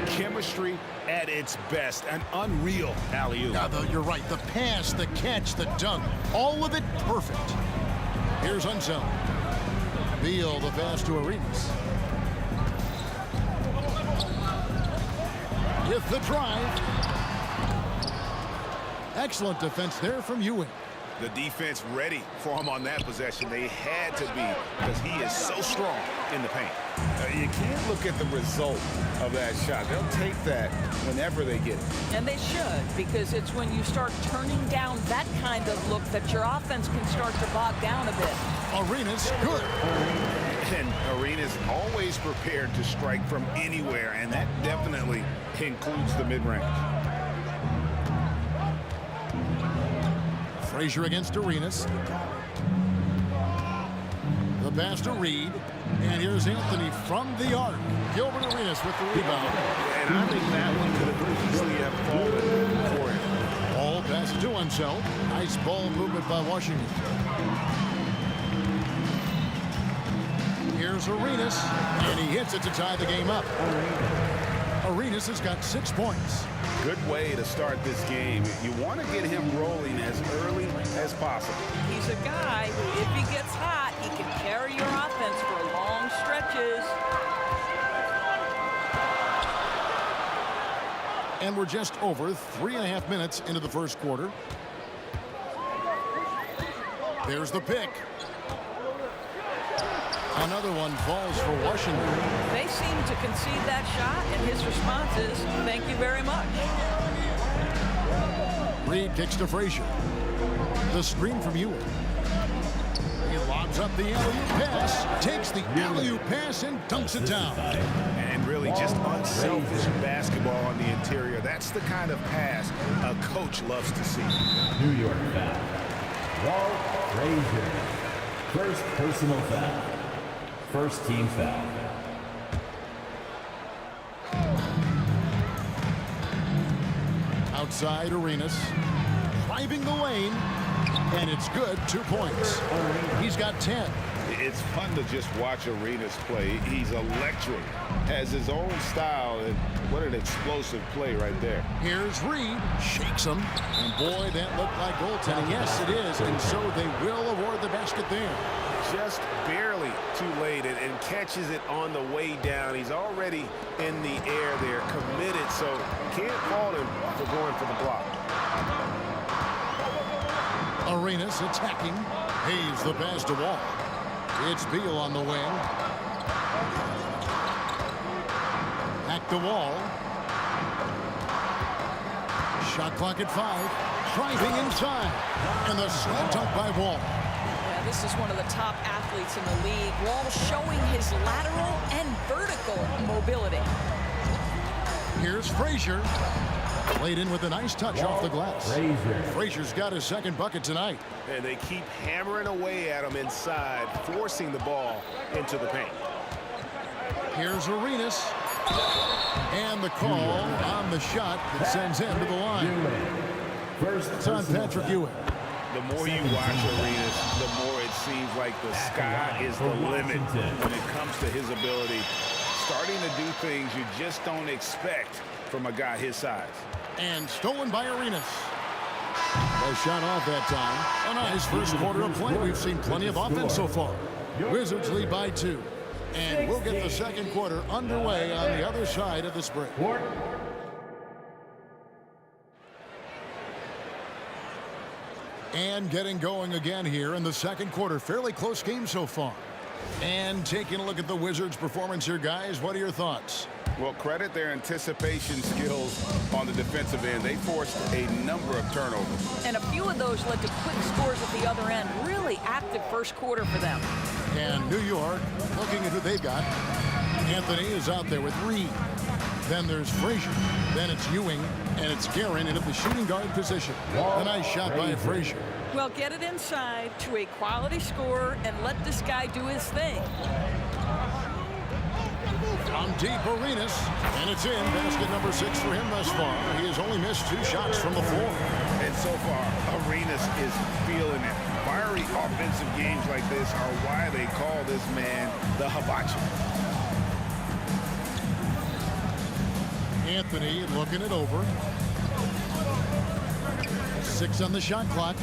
[SPEAKER 3] Chemistry at its best. An unreal alley-oop.
[SPEAKER 2] Yeah, you're right. The pass, the catch, the dunk. All of it perfect. Here's Unseld. Beal, the pass to Arenas. With the drive. Excellent defense there from Ewing.
[SPEAKER 3] The defense ready for him on that possession. They had to be, because he is so strong in the paint. You can't look at the result of that shot. They'll take that whenever they get it.
[SPEAKER 8] And they should, because it's when you start turning down that kind of look that your offense can start to bog down a bit.
[SPEAKER 2] Arenas good.
[SPEAKER 3] And Arenas always prepared to strike from anywhere, and that definitely includes the mid-range.
[SPEAKER 2] Frazier against Arenas. The pass to Reed. And here's Anthony from the arc. Gilbert Arenas with the rebound.
[SPEAKER 3] And I think that one could have easily have fallen for him.
[SPEAKER 2] Ball pass to Unseld. Nice ball movement by Washington. Here's Arenas, and he hits it to tie the game up. Arenas has got 6 points.
[SPEAKER 3] Good way to start this game. You want to get him rolling as early as possible.
[SPEAKER 8] He's a guy who, if he gets hot, he can carry your offense for long stretches.
[SPEAKER 2] And we're just over 3.5 minutes into the first quarter. There's the pick. Another one falls for Washington.
[SPEAKER 8] They seem to concede that shot, and his response is, thank you very much.
[SPEAKER 2] Reed kicks to Frazier. The screen from Ewing. He lobs up the alley-oop pass, takes the alley-oop pass, and dunks it down.
[SPEAKER 3] And really just unselfish basketball on the interior. That's the kind of pass a coach loves to see.
[SPEAKER 5] New York foul. Walt Frazier. First personal foul. First team foul.
[SPEAKER 2] Outside Arenas, driving the lane, and it's good. 2 points. He's got 10.
[SPEAKER 3] It's fun to just watch Arenas play. He's electric, has his own style, and what an explosive play right there.
[SPEAKER 2] Here's Reed, shakes him, and boy, that looked like goaltending. Yes, it is, and so they will award the basket there.
[SPEAKER 3] Just barely too late and catches it on the way down. He's already in the air there, committed, so can't fault him for going for the block.
[SPEAKER 2] Arenas attacking. Hayes the pass to Wall. It's Beal on the wing. Back to Wall. Shot clock at 5. Driving inside. And the slam dunk by Wall.
[SPEAKER 8] Yeah, this is one of the top athletes in the league. Wall showing his lateral and vertical mobility.
[SPEAKER 2] Here's Frazier. Played in with a nice touch off the glass. Frazier's got his second bucket tonight.
[SPEAKER 3] And they keep hammering away at him inside, forcing the ball into the paint.
[SPEAKER 2] Here's Arenas. And the call on the shot that sends him to the line. It's on Patrick Ewing.
[SPEAKER 3] The more you watch Arenas, the more it seems like the sky is the limit when it comes to his ability. Starting to do things you just don't expect from a guy his size.
[SPEAKER 2] And stolen by Arenas. Well, shot off that time. A nice first quarter of play. We've seen plenty of offense so far. Wizards lead by 2. And we'll get the second quarter underway on the other side of this break. And getting going again here in the second quarter. Fairly close game so far. And taking a look at the Wizards' performance here, guys. What are your thoughts?
[SPEAKER 3] Well, credit their anticipation skills on the defensive end. They forced a number of turnovers.
[SPEAKER 8] And a few of those led to quick scores at the other end. Really active first quarter for them.
[SPEAKER 2] And New York, looking at who they've got. Anthony is out there with Reed. Then there's Frazier. Then it's Ewing. And it's Guerin in at the shooting guard position. A nice shot by Frazier.
[SPEAKER 8] Well, get it inside to a quality scorer and let this guy do his thing.
[SPEAKER 2] From deep, Arenas, and it's in. Basket number 6 for him thus far. He has only missed 2 shots from the floor.
[SPEAKER 3] And so far, Arenas is feeling it. Fiery offensive games like this are why they call this man the hibachi.
[SPEAKER 2] Anthony looking it over. 6 on the shot clock.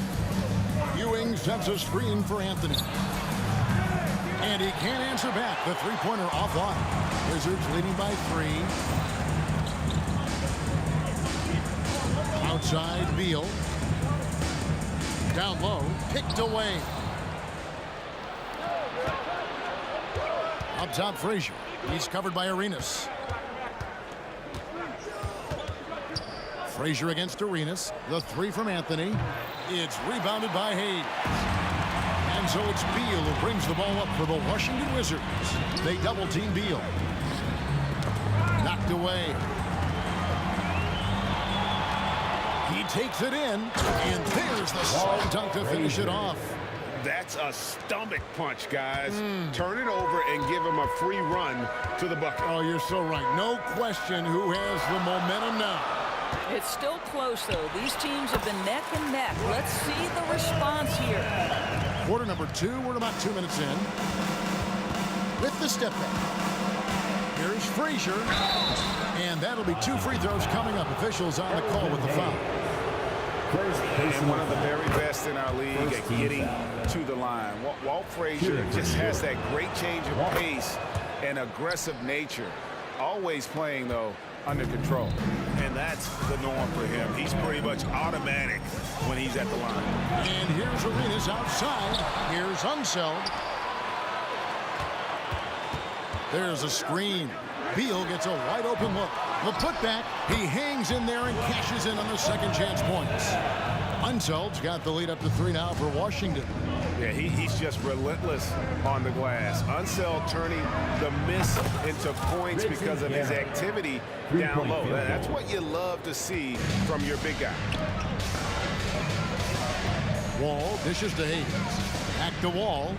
[SPEAKER 2] Ewing sets a screen for Anthony. And he can't answer back. The three-pointer offline. Wizards leading by 3. Outside, Beal. Down low, picked away. Up top, Frazier. He's covered by Arenas. Frazier against Arenas. The 3 from Anthony. It's rebounded by Hayes. And so it's Beal who brings the ball up for the Washington Wizards. They double-team Beal. Knocked away. He takes it in, and there's the slam dunk to finish it off.
[SPEAKER 3] That's a stomach punch, guys. Turn it over and give him a free run to the bucket.
[SPEAKER 2] Oh, you're so right. No question who has the momentum now.
[SPEAKER 8] It's still close, though. These teams have been neck and neck. Let's see the response here.
[SPEAKER 2] Quarter number 2. We're about 2 minutes in. With the step back. Here's Frazier. And that'll be 2 free throws coming up. Officials on the call with the foul.
[SPEAKER 3] And one of the very best in our league at getting to the line. Walt Frazier just has that great change of pace and aggressive nature. Always playing, though, under control. And that's the norm for him. He's pretty much automatic when he's at the line.
[SPEAKER 2] And here's Arenas outside. Here's Unseld. There's a screen. Beal gets a wide open look. The putback. He hangs in there and cashes in on the second chance points. Unseld's got the lead up to 3 now for Washington.
[SPEAKER 3] Yeah, he's just relentless on the glass. Unseld turning the miss into points because of his activity down low. That's what you love to see from your big guy.
[SPEAKER 2] Wall dishes to Hayes. Back to Wall.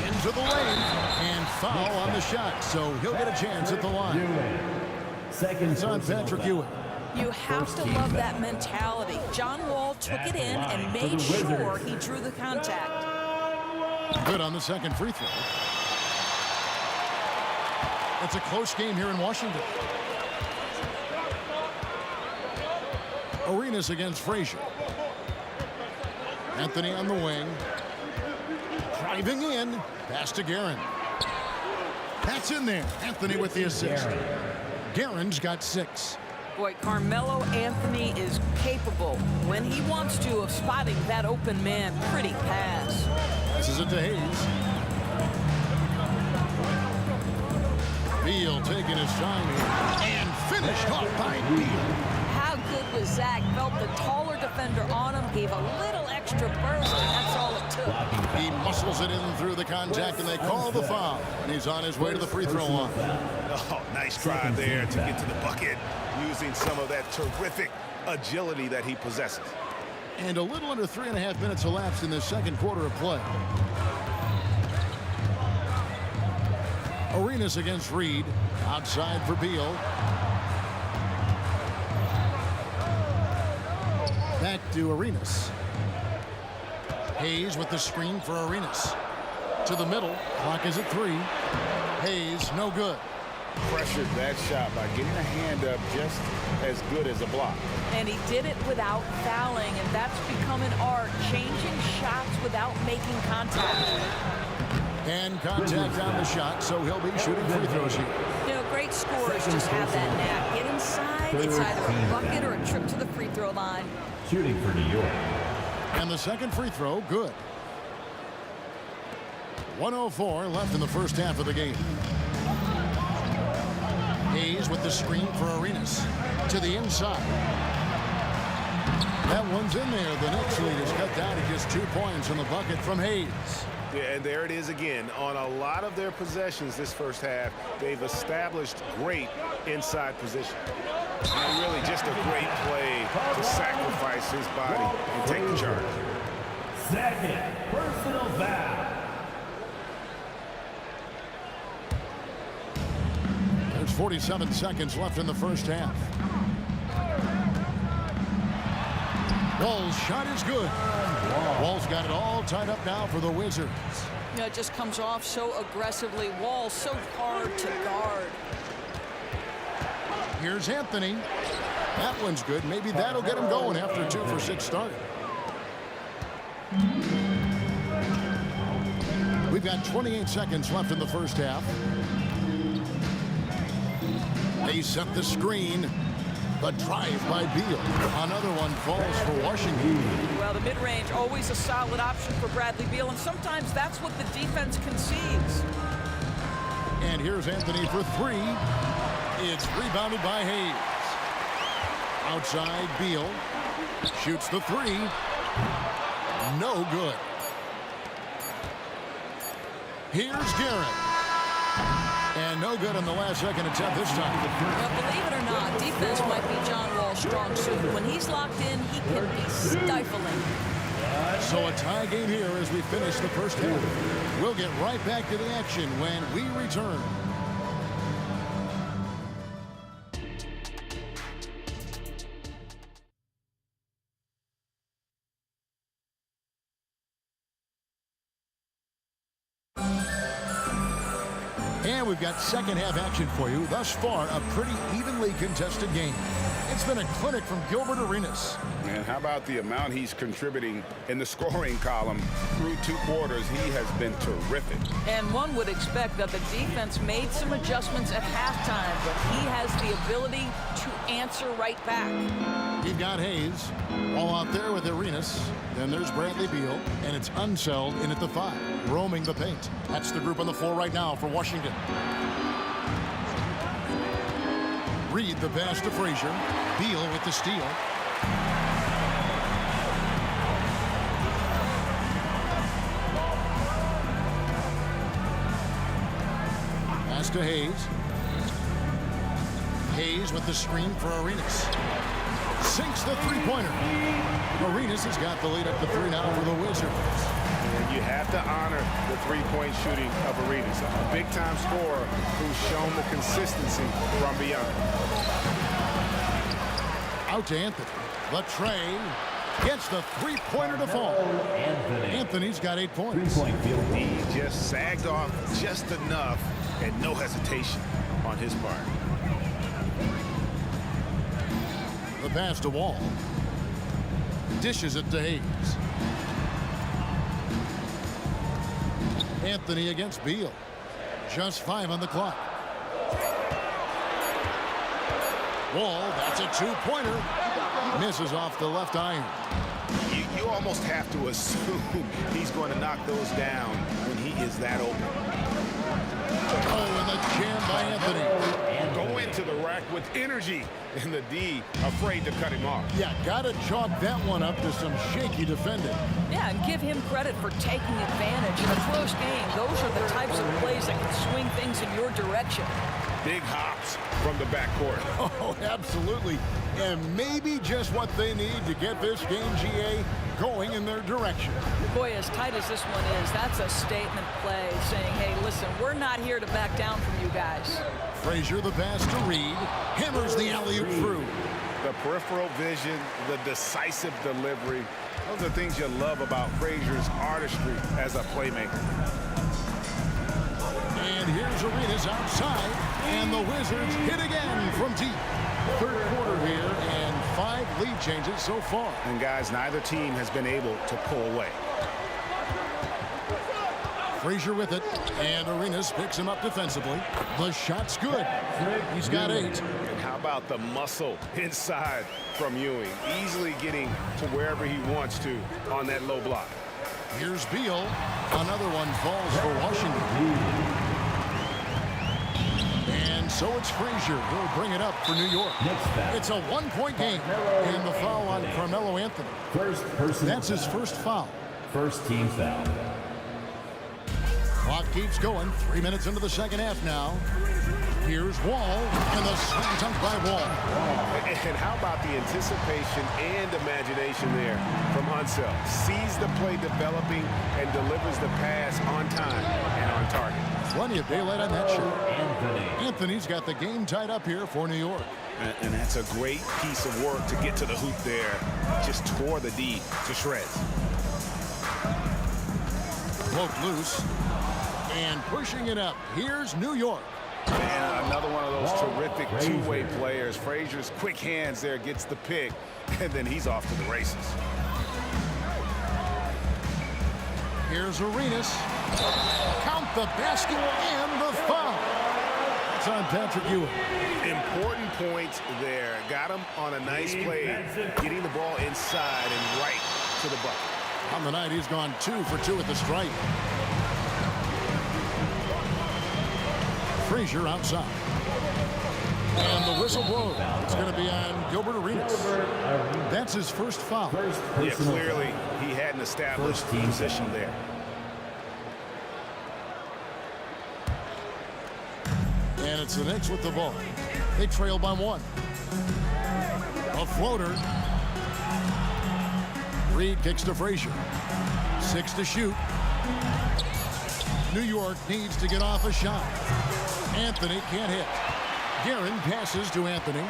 [SPEAKER 2] Into the lane. And foul on the shot. So he'll get a chance at the line. It's on Patrick Ewing.
[SPEAKER 8] You have to love that mentality. John Wall took it in and made sure he drew the contact.
[SPEAKER 2] Good on the second free throw. It's a close game here in Washington. Arenas against Frazier. Anthony on the wing. Driving in. Pass to Guerin. That's in there. Anthony with the assist. Guerin's got 6.
[SPEAKER 8] Boy, Carmelo Anthony is capable, when he wants to, of spotting that open man. Pretty pass.
[SPEAKER 2] Passes it to Hayes. Beal taking his time here. And finished off by Beal.
[SPEAKER 8] How good was Zach? Felt the taller defender on him, gave a little extra burst, and that's all it took.
[SPEAKER 2] He muscles it in through the contact, and they call the foul. And he's on his way to the free throw line.
[SPEAKER 3] Oh, nice drive there to get to the bucket, using some of that terrific agility that he possesses.
[SPEAKER 2] And a little under 3.5 minutes elapsed in the second quarter of play. Arenas against Reed. Outside for Beal. Back to Arenas. Hayes with the screen for Arenas. To the middle. Clock is at 3. Hayes, no good.
[SPEAKER 3] Pressured that shot by getting a hand up just as good as a block.
[SPEAKER 8] And he did it without fouling, and that's become an art, changing shots without making contact.
[SPEAKER 2] And contact on the shot, so he'll be shooting free throws here.
[SPEAKER 8] You know, great scorers just have that knack. Get inside, it's either a bucket or a trip to the free throw line.
[SPEAKER 5] Shooting for New York.
[SPEAKER 2] And the second free throw, good. 1:04 left in the first half of the game. Hayes with the screen for Arenas. To the inside. That one's in there. The Knicks lead is cut down to just 2 points in the bucket from Hayes.
[SPEAKER 3] Yeah, and there it is again. On a lot of their possessions this first half, they've established great inside position. And really just a great play to sacrifice his body and take the charge.
[SPEAKER 5] Second personal foul.
[SPEAKER 2] There's 47 seconds left in the first half. Wall's shot is good. Wall's got it all tied up now for the Wizards.
[SPEAKER 8] You know, it just comes off so aggressively. Wall so hard to guard.
[SPEAKER 2] Here's Anthony. That one's good. Maybe that'll get him going after a 2-for-6 start. We've got 28 seconds left in the first half. They set the screen. The drive by Beal. Another one falls for Washington.
[SPEAKER 8] Well, the mid-range, always a solid option for Bradley Beal, and sometimes that's what the defense concedes.
[SPEAKER 2] And here's Anthony for 3. It's rebounded by Hayes. Outside, Beal shoots the 3. No good. Here's Garrett. And no good in the last second attempt this time.
[SPEAKER 8] Well, believe it or not, defense might be John Wall's strong suit. When he's locked in, he can be stifling.
[SPEAKER 2] So a tie game here as we finish the first half. We'll get right back to the action when we return. And we've got second half action for you. Thus far, a pretty evenly contested game. It's been a clinic from Gilbert Arenas.
[SPEAKER 3] And how about the amount he's contributing in the scoring column through 2 quarters? He has been terrific.
[SPEAKER 8] And one would expect that the defense made some adjustments at halftime, but he has the ability to answer right back.
[SPEAKER 2] You've got Hayes all out there with Arenas. Then there's Bradley Beal, and it's Unseld in at the 5, roaming the paint. That's the group on the floor right now for Washington. Reed the pass to Frazier. Beal with the steal. Pass to Hayes. Hayes with the screen for Arenas. Sinks the three-pointer. Arenas has got the lead up to 3 now for the Wizards.
[SPEAKER 3] And you have to honor the three-point shooting of Arenas, a big-time scorer who's shown the consistency from beyond.
[SPEAKER 2] Out to Anthony. The tray gets the three-pointer to fall. Anthony's got 8 points.
[SPEAKER 3] He just sagged off just enough and no hesitation on his part.
[SPEAKER 2] The pass to Wall. Dishes it to Hayes. Anthony against Beal. Just 5 on the clock. Wall, that's a two-pointer. Misses off the left iron.
[SPEAKER 3] You almost have to assume he's going to knock those down when he is that open.
[SPEAKER 2] Oh, and the jam by Anthony.
[SPEAKER 3] Go into the rack with energy, and the D afraid to cut him off.
[SPEAKER 2] Yeah, got to chalk that one up to some shaky defending.
[SPEAKER 8] Yeah, and give him credit for taking advantage. In a close game, those are the types of plays that can swing things in your direction.
[SPEAKER 3] Big hops from the backcourt.
[SPEAKER 2] Oh, absolutely. And maybe just what they need to get this game, GA, going in their direction.
[SPEAKER 8] Boy, as tight as this one is, that's a statement play saying, hey, listen, we're not here to back down from you guys.
[SPEAKER 2] Frazier the pass to Reed. Hammers the alley-oop through.
[SPEAKER 3] The peripheral vision, the decisive delivery. Those are things you love about Frazier's artistry as a playmaker.
[SPEAKER 2] And here's Arenas outside, and the Wizards hit again from deep. Third quarter here, and 5 lead changes so far.
[SPEAKER 3] And guys, neither team has been able to pull away.
[SPEAKER 2] Frazier with it, and Arenas picks him up defensively. The shot's good. He's got 8.
[SPEAKER 3] And how about the muscle inside from Ewing, easily getting to wherever he wants to on that low block.
[SPEAKER 2] Here's Beal. Another one falls for Washington. And so it's Frazier who'll bring it up for New York. It's a 1-point game. And the foul on Carmelo Anthony. That's his first foul.
[SPEAKER 16] First team foul.
[SPEAKER 2] Clock keeps going. 3 minutes into the second half now. Here's Wall, and the slam dunk by Wall.
[SPEAKER 3] And how about the anticipation and imagination there from Unseld? Sees the play developing and delivers the pass on time and on target.
[SPEAKER 2] Plenty of daylight on that shot. Anthony's got the game tied up here for New York.
[SPEAKER 3] And that's a great piece of work to get to the hoop there. Just tore the D to shreds.
[SPEAKER 2] Broke loose. And pushing it up. Here's New York.
[SPEAKER 3] And another one of those terrific two-way players. Frazier's quick hands there gets the pick, and then he's off to the races.
[SPEAKER 2] Here's Arenas. Count the basket and the foul. It's on Patrick Ewing.
[SPEAKER 3] Important points there. Got him on a nice play, getting the ball inside and right to the bucket.
[SPEAKER 2] On the night, he's gone 2 for 2 at the stripe. Frazier outside. And the whistle blows. It's going to be on Gilbert Arenas. That's his first foul.
[SPEAKER 3] Yeah, clearly he hadn't established position there.
[SPEAKER 2] And it's the Knicks with the ball. They trail by 1. A floater. Reed kicks to Frazier. 6 to shoot. New York needs to get off a shot. Anthony can't hit. Guerin passes to Anthony.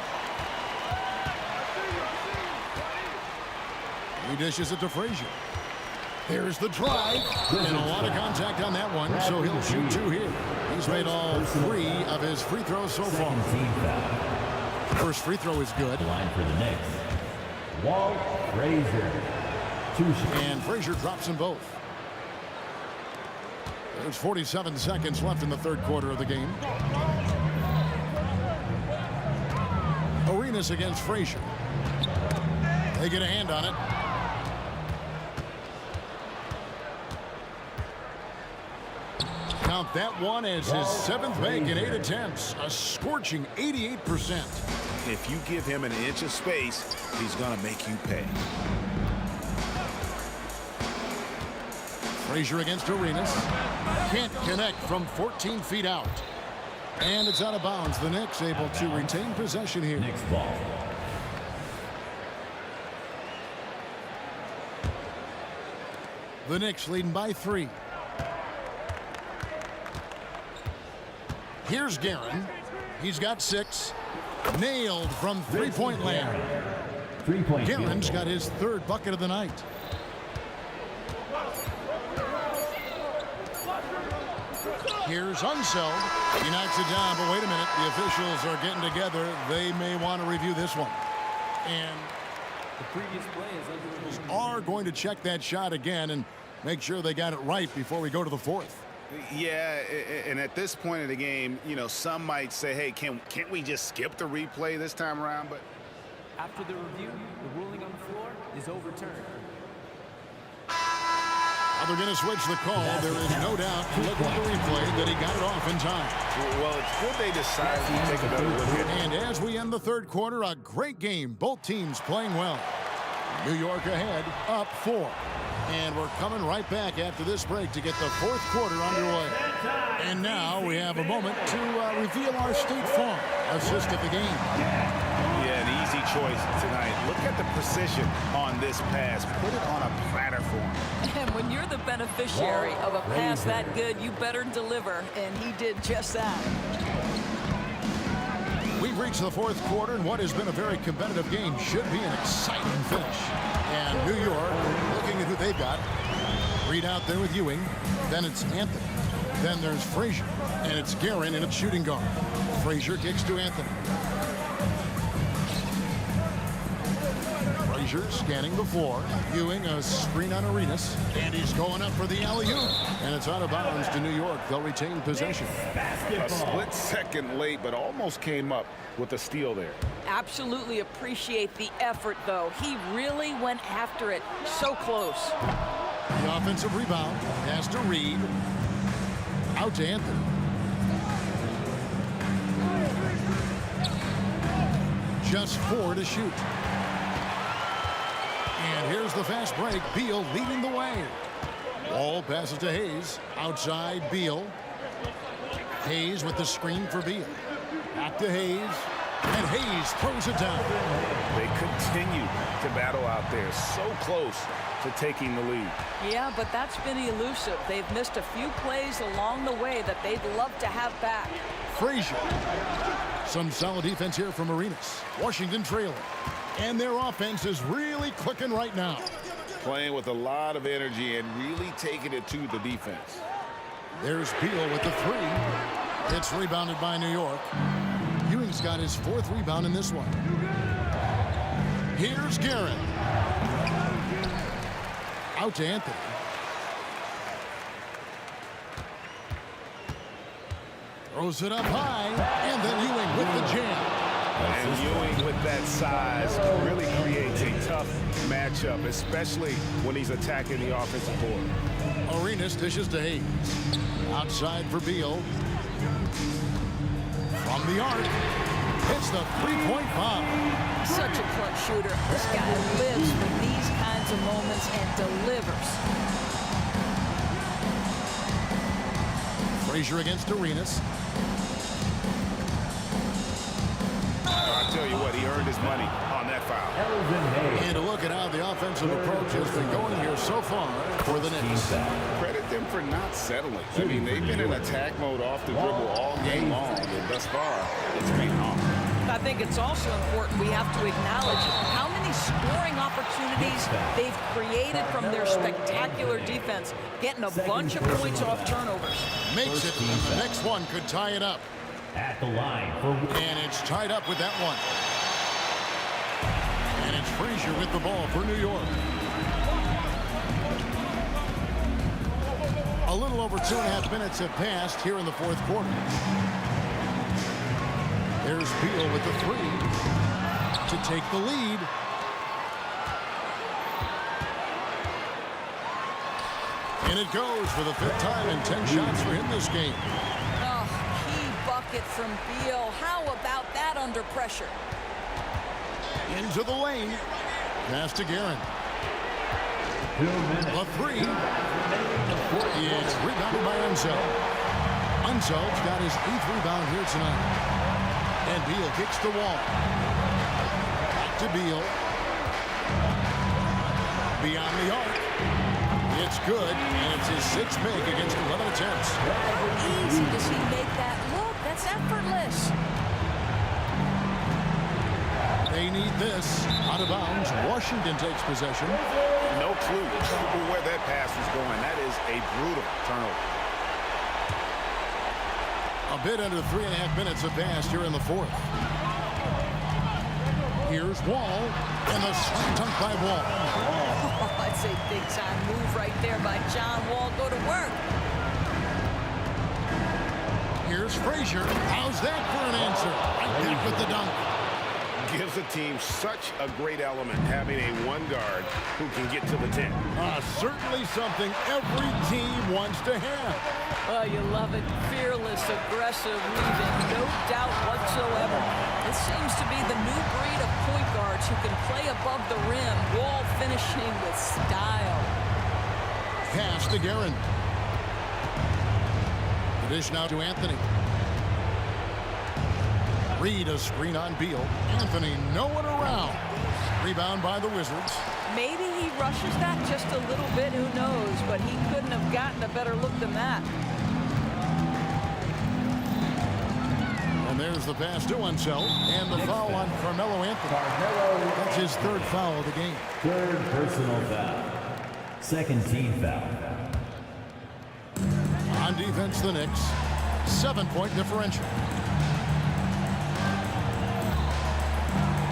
[SPEAKER 2] He dishes it to Frazier. There's the drive. And a lot of contact on that one, so he'll shoot 2 here. He's made all 3 of his free throws so far. The first free throw is good.
[SPEAKER 16] Line for the Knicks. Walt Frazier. 2 shots.
[SPEAKER 2] And Frazier drops them both. There's 47 seconds left in the third quarter of the game. Arenas against Frazier. They get a hand on it. Count that one as his 7th make in 8 attempts. A scorching 88%.
[SPEAKER 3] If you give him an inch of space, he's going to make you pay.
[SPEAKER 2] Frazier against Arenas. Can't connect from 14 feet out. And it's out of bounds. The Knicks able to retain possession here.
[SPEAKER 16] Knicks ball.
[SPEAKER 2] The Knicks leading by 3. Here's Guerin. He's got 6. Nailed from three-point land. Guerin's got his 3rd bucket of the night. Here's Unseld. He knocks it down, but wait a minute. The officials are getting together. They may want to review this one. And
[SPEAKER 15] the previous play is under
[SPEAKER 2] are going to check that shot again and make sure they got it right before we go to the 4th.
[SPEAKER 3] Yeah, and at this point in the game, you know, some might say, hey, can't we just skip the replay this time around? But
[SPEAKER 15] After the review, the ruling on the floor is overturned.
[SPEAKER 2] They're going to switch the call. There is no doubt, looking at the replay, that he got it off in time.
[SPEAKER 3] Well, it's good they decided to take another look here.
[SPEAKER 2] And as we end the third quarter, a great game. Both teams playing well. New York ahead, up 4. And we're coming right back after this break to get the fourth quarter underway. And now we have a moment to reveal our State Farm assist at the game.
[SPEAKER 3] Yeah, an easy choice tonight. Look at the precision on this pass. Put it on a platter for him.
[SPEAKER 8] And when you're the beneficiary of a pass that good, you better deliver, and he did just that.
[SPEAKER 2] We've reached the fourth quarter, and what has been a very competitive game should be an exciting finish. And New York, looking at who they've got, Reed out there with Ewing. Then it's Anthony. Then there's Frazier. And it's Guerin, and it's shooting guard. Frazier kicks to Anthony. Frazier scanning the floor. Ewing, a screen on Arenas. And he's going up for the alley-oop. And it's out of bounds to New York. They'll retain possession.
[SPEAKER 3] A split second late, but almost came up with a steal there.
[SPEAKER 8] Absolutely appreciate the effort, though. He really went after it. So close.
[SPEAKER 2] The offensive rebound. Pass to Reed. Out to Anthony. Just 4 to shoot. And here's the fast break. Beal leading the way. Wall passes to Hayes. Outside, Beal. Hayes with the screen for Beal. Back to Hayes. And Hayes throws it down.
[SPEAKER 3] They continue to battle out there. So close to taking the lead.
[SPEAKER 8] Yeah, but that's been elusive. They've missed a few plays along the way that they'd love to have back.
[SPEAKER 2] Frazier. Some solid defense here from Arenas. Washington trailing. And their offense is really clicking right now.
[SPEAKER 3] Playing with a lot of energy and really taking it to the defense.
[SPEAKER 2] There's Beal with the 3. It's rebounded by New York. Ewing's got his 4th rebound in this one. Here's Guerin. Out to Anthony. Throws it up high. And then Ewing with the jam.
[SPEAKER 3] And Ewing with that size really creates a tough matchup, especially when he's attacking the offensive board.
[SPEAKER 2] Arenas dishes to Hayes. Outside for Beal. From the arc. Hits the 3-point bomb.
[SPEAKER 8] Such a clutch shooter. This guy lives for these kinds of moments and delivers.
[SPEAKER 2] Frazier against Arenas.
[SPEAKER 3] I'll tell you what, he earned his money on that foul.
[SPEAKER 2] And a look at how the offensive approach has been going here so far for the Knicks.
[SPEAKER 3] Credit them for not settling. I mean, they've been in attack mode off the dribble all game long, and thus far, it's been on.
[SPEAKER 8] I think it's also important we have to acknowledge how many scoring opportunities they've created from their spectacular defense, getting a bunch of points off turnovers.
[SPEAKER 2] Makes it, and the next one could tie it up.
[SPEAKER 16] At the line for...
[SPEAKER 2] And it's tied up with that one. And it's Frazier with the ball for New York. A little over 2.5 minutes have passed here in the fourth quarter. There's Beal with the 3 to take the lead. And it goes for the 5th time and 10 shots for him this game.
[SPEAKER 8] Oh, key bucket from Beal. How about that under pressure?
[SPEAKER 2] Into the lane. Pass to Guerin. The 3. It's rebounded by Unseld. Unseld's got his 8th rebound here tonight. And Beal kicks the wall. Back to Beal. Beyond the arc. It's good, and it's his 6th make against 11 attempts.
[SPEAKER 8] How easy does he make that look? That's effortless.
[SPEAKER 2] They need this. Out of bounds. Washington takes possession.
[SPEAKER 3] No clue where that pass was going. That is a brutal turnover.
[SPEAKER 2] A bit under 3.5 minutes have passed here in the 4th. Here's Wall, and the slam dunk by Wall.
[SPEAKER 8] Oh, that's a big-time move right there by John Wall. Go to work.
[SPEAKER 2] Here's Frazier. How's that for an answer? Right back with the dunk.
[SPEAKER 3] Gives a team such a great element having a one guard who can get to the 10.
[SPEAKER 2] Certainly something every team wants to have.
[SPEAKER 8] Oh, you love it. Fearless, aggressive, leaving, no doubt whatsoever. This seems to be the new breed of point guards who can play above the rim, wall finishing with style.
[SPEAKER 2] Pass to Guerin. The dish now to Anthony. Reed a screen on Beal. Anthony nowhere around. Rebound by the Wizards.
[SPEAKER 8] Maybe he rushes that just a little bit, who knows, but he couldn't have gotten a better look than that.
[SPEAKER 2] And there's the pass to Unseld, and the foul on Carmelo Anthony. That's his third foul of the game.
[SPEAKER 16] Third personal foul. Second team foul.
[SPEAKER 2] On defense, the Knicks. 7-point differential.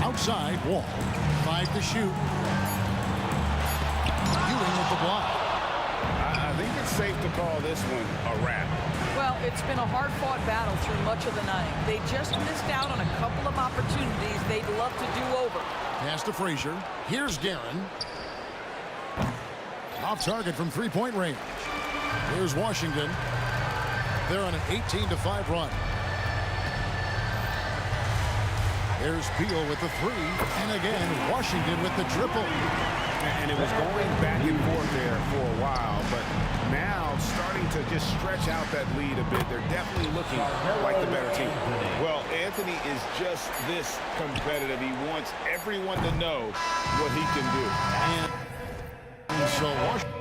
[SPEAKER 2] Outside, Wall. 5 to shoot. Ewing with the block.
[SPEAKER 3] I think it's safe to call this one a wrap.
[SPEAKER 8] Well, it's been a hard-fought battle through much of the night. They just missed out on a couple of opportunities they'd love to do over.
[SPEAKER 2] Pass to Frazier. Here's Guerin. Off target from three-point range. Here's Washington. They're on an 18-5 run. There's Beal with the three. And again, Washington with the triple.
[SPEAKER 3] And it was going back and forth there for a while, but now starting to just stretch out that lead a bit. They're definitely looking like the better team. Well, Anthony is just this competitive. He wants everyone to know what he can do.
[SPEAKER 2] And so Washington.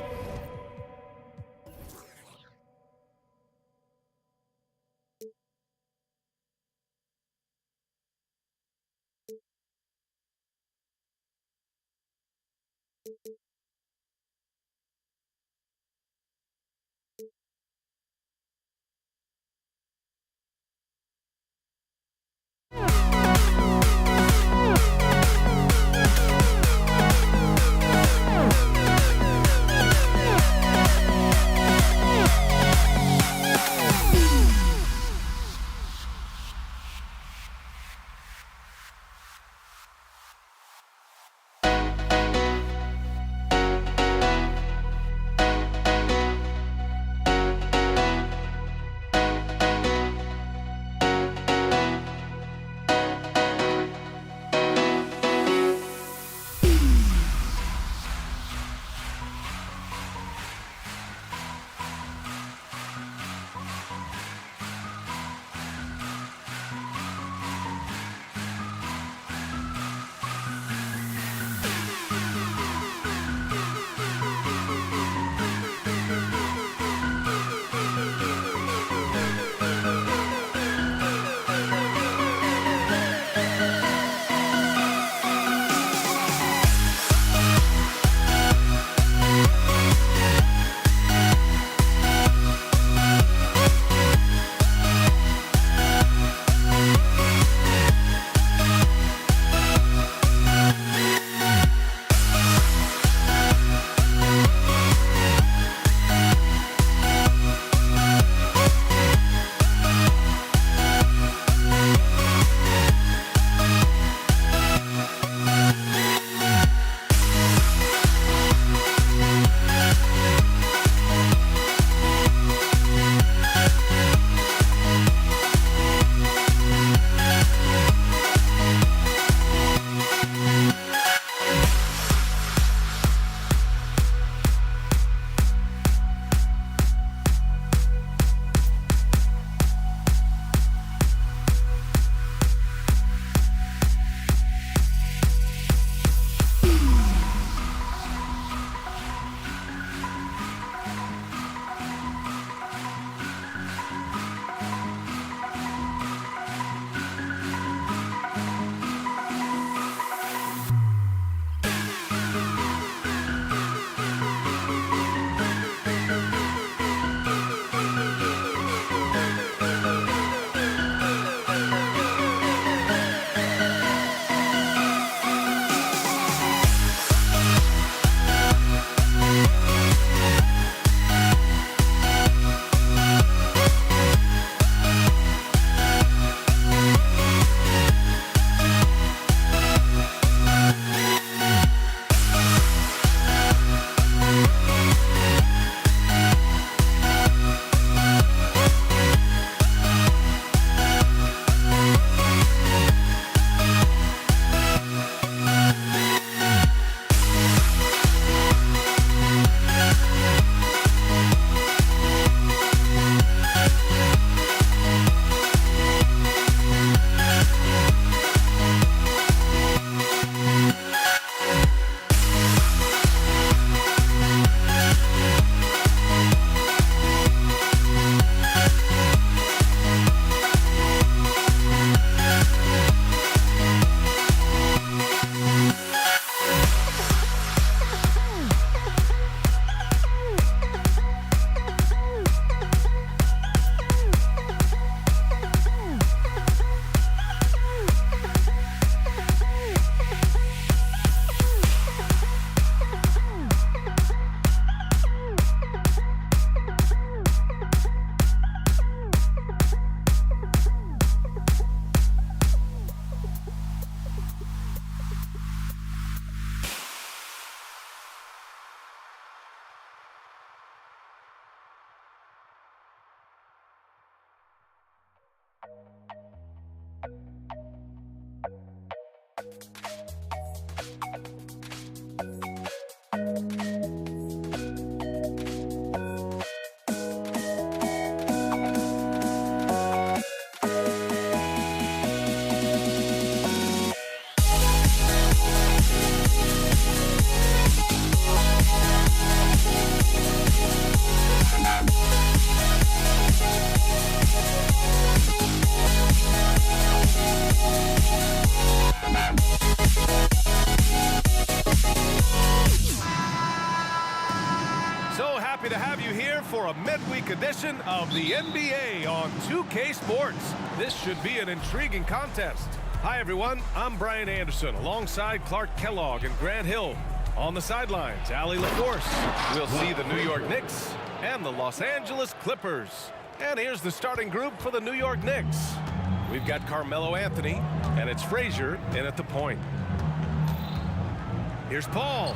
[SPEAKER 7] To have you here for a midweek edition of the NBA on 2K Sports. This should be an intriguing contest. Hi everyone, I'm Brian Anderson alongside Clark Kellogg and Grant Hill. On the sidelines, Allie LaForce. We'll see the New York Knicks and the Los Angeles Clippers. And here's the starting group for the New York Knicks. We've got Carmelo Anthony, and it's Frazier in at the point. Here's Paul.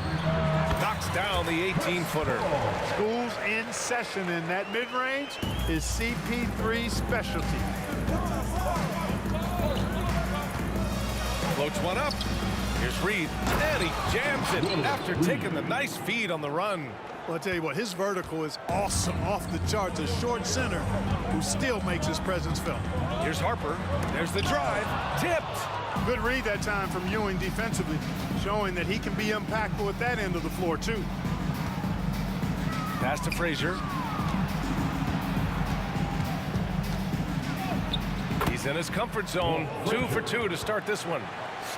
[SPEAKER 7] Knocks down the 18-footer.
[SPEAKER 9] School's in session, and that mid-range is CP3's specialty.
[SPEAKER 7] Floats one up. Here's Reed, and he jams it after taking the nice feed on the run.
[SPEAKER 9] Well, I'll tell you what, his vertical is awesome, off the charts. A short center who still makes his presence felt.
[SPEAKER 7] Here's Harper. There's the drive. Tipped.
[SPEAKER 9] Good read that time from Ewing defensively, showing that he can be impactful at that end of the floor, too.
[SPEAKER 7] Pass to Frazier. He's in his comfort zone. 2 for 2 to start this one.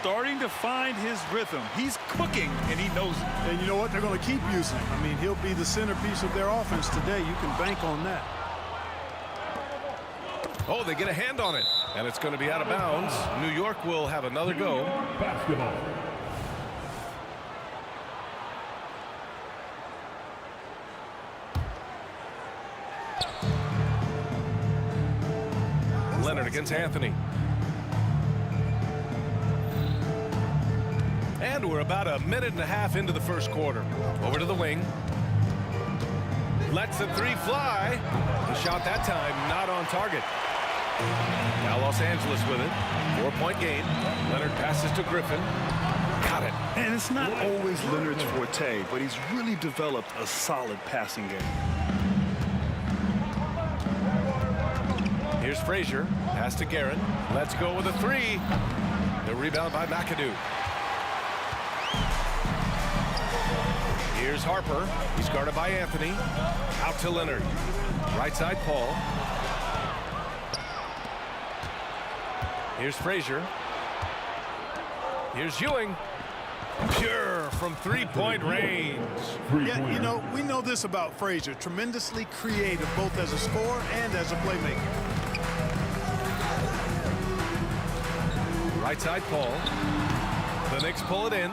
[SPEAKER 13] Starting to find his rhythm. He's cooking, and he knows it.
[SPEAKER 9] And you know what? They're going to keep using him. I mean, he'll be the centerpiece of their offense today. You can bank on that.
[SPEAKER 7] Oh, they get a hand on it, and it's going to be out of bounds. New York will have another go.
[SPEAKER 16] Basketball.
[SPEAKER 7] Leonard against Anthony. And we're about a minute and a half into the first quarter. Over to the wing. Lets the three fly. The shot that time not on target. Now Los Angeles with it. 4-point game. Leonard passes to Griffin. Got it.
[SPEAKER 13] And it's not always Leonard's forte, but he's really developed a solid passing game.
[SPEAKER 7] Here's Frazier. Pass to Guerin. Let's go with a three. The rebound by McAdoo. Here's Harper. He's guarded by Anthony. Out to Leonard. Right side, Paul. Here's Frazier. Here's Ewing. Pure from three-point range.
[SPEAKER 9] Yeah, you know, we know this about Frazier. Tremendously creative, both as a scorer and as a playmaker.
[SPEAKER 7] Right side, Paul. The Knicks pull it in.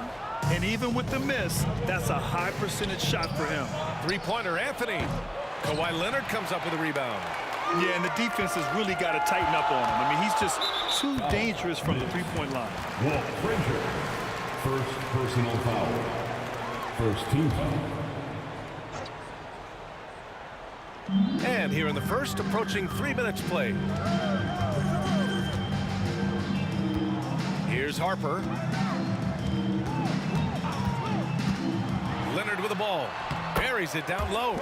[SPEAKER 13] And even with the miss, that's a high percentage shot for him.
[SPEAKER 7] Three-pointer, Anthony. Kawhi Leonard comes up with a rebound.
[SPEAKER 13] Yeah, and the defense has really got to tighten up on him. I mean, he's just too dangerous from the three-point line.
[SPEAKER 16] Walt Frazier. First personal foul. First team foul.
[SPEAKER 7] And here in the first, approaching 3 minutes played. Here's Harper. Leonard with the ball. Buries it down low.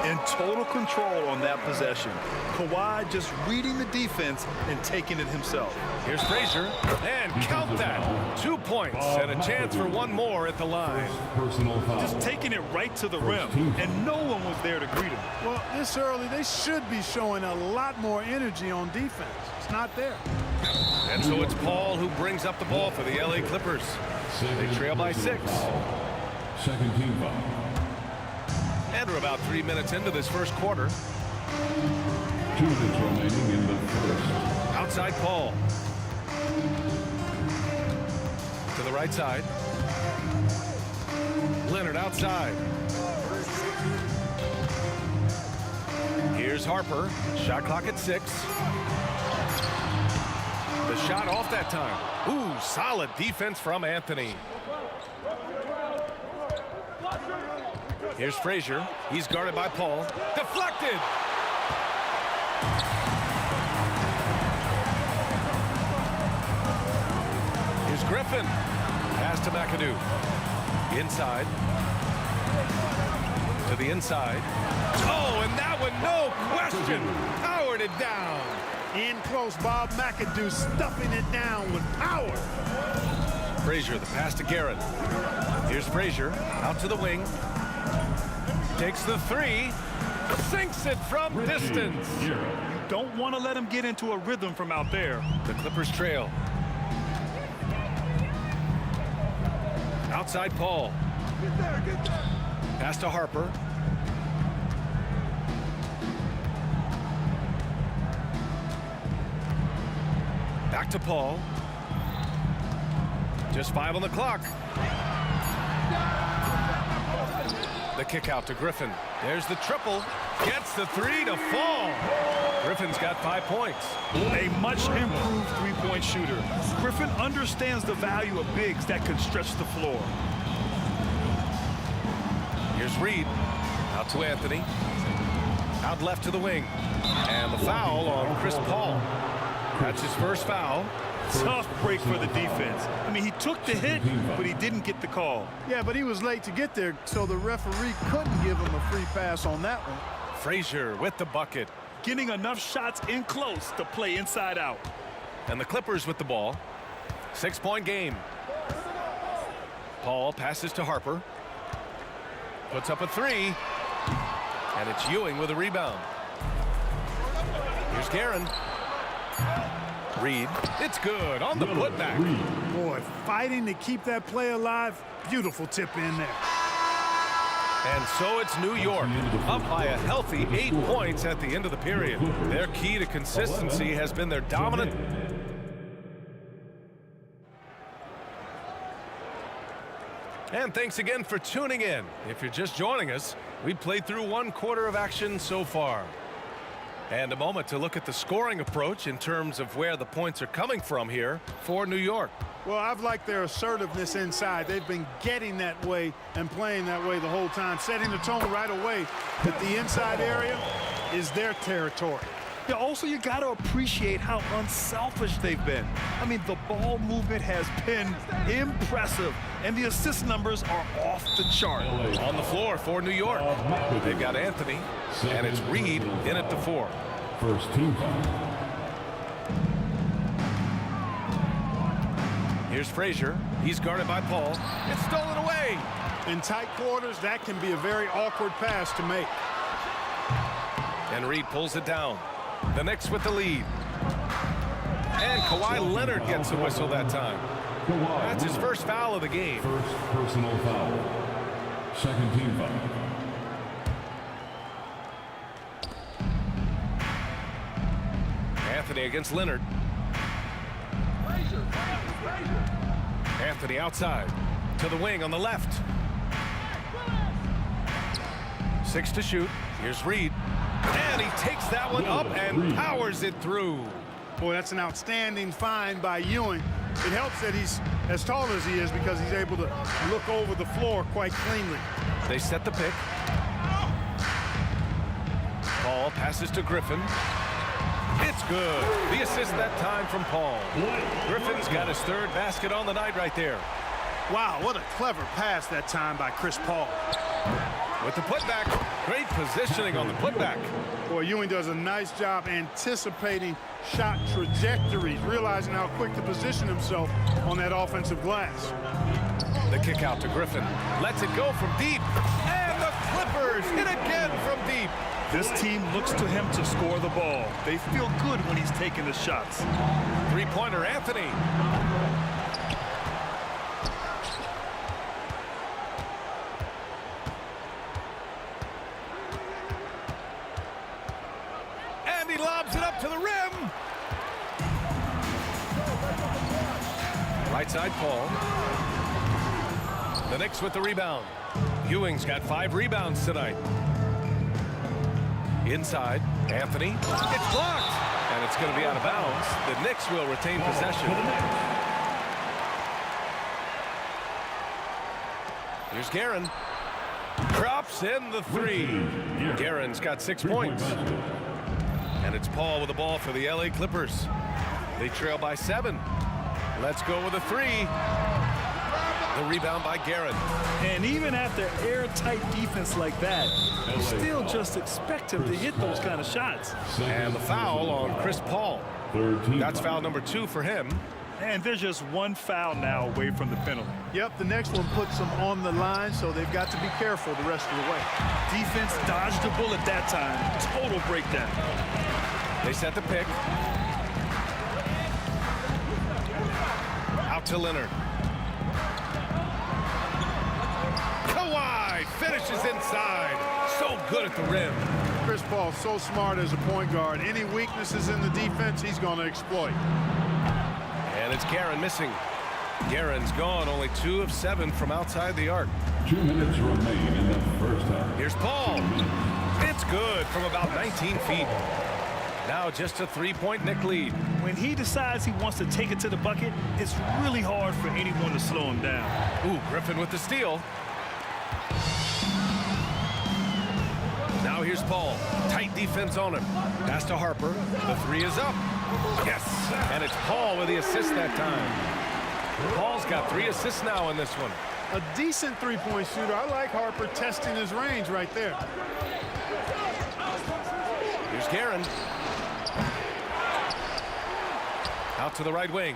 [SPEAKER 13] In total control on that possession. Kawhi just reading the defense and taking it himself.
[SPEAKER 7] Here's Frazier. And count that. 2 points and a chance for one more at the line.
[SPEAKER 16] Personal foul.
[SPEAKER 13] Just taking it right to the rim. And no one was there to greet him.
[SPEAKER 9] Well, this early, they should be showing a lot more energy on defense. It's not there.
[SPEAKER 7] And so it's Paul who brings up the ball for the LA Clippers. They trail by 6.
[SPEAKER 16] Second team foul.
[SPEAKER 7] And we're about 3 minutes into this first quarter.
[SPEAKER 16] 2 minutes remaining in the first.
[SPEAKER 7] Outside Paul. To the right side. Leonard outside. Here's Harper. Shot clock at 6. The shot off that time. Ooh, solid defense from Anthony. Here's Frazier. He's guarded by Paul. Deflected. Here's Griffin. Pass to McAdoo. Inside. To the inside. Oh, and that one, no question. Powered it down.
[SPEAKER 9] In close, Bob McAdoo stuffing it down with power.
[SPEAKER 7] Frazier, the pass to Garrett. Here's Frazier, out to the wing. Takes the three. Sinks it from distance.
[SPEAKER 13] You don't want to let him get into a rhythm from out there.
[SPEAKER 7] The Clippers trail. Outside Paul. Pass to Harper. Back to Paul. Just 5 on the clock. The kick out to Griffin. There's the triple. Gets the three to fall. Griffin's got 5 points.
[SPEAKER 13] A much improved three-point shooter. Griffin understands the value of bigs that can stretch the floor.
[SPEAKER 7] Here's Reed. Out to Anthony. Out left to the wing. And the foul on Chris Paul. That's his first foul.
[SPEAKER 13] Tough break for the defense. I mean, he took the hit, but he didn't get the call.
[SPEAKER 9] Yeah, but he was late to get there, so the referee couldn't give him a free pass on that one.
[SPEAKER 7] Frazier with the bucket.
[SPEAKER 13] Getting enough shots in close to play inside out.
[SPEAKER 7] And the Clippers with the ball. 6-point game. Paul passes to Harper. Puts up a three. And it's Ewing with a rebound. Here's Guerin. Reed. It's good on the putback.
[SPEAKER 9] Boy, fighting to keep that play alive. Beautiful tip in there.
[SPEAKER 7] And so it's New York, up by a healthy 8 points at the end of the period. Their key to consistency has been their dominant. And thanks again for tuning in. If you're just joining us, we played through 1 quarter of action so far. And a moment to look at the scoring approach in terms of where the points are coming from here for New York.
[SPEAKER 9] Well, I've liked their assertiveness inside. They've been getting that way and playing that way the whole time, setting the tone right away that the inside area is their territory.
[SPEAKER 13] Yeah, also, you got to appreciate how unselfish they've been. I mean, the ball movement has been impressive, and the assist numbers are off the chart.
[SPEAKER 7] On the floor for New York, they've got Anthony, and it's Reed in at the 4.
[SPEAKER 16] First team foul.
[SPEAKER 7] Here's Frazier. He's guarded by Paul. It's stolen away.
[SPEAKER 9] In tight quarters, that can be a very awkward pass to make.
[SPEAKER 7] And Reed pulls it down. The Knicks with the lead. And Kawhi Leonard gets a whistle that time. That's his first foul of the game.
[SPEAKER 16] First personal foul. Second team foul.
[SPEAKER 7] Anthony against Leonard. Anthony outside. To the wing on the left. 6 to shoot. Here's Reed. And he takes that one up and powers it through.
[SPEAKER 9] Boy, that's an outstanding find by Ewing. It helps that he's as tall as he is because he's able to look over the floor quite cleanly.
[SPEAKER 7] They set the pick. Paul passes to Griffin. It's good. The assist that time from Paul. Griffin's got his 3rd basket on the night right there.
[SPEAKER 9] Wow, what a clever pass that time by Chris Paul.
[SPEAKER 7] With the putback, great positioning on the putback.
[SPEAKER 9] Boy, Ewing does a nice job anticipating shot trajectories, realizing how quick to position himself on that offensive glass.
[SPEAKER 7] The kick out to Griffin. Lets it go from deep. And the Clippers hit again from deep.
[SPEAKER 13] This team looks to him to score the ball. They feel good when he's taking the shots.
[SPEAKER 7] 3-pointer Anthony. And he lobs it up to the rim. Right side Paul. The Knicks with the rebound. Ewing's got 5 rebounds tonight. Inside, Anthony. It's blocked, and it's going to be out of bounds. The Knicks will retain possession. Here's Guerin. Drops in the 3. Guerin's got 6 points. And it's Paul with the ball for the LA Clippers. They trail by 7. Let's go with a three. The rebound by Guerin.
[SPEAKER 13] And even after airtight defense like that, you still just expect him to hit those kind of shots.
[SPEAKER 7] And the foul on Chris Paul. That's foul number 2 for him.
[SPEAKER 13] And they're just one foul now away from the penalty.
[SPEAKER 9] Yep, the next one puts them on the line, so they've got to be careful the rest of the way.
[SPEAKER 13] Defense dodged the bullet that time. Total breakdown.
[SPEAKER 7] They set the pick. Out to Leonard. Kawhi finishes inside. So good at the rim.
[SPEAKER 9] Chris Paul so smart as a point guard. Any weaknesses in the defense, he's going to exploit.
[SPEAKER 7] And it's Guerin missing. Guerin's gone, only 2 of 7 from outside the arc.
[SPEAKER 16] 2 minutes remain in the first half.
[SPEAKER 7] Here's Paul. It's good from about 19 feet. Now just a 3-point Knick lead.
[SPEAKER 13] When he decides he wants to take it to the bucket, it's really hard for anyone to slow him down.
[SPEAKER 7] Ooh, Griffin with the steal. Now here's Paul. Tight defense on him. Pass to Harper. The 3 is up. Yes. And it's Paul with the assist that time. Paul's got 3 assists now in this one.
[SPEAKER 9] A decent three-point shooter. I like Harper testing his range right there.
[SPEAKER 7] Here's Guerin. Out to the right wing.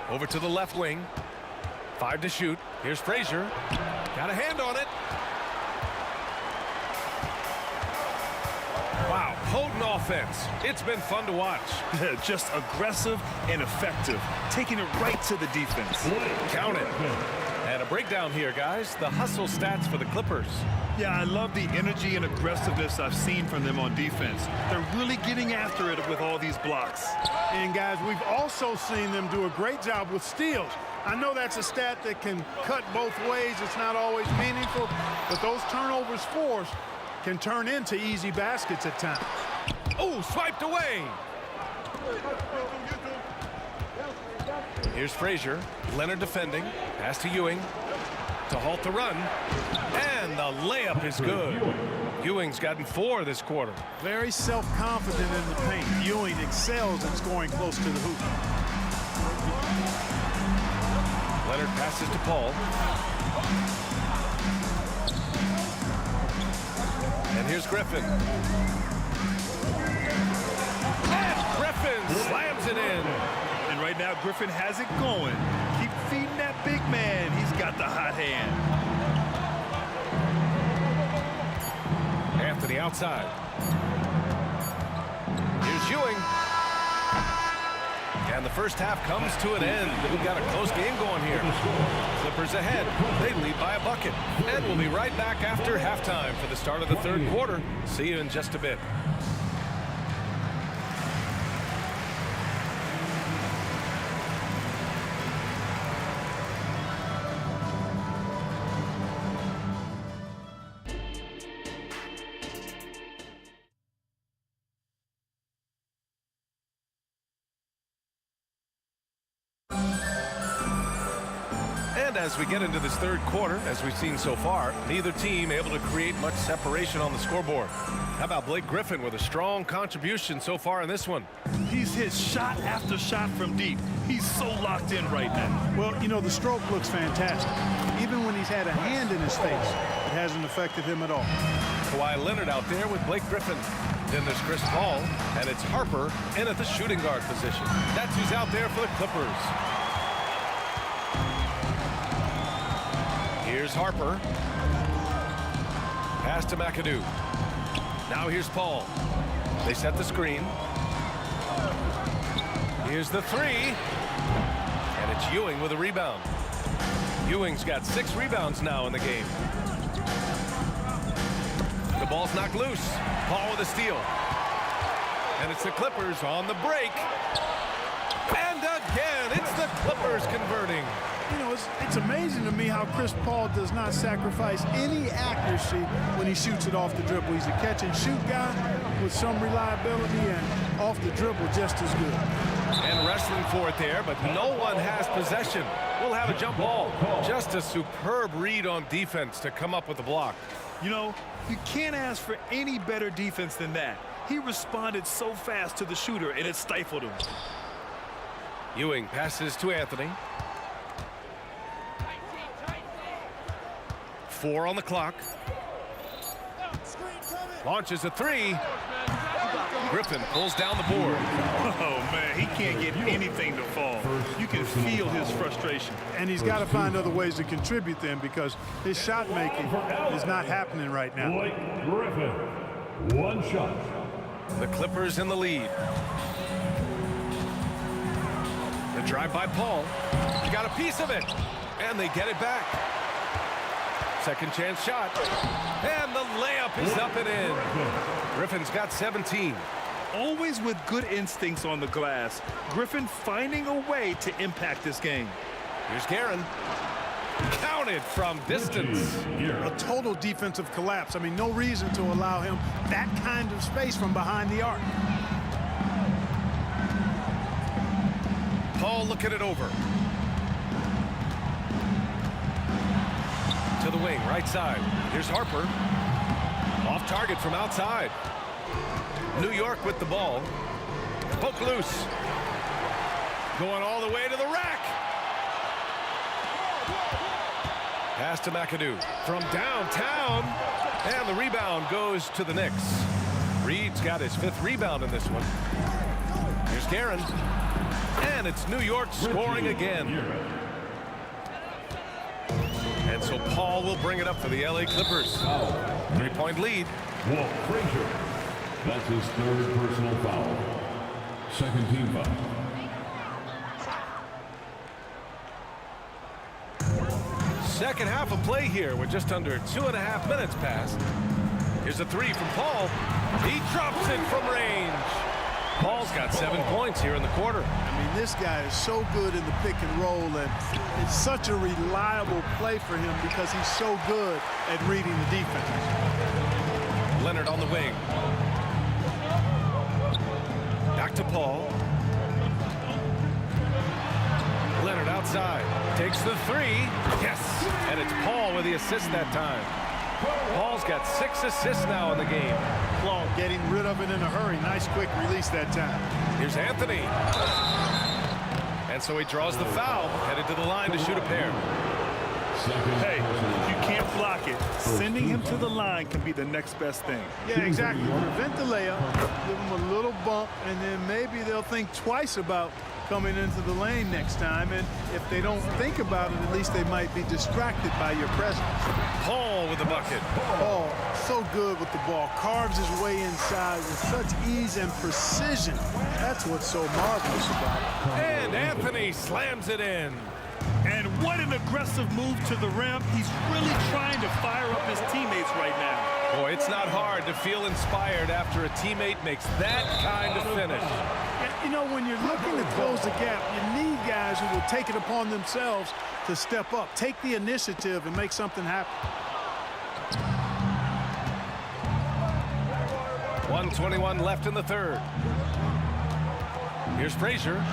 [SPEAKER 7] Over to the left wing. 5 to shoot. Here's Frazier. Got a hand on it. Wow, potent offense. It's been fun to watch.
[SPEAKER 13] Just aggressive and effective, taking it right to the defense.
[SPEAKER 7] Count it. And a breakdown here, guys. The hustle stats for the Clippers.
[SPEAKER 13] Yeah, I love the energy and aggressiveness I've seen from them on defense. They're really getting after it with all these blocks.
[SPEAKER 9] And, guys, we've also seen them do a great job with steals. I know that's a stat that can cut both ways. It's not always meaningful, but those turnovers forced can turn into easy baskets at times.
[SPEAKER 7] Oh, swiped away. Here's Frazier. Leonard defending. Pass to Ewing to halt the run. And the layup is good. Ewing's gotten 4 this quarter.
[SPEAKER 9] Very self-confident in the paint. Ewing excels at scoring close to the hoop.
[SPEAKER 7] Leonard passes to Paul. And here's Griffin. And Griffin slams it in.
[SPEAKER 13] And right now, Griffin has it going. Keep feeding that big man. He's got the hot hand.
[SPEAKER 7] Anthony outside. Here's Ewing. And the first half comes to an end. We've got a close game going here. Clippers ahead. They lead by a bucket. And we'll be right back after halftime for the start of the third quarter. See you in just a bit. As we get into this third quarter, as we've seen so far, neither team able to create much separation on the scoreboard. How about Blake Griffin with a strong contribution so far in this one?
[SPEAKER 13] He's hit shot after shot from deep. He's so locked in right now.
[SPEAKER 9] Well, you know, the stroke looks fantastic. Even when he's had a hand in his face, it hasn't affected him at all.
[SPEAKER 7] Kawhi Leonard out there with Blake Griffin. Then there's Chris Paul, and it's Harper in at the shooting guard position. That's who's out there for the Clippers. Here's Harper. Pass to McAdoo. Now here's Paul. They set the screen. Here's the 3. And it's Ewing with a rebound. Ewing's got 6 rebounds now in the game. The ball's knocked loose. Paul with a steal. And it's the Clippers on the break. And again, it's the Clippers converting.
[SPEAKER 9] You know, it's amazing to me how Chris Paul does not sacrifice any accuracy when he shoots it off the dribble. He's a catch-and-shoot guy with some reliability, and off the dribble just as good.
[SPEAKER 7] And wrestling for it there, but no one has possession. We'll have a jump ball. Just a superb read on defense to come up with the block.
[SPEAKER 13] You know, you can't ask for any better defense than that. he responded so fast to the shooter, and it stifled him.
[SPEAKER 7] Ewing passes to Anthony. 4 on the clock. Launches a 3. Griffin pulls down the board.
[SPEAKER 13] Oh, man, he can't get anything to fall. You can feel his frustration.
[SPEAKER 9] And he's got to find other ways to contribute then, because his shot making is not happening right now.
[SPEAKER 16] Blake Griffin, 1 shot.
[SPEAKER 7] The Clippers in the lead. The drive by Paul. He got a piece of it, and they get it back. Second chance shot, and the layup is up and in. Griffin's got 17.
[SPEAKER 13] Always with good instincts on the glass. Griffin finding a way to impact this game.
[SPEAKER 7] Here's Guerin. Counted from distance.
[SPEAKER 9] A total defensive collapse. I mean, no reason to allow him that kind of space from behind the arc.
[SPEAKER 7] Paul looking it over. To the wing, right side. Here's Harper. Off target from outside. New York with the ball. Poke loose. Going all the way to the rack. Pass to McAdoo from downtown. And the rebound goes to the Knicks. Reed's got his 5th rebound in this one. Here's Guerin. And it's New York scoring again. And so Paul will bring it up for the LA Clippers. 3-point lead.
[SPEAKER 16] Walt Frazier. That's his 3rd personal foul. 2nd team foul.
[SPEAKER 7] Second half of play here with just under 2.5 minutes passed. Here's a 3 from Paul. He drops it from range. Paul's got 7 points here in the quarter.
[SPEAKER 9] I mean, this guy is so good in the pick and roll, and it's such a reliable play for him because he's so good at reading the defense.
[SPEAKER 7] Leonard on the wing. Back to Paul. Leonard outside. Takes the 3. Yes! And it's Paul with the assist that time. Paul's got 6 assists now in the game.
[SPEAKER 9] Claude getting rid of it in a hurry. Nice quick release that time.
[SPEAKER 7] Here's Anthony. And so he draws the foul, headed to the line to shoot a pair.
[SPEAKER 13] Hey, if you can't block it, sending him to the line can be the next best thing.
[SPEAKER 9] Yeah, exactly. Prevent the layup, give him a little bump, and then maybe they'll think twice about coming into the lane next time. And if they don't think about it, at least they might be distracted by your presence.
[SPEAKER 7] Paul with the bucket.
[SPEAKER 9] Paul, so good with the ball. Carves his way inside with such ease and precision. That's what's so marvelous about it.
[SPEAKER 7] And Anthony slams it in.
[SPEAKER 13] And what an aggressive move to the rim. He's really trying to fire up his teammates right now.
[SPEAKER 7] Boy, it's not hard to feel inspired after a teammate makes that kind of finish.
[SPEAKER 9] You know, when you're looking to close the gap, you need guys who will take it upon themselves to step up, take the initiative, and make something happen.
[SPEAKER 7] 1:21 left in the 3rd. Here's Frazier.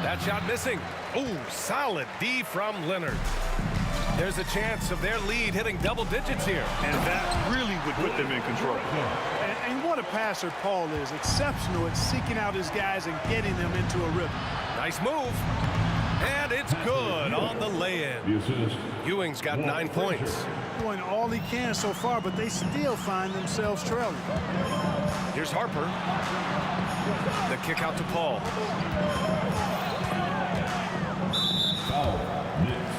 [SPEAKER 7] That shot missing. Ooh, solid D from Leonard. There's a chance of their lead hitting double digits here.
[SPEAKER 13] And that really would put them in control.
[SPEAKER 9] And what a passer Paul is. Exceptional at seeking out his guys and getting them into a rhythm.
[SPEAKER 7] Nice move. And it's good on the lay-in. Ewing's got 9 points.
[SPEAKER 9] Doing all he can so far, but they still find themselves trailing.
[SPEAKER 7] Here's Harper. The kick out to Paul.
[SPEAKER 16] Foul. Knicks.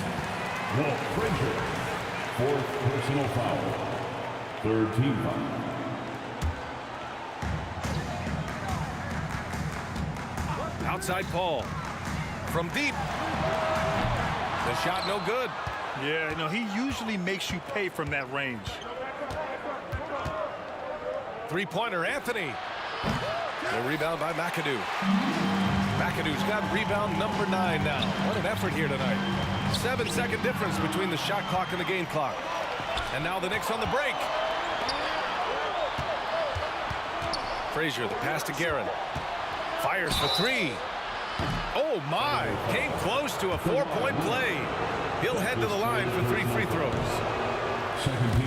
[SPEAKER 16] Walt Frazier. 4th personal foul. 3rd team foul.
[SPEAKER 7] Outside Paul. From deep. The shot no good.
[SPEAKER 13] Yeah, no, he usually makes you pay from that range.
[SPEAKER 7] 3-pointer Anthony. The rebound by McAdoo. McAdoo's got rebound number 9 now. What an effort here tonight. 7-second difference between the shot clock and the game clock. And now the Knicks on the break. Frazier, the pass to Guerin. Fires for 3. Oh my, came close to a 4-point play. He'll head to the line for 3 free throws.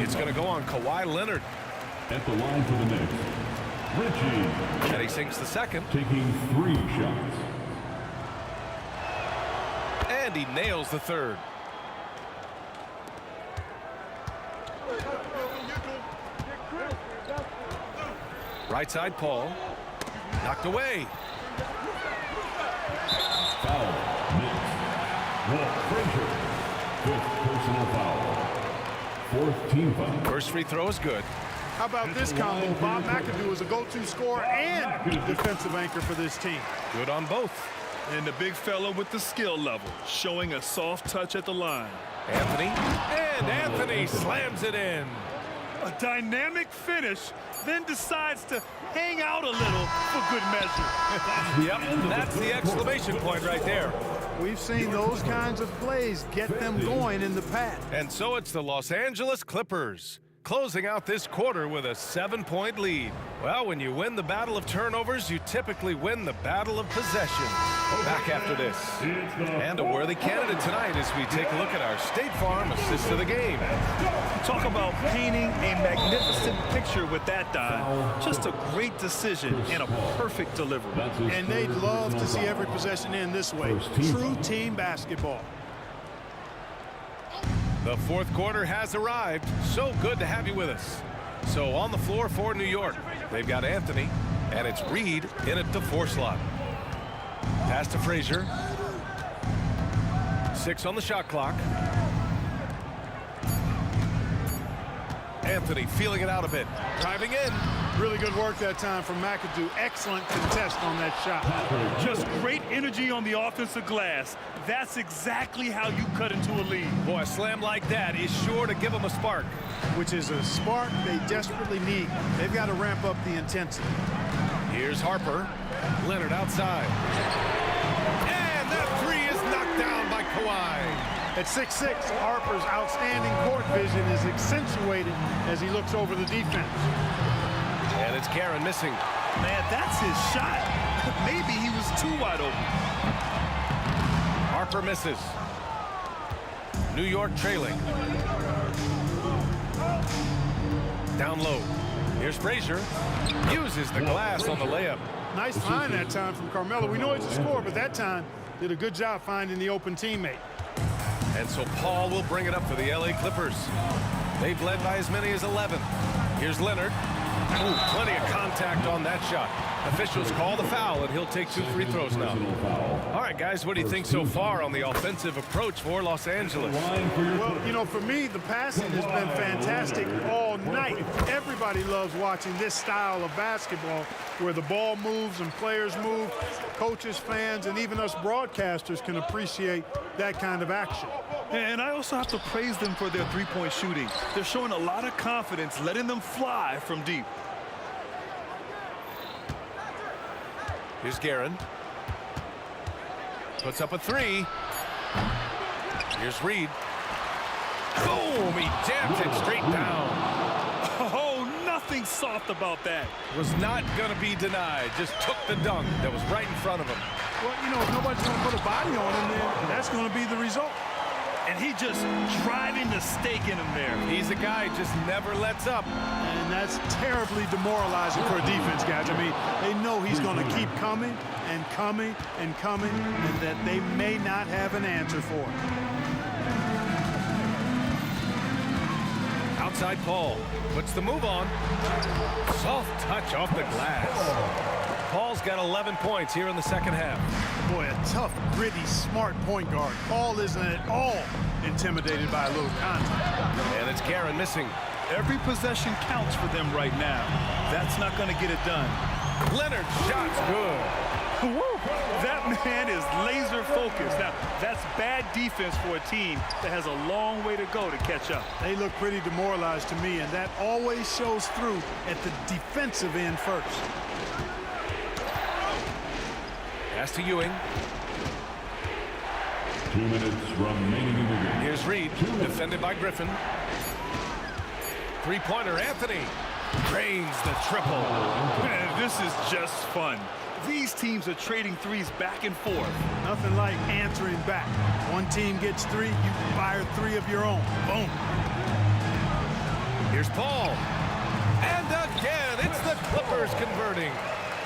[SPEAKER 7] It's going to go on Kawhi Leonard.
[SPEAKER 16] At the line for the Knicks, Richie.
[SPEAKER 7] And he sinks the second.
[SPEAKER 16] Taking 3 shots.
[SPEAKER 7] And he nails the third. Right side, Paul. Knocked away.
[SPEAKER 16] Foul. Missed. Walt Frazier. 5th personal foul. 4th team foul.
[SPEAKER 7] First free throw is good.
[SPEAKER 9] How about this combo? Bob McAdoo is a go-to scorer and defensive anchor for this team.
[SPEAKER 7] Good on both.
[SPEAKER 13] And the big fella with the skill level, showing a soft touch at the line.
[SPEAKER 7] Anthony. And Anthony slams it in.
[SPEAKER 13] A dynamic finish, then decides to hang out a little for good measure.
[SPEAKER 7] Yep, that's the exclamation point right there.
[SPEAKER 9] We've seen those kinds of plays get them going in the past.
[SPEAKER 7] And so it's the Los Angeles Clippers, closing out this quarter with a 7-point lead. Well, when you win the battle of turnovers, you typically win the battle of possession. Back after this. And a worthy candidate tonight as we take a look at our State Farm assist of the game.
[SPEAKER 13] Talk about painting a magnificent picture with that dive. Just a great decision and a perfect delivery.
[SPEAKER 9] And they'd love to see every possession end this way. True team basketball.
[SPEAKER 7] The fourth quarter has arrived. So good to have you with us. So on the floor for New York, they've got Anthony, and it's Reed in at the 4 slot. Pass to Frazier. 6 on the shot clock. Anthony feeling it out a bit. Driving in.
[SPEAKER 9] Really good work that time from McAdoo. Excellent contest on that shot.
[SPEAKER 13] Just great energy on the offensive glass. That's exactly how you cut into a lead.
[SPEAKER 7] Boy, a slam like that is sure to give them a spark.
[SPEAKER 9] Which is a spark they desperately need. They've got to ramp up the intensity.
[SPEAKER 7] Here's Harper. Leonard outside. And that 3 is knocked down by Kawhi.
[SPEAKER 9] At 6'6", Harper's outstanding court vision is accentuated as he looks over the defense.
[SPEAKER 7] And it's Guerin missing.
[SPEAKER 13] Man, that's his shot. Maybe he was too wide open.
[SPEAKER 7] Harper misses. New York trailing. Down low. Here's Frazier. Uses the glass on the layup.
[SPEAKER 9] Nice find that time from Carmelo. We know he's a scorer, but that time did a good job finding the open teammate.
[SPEAKER 7] And so Paul will bring it up for the LA Clippers. They've led by as many as 11. Here's Leonard. Ooh, plenty of contact on that shot. Officials call the foul, and he'll take 2 free throws now. All right, guys, what do you think so far on the offensive approach for Los Angeles?
[SPEAKER 9] Well, you know, for me, the passing has been fantastic all night. Everybody loves watching this style of basketball where the ball moves and players move. Coaches, fans, and even us broadcasters can appreciate that kind of action.
[SPEAKER 13] And I also have to praise them for their three-point shooting. They're showing a lot of confidence, letting them fly from deep.
[SPEAKER 7] Here's Guerin. Puts up a 3. Here's Reed. Boom! He jams it straight down.
[SPEAKER 13] Oh, nothing soft about that.
[SPEAKER 7] Was not going to be denied. Just took the dunk that was right in front of him.
[SPEAKER 9] Well, you know, if nobody's going to put a body on him, then that's going to be the result.
[SPEAKER 13] And he just driving the stake in him there.
[SPEAKER 7] He's a guy who just never lets up.
[SPEAKER 9] And that's terribly demoralizing for a defense, guys. I mean, they know he's going to keep coming and coming and coming, and that they may not have an answer for it.
[SPEAKER 7] Outside Paul. Puts the move on. Soft touch off the glass. Paul's got 11 points here in the second half.
[SPEAKER 9] Boy, a tough, gritty, smart point guard. Paul isn't at all intimidated by a little contact.
[SPEAKER 7] And it's Guerin missing.
[SPEAKER 13] Every possession counts for them right now. That's not going to get it done.
[SPEAKER 7] Leonard shot's good.
[SPEAKER 13] Woo! That man is laser focused. Now, that's bad defense for a team that has a long way to go to catch up.
[SPEAKER 9] They look pretty demoralized to me, and that always shows through at the defensive end first.
[SPEAKER 7] Pass to Ewing.
[SPEAKER 16] 2 minutes remaining in the game.
[SPEAKER 7] Here's Reed, defended by Griffin. Three-pointer, Anthony. Drains the triple.
[SPEAKER 13] Man, this is just fun. These teams are trading threes back and forth.
[SPEAKER 9] Nothing like answering back. One team gets 3, you fire 3 of your own. Boom.
[SPEAKER 7] Here's Paul. And again, and it's the Clippers converting.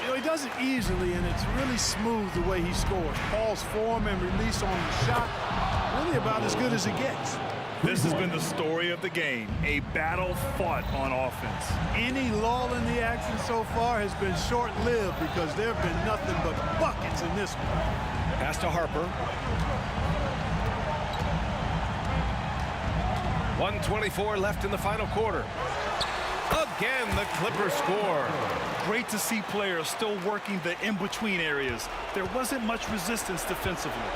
[SPEAKER 9] You know, he does it easily, and it's really smooth the way he scores. Paul's form and release on the shot, really about as good as it gets.
[SPEAKER 13] This has been the story of the game, a battle fought on offense.
[SPEAKER 9] Any lull in the action so far has been short-lived because there have been nothing but buckets in this one.
[SPEAKER 7] Pass to Harper. 1:24 left in the final quarter. Again, the Clippers score.
[SPEAKER 13] Great to see players still working the in-between areas. There wasn't much resistance defensively.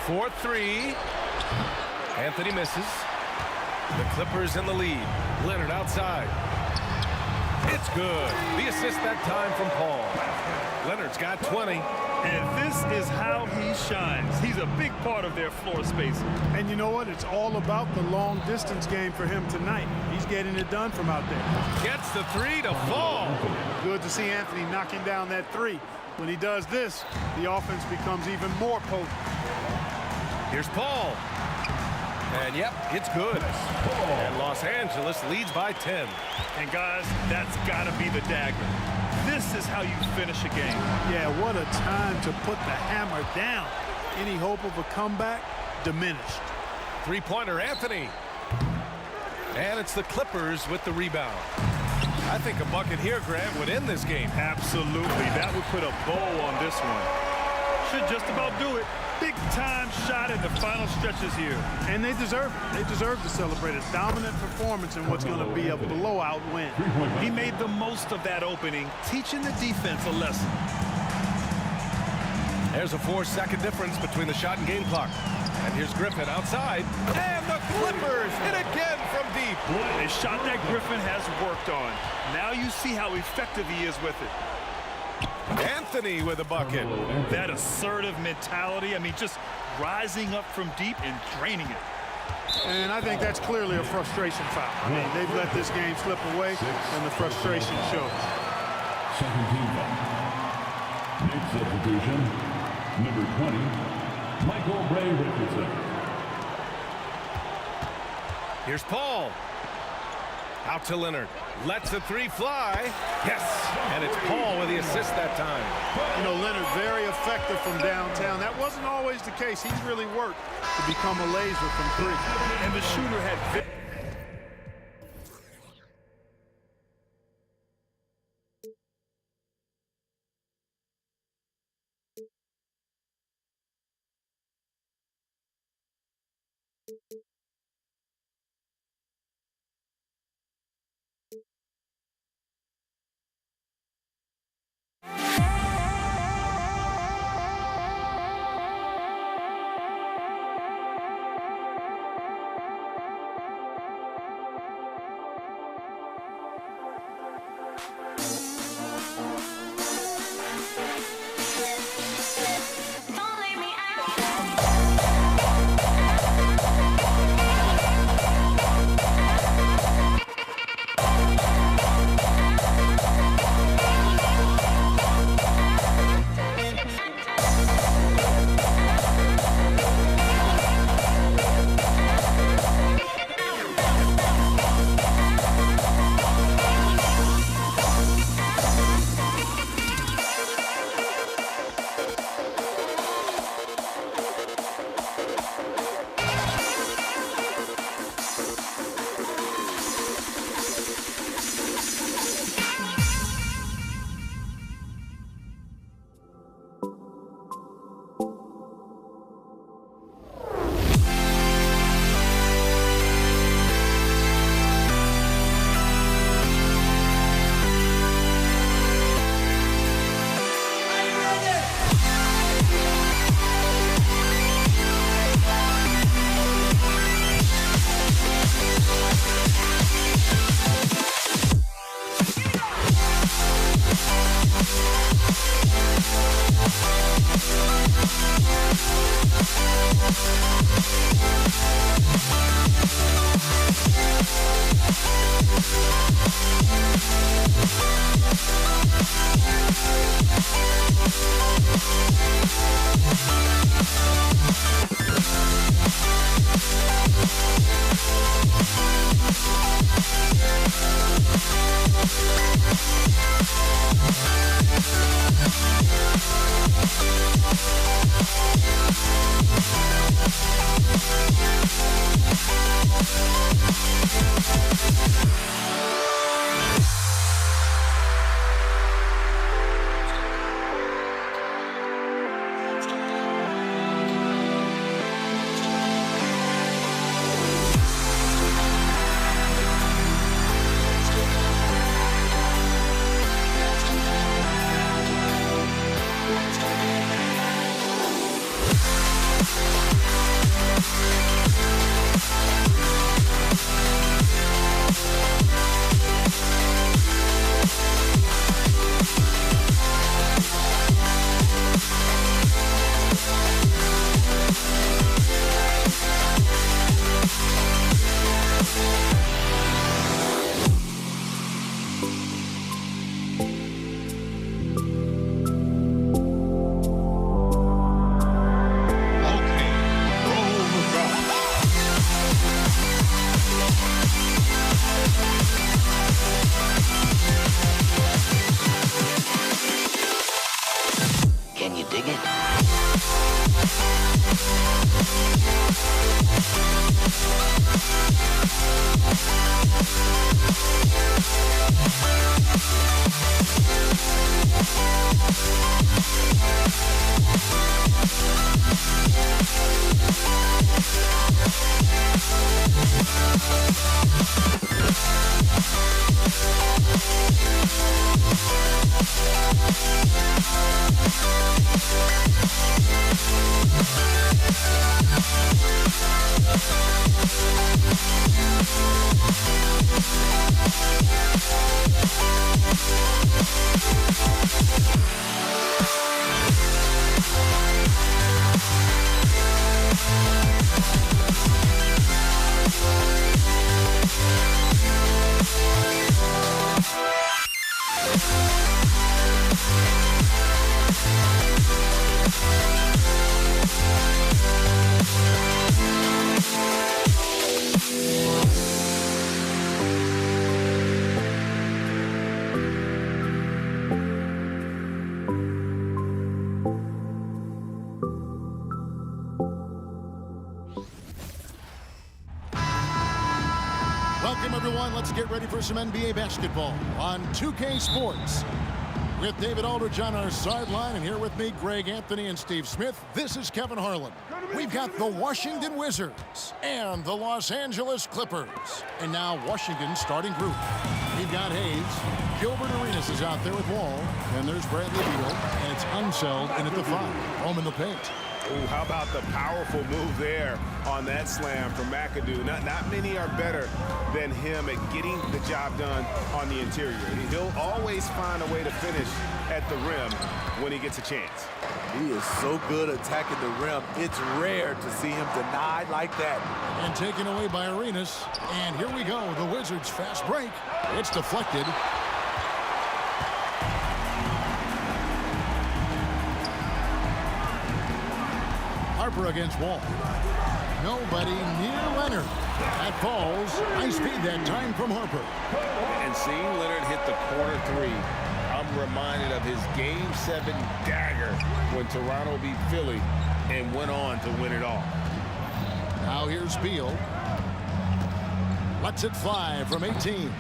[SPEAKER 7] 4-3. Anthony misses. The Clippers in the lead. Leonard outside. It's good. The assist that time from Paul. Leonard's got 20.
[SPEAKER 13] And this is how he shines. He's a big part of their floor space.
[SPEAKER 9] And you know what? It's all about the long-distance game for him tonight. He's getting it done from out there.
[SPEAKER 7] Gets the three to fall.
[SPEAKER 9] Good to see Anthony knocking down that three. When he does this, the offense becomes even more potent.
[SPEAKER 7] Here's Paul. And yep, it's good. And Los Angeles leads by 10.
[SPEAKER 13] And guys, that's got to be the dagger. This is how you finish a game.
[SPEAKER 9] Yeah, what a time to put the hammer down. Any hope of a comeback diminished.
[SPEAKER 7] Three-pointer, Anthony. And it's the Clippers with the rebound. I think a bucket here, Grant, would end this game.
[SPEAKER 13] Absolutely. That would put a bow on this one. Should just about do it. Big-time shot in the final stretches here.
[SPEAKER 9] And they deserve it. They deserve to celebrate a dominant performance in what's going to be a blowout win.
[SPEAKER 13] He made the most of that opening, teaching the defense a lesson.
[SPEAKER 7] There's a 4-second difference between the shot and game clock. And here's Griffin outside. And the Clippers hit again from deep.
[SPEAKER 13] A shot that Griffin has worked on. Now you see how effective he is with it.
[SPEAKER 7] Anthony with a bucket.
[SPEAKER 13] That assertive mentality, I mean, just rising up from deep and draining it.
[SPEAKER 9] And I think that's clearly a frustration foul. I mean, they've let this game slip away, and the frustration shows.
[SPEAKER 16] Second team foul. Next substitution, number 20, Michael Ray Richardson.
[SPEAKER 7] Here's Paul. Out to Leonard. Lets the three fly. Yes. And it's Paul with the assist that time.
[SPEAKER 9] You know, Leonard very effective from downtown. That wasn't always the case. He's really worked to become a laser from three.
[SPEAKER 13] And the shooter had...
[SPEAKER 1] Don't leave me out.
[SPEAKER 17] You dig it?
[SPEAKER 2] Welcome, everyone. Let's get ready for some NBA basketball on 2K Sports. With David Aldridge on our sideline, and here with me, Greg Anthony and Steve Smith. This is Kevin Harlan. We've got the Washington Wizards and the Los Angeles Clippers. And now Washington's starting group. We've got Hayes. Gilbert Arenas is out there with Wall. And there's Bradley Beal. And it's Unseld in at the 5. Home in the paint.
[SPEAKER 3] Ooh, how about the powerful move there on that slam from McAdoo? Not many are better than him at getting the job done on the interior. He'll always find a way to finish at the rim when he gets a chance.
[SPEAKER 12] He is so good attacking the rim. It's rare to see him denied like that.
[SPEAKER 2] And taken away by Arenas. And here we go. The Wizards' fast break. It's deflected. Harper against Wall. Nobody near Leonard. That falls. Nice feed that time from Harper.
[SPEAKER 3] And seeing Leonard hit the corner 3, I'm reminded of his Game 7 dagger when Toronto beat Philly and went on to win it all.
[SPEAKER 2] Now here's Beal. Lets it fly from 18.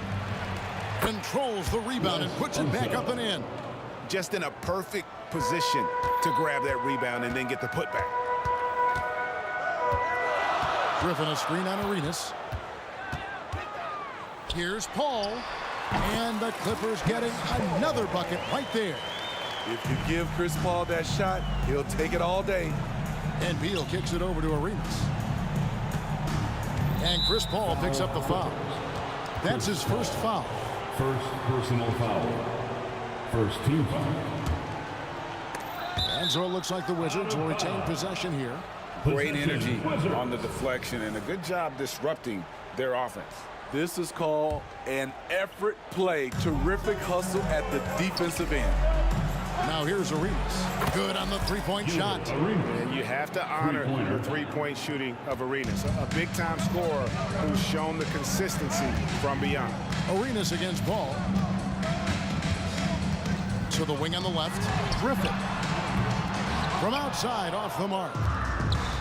[SPEAKER 2] Controls the rebound and puts it back up and in.
[SPEAKER 3] Just in a perfect position to grab that rebound and then get the putback.
[SPEAKER 2] Griffin a screen on Arenas. Here's Paul. And the Clippers getting another bucket right there.
[SPEAKER 12] If you give Chris Paul that shot, he'll take it all day.
[SPEAKER 2] And Beal kicks it over to Arenas. And Chris Paul picks up the foul. That's his first foul.
[SPEAKER 16] First personal foul. First team foul.
[SPEAKER 2] And so it looks like the Wizards will retain possession here.
[SPEAKER 3] Great energy on the deflection and a good job disrupting their offense.
[SPEAKER 12] This is called an effort play. Terrific hustle at the defensive end.
[SPEAKER 2] Now here's Arenas. Good on the three-point shot.
[SPEAKER 3] And you have to honor the three-point shooting of Arenas. A big-time scorer who's shown the consistency from beyond.
[SPEAKER 2] Arenas against Paul. To the wing on the left. Griffin. From outside, off the mark.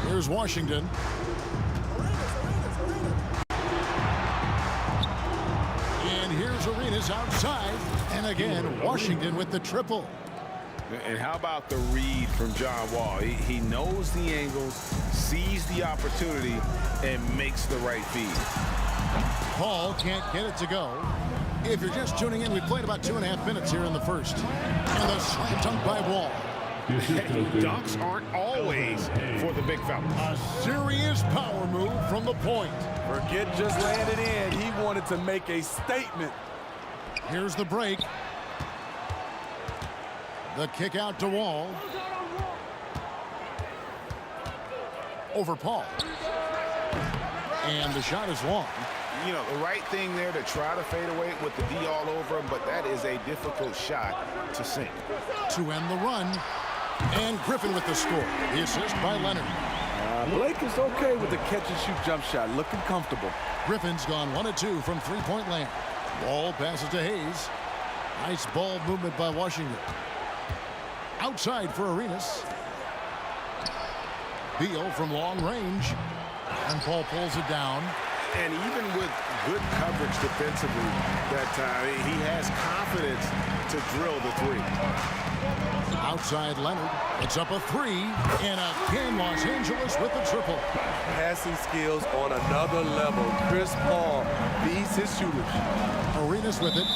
[SPEAKER 2] Here's Washington. And here's Arenas outside. And again, Washington with the triple.
[SPEAKER 3] And how about the read from John Wall? He knows the angles, sees the opportunity, and makes the right feed.
[SPEAKER 2] Paul can't get it to go. If you're just tuning in, we played about 2.5 minutes here in the first. And the slam dunk by Wall.
[SPEAKER 3] Dunks aren't always for the big fella.
[SPEAKER 2] A serious power move from the point.
[SPEAKER 12] Forget just landed in. He wanted to make a statement.
[SPEAKER 2] Here's the break. The kick out to Wall. Over Paul. And the shot is long.
[SPEAKER 3] You know, the right thing there to try to fade away with the D all over him, but that is a difficult shot to sink.
[SPEAKER 2] To end the run. And Griffin with the score. The assist by Leonard.
[SPEAKER 12] Blake is okay with the catch-and-shoot jump shot, looking comfortable.
[SPEAKER 2] Griffin's gone 1 of 2 from three-point land. Wall passes to Hayes. Nice ball movement by Washington. Outside for Arenas. Beal from long range. And Paul pulls it down.
[SPEAKER 3] And even with good coverage defensively that time, he has confidence to drill the three.
[SPEAKER 2] Outside Leonard. It's up a three. And again, Los Angeles with the triple.
[SPEAKER 12] Passing skills on another level. Chris Paul feeds his shooters.
[SPEAKER 2] Arenas with it.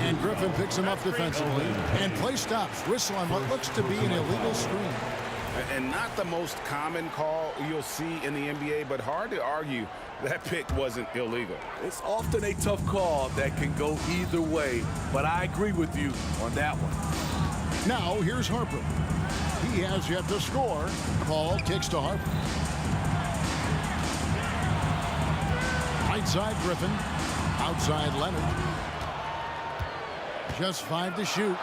[SPEAKER 2] And Griffin picks him up defensively. And play stops. Whistle on what looks to be an illegal screen.
[SPEAKER 3] And not the most common call you'll see in the NBA, but hard to argue that pick wasn't illegal.
[SPEAKER 12] It's often a tough call that can go either way, but I agree with you on that one.
[SPEAKER 2] Now here's Harper. He has yet to score. Paul kicks to Harper. Right side Griffin. Outside Leonard. Just 5 to shoot.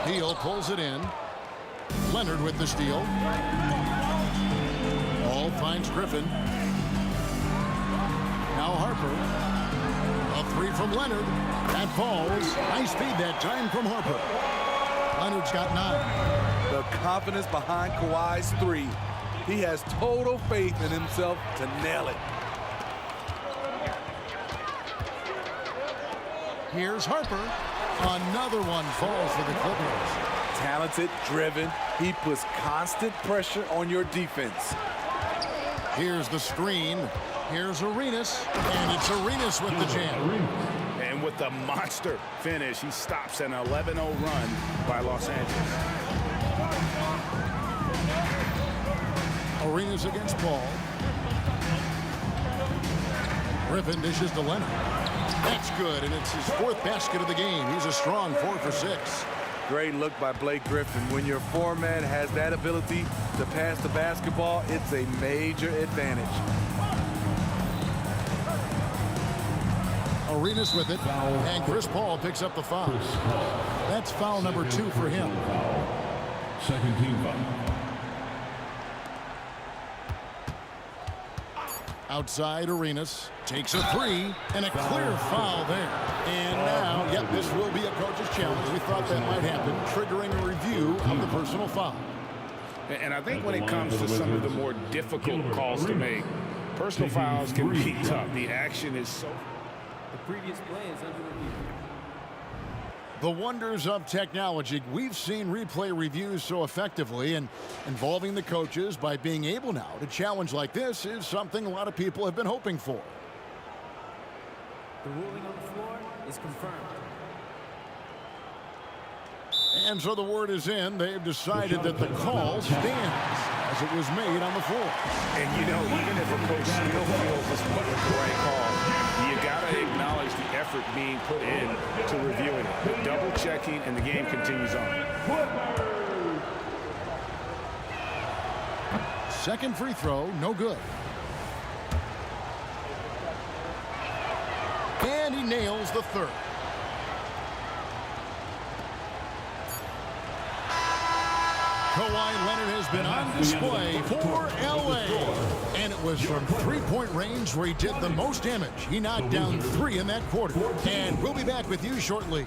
[SPEAKER 2] Beal pulls it in. Leonard with the steal. Ball finds Griffin. Now Harper. A three from Leonard. That falls. Nice feed that time from Harper. Leonard's got 9.
[SPEAKER 12] The confidence behind Kawhi's three. He has total faith in himself to nail it.
[SPEAKER 2] Here's Harper. Another one falls for the Clippers.
[SPEAKER 12] Talented, driven. He puts constant pressure on your defense.
[SPEAKER 2] Here's the screen. Here's Arenas. And it's Arenas with the jam.
[SPEAKER 3] And with the monster finish, he stops an 11-0 run by Los Angeles.
[SPEAKER 2] Arenas against Paul. Griffin dishes to Leonard. That's good, and it's his 4th basket of the game. He's a strong 4 for 6.
[SPEAKER 12] Great look by Blake Griffin. When your foreman has that ability to pass the basketball, it's a major advantage.
[SPEAKER 2] Arenas with it, and Chris Paul picks up the foul. That's foul number 2 for him.
[SPEAKER 16] Second team foul.
[SPEAKER 2] Outside Arenas takes a 3 and a clear foul there. And now, yep, this will be a coach's challenge. We thought that might happen, triggering a review of the personal foul.
[SPEAKER 3] And I think when it comes to some of the more difficult calls to make, personal fouls can be tough. The action is so...
[SPEAKER 15] The previous play is under review.
[SPEAKER 2] The wonders of technology. We've seen replay reviews so effectively, and involving the coaches by being able now to challenge like this is something a lot of people have been hoping for.
[SPEAKER 15] The ruling on the floor is confirmed.
[SPEAKER 2] And so the word is in. They've decided that the call stands as it was made on the floor.
[SPEAKER 3] And you know, even if a coach still feels this wasn't the right call, you got to acknowledge the effort being put in to reviewing it. The double checking, and the game continues on.
[SPEAKER 2] Second free throw, no good. And he nails the 3rd. Kawhi Leonard has been on display for LA. And it was from 3-point range where he did the most damage. He knocked down 3 in that quarter. And we'll be back with you shortly.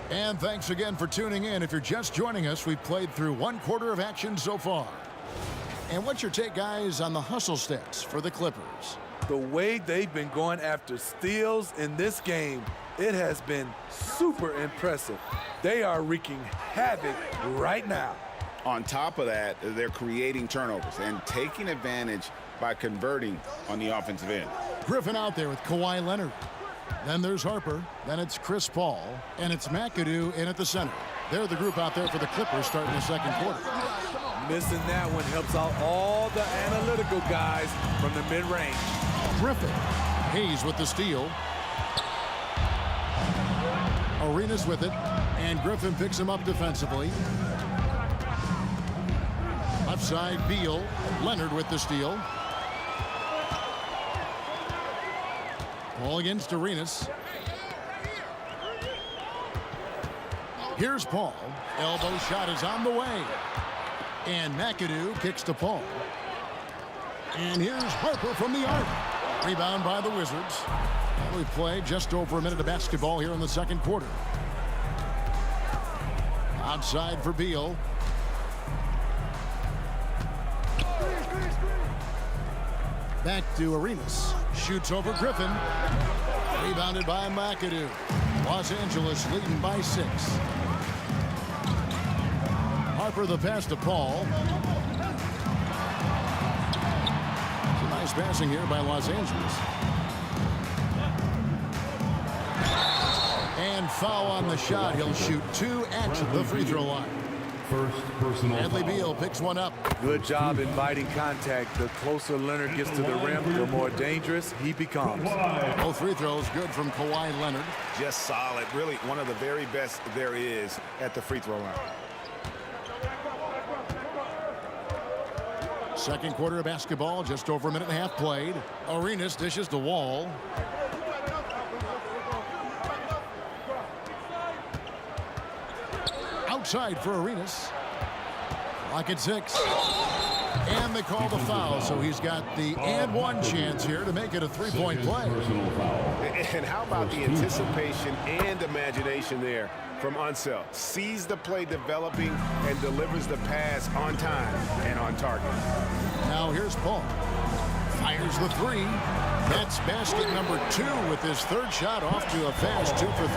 [SPEAKER 2] And thanks again for tuning in. If you're just joining us, we've played through 1 quarter of action so far. And what's your take, guys, on the hustle stats for the Clippers?
[SPEAKER 12] The way they've been going after steals in this game, it has been super impressive. They are wreaking havoc right now.
[SPEAKER 3] On top of that, they're creating turnovers and taking advantage by converting on the offensive end.
[SPEAKER 2] Griffin out there with Kawhi Leonard. Then there's Harper. Then it's Chris Paul. And it's McAdoo in at the center. They're the group out there for the Clippers starting the 2nd quarter.
[SPEAKER 12] Missing that one helps out all the analytical guys from the mid-range.
[SPEAKER 2] Griffin. Hayes with the steal. Arenas with it. And Griffin picks him up defensively. Left side, Beal. Leonard with the steal. Ball against Arenas. Here's Paul. Elbow shot is on the way. And McAdoo kicks to Paul. And here's Harper from the arc. Rebound by the Wizards. We play just over a minute of basketball here in the second quarter. Outside for Beal. Back to Arenas. Shoots over Griffin. Rebounded by McAdoo. Los Angeles leading by 6. Harper the pass to Paul. Some nice passing here by Los Angeles. And foul on the shot. He'll shoot 2 at the free throw line.
[SPEAKER 16] First personal
[SPEAKER 2] Bradley
[SPEAKER 16] foul.
[SPEAKER 2] Beal picks one up.
[SPEAKER 12] Good job inviting contact. The closer Leonard gets to the rim, the more dangerous he becomes.
[SPEAKER 2] Both free throws good from Kawhi Leonard.
[SPEAKER 3] Just solid. Really one of the very best there is at the free throw line.
[SPEAKER 2] Second quarter of basketball, just over a minute and a half played. Arenas dishes to Wall. Outside for Arenas. Clock at 6. And they call the foul, so he's got the and one chance here to make it a three-point play.
[SPEAKER 3] And how about the anticipation and imagination there from Unseld? Sees the play developing and delivers the pass on time and on target.
[SPEAKER 2] Now here's Paul. Fires the 3. That's basket number 2 with his third shot off to a fast 2 for 3.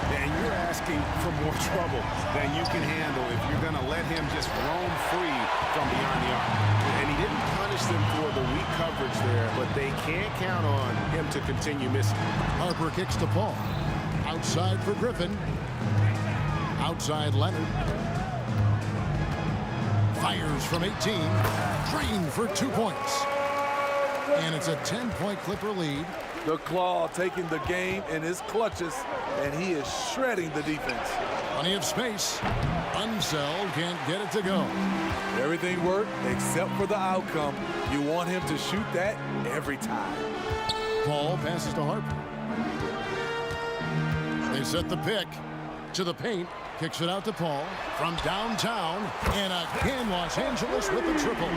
[SPEAKER 3] And you're asking for more trouble than you can handle if you're going to let him just roam free from beyond the arc. And he didn't punish them for the weak coverage there, but they can't count on him to continue missing.
[SPEAKER 2] Harper kicks to Paul. Outside for Griffin. Outside Leonard. Fires from 18. Green for 2 points. And it's a 10-point Clipper lead.
[SPEAKER 12] The Claw taking the game in his clutches, and he is shredding the defense.
[SPEAKER 2] Plenty of space. Unseld can't get it to go.
[SPEAKER 12] Everything worked except for the outcome. You want him to shoot that every time.
[SPEAKER 2] Paul passes to Harper. They set the pick to the paint. Kicks it out to Paul from downtown. And again, Los Angeles with the triple.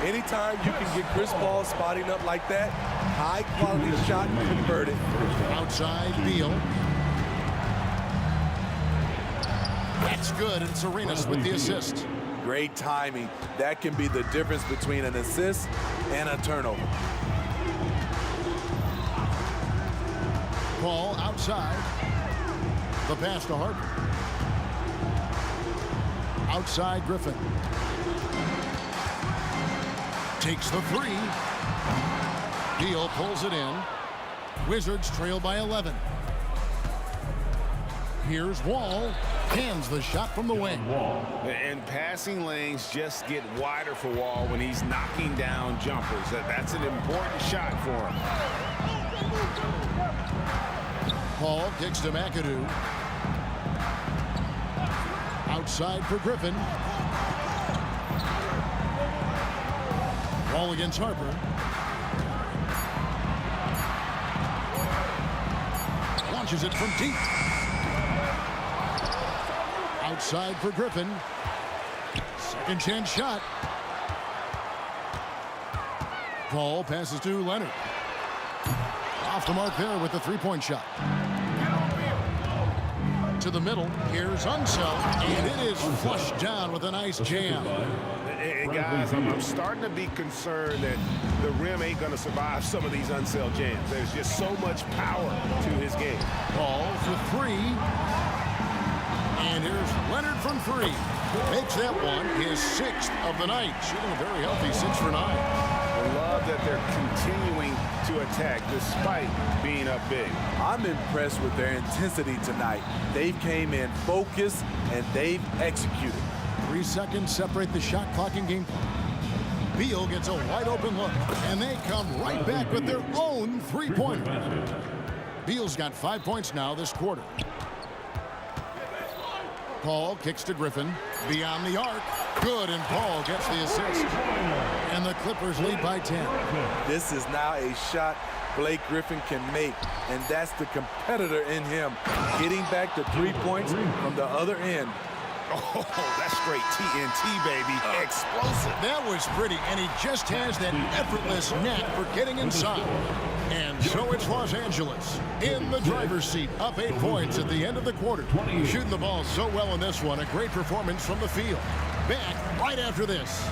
[SPEAKER 12] Anytime you can get Chris Paul spotting up like that, high-quality shot converted.
[SPEAKER 2] Outside Beal. That's good. It's Arenas with the assist.
[SPEAKER 12] Great timing. That can be the difference between an assist and a turnover.
[SPEAKER 2] Paul outside. The pass to Harper. Outside Griffin. Takes the 3. Beal pulls it in. Wizards trail by 11. Here's Wall. Hands the shot from the wing.
[SPEAKER 3] And passing lanes just get wider for Wall when he's knocking down jumpers. That's an important shot for him.
[SPEAKER 2] Paul kicks to McAdoo. Outside for Griffin. Wall against Harper. Launches it from deep. Outside for Griffin. Second chance shot. Paul passes to Leonard. Off the mark there with the three-point shot. To the middle. Here's Unseld. And it is flushed down with a nice jam.
[SPEAKER 3] And guys, I'm starting to be concerned that the rim ain't going to survive some of these Unseld jams. There's just so much power to his game.
[SPEAKER 2] Paul for 3. And here's Leonard from 3. Makes that one his 6th of the night. Shooting a very healthy 6 for 9.
[SPEAKER 3] I love that they're continuing to attack despite being up big.
[SPEAKER 12] I'm impressed with their intensity tonight. They've came in focused and they've executed.
[SPEAKER 2] 3 seconds separate the shot clock and game clock. Beal gets a wide open look, and they come right back with their own three-pointer. Beal's got 5 points now this quarter. Paul kicks to Griffin. Beyond the arc. Good, and Paul gets the assist. And the Clippers lead by 10.
[SPEAKER 12] This is now a shot Blake Griffin can make, and that's the competitor in him, getting back to 3 points from the other end.
[SPEAKER 3] Oh, that's straight TNT, baby. Explosive.
[SPEAKER 2] That was pretty, and he just has that effortless knack for getting inside. And so it's Los Angeles in the driver's seat, up 8 points at the end of the quarter. Shooting the ball so well in this one, a great performance from the field. Back right after this.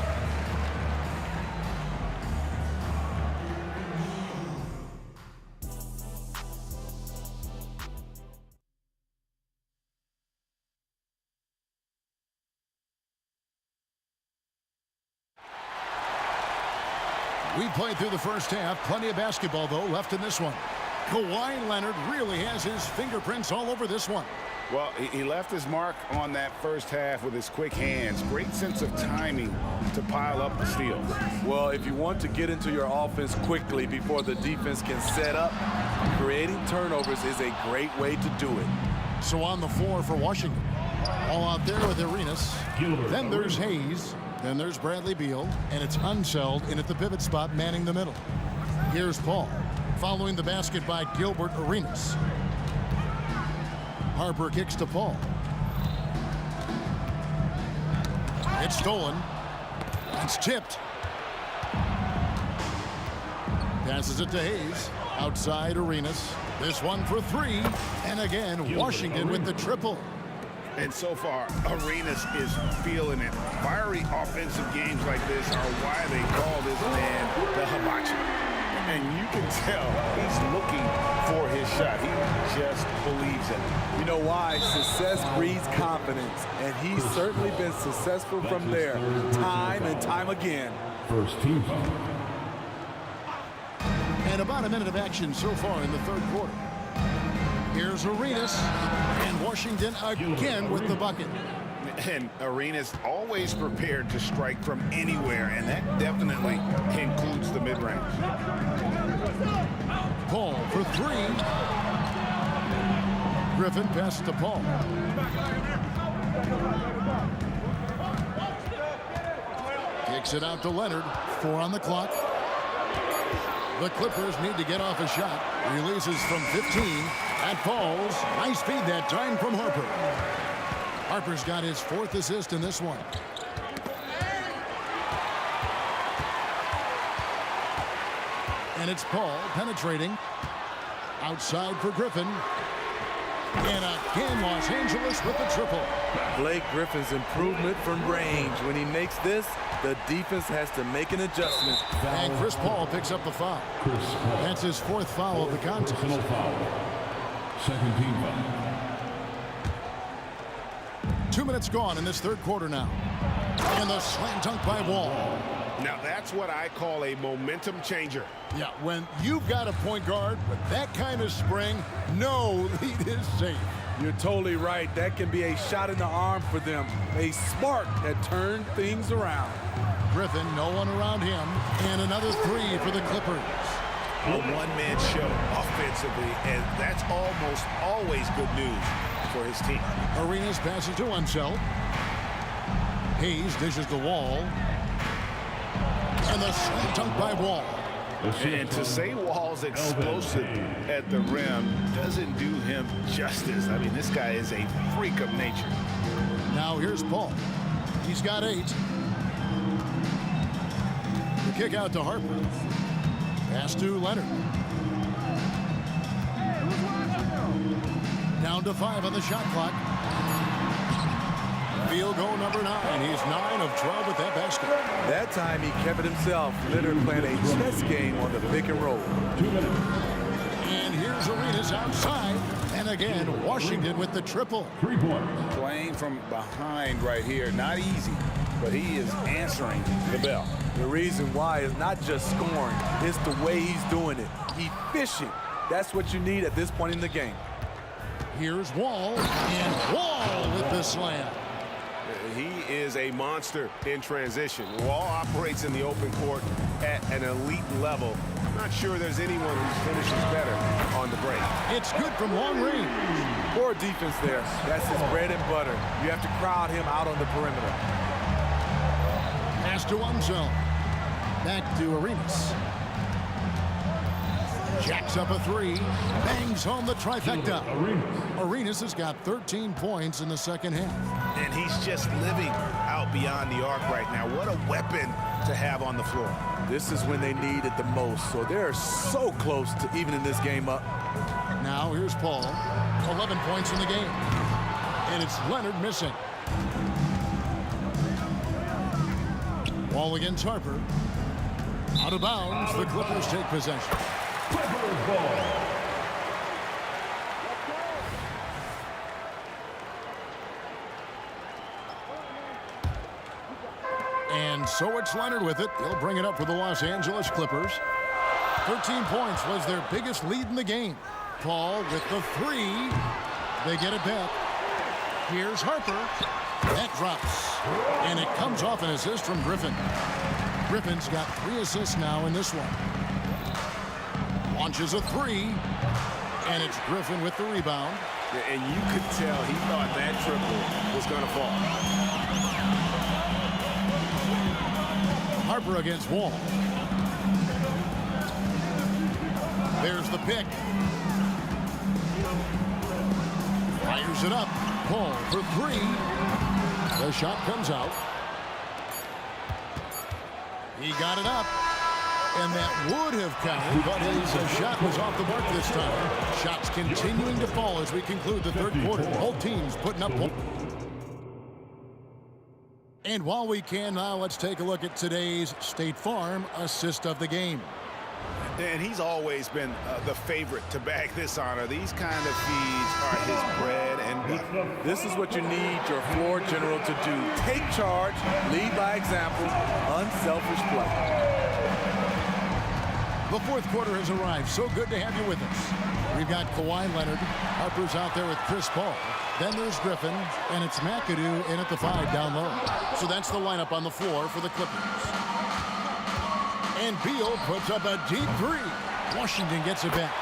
[SPEAKER 2] We played through the first half. Plenty of basketball, though, left in this one. Kawhi Leonard really has his fingerprints all over this one.
[SPEAKER 3] Well, he left his mark on that first half with his quick hands. Great sense of timing to pile up the steals.
[SPEAKER 12] Well, if you want to get into your offense quickly before the defense can set up, creating turnovers is a great way to do it.
[SPEAKER 2] So on the floor for Washington. All out there with Arenas. Then there's Hayes. Then there's Bradley Beal, and it's Unseld in at the pivot spot, manning the middle. Here's Paul, following the basket by Gilbert Arenas. Harper kicks to Paul. It's stolen. It's tipped. Passes it to Hayes. Outside Arenas. This one for 3. And again, Washington with the triple.
[SPEAKER 3] And so far, Arenas is feeling it. Fiery offensive games like this are why they call this man the hibachi. And you can tell he's looking for his shot. He just believes it.
[SPEAKER 12] You know why? Success breeds confidence, and he's certainly been successful from there, time and time again.
[SPEAKER 16] First team foul.
[SPEAKER 2] And about a minute of action so far in the third quarter. Here's Arenas, and Washington again with the bucket.
[SPEAKER 3] And Arenas always prepared to strike from anywhere, and that definitely includes the mid-range.
[SPEAKER 2] Paul for 3. Griffin passes to Paul. Kicks it out to Leonard. 4 on the clock. The Clippers need to get off a shot. Releases from 15. That falls. Nice feed that time from Harper. Harper's got his 4th assist in this one. And it's Paul penetrating. Outside for Griffin. And again, Los Angeles with the triple.
[SPEAKER 12] Blake Griffin's improvement from range. When he makes this, the defense has to make an adjustment.
[SPEAKER 2] And Chris Paul picks up the foul. That's his 4th foul of the contest.
[SPEAKER 16] Second team foul.
[SPEAKER 2] 2 minutes gone in this third quarter now. And the slam dunk by Wall.
[SPEAKER 3] Now that's what I call a momentum changer.
[SPEAKER 2] Yeah, when you've got a point guard with that kind of spring, no lead is safe.
[SPEAKER 12] You're totally right. That can be a shot in the arm for them. A spark that turned things around.
[SPEAKER 2] Griffin, no one around him. And another 3 for the Clippers.
[SPEAKER 3] A one-man show offensively, and that's almost always good news for his team.
[SPEAKER 2] Arenas passes to Unseld. Hayes dishes the Wall. And the slam dunk by Wall.
[SPEAKER 3] And to say Wall's explosive at the rim doesn't do him justice. I mean, this guy is a freak of nature.
[SPEAKER 2] Now here's Paul. He's got 8. The kick out to Harper. Pass to Leonard. Down to 5 on the shot clock. Field goal number 9. He's 9 of 12 with that basket.
[SPEAKER 12] That time he kept it himself. Leonard playing a chess game on the pick and roll.
[SPEAKER 16] 2 minutes.
[SPEAKER 2] And here's Arenas outside. And again, Washington with the triple.
[SPEAKER 16] 3 points.
[SPEAKER 3] Playing from behind right here, not easy, but he is answering the bell.
[SPEAKER 12] The reason why is not just scoring, it's the way he's doing it. Efficient. That's what you need at this point in the game.
[SPEAKER 2] Here's Wall, and Wall with the slam.
[SPEAKER 3] He is a monster in transition. Wall operates in the open court at an elite level. I'm not sure there's anyone who finishes better on the break.
[SPEAKER 2] It's good from long range.
[SPEAKER 12] Poor defense there. That's his bread and butter. You have to crowd him out on the perimeter.
[SPEAKER 2] Pass to Unseld. Back to Arenas. Jacks up a three. Bangs home the trifecta. Arenas has got 13 points in the second half.
[SPEAKER 3] And he's just living out beyond the arc right now. What a weapon to have on the floor.
[SPEAKER 12] This is when they need it the most. So they're so close to evening this game up.
[SPEAKER 2] Now here's Paul. 11 points in the game. And it's Leonard missing. Ball against Harper. Out of bounds, the Clippers take possession.
[SPEAKER 5] Clippers ball.
[SPEAKER 2] And so it's Leonard with it. He'll bring it up for the Los Angeles Clippers. 13 points was their biggest lead in the game. Paul with the three. They get it back. Here's Harper. That drops. And it comes off an assist from Griffin. Griffin's got 3 assists now in this one. Launches a three. And it's Griffin with the rebound.
[SPEAKER 3] And you could tell he thought that triple was going to fall.
[SPEAKER 2] Harper against Wall. There's the pick. Fires it up. Paul for three. The shot comes out. He got it up. And that would have counted, but his shot was off the mark this time. Shots continuing to fall as we conclude the third quarter. Both teams putting up points. And while we can now, let's take a look at today's State Farm assist of the game.
[SPEAKER 3] And he's always been the favorite to bag this honor. These kind of feeds are his bread and butter.
[SPEAKER 12] This is what you need your floor general to do. Take charge, lead by example, unselfish play.
[SPEAKER 2] The fourth quarter has arrived. So good to have you with us. We've got Kawhi Leonard. Harper's out there with Chris Paul. Then there's Griffin, and it's McAdoo in at the 5 down low. So that's the lineup on the floor for the Clippers. And Beal puts up a deep three. Washington gets it back.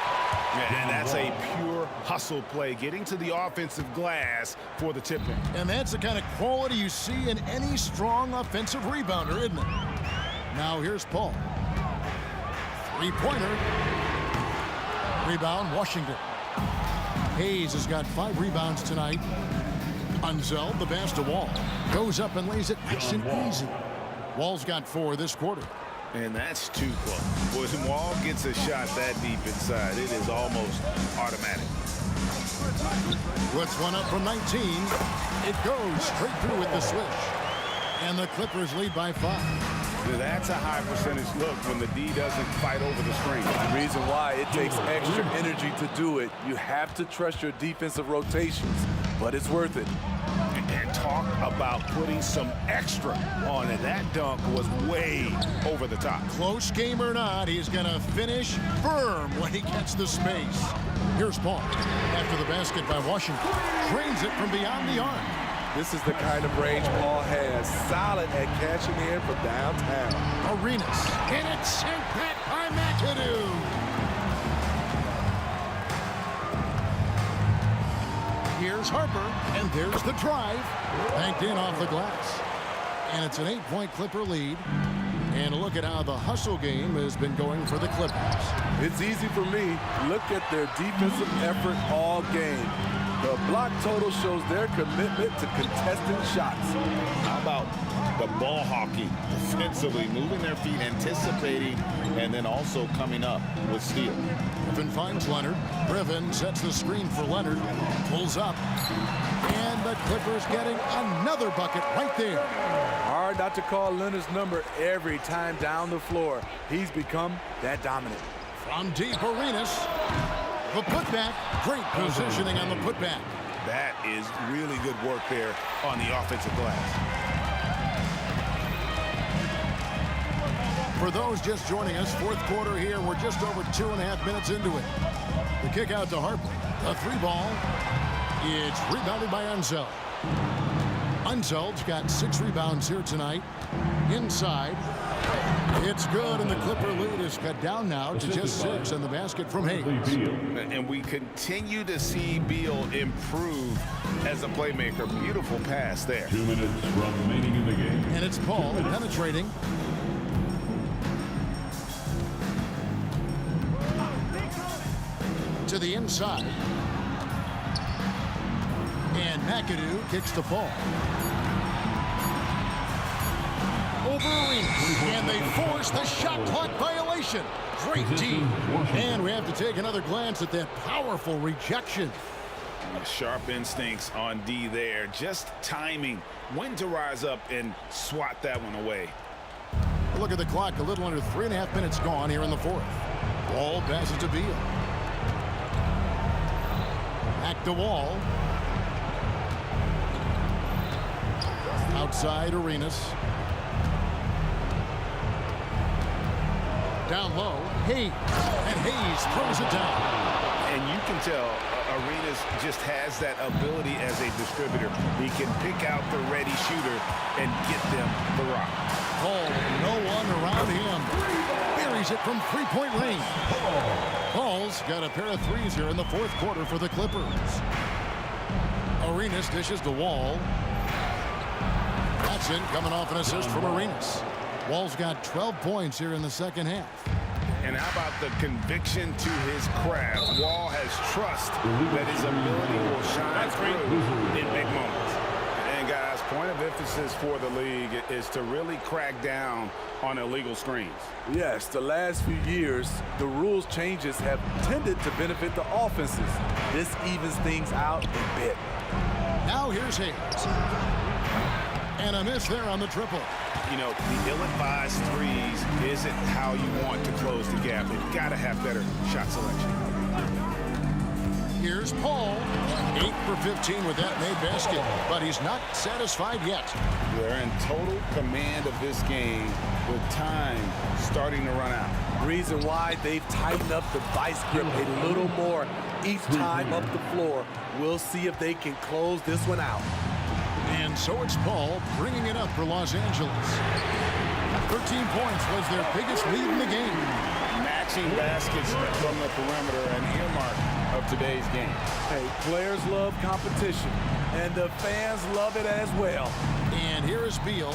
[SPEAKER 3] And that's a pure hustle play, getting to the offensive glass for the tip-in.
[SPEAKER 2] And that's the kind of quality you see in any strong offensive rebounder, isn't it? Now here's Paul. Three-pointer. Rebound, Washington. Hayes has got 5 rebounds tonight. Unzeld, the pass to Wall. Goes up and lays it nice and easy. Wall's got 4 this quarter.
[SPEAKER 3] And that's too close. When Wall gets a shot that deep inside, it is almost automatic.
[SPEAKER 2] Puts one up from 19. It goes straight through with the switch. And the Clippers lead by 5.
[SPEAKER 3] That's a high percentage look when the D doesn't fight over the screen.
[SPEAKER 12] The reason why it takes extra energy to do it. You have to trust your defensive rotations, but it's worth it.
[SPEAKER 3] And talk about putting some extra on it. That dunk was way over the top.
[SPEAKER 2] Close game or not, he's going to finish firm when he gets the space. Here's Paul. After the basket by Washington. Drains it from beyond the arc.
[SPEAKER 12] This is the kind of range Paul has. Solid at catching in from downtown.
[SPEAKER 2] Arenas. And it's sent back by McAdoo. Here's Harper, and there's the drive. Banked in off the glass. And it's an 8-point Clipper lead. And look at how the hustle game has been going for the Clippers.
[SPEAKER 12] It's easy for me. Look at their defensive effort all game. The block total shows their commitment to contesting shots.
[SPEAKER 3] How about the ball hockey defensively, moving their feet, anticipating, and then also coming up with steal.
[SPEAKER 2] Griffin finds Leonard. Griffin sets the screen for Leonard. Pulls up. And the Clippers getting another bucket right there.
[SPEAKER 12] Hard not to call Leonard's number every time down the floor. He's become that dominant.
[SPEAKER 2] From deep, Arenas. The putback. Great positioning on the putback.
[SPEAKER 3] That is really good work there on the offensive glass.
[SPEAKER 2] For those just joining us, fourth quarter here. We're just over 2.5 minutes into it. The kick out to Harper. A 3-ball. It's rebounded by Unzeld. Unzeld's got 6 rebounds here tonight. Inside. It's good, and the Clipper lead is cut down now to just 6 and the basket from Hayes.
[SPEAKER 3] And we continue to see Beal improve as a playmaker. Beautiful pass there.
[SPEAKER 16] 2 minutes remaining in the game.
[SPEAKER 2] And it's Paul penetrating. to the inside. And McAdoo kicks the ball. Over Arenas. And they force the shot clock violation. Great D. And we have to take another glance at that powerful rejection.
[SPEAKER 3] Sharp instincts on D there. Just timing when to rise up and swat that one away.
[SPEAKER 2] Look at the clock. A little under 3.5 minutes gone here in the fourth. Ball passes to Beal. Back to Wall. Outside Arenas. Down low, Hayes. And Hayes throws it down.
[SPEAKER 3] And you can tell Arenas just has that ability as a distributor. He can pick out the ready shooter and get them the rock.
[SPEAKER 2] Paul, no one around him. Buries it from three-point range. Paul's got a pair of threes here in the fourth quarter for the Clippers. Arenas dishes to Wall. Watson coming off an assist from Arenas. Wall's got 12 points here in the second half.
[SPEAKER 3] And how about the conviction to his craft? Wall has trust that his ability will shine through in big moments. And guys, point of emphasis for the league is to really crack down on illegal screens.
[SPEAKER 12] Yes, the last few years, the rules changes have tended to benefit the offenses. This evens things out a bit.
[SPEAKER 2] Now here's Hayes. And a miss there on the triple.
[SPEAKER 3] You know, the ill-advised threes isn't how you want to close the gap. They've got to have better shot selection.
[SPEAKER 2] Here's Paul. 8 for 15 with that made basket, but he's not satisfied yet.
[SPEAKER 3] They're in total command of this game with time starting to run out.
[SPEAKER 12] Reason why they've tightened up the vice grip a little more each time up the floor. We'll see if they can close this one out.
[SPEAKER 2] And so it's Paul bringing it up for Los Angeles. 13 points was their biggest lead in the game.
[SPEAKER 3] Matching baskets from the perimeter, an earmark of today's game.
[SPEAKER 12] Hey, players love competition, and the fans love it as well.
[SPEAKER 2] And here is Beal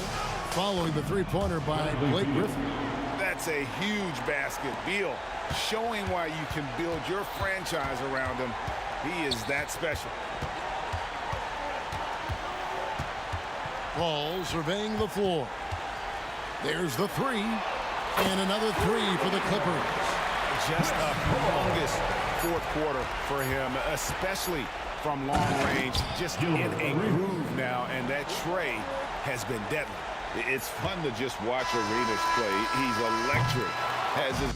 [SPEAKER 2] following the three-pointer by Blake Griffin.
[SPEAKER 3] That's a huge basket. Beal showing why you can build your franchise around him. He is that special.
[SPEAKER 2] Paul surveying the floor. There's the three. And another three for the Clippers.
[SPEAKER 3] Just a humongous fourth quarter for him, especially from long range. Just in a groove now, and that tray has been deadly. It's fun to just watch Arenas play. He's electric. Has his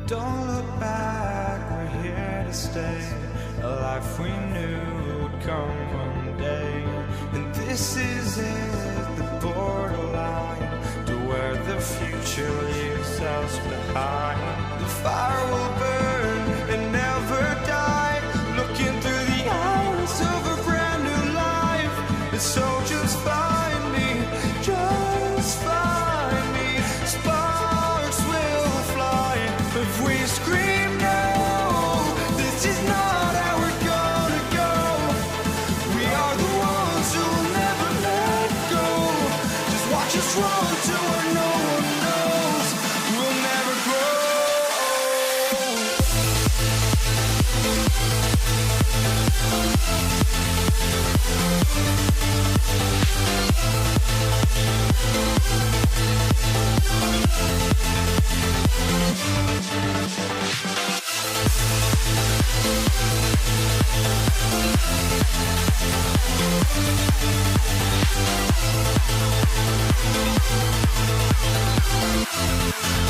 [SPEAKER 1] Don't look back, we're here to stay. A life we knew would come one day. And this is it, the borderline to where the future leaves us behind. The fire will burn and never die, looking through the eyes of a brand new life. And so just find me, just find me. Sparks will fly if we scream no. This is not our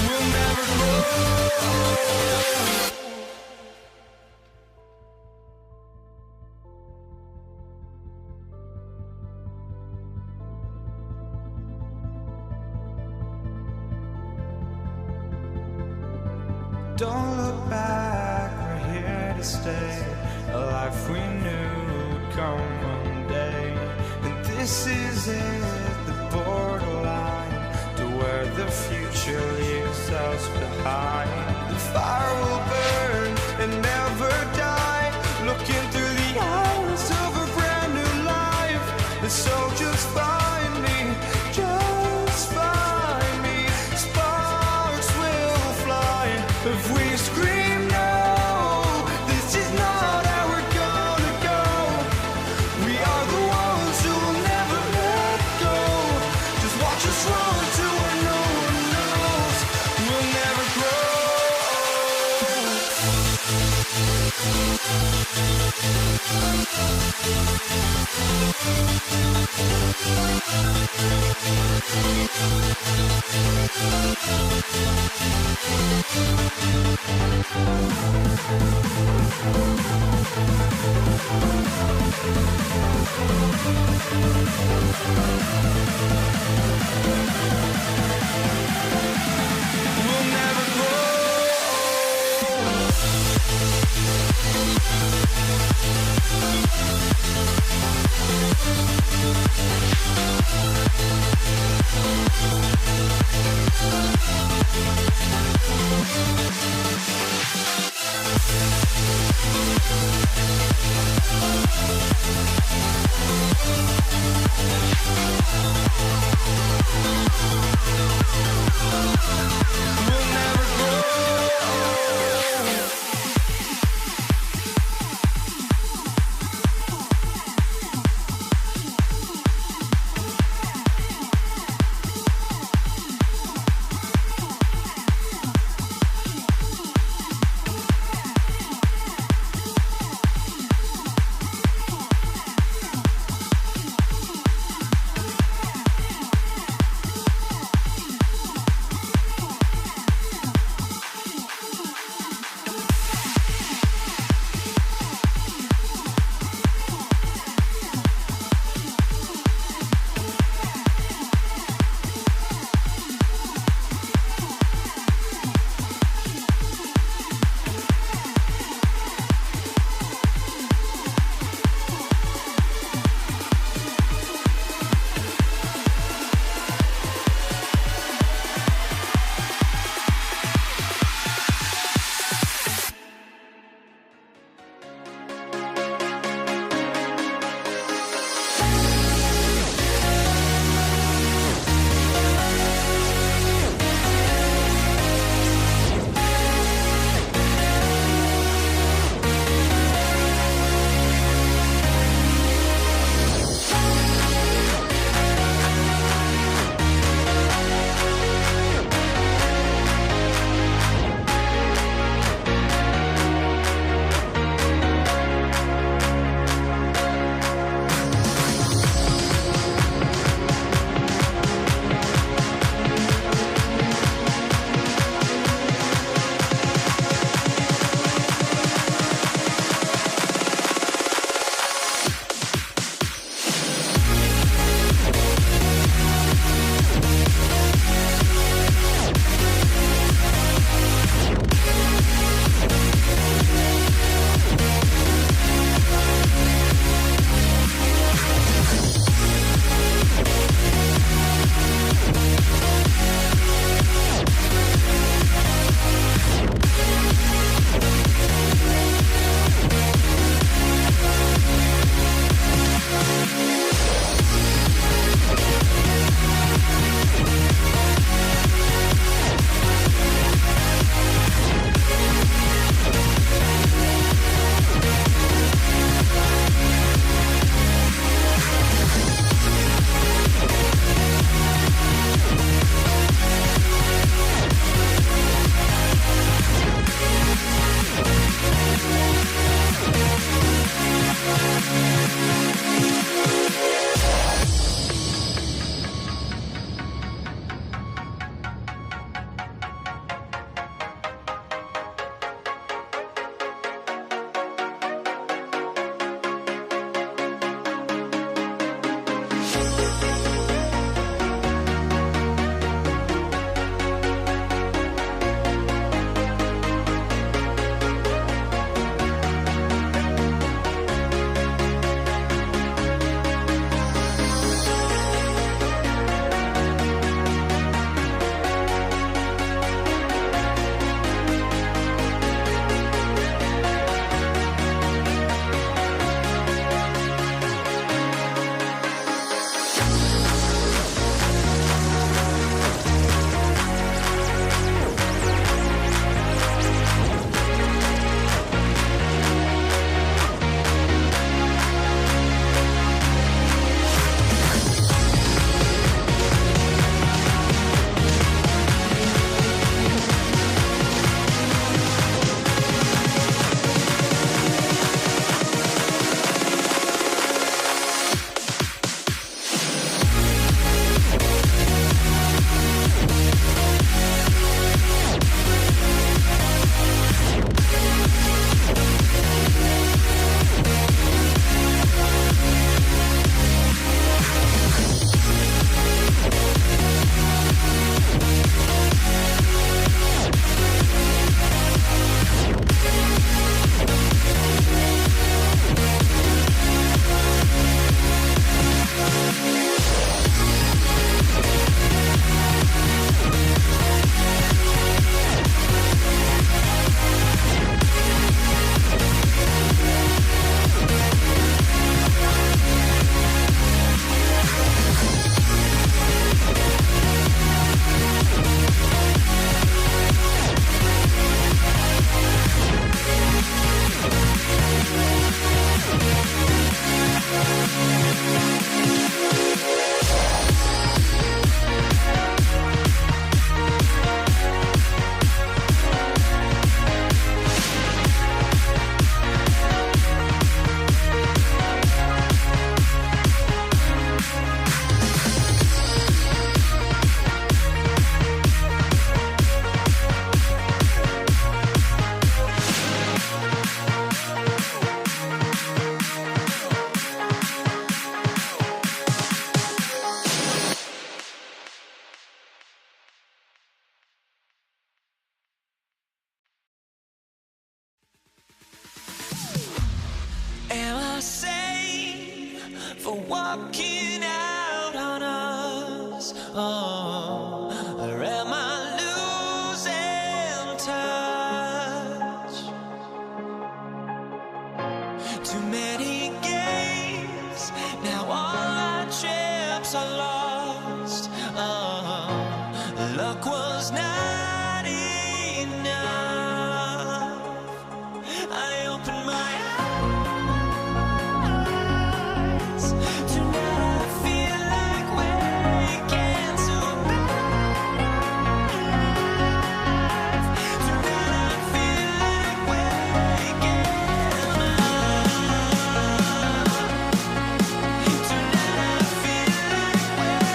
[SPEAKER 1] We'll never grow. Don't look back, we're here to stay. A life we knew would come one day. And this is it, the borderline to where the future leaves us behind. The fire will burn and never die, looking through the eyes of a brand new life. And so just find me, just find me. Sparks will fly if we scream no. This is not how we're gonna go. We are the ones who will never let go. Just watch us run to where no one knows. We'll never grow. for walking out on us? Oh, or am I losing touch? Too many games, now all our chips are lost. Oh, luck was not enough. I opened my eyes. Tonight I feel like waking to life. Tonight I feel like waking up. Tonight I feel like waking up.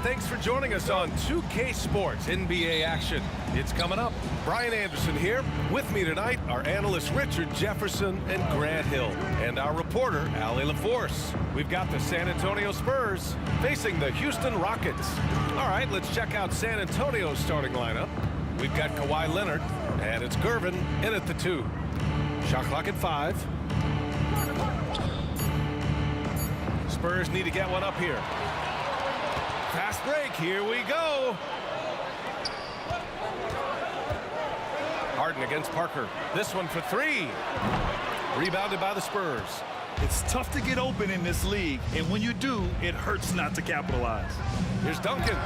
[SPEAKER 7] Thanks for joining us on 2K Sports NBA action. It's coming up. Brian Anderson here. With me tonight are analysts Richard Jefferson and Grant Hill, and our reporter Allie LaForce. We've got the San Antonio Spurs facing the Houston Rockets. All right, let's check out San Antonio's starting lineup. We've got Kawhi Leonard, and it's Gervin in at the 2. Shot clock at 5. Spurs need to get one up here. Fast break, here we go. Harden against Parker. This one for 3. Rebounded by the Spurs.
[SPEAKER 13] It's tough to get open in this league, and when you do, it hurts not to capitalize.
[SPEAKER 7] Here's Duncan.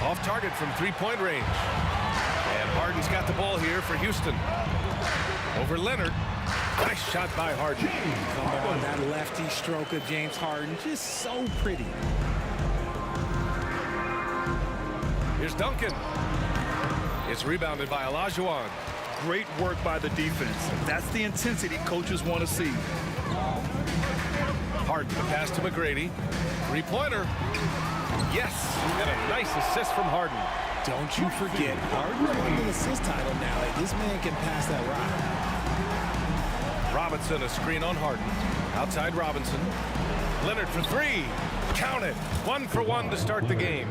[SPEAKER 7] Off target from 3-point range. And Harden's got the ball here for Houston. Over Leonard. Nice shot by Harden.
[SPEAKER 14] Come on, that lefty stroke of James Harden, just so pretty.
[SPEAKER 7] Here's Duncan. It's rebounded by Olajuwon.
[SPEAKER 13] Great work by the defense. That's the intensity coaches want to see.
[SPEAKER 7] Harden, the pass to McGrady. 3-pointer. Yes, and a nice assist from Harden.
[SPEAKER 14] Don't you forget, Harden won the assist title now. This man can pass that rock.
[SPEAKER 7] Robinson, a screen on Harden. Outside Robinson. Leonard for 3. Count it. 1 for 1 to start the game.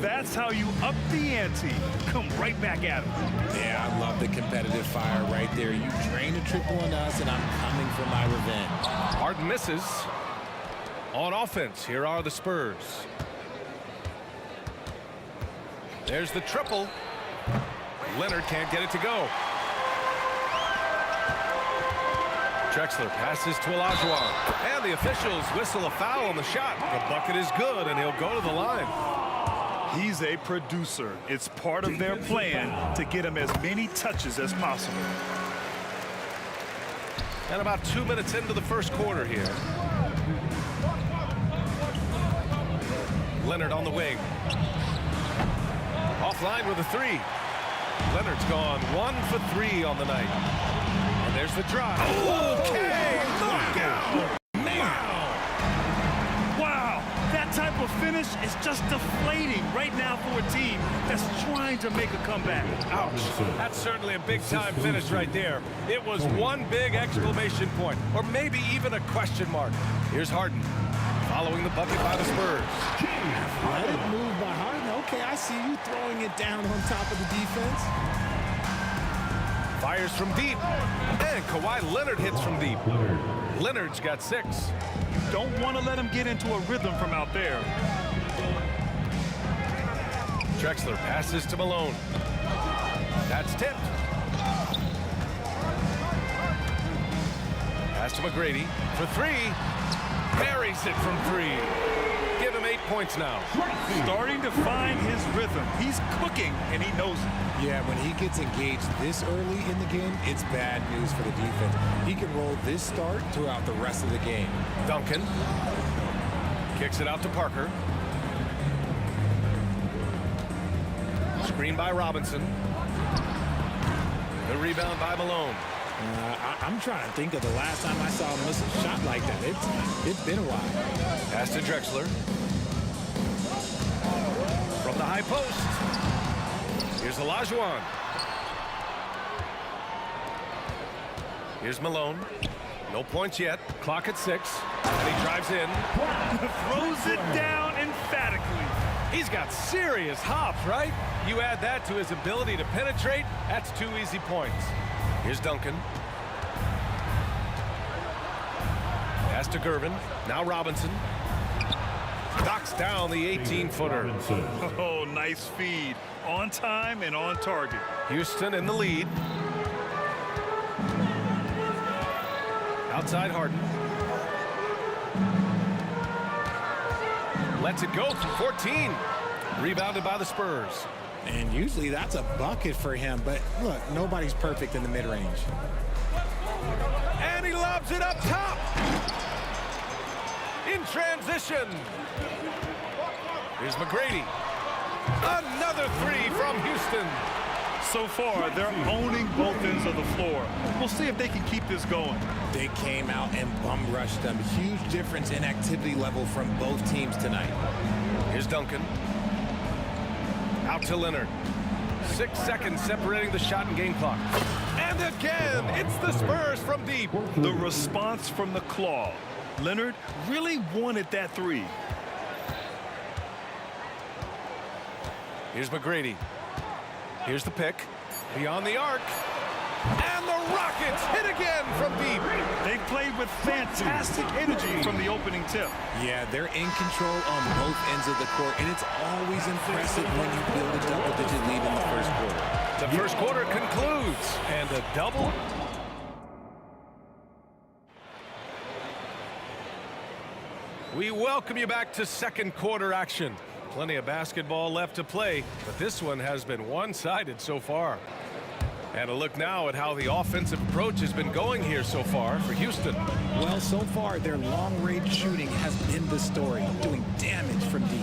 [SPEAKER 13] That's how you up the ante. Come right back at him.
[SPEAKER 14] Yeah, I love the competitive fire right there. You drain a triple on us, and I'm coming for my revenge.
[SPEAKER 7] Harden misses. On offense, here are the Spurs. There's the triple. Leonard can't get it to go. Drexler passes to Olajuwon. And the officials whistle a foul on the shot. The bucket is good, and he'll go to the line.
[SPEAKER 13] He's a producer. It's part of their plan to get him as many touches as possible.
[SPEAKER 7] And about 2 minutes into the first quarter here. Leonard on the wing. Offline with a 3. Leonard's gone 1 for 3 on the night. And there's the drive. Okay, look out.
[SPEAKER 13] Wow, that type of finish is just deflating right now for a team that's trying to make a comeback.
[SPEAKER 7] Ouch. That's certainly a big-time finish right there. It was one big exclamation point, or maybe even a question mark. Here's Harden, following the bucket by the Spurs.
[SPEAKER 14] Let it move by Harden. Okay, I see you throwing it down on top of the defense.
[SPEAKER 7] Fires from deep. And Kawhi Leonard hits from deep. Leonard's got 6.
[SPEAKER 13] You don't want to let him get into a rhythm from out there.
[SPEAKER 7] Drexler passes to Malone. That's tipped. Pass to McGrady for 3. Buries it from 3. Give him 8 points now.
[SPEAKER 13] Starting to find his rhythm. He's cooking, and he knows it.
[SPEAKER 14] Yeah, when he gets engaged this early in the game, it's bad news for the defense. He can roll this start throughout the rest of the game.
[SPEAKER 7] Duncan kicks it out to Parker. Screen by Robinson. The rebound by Malone.
[SPEAKER 14] I'm trying to think of the last time I saw him miss a shot like that. It's been a while.
[SPEAKER 7] Pass to Drexler. From the high post. Here's Olajuwon. Here's Malone. No points yet. Clock at 6. And he drives in.
[SPEAKER 13] Throws it down emphatically.
[SPEAKER 7] He's got serious hops, right? You add that to his ability to penetrate, that's 2 easy points. Here's Duncan. Pass to Gervin. Now Robinson. Knocks down the 18-footer.
[SPEAKER 13] Oh, nice feed. On time and on target.
[SPEAKER 7] Houston in the lead. Outside Harden. Lets it go from 14. Rebounded by the Spurs.
[SPEAKER 14] And usually that's a bucket for him, but look, nobody's perfect in the mid-range.
[SPEAKER 7] And he lobs it up top. In transition. Here's McGrady. Another 3 from Houston.
[SPEAKER 13] So far, they're owning both ends of the floor. We'll see if they can keep this going.
[SPEAKER 14] They came out and bum rushed them. Huge difference in activity level from both teams tonight.
[SPEAKER 7] Here's Duncan. Out to Leonard. 6 seconds separating the shot and game clock. And again, it's the Spurs from deep.
[SPEAKER 13] The response from the claw. Leonard really wanted that 3.
[SPEAKER 7] Here's McGrady. Here's the pick. Beyond the arc. And the Rockets hit again from deep.
[SPEAKER 13] They played with fantastic energy from the opening tip.
[SPEAKER 14] Yeah, they're in control on both ends of the court, and it's always impressive when you build a double-digit lead in the first quarter.
[SPEAKER 7] The first quarter concludes, and a double. We welcome you back to second quarter action. Plenty of basketball left to play, but this one has been one-sided so far. And a look now at how the offensive approach has been going here so far for Houston.
[SPEAKER 14] Well, so far, their long-range shooting has been the story, doing damage from deep.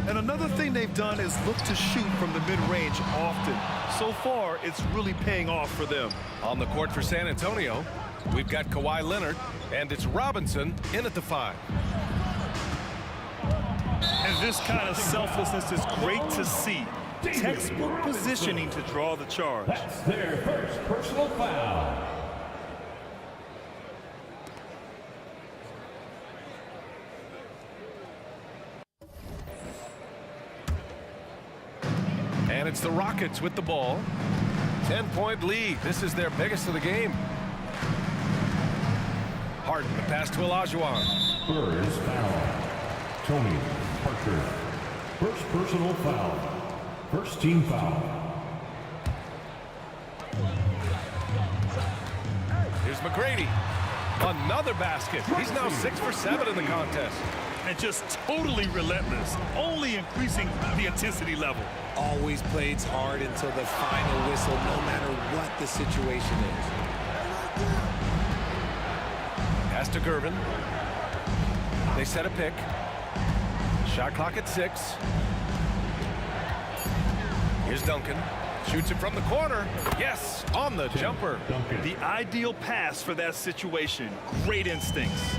[SPEAKER 13] And another thing they've done is look to shoot from the mid-range often. So far, it's really paying off for them.
[SPEAKER 7] On the court for San Antonio, we've got Kawhi Leonard, and it's Robinson in at the 5.
[SPEAKER 13] And this kind of selflessness is great to see. Textbook positioning to draw the charge.
[SPEAKER 16] That's their first personal foul.
[SPEAKER 7] And it's the Rockets with the ball. 10-point lead. This is their biggest of the game. Harden, the pass to Olajuwon.
[SPEAKER 16] Spurs foul. Tony Parker. First personal foul. First team foul.
[SPEAKER 7] Here's McGrady. Another basket. He's now 6 for 7 in the contest.
[SPEAKER 13] And just totally relentless, only increasing the intensity level.
[SPEAKER 14] Always plays hard until the final whistle, no matter what the situation is.
[SPEAKER 7] Pass to Gervin. They set a pick. Shot clock at 6. Here's Duncan. Shoots it from the corner. Yes, on the jumper.
[SPEAKER 13] The ideal pass for that situation. Great instincts.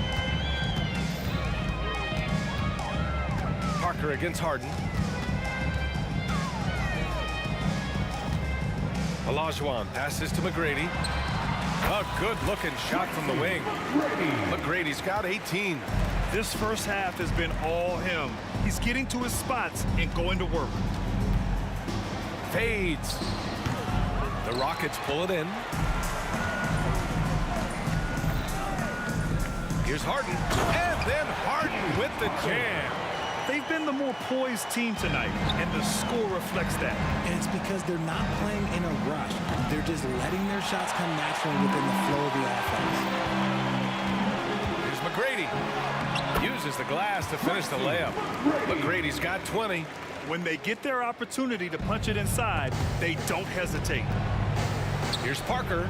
[SPEAKER 7] Parker against Harden. Olajuwon passes to McGrady. A good-looking shot from the wing. McGrady's got 18.
[SPEAKER 13] This first half has been all him. He's getting to his spots and going to work.
[SPEAKER 7] Fades. The Rockets pull it in. Here's Harden. And then Harden with the jam.
[SPEAKER 13] They've been the more poised team tonight, and the score reflects that.
[SPEAKER 14] And it's because they're not playing in a rush. They're just letting their shots come naturally within the flow of the offense.
[SPEAKER 7] Here's McGrady. Uses the glass to finish the layup. McGrady's got 20.
[SPEAKER 13] When they get their opportunity to punch it inside, they don't hesitate.
[SPEAKER 7] Here's Parker.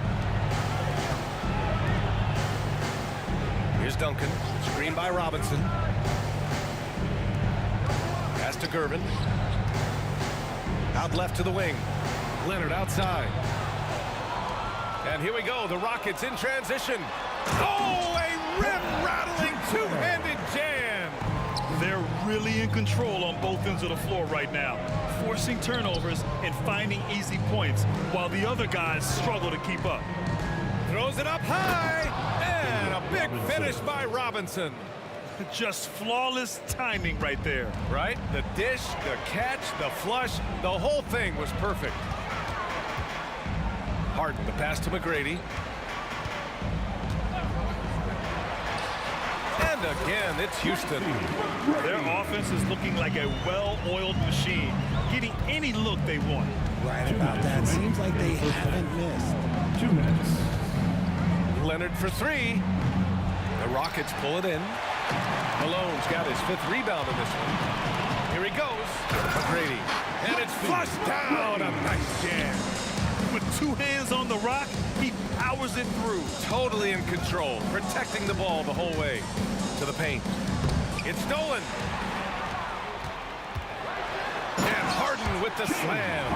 [SPEAKER 7] Here's Duncan. Screen by Robinson. Pass to Gervin. Out left to the wing. Leonard outside. And here we go. The Rockets in transition. Oh, a rim-rattling two-handed jam.
[SPEAKER 13] They're really in control on both ends of the floor right now, forcing turnovers and finding easy points while the other guys struggle to keep up.
[SPEAKER 7] Throws it up high, and a big finish by Robinson.
[SPEAKER 13] Just flawless timing right there.
[SPEAKER 7] Right? The dish, the catch, the flush, the whole thing was perfect. Harden, the pass to McGrady. And again, it's Houston.
[SPEAKER 13] Their offense is looking like a well-oiled machine, getting any look they want.
[SPEAKER 14] Right about that. Seems like they haven't missed.
[SPEAKER 7] 2 minutes. Leonard for 3. The Rockets pull it in. Malone's got his 5th rebound in this one. Here he goes. McGrady. And it's flushed down. A nice jam.
[SPEAKER 13] With 2 hands on the rock, he powers it through.
[SPEAKER 7] Totally in control. Protecting the ball the whole way to the paint. It's stolen. And Harden with the slam.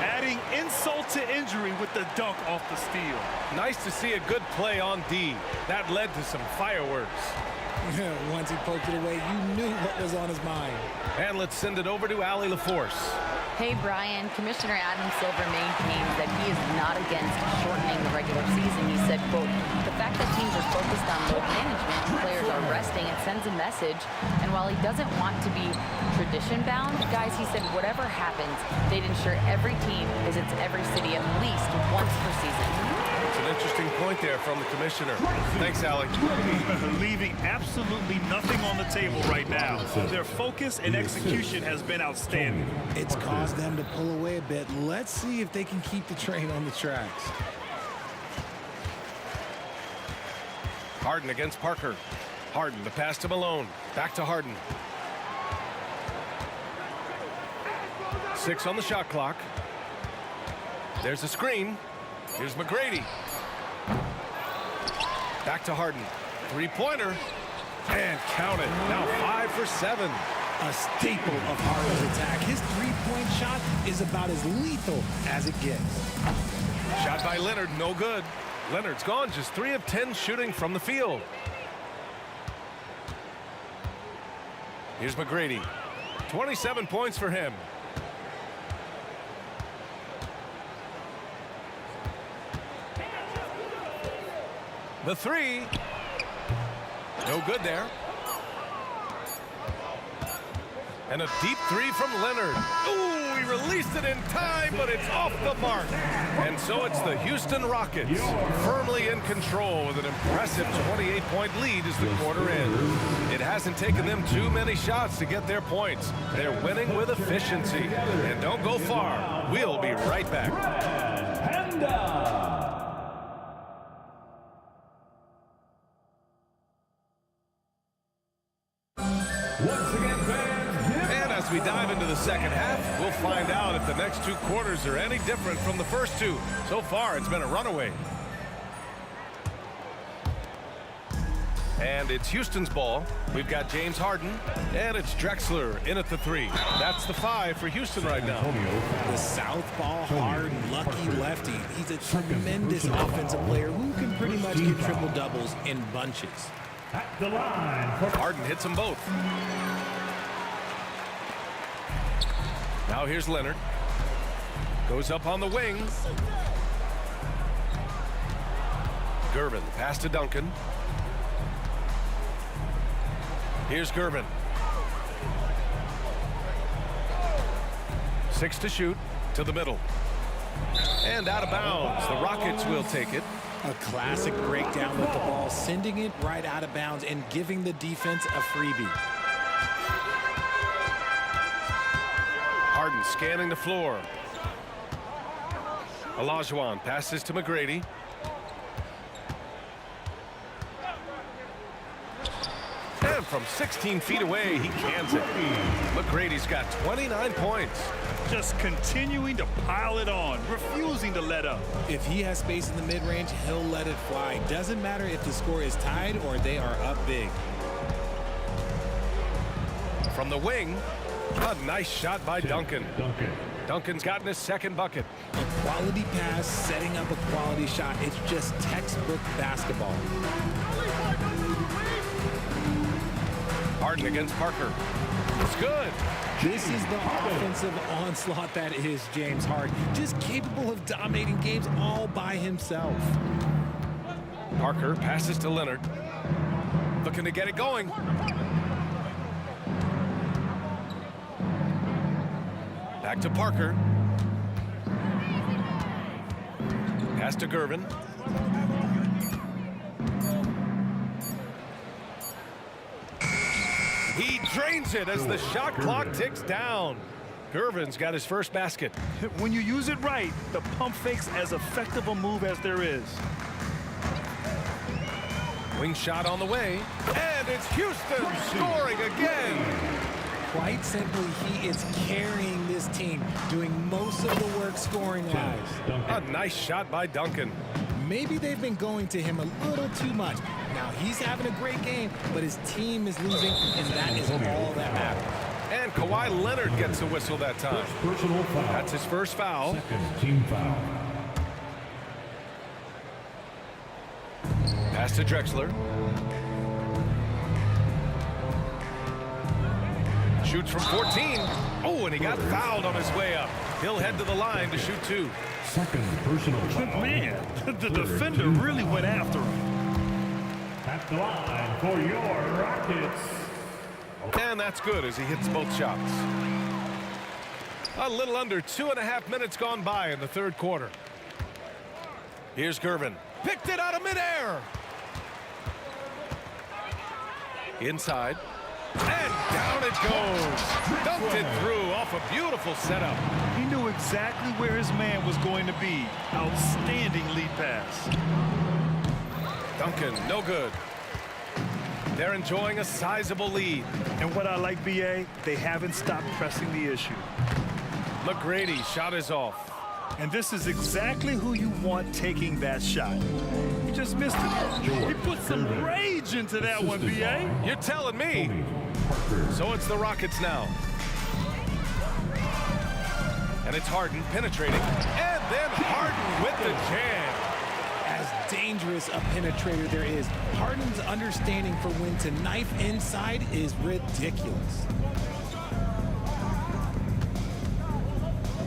[SPEAKER 13] Adding insult to injury with the dunk off the steal.
[SPEAKER 7] Nice to see a good play on D. That led to some fireworks.
[SPEAKER 14] Once he poked it away, you knew what was on his mind.
[SPEAKER 7] And let's send it over to Allie LaForce.
[SPEAKER 10] Hey, Brian, Commissioner Adam Silver maintains that he is not against shortening the regular season. He said, quote, the fact that teams are focused on load management and players are resting, it sends a message. And while he doesn't want to be tradition-bound, guys, he said, whatever happens, they'd ensure every team visits every city at least once per season.
[SPEAKER 7] It's an interesting point there from the commissioner. Thanks, Allie.
[SPEAKER 13] Leaving absolutely nothing on the table right now. Their focus and execution has been outstanding.
[SPEAKER 14] It's caused them to pull away a bit. Let's see if they can keep the train on the tracks.
[SPEAKER 7] Harden against Parker. Harden, the pass to Malone. Back to Harden. 6 on the shot clock. There's a screen. Here's McGrady. Back to Harden. 3-pointer. And count it. Now 5 for 7.
[SPEAKER 14] A staple of Harden's attack. His three-point shot is about as lethal as it gets.
[SPEAKER 7] Shot by Leonard, no good. Leonard's gone, just 3 of 10 shooting from the field. Here's McGrady. 27 points for him. The 3. No good there. And a deep 3 from Leonard. Ooh, he released it in time, but it's off the mark. And so it's the Houston Rockets firmly in control with an impressive 28-point lead as the quarter ends. It hasn't taken them too many shots to get their points. They're winning with efficiency. And don't go far. We'll be right back. And as we dive into the second half, we'll find out if the next 2 quarters are any different from the first 2. So far, it's been a runaway. And it's Houston's ball. We've got James Harden, and it's Drexler in at the 3. That's the 5 for Houston right now.
[SPEAKER 14] The southpaw, hard, lucky lefty. He's a tremendous offensive player who can pretty much get triple-doubles in bunches.
[SPEAKER 5] At the line.
[SPEAKER 7] Harden hits them both. Now here's Leonard. Goes up on the wing. Gervin, pass to Duncan. Here's Gervin. 6 to shoot, to the middle. And out of bounds. The Rockets will take it.
[SPEAKER 14] A classic breakdown with the ball, sending it right out of bounds and giving the defense a freebie.
[SPEAKER 7] Harden scanning the floor. Olajuwon passes to McGrady. And from 16 feet away, he cans it. McGrady's got 29 points.
[SPEAKER 13] Just continuing to pile it on, refusing to let up.
[SPEAKER 14] If he has space in the mid-range, he'll let it fly. Doesn't matter if the score is tied or they are up big.
[SPEAKER 7] From the wing, a nice shot by Duncan. Duncan's gotten his second bucket.
[SPEAKER 14] A quality pass, setting up a quality shot. It's just textbook basketball.
[SPEAKER 7] Harden against Parker. It's good.
[SPEAKER 14] This is the offensive onslaught that is James Harden. Just capable of dominating games all by himself.
[SPEAKER 7] Parker passes to Leonard. Looking to get it going. Back to Parker. Pass to Gervin. He drains it as the shot clock ticks down. Gervin's got his first basket.
[SPEAKER 13] When you use it right, the pump fake's as effective a move as there is.
[SPEAKER 7] Wing shot on the way, and it's Houston scoring again.
[SPEAKER 14] Quite simply, he is carrying this team, doing most of the work scoring-wise.
[SPEAKER 7] A nice shot by Duncan.
[SPEAKER 14] Maybe they've been going to him a little too much. Now, he's having a great game, but his team is losing, and that is all that matters.
[SPEAKER 7] And Kawhi Leonard gets a whistle that time.
[SPEAKER 16] Personal foul.
[SPEAKER 7] That's his first foul.
[SPEAKER 16] Second team foul.
[SPEAKER 7] Pass to Drexler. Shoots from 14. Oh, and he got fouled on his way up. He'll head to the line to shoot 2.
[SPEAKER 16] Second personal foul.
[SPEAKER 13] Man, the defender really went after him.
[SPEAKER 5] At the line for your Rockets.
[SPEAKER 7] And that's good as he hits both shots. A little under 2.5 minutes gone by in the third quarter. Here's Gervin. Picked it out of midair. Inside. And down it goes. Dumped it through off a beautiful setup.
[SPEAKER 13] He knew exactly where his man was going to be. Outstanding lead pass.
[SPEAKER 7] Duncan, no good. They're enjoying a sizable lead.
[SPEAKER 13] And what I like, B.A., they haven't stopped pressing the issue.
[SPEAKER 7] McGrady shot is off.
[SPEAKER 13] And this is exactly who you want taking that shot. He just missed it. He put some rage into that one, B.A.
[SPEAKER 7] You're telling me. So it's the Rockets now. And it's Harden penetrating. And then Harden with the jam.
[SPEAKER 14] As dangerous a penetrator there is, Harden's understanding for when to knife inside is ridiculous.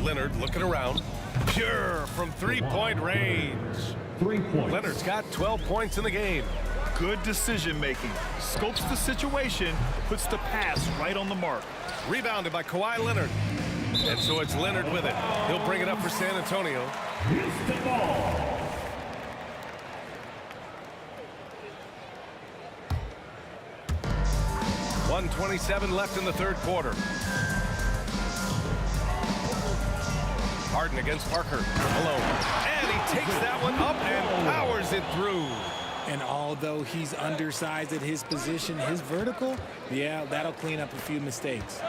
[SPEAKER 7] Leonard looking around. Pure from three-point range.
[SPEAKER 16] 3 points.
[SPEAKER 7] Leonard's got 12 points in the game.
[SPEAKER 13] Good decision making. Scopes the situation, puts the pass right on the mark.
[SPEAKER 7] Rebounded by Kawhi Leonard. And so it's Leonard with it. He'll bring it up for San Antonio.
[SPEAKER 5] Houston ball.
[SPEAKER 7] .127 left in the third quarter. Harden against Parker, alone. And he takes that one up and powers it through.
[SPEAKER 14] And although he's undersized at his position, his vertical, yeah, that'll clean up a few mistakes.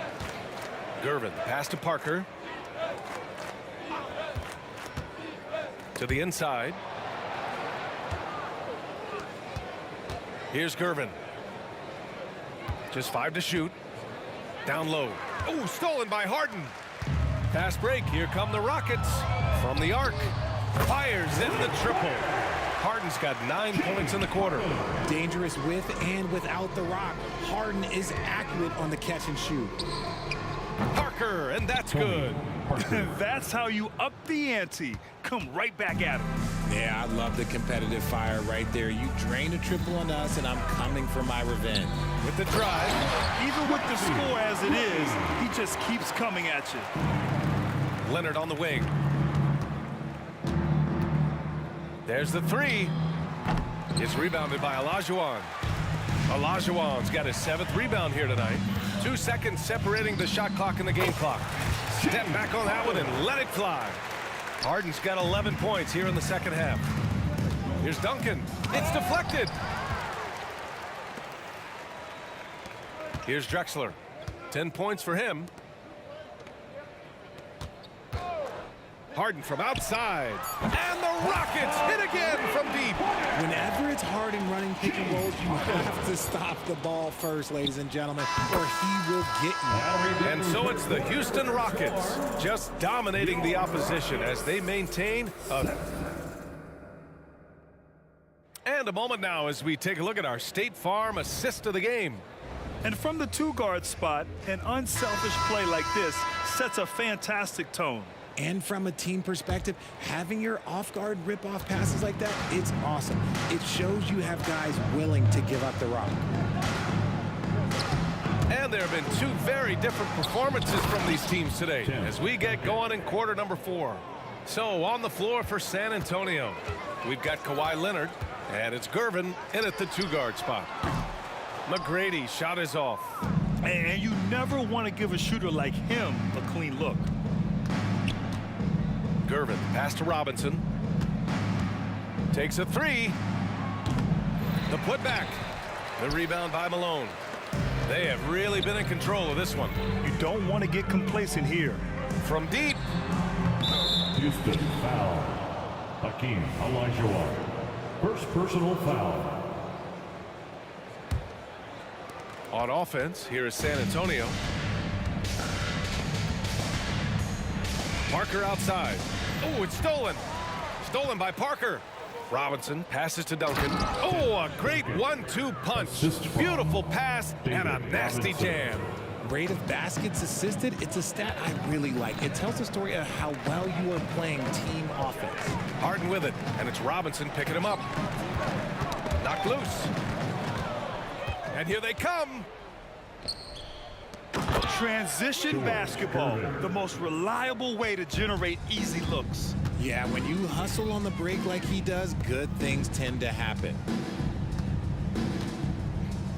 [SPEAKER 7] Gervin, pass to Parker. To the inside. Here's Gervin. Just 5 to shoot. Down low. Oh, stolen by Harden. Fast break. Here come the Rockets. From the arc. Fires in the triple. Harden's got 9 points in the quarter.
[SPEAKER 14] Dangerous with and without the rock. Harden is accurate on the catch and shoot.
[SPEAKER 7] Parker, and that's good.
[SPEAKER 13] That's how you up the ante. Come right back at him.
[SPEAKER 14] Yeah, I love the competitive fire right there. You drain a triple on us, and I'm coming for my revenge.
[SPEAKER 7] With the drive.
[SPEAKER 13] Even with the score as it is, he just keeps coming at you.
[SPEAKER 7] Leonard on the wing. There's the three. It's rebounded by Olajuwon. Olajuwon's got his 7th rebound here tonight. 2 seconds separating the shot clock and the game clock. Step back on that one and let it fly. Harden's got 11 points here in the second half. Here's Duncan. It's deflected. Here's Drexler. 10 points for him. Harden from outside. And the Rockets hit again from deep.
[SPEAKER 14] Whenever it's Harden running pick and rolls, you have to stop the ball first, ladies and gentlemen, or he will get you.
[SPEAKER 7] And so it's the Houston Rockets just dominating the opposition as they maintain a... And a moment now as we take a look at our State Farm assist of the game.
[SPEAKER 13] And from the 2-guard spot, an unselfish play like this sets a fantastic tone.
[SPEAKER 14] And from a team perspective, having your off-guard rip-off passes like that, it's awesome. It shows you have guys willing to give up the rock.
[SPEAKER 7] And there have been two very different performances from these teams today as we get going in quarter number 4. So on the floor for San Antonio, we've got Kawhi Leonard, and it's Gervin in at the 2-guard spot. McGrady shot is off.
[SPEAKER 13] And you never want to give a shooter like him a clean look.
[SPEAKER 7] Gervin, pass to Robinson. Takes a 3. The putback. The rebound by Malone. They have really been in control of this one.
[SPEAKER 13] You don't want to get complacent here.
[SPEAKER 7] From deep.
[SPEAKER 16] Houston foul. Hakeem Olajuwon. First personal foul.
[SPEAKER 7] On offense, here is San Antonio. Parker outside. Oh, it's stolen. Stolen by Parker. Robinson passes to Duncan. Oh, a great 1-2 punch. Beautiful pass and a nasty jam.
[SPEAKER 14] Rate of baskets assisted, it's a stat I really like. It tells the story of how well you are playing team offense.
[SPEAKER 7] Harden with it, and it's Robinson picking him up. Knocked loose. And here they come.
[SPEAKER 13] Transition basketball, the most reliable way to generate easy looks.
[SPEAKER 14] Yeah, when you hustle on the break like he does, good things tend to happen.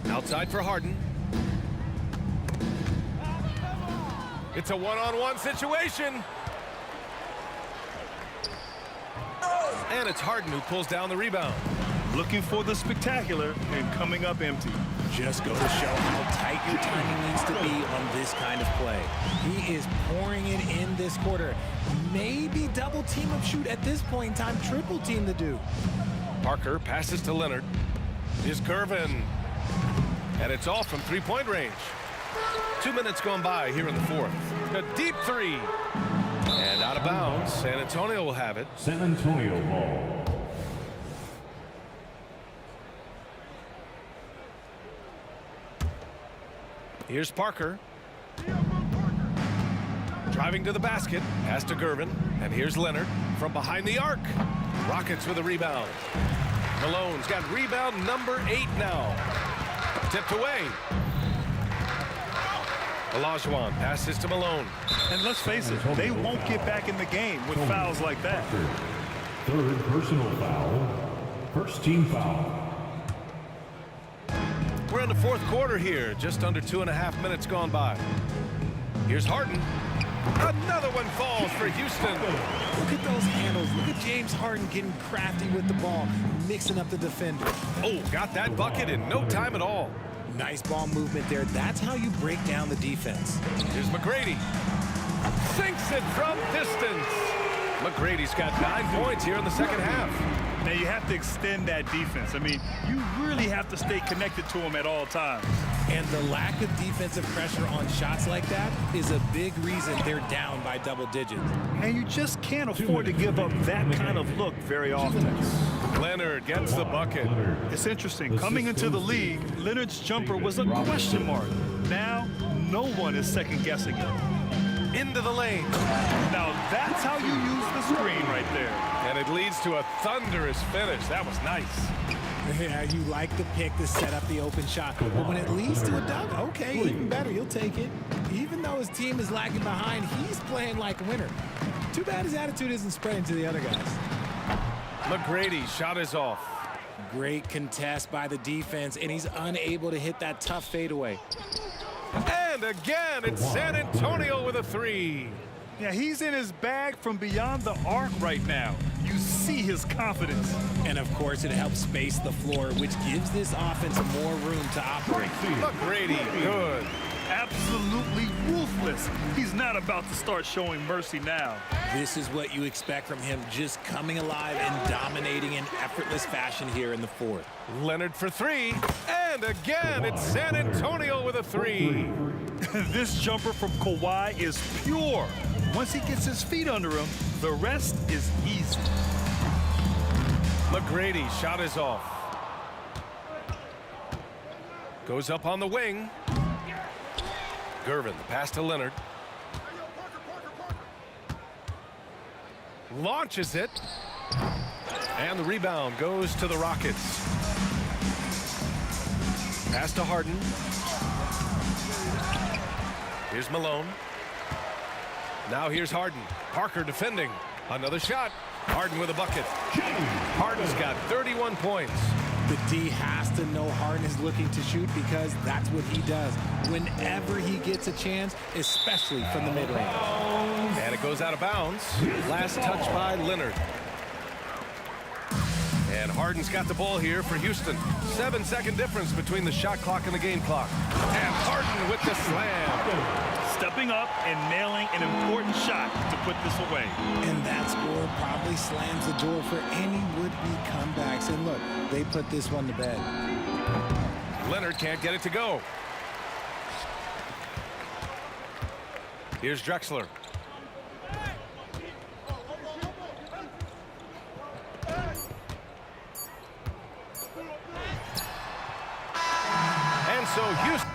[SPEAKER 7] Outside for Harden. It's a one-on-one situation. And it's Harden who pulls down the rebound.
[SPEAKER 13] Looking for the spectacular and coming up empty.
[SPEAKER 14] Just go to show how tight your timing needs to be on this kind of play. He is pouring it in this quarter. Maybe double team up shoot at this point in time, triple team the dude.
[SPEAKER 7] Parker passes to Leonard. Here's Gervin. And it's off from three-point range. 2 minutes gone by here in the fourth. A deep 3. And out of bounds. San Antonio will have it.
[SPEAKER 16] San Antonio ball.
[SPEAKER 7] Here's Parker. Driving to the basket. Pass to Gervin. And here's Leonard from behind the arc. Rockets with a rebound. Malone's got rebound number 8 now. Tipped away. Olajuwon passes to Malone.
[SPEAKER 13] And let's face it, they won't get back in the game with fouls like that.
[SPEAKER 16] Third personal foul. First team foul.
[SPEAKER 7] We're in the fourth quarter here. Just under 2.5 minutes gone by. Here's Harden. Another one falls for Houston.
[SPEAKER 14] Look at those handles. Look at James Harden getting crafty with the ball, mixing up the defender.
[SPEAKER 7] Oh, got that bucket in no time at all.
[SPEAKER 14] Nice ball movement there. That's how you break down the defense.
[SPEAKER 7] Here's McGrady. Sinks it from distance. McGrady's got 9 points here in the second half.
[SPEAKER 13] Now you have to extend that defense. I mean, you really have to stay connected to him at all times.
[SPEAKER 14] And the lack of defensive pressure on shots like that is a big reason they're down by double digits.
[SPEAKER 13] And you just can't afford to give up that kind of look very often.
[SPEAKER 7] Leonard gets the bucket.
[SPEAKER 13] It's interesting. Coming into the league, Leonard's jumper was a question mark. Now, no one is second-guessing it.
[SPEAKER 7] Into the lane.
[SPEAKER 13] Now, that's how you use the screen right there.
[SPEAKER 7] And it leads to a thunderous finish. That was nice.
[SPEAKER 14] Yeah, you like the pick to set up the open shot. But when it leads to a dunk, okay, even better, you'll take it. Even though his team is lagging behind, he's playing like a winner. Too bad his attitude isn't spreading to the other guys.
[SPEAKER 7] McGrady shot is off.
[SPEAKER 14] Great contest by the defense, and he's unable to hit that tough fadeaway.
[SPEAKER 7] And again, it's San Antonio with a 3.
[SPEAKER 13] Yeah, he's in his bag from beyond the arc right now. You see his confidence.
[SPEAKER 14] And, of course, it helps space the floor, which gives this offense more room to operate.
[SPEAKER 7] McGrady, good.
[SPEAKER 13] Absolutely ruthless. He's not about to start showing mercy now.
[SPEAKER 14] This is what you expect from him, just coming alive and dominating in effortless fashion here in the fourth.
[SPEAKER 7] Leonard for 3. And again, it's San Antonio with a 3.
[SPEAKER 13] This jumper from Kawhi is pure. Once he gets his feet under him, the rest is easy.
[SPEAKER 7] McGrady shot is off. Goes up on the wing. Gervin, the pass to Leonard. launches it. And the rebound goes to the Rockets. Pass to Harden. Here's Malone. Now here's Harden. Parker defending. Another shot. Harden with a bucket. Harden's got 31 points.
[SPEAKER 14] The D has to know Harden is looking to shoot because that's what he does whenever he gets a chance, especially from the mid-range.
[SPEAKER 7] And it goes out of bounds. Last touch by Leonard. And Harden's got the ball here for Houston. 7-second difference between the shot clock and the game clock. And Harden with the slam.
[SPEAKER 13] Stepping up and nailing an important shot to put this away.
[SPEAKER 14] And that score probably slams the door for any would-be comebacks. And look, they put this one to bed.
[SPEAKER 7] Leonard can't get it to go. Here's Drexler. And so Houston.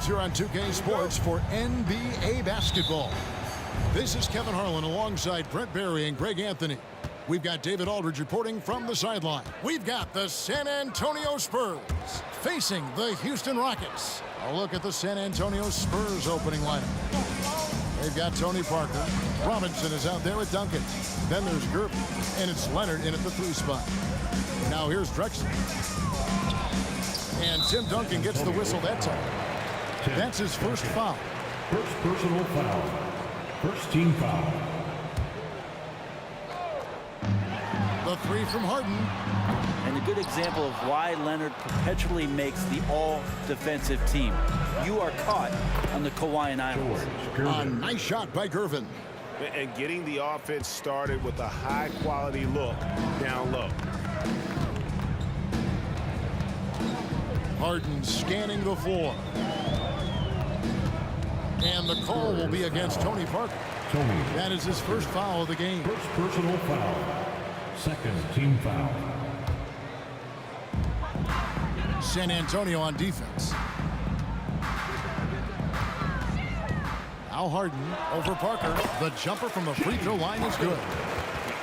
[SPEAKER 2] us here on 2K Sports for NBA basketball. This is Kevin Harlan alongside Brent Barry and Greg Anthony. We've got David Aldridge reporting from the sideline. We've got the San Antonio Spurs facing the Houston Rockets. A look at the San Antonio Spurs opening lineup. They've got Tony Parker. Robinson is out there with Duncan. Then there's Gervin, and it's Leonard in at the 3 spot. Now here's Drexler. And Tim Duncan gets the whistle that time. That's his first foul.
[SPEAKER 16] First personal foul. First team foul.
[SPEAKER 2] The 3 from Harden.
[SPEAKER 4] And a good example of why Leonard perpetually makes the all-defensive team. You are caught on the Kawhi Islands.
[SPEAKER 2] A nice shot by Gervin.
[SPEAKER 3] And getting the offense started with a high-quality look down low.
[SPEAKER 2] Harden scanning the floor. And the call will be against Tony Parker. That is his first foul of the game.
[SPEAKER 16] First personal foul. Second team foul.
[SPEAKER 2] San Antonio on defense. Now Harden over Parker. The jumper from the free throw line is good.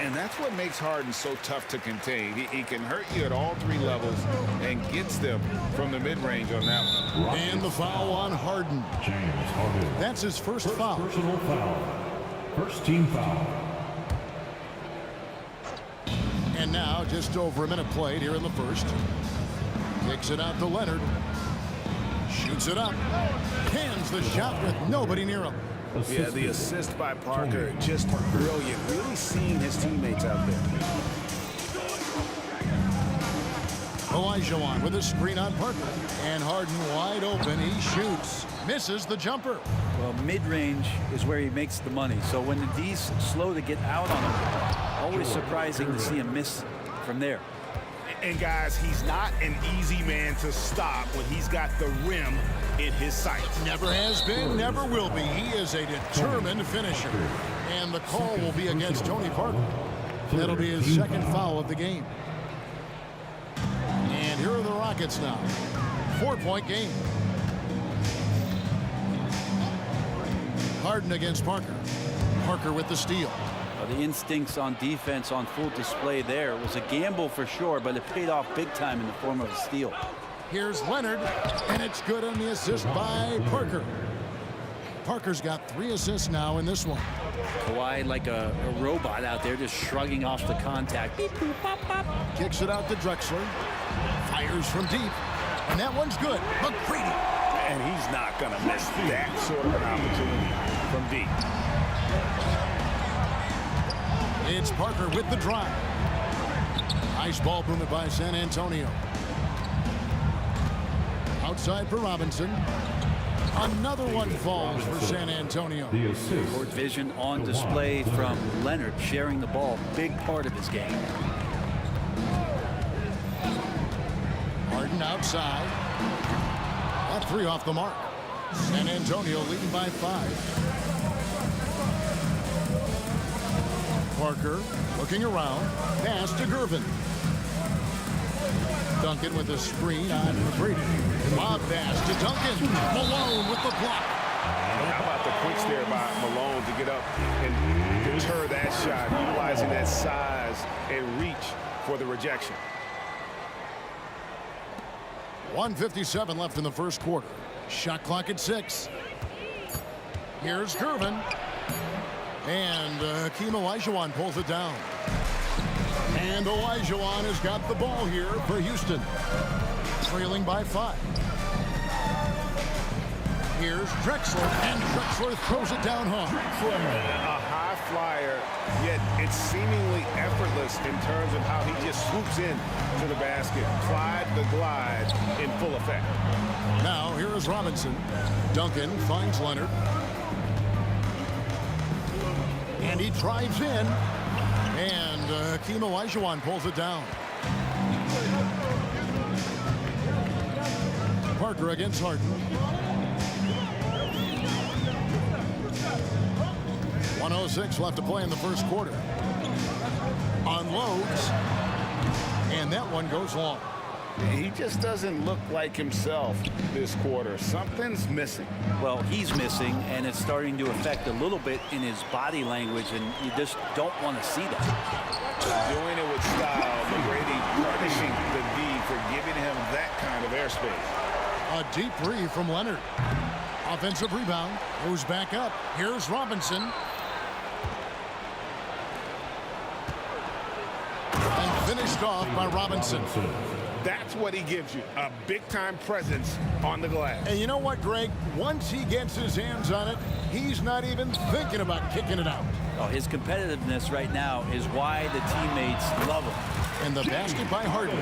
[SPEAKER 3] And that's what makes Harden so tough to contain. He can hurt you at all 3 levels and gets them from the mid-range on that one.
[SPEAKER 2] And the foul on Harden.
[SPEAKER 16] James Harden.
[SPEAKER 2] That's his first foul.
[SPEAKER 16] Personal foul. First team foul.
[SPEAKER 2] And now just over a minute played here in the first. Kicks it out to Leonard. Shoots it up. Hands the shot with nobody near him.
[SPEAKER 3] Yeah, the assist by Parker, just brilliant. Really seeing his teammates out there.
[SPEAKER 2] Olajuwon with a screen on Parker. And Harden wide open. He shoots. Misses the jumper.
[SPEAKER 4] Well, mid-range is where he makes the money. So when the D's slow to get out on him, always surprising to see him miss from there.
[SPEAKER 3] And guys, he's not an easy man to stop when he's got the rim in his sights.
[SPEAKER 2] Never has been, never will be. He is a determined finisher. And the call will be against Tony Parker. That'll be his second foul of the game. And here are the Rockets now. 4-point game. Harden against Parker. Parker with the steal.
[SPEAKER 4] The instincts on defense on full display there. It was a gamble for sure, but it paid off big time in the form of a steal.
[SPEAKER 2] Here's Leonard, and it's good on the assist by Parker. Parker's got 3 assists now in this one.
[SPEAKER 4] Kawhi like a robot out there just shrugging off the contact. Beep, boop, pop, pop.
[SPEAKER 2] Kicks it out to Drexler. Fires from deep. And that one's good. McGrady.
[SPEAKER 3] And he's not going to miss that sort of an opportunity from deep.
[SPEAKER 2] It's Parker with the drive. Nice ball movement by San Antonio. Outside for Robinson. Another one falls for San Antonio.
[SPEAKER 16] The assist.
[SPEAKER 4] Court vision on display from Leonard, sharing the ball. Big part of his game.
[SPEAKER 2] Harden outside. That 3 off the mark. San Antonio leading by 5. Parker looking around. Pass to Gervin. Duncan with a screen on McGrady. Lob pass to Duncan. Malone with the block.
[SPEAKER 3] How about the quick there by Malone to get up and deter that shot, utilizing that size and reach for the rejection.
[SPEAKER 2] 1:57 left in the first quarter. Shot clock at 6. Here's Gervin. And Hakeem Olajuwon pulls it down. And Olajuwon has got the ball here for Houston. Trailing by 5. Here's Drexler, and Drexler throws it down hard.
[SPEAKER 3] A high flyer, yet it's seemingly effortless in terms of how he just swoops in to the basket. Clyde the glide in full effect.
[SPEAKER 2] Now here is Robinson. Duncan finds Leonard. And he drives in. And Hakeem Olajuwon pulls it down. Parker against Harden. 1:06 left to play in the first quarter. Unloads. And that one goes long.
[SPEAKER 3] He just doesn't look like himself this quarter. Something's missing.
[SPEAKER 4] Well, he's missing, and it's starting to affect a little bit in his body language, and you just don't want to see that.
[SPEAKER 3] Doing it with style. McGrady punishing the D for giving him that kind of airspace.
[SPEAKER 2] A deep three from Leonard. Offensive rebound. Goes back up. Here's Robinson. And finished off by Robinson.
[SPEAKER 3] That's what he gives you, a big-time presence on the glass.
[SPEAKER 2] And you know what, Greg? Once he gets his hands on it, he's not even thinking about kicking it out.
[SPEAKER 4] Oh, his competitiveness right now is why the teammates love him.
[SPEAKER 2] And the basket by Harden.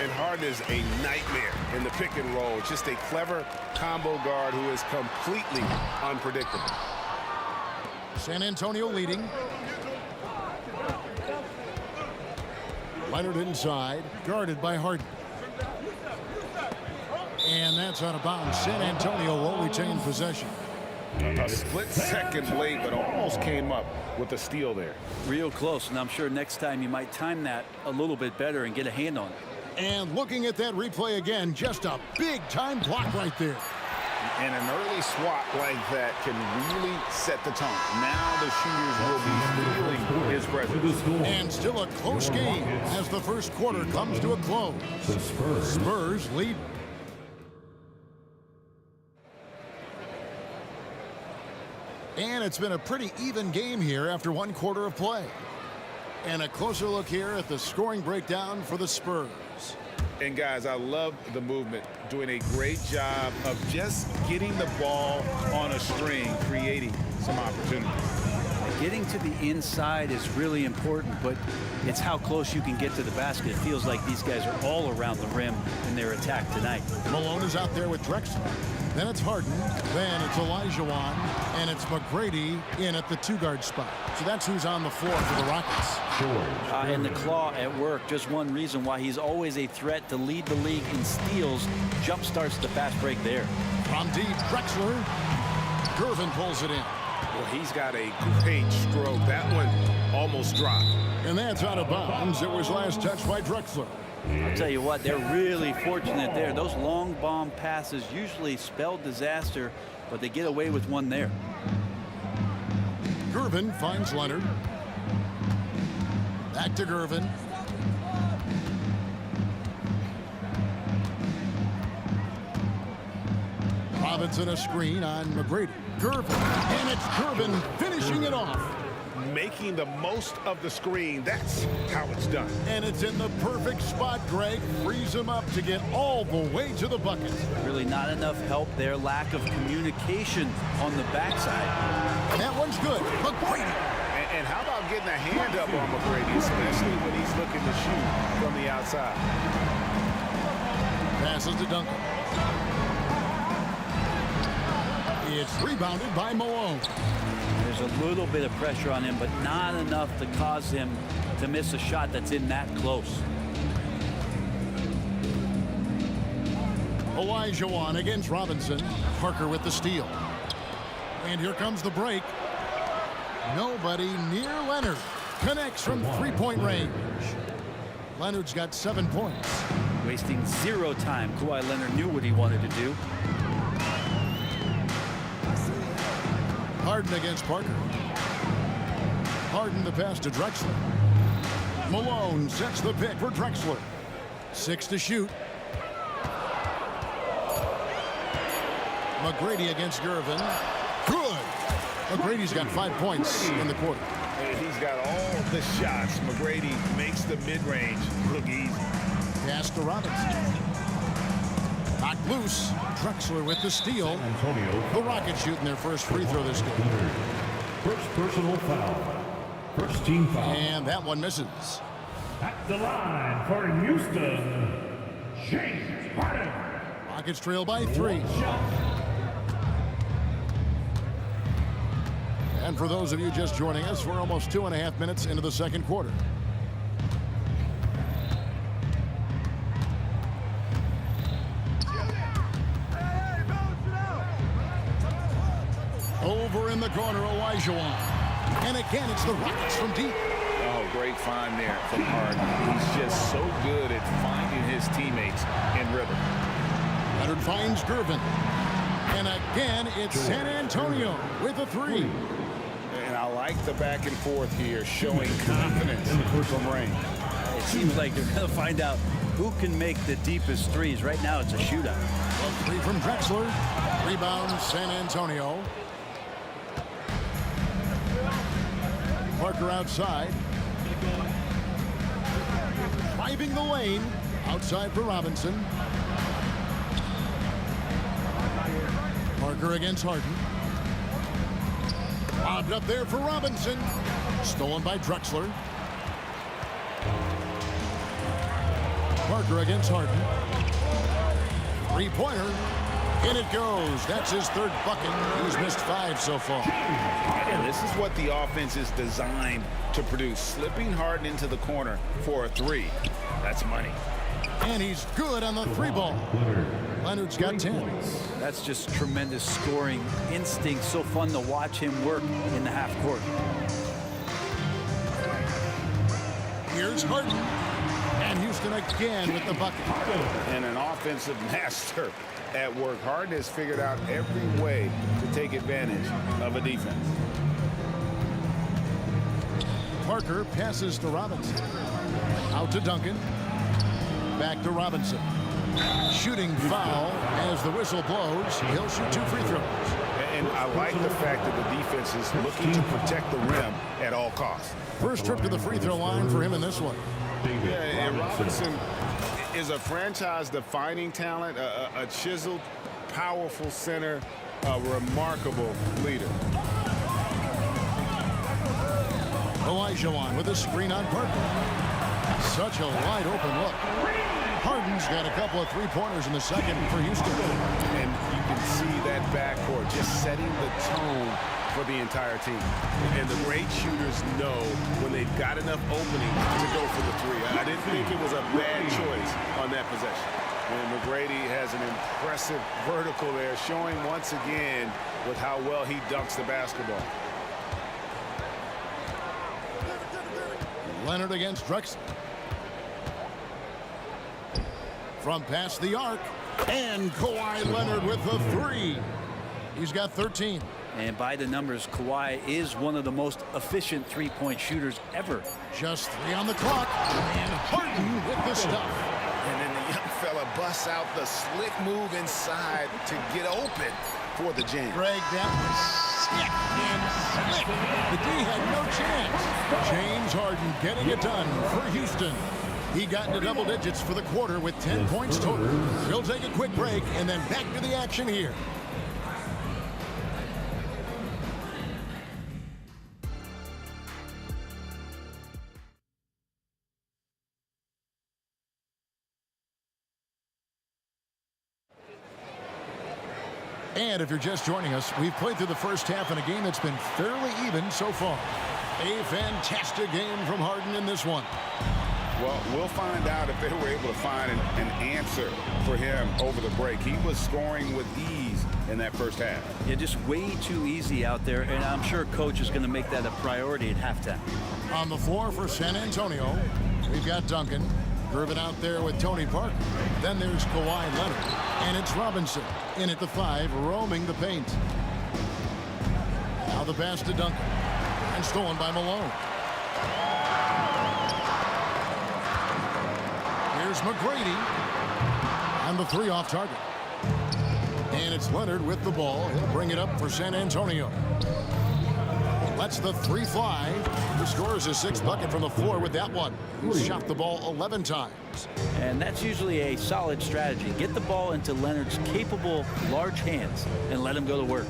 [SPEAKER 3] And Harden is a nightmare in the pick and roll. Just a clever combo guard who is completely unpredictable.
[SPEAKER 2] San Antonio leading. Leonard inside, guarded by Harden. And that's out of bounds. San Antonio will retain possession.
[SPEAKER 3] A split second late, but almost came up with a steal there.
[SPEAKER 4] Real close, and I'm sure next time you might time that a little bit better and get a hand on it.
[SPEAKER 2] And looking at that replay again, just a big-time block right there.
[SPEAKER 3] And an early swat like that can really set the tone. Now the shooters will be feeling his presence.
[SPEAKER 2] And still a close game as the first quarter comes to a close.
[SPEAKER 16] The
[SPEAKER 2] Spurs lead. And it's been a pretty even game here after one quarter of play. And a closer look here at the scoring breakdown for the Spurs.
[SPEAKER 3] And guys, I love the movement, doing a great job of just getting the ball on a string, creating some opportunities.
[SPEAKER 4] Getting to the inside is really important, but it's how close you can get to the basket. It feels like these guys are all around the rim in their attack tonight.
[SPEAKER 2] Malone is out there with Drexler. Then it's Harden. Then it's Olajuwon. And it's McGrady in at the two-guard spot. So that's who's on the floor for the Rockets.
[SPEAKER 4] And the claw at work. Just one reason why he's always a threat to lead the league in steals. Jump starts the fast break there.
[SPEAKER 2] From deep, Drexler. Gervin pulls it in.
[SPEAKER 3] Well, he's got a great stroke. That one almost dropped.
[SPEAKER 2] And that's out of bounds. It was last touched by Drexler.
[SPEAKER 4] I'll tell you what, they're really fortunate there. Those long bomb passes usually spell disaster, but they get away with one there.
[SPEAKER 2] Gervin finds Leonard. Back to Gervin. Robinson a screen on McGrady. Gervin. And it's Gervin finishing it off.
[SPEAKER 3] Making the most of the screen. That's how it's done.
[SPEAKER 2] And it's in the perfect spot, Greg. Frees him up to get all the way to the bucket.
[SPEAKER 4] Really not enough help there. Lack of communication on the backside.
[SPEAKER 2] That one's good. McGrady.
[SPEAKER 3] And how about getting a hand up on McGrady, especially when he's looking to shoot from the outside.
[SPEAKER 2] Passes to Duncan. It's rebounded by Malone.
[SPEAKER 4] There's a little bit of pressure on him, but not enough to cause him to miss a shot that's in that close.
[SPEAKER 2] Olajuwon against Robinson. Parker with the steal. And here comes the break. Nobody near Leonard. Connects from three-point range. Leonard's got 7 points.
[SPEAKER 4] Wasting zero time. Kawhi Leonard knew what he wanted to do.
[SPEAKER 2] Harden against Parker. Harden the pass to Drexler. Malone sets the pick for Drexler. 6 to shoot. McGrady against Gervin. Good. McGrady's got 5 points in the quarter.
[SPEAKER 3] He's got all the shots. McGrady makes the mid-range look easy.
[SPEAKER 2] Pass to Robinson. Knocked loose. Drexler with the steal. The Rockets shooting their first free throw this game.
[SPEAKER 16] First personal foul. First team foul.
[SPEAKER 2] And that one misses.
[SPEAKER 5] At the line for Houston, James Harden.
[SPEAKER 2] Rockets trail by 3. And for those of you just joining us, we're almost 2.5 minutes into the second quarter. Over in the corner, Olajuwon. And again, it's the Rockets from deep.
[SPEAKER 3] Oh, great find there from Harden. He's is so good at finding his teammates in rhythm.
[SPEAKER 2] Leonard finds Gervin. And again, it's San Antonio with a three.
[SPEAKER 3] And I like the back and forth here, showing confidence from Range.
[SPEAKER 4] It seems like they're going to find out who can make the deepest threes. Right now, it's a shootout.
[SPEAKER 2] A three from Drexler. Rebound, San Antonio. Parker outside. Driving the lane. Outside for Robinson. Parker against Harden. Lobbed up there for Robinson. Stolen by Drexler. Parker against Harden. Three-pointer. In it goes. That's his third bucket. He's missed 5 so far.
[SPEAKER 3] And this is what the offense is designed to produce. Slipping Harden into the corner for a three. That's money.
[SPEAKER 2] And he's good on the three ball. Leonard's got 10.
[SPEAKER 4] That's just tremendous scoring instinct. So fun to watch him work in the half court.
[SPEAKER 2] Here's Harden. And Houston again with the bucket.
[SPEAKER 3] And an offensive master at work. Harden has figured out every way to take advantage of a defense.
[SPEAKER 2] Parker passes to Robinson. Out to Duncan. Back to Robinson. Shooting foul as the whistle blows. He'll shoot 2 free throws.
[SPEAKER 3] And I like the fact that the defense is looking to protect the rim at all costs.
[SPEAKER 2] First trip to the free throw line for him in this one.
[SPEAKER 3] Yeah, and Robinson is a franchise-defining talent, a chiseled, powerful center, a remarkable leader.
[SPEAKER 2] Olajuwon with a screen on Parker. Such a wide open look. Harden's got a couple of three-pointers in the second for Houston.
[SPEAKER 3] And you can see that backcourt just setting the tone for the entire team. And the great shooters know when they've got enough opening to go for the three. I didn't think it was a bad choice on that possession. And McGrady has an impressive vertical there, showing once again with how well he dunks the basketball.
[SPEAKER 2] Leonard against Drexler. From past the arc. And Kawhi Leonard with the three. He's got 13.
[SPEAKER 4] And by the numbers, Kawhi is one of the most efficient three-point shooters ever.
[SPEAKER 2] Just 3 on the clock. And Harden with the stuff.
[SPEAKER 3] And then the young fella busts out the slick move inside to get open for the jam.
[SPEAKER 2] Greg, that was sick and slick. The D had no chance. James Harden getting it done for Houston. He got into double digits for the quarter with 10 points total. He'll take a quick break and then back to the action here. And if you're just joining us, we've played through the first half in a game that's been fairly even so far. A fantastic game from Harden in this one.
[SPEAKER 3] Well, we'll find out if they were able to find an answer for him over the break. He was scoring with ease in that first half.
[SPEAKER 4] Yeah, just way too easy out there, and I'm sure Coach is going to make that a priority at halftime.
[SPEAKER 2] On the floor for San Antonio, we've got Duncan. Gervin out there with Tony Parker. Then there's Kawhi Leonard. And it's Robinson in at the 5, roaming the paint. Now the pass to Duncan. And stolen by Malone. Here's McGrady. And the 3 off target. And it's Leonard with the ball. He'll bring it up for San Antonio. Lets the 3 fly. He scores his 6th bucket from the floor with that one. He's shot the ball 11 times.
[SPEAKER 4] And that's usually a solid strategy. Get the ball into Leonard's capable, large hands and let him go to work.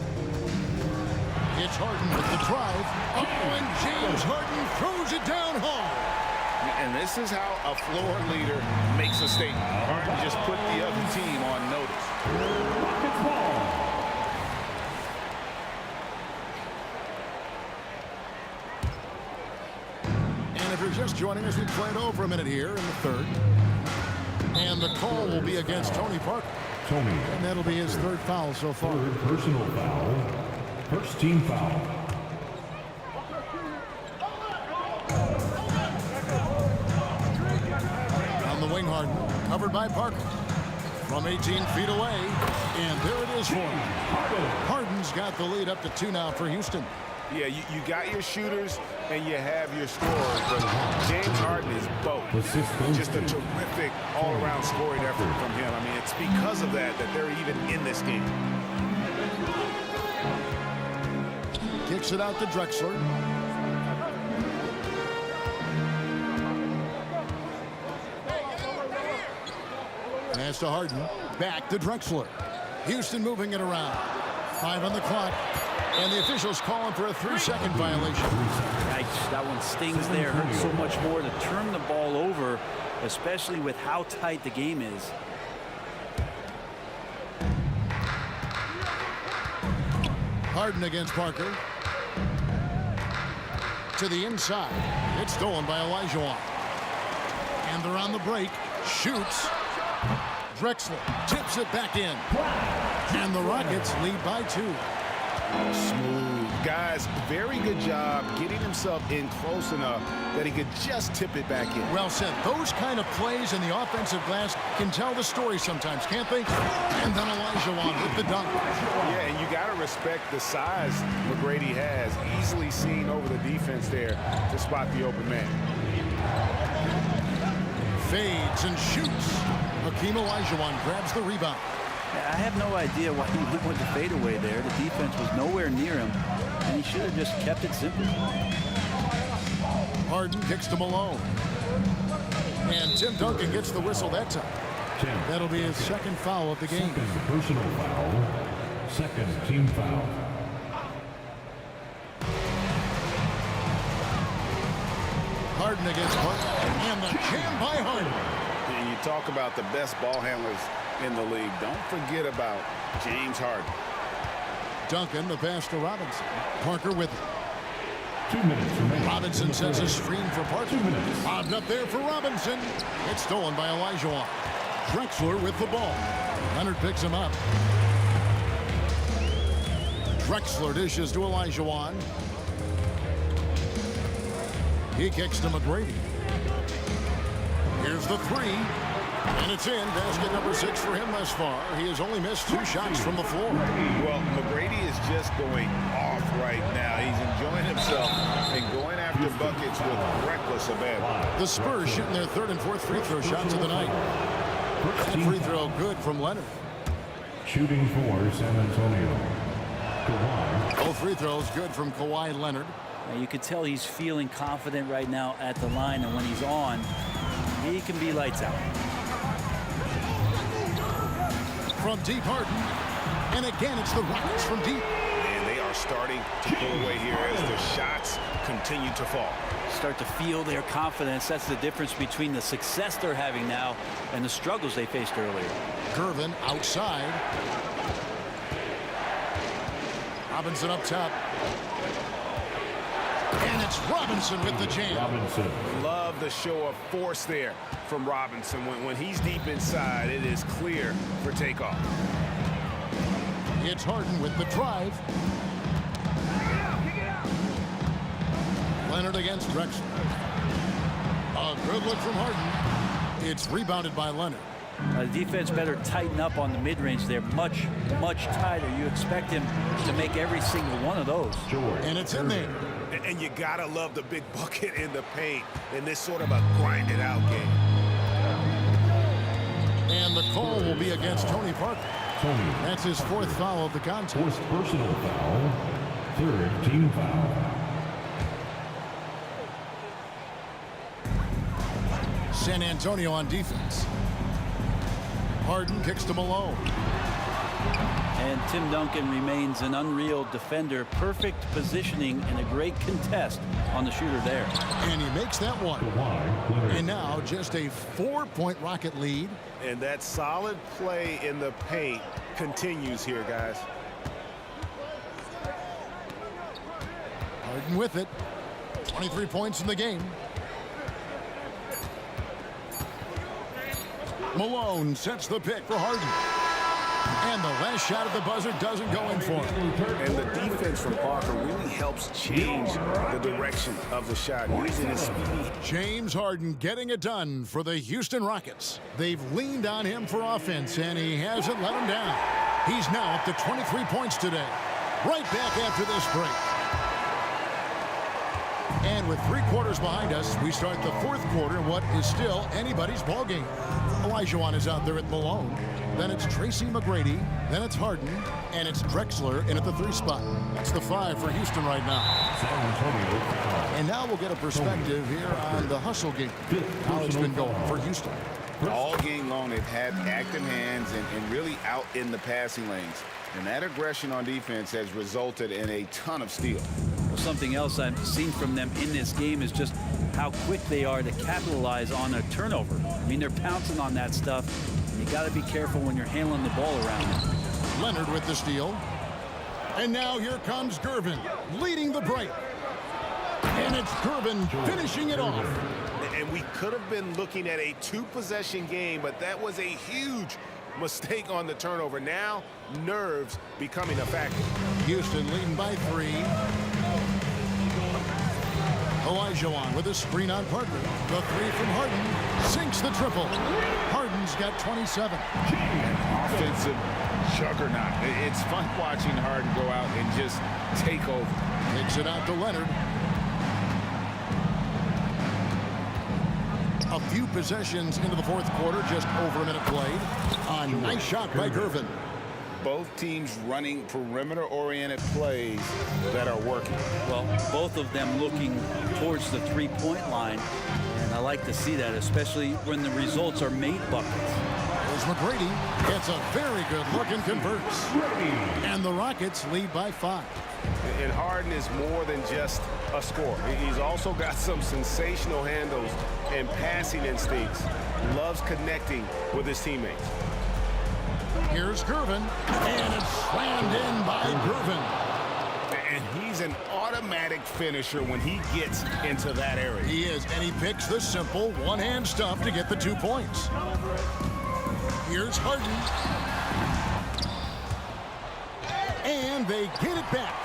[SPEAKER 2] It's Harden with the drive. Oh, and James Harden throws it down hard.
[SPEAKER 3] And this is how a floor leader makes a statement. Harden just put the other team on notice.
[SPEAKER 2] And if you're just joining us, we played over a minute here in the third. And the call will be against Tony Parker.
[SPEAKER 16] Tony.
[SPEAKER 2] And that'll be his 3rd foul so far.
[SPEAKER 16] 3rd personal foul. First team foul.
[SPEAKER 2] Harden, covered by Parker. From 18 feet away, and there it is for him. Harden's got the lead up to 2 now for Houston.
[SPEAKER 3] Yeah, you got your shooters and you have your scorers, but James Harden is both. Just a terrific all-around scoring effort from him. I mean, it's because of that they're even in this game.
[SPEAKER 2] Kicks it out to Drexler. Pass to Harden. Back to Drexler. Houston moving it around. 5 on the clock. And the officials calling for a 3-second violation.
[SPEAKER 4] Yikes, that one stings there. Hurts so much more to turn the ball over, especially with how tight the game is.
[SPEAKER 2] Harden against Parker. To the inside. It's stolen by Olajuwon. And they're on the break. Shoots. Drexler tips it back in. And the Rockets lead by 2.
[SPEAKER 3] Smooth. Guys, very good job getting himself in close enough that he could just tip it back in.
[SPEAKER 2] Well said. Those kind of plays in the offensive glass can tell the story sometimes, can't they? And then Olajuwon with the dunk.
[SPEAKER 3] Yeah, and you got to respect the size McGrady has. Easily seen over the defense there to spot the open man.
[SPEAKER 2] Fades and shoots. Hakeem Olajuwon grabs the rebound.
[SPEAKER 4] I have no idea why he went with the fadeaway there. The defense was nowhere near him, and he should have just kept it simple.
[SPEAKER 2] Harden kicks to Malone. And Tim Duncan gets the whistle that time. That'll be his second foul of the game.
[SPEAKER 16] Second personal foul. Second team foul.
[SPEAKER 2] Harden against Parker. And the jam by Harden.
[SPEAKER 3] And you talk about the best ball handlers in the league. Don't forget about James Harden.
[SPEAKER 2] Duncan, the pass to Robinson. Parker with it.
[SPEAKER 16] 2 minutes remaining.
[SPEAKER 2] Robinson sends a screen for Parker. Bobbed up there for Robinson. It's stolen by Olajuwon. Drexler with the ball. Leonard picks him up. Drexler dishes to Olajuwon. He kicks to McGrady. Here's the 3. And it's in. Basket number 6 for him thus far. He has only missed 2 shots from the floor.
[SPEAKER 3] Well, McGrady is just going off right now. He's enjoying himself and going after buckets with reckless abandon.
[SPEAKER 2] The Spurs shooting their 3rd and 4th free throw shots of the night. That free throw good from Leonard.
[SPEAKER 16] Shooting for San Antonio. Kawhi.
[SPEAKER 2] Both free throws good from Kawhi Leonard.
[SPEAKER 4] Now you could tell he's feeling confident right now at the line, and when he's on, he can be lights out.
[SPEAKER 2] From deep, Harden. And again, it's the Rockets from deep.
[SPEAKER 3] And they are starting to pull away here as the shots continue to fall.
[SPEAKER 4] Start to feel their confidence. That's the difference between the success they're having now and the struggles they faced earlier.
[SPEAKER 2] Gervin outside. Robinson up top. And it's Robinson with the jam.
[SPEAKER 16] Robinson.
[SPEAKER 3] Love the show of force there from Robinson. When he's deep inside, it is clear for takeoff.
[SPEAKER 2] It's Harden with the drive. Leonard against Drexler. A good look from Harden. It's rebounded by Leonard.
[SPEAKER 4] The defense better tighten up on the mid-range there. Much, much tighter. You expect him to make every single one of those.
[SPEAKER 2] And it's in there.
[SPEAKER 3] And you gotta love the big bucket in the paint in this sort of a grinded out game.
[SPEAKER 2] And the call will be against Tony Parker.
[SPEAKER 16] Tony.
[SPEAKER 2] That's his 4th foul of the contest.
[SPEAKER 16] 4th personal foul. 3rd team foul.
[SPEAKER 2] San Antonio on defense. Harden kicks to Malone.
[SPEAKER 4] And Tim Duncan remains an unreal defender. Perfect positioning and a great contest on the shooter there.
[SPEAKER 2] And he makes that one. And now just a 4-point Rocket lead.
[SPEAKER 3] And that solid play in the paint continues here, guys.
[SPEAKER 2] Harden with it. 23 points in the game. Malone sets the pick for Harden. And the last shot at the buzzer doesn't go in for him.
[SPEAKER 3] And the defense from Parker really helps change the direction of the shot, using his speed.
[SPEAKER 2] James Harden getting it done for the Houston Rockets. They've leaned on him for offense, and he hasn't let them down. He's now up to 23 points today. Right back after this break. And with 3 quarters behind us, we start the 4th quarter in what is still anybody's ball game. Olajuwon is out there at Malone. Then it's Tracy McGrady. Then it's Harden. And it's Drexler in at the 3 spot. That's the 5 for Houston right now. And now we'll get a perspective here on the hustle game. How it's been going for Houston.
[SPEAKER 3] All game long, they've had active hands and really out in the passing lanes. And that aggression on defense has resulted in a ton of steals.
[SPEAKER 4] Well, something else I've seen from them in this game is just how quick they are to capitalize on a turnover. I mean, they're pouncing on that stuff. You got to be careful when you're handling the ball around them.
[SPEAKER 2] Leonard with the steal. And now here comes Gervin leading the break. And it's Gervin finishing it off.
[SPEAKER 3] And we could have been looking at a 2-possession game, but that was a huge mistake on the turnover. Now, nerves becoming a factor.
[SPEAKER 2] Houston leading by 3. Olajuwon with a screen on Parker. The 3 from Harden sinks the triple. Harden's got 27.
[SPEAKER 3] An offensive juggernaut. It's fun watching Harden go out and just take over.
[SPEAKER 2] Takes it out to Leonard. A few possessions into the 4th quarter, just over a minute played. A nice shot by Gervin.
[SPEAKER 3] Both teams running perimeter-oriented plays that are working.
[SPEAKER 4] Well, both of them looking towards the 3-point line, and I like to see that, especially when the results are made buckets.
[SPEAKER 2] There's McGrady. Gets a very good look and converts. And the Rockets lead by 5.
[SPEAKER 3] And Harden is more than just a scorer. He's also got some sensational handles and passing instincts. Loves connecting with his teammates.
[SPEAKER 2] Here's Gervin, and it's slammed in by Gervin.
[SPEAKER 3] And he's an automatic finisher when he gets into that area.
[SPEAKER 2] He is, and he picks the simple one-hand stuff to get the 2 points. Here's Harden. And they get it back.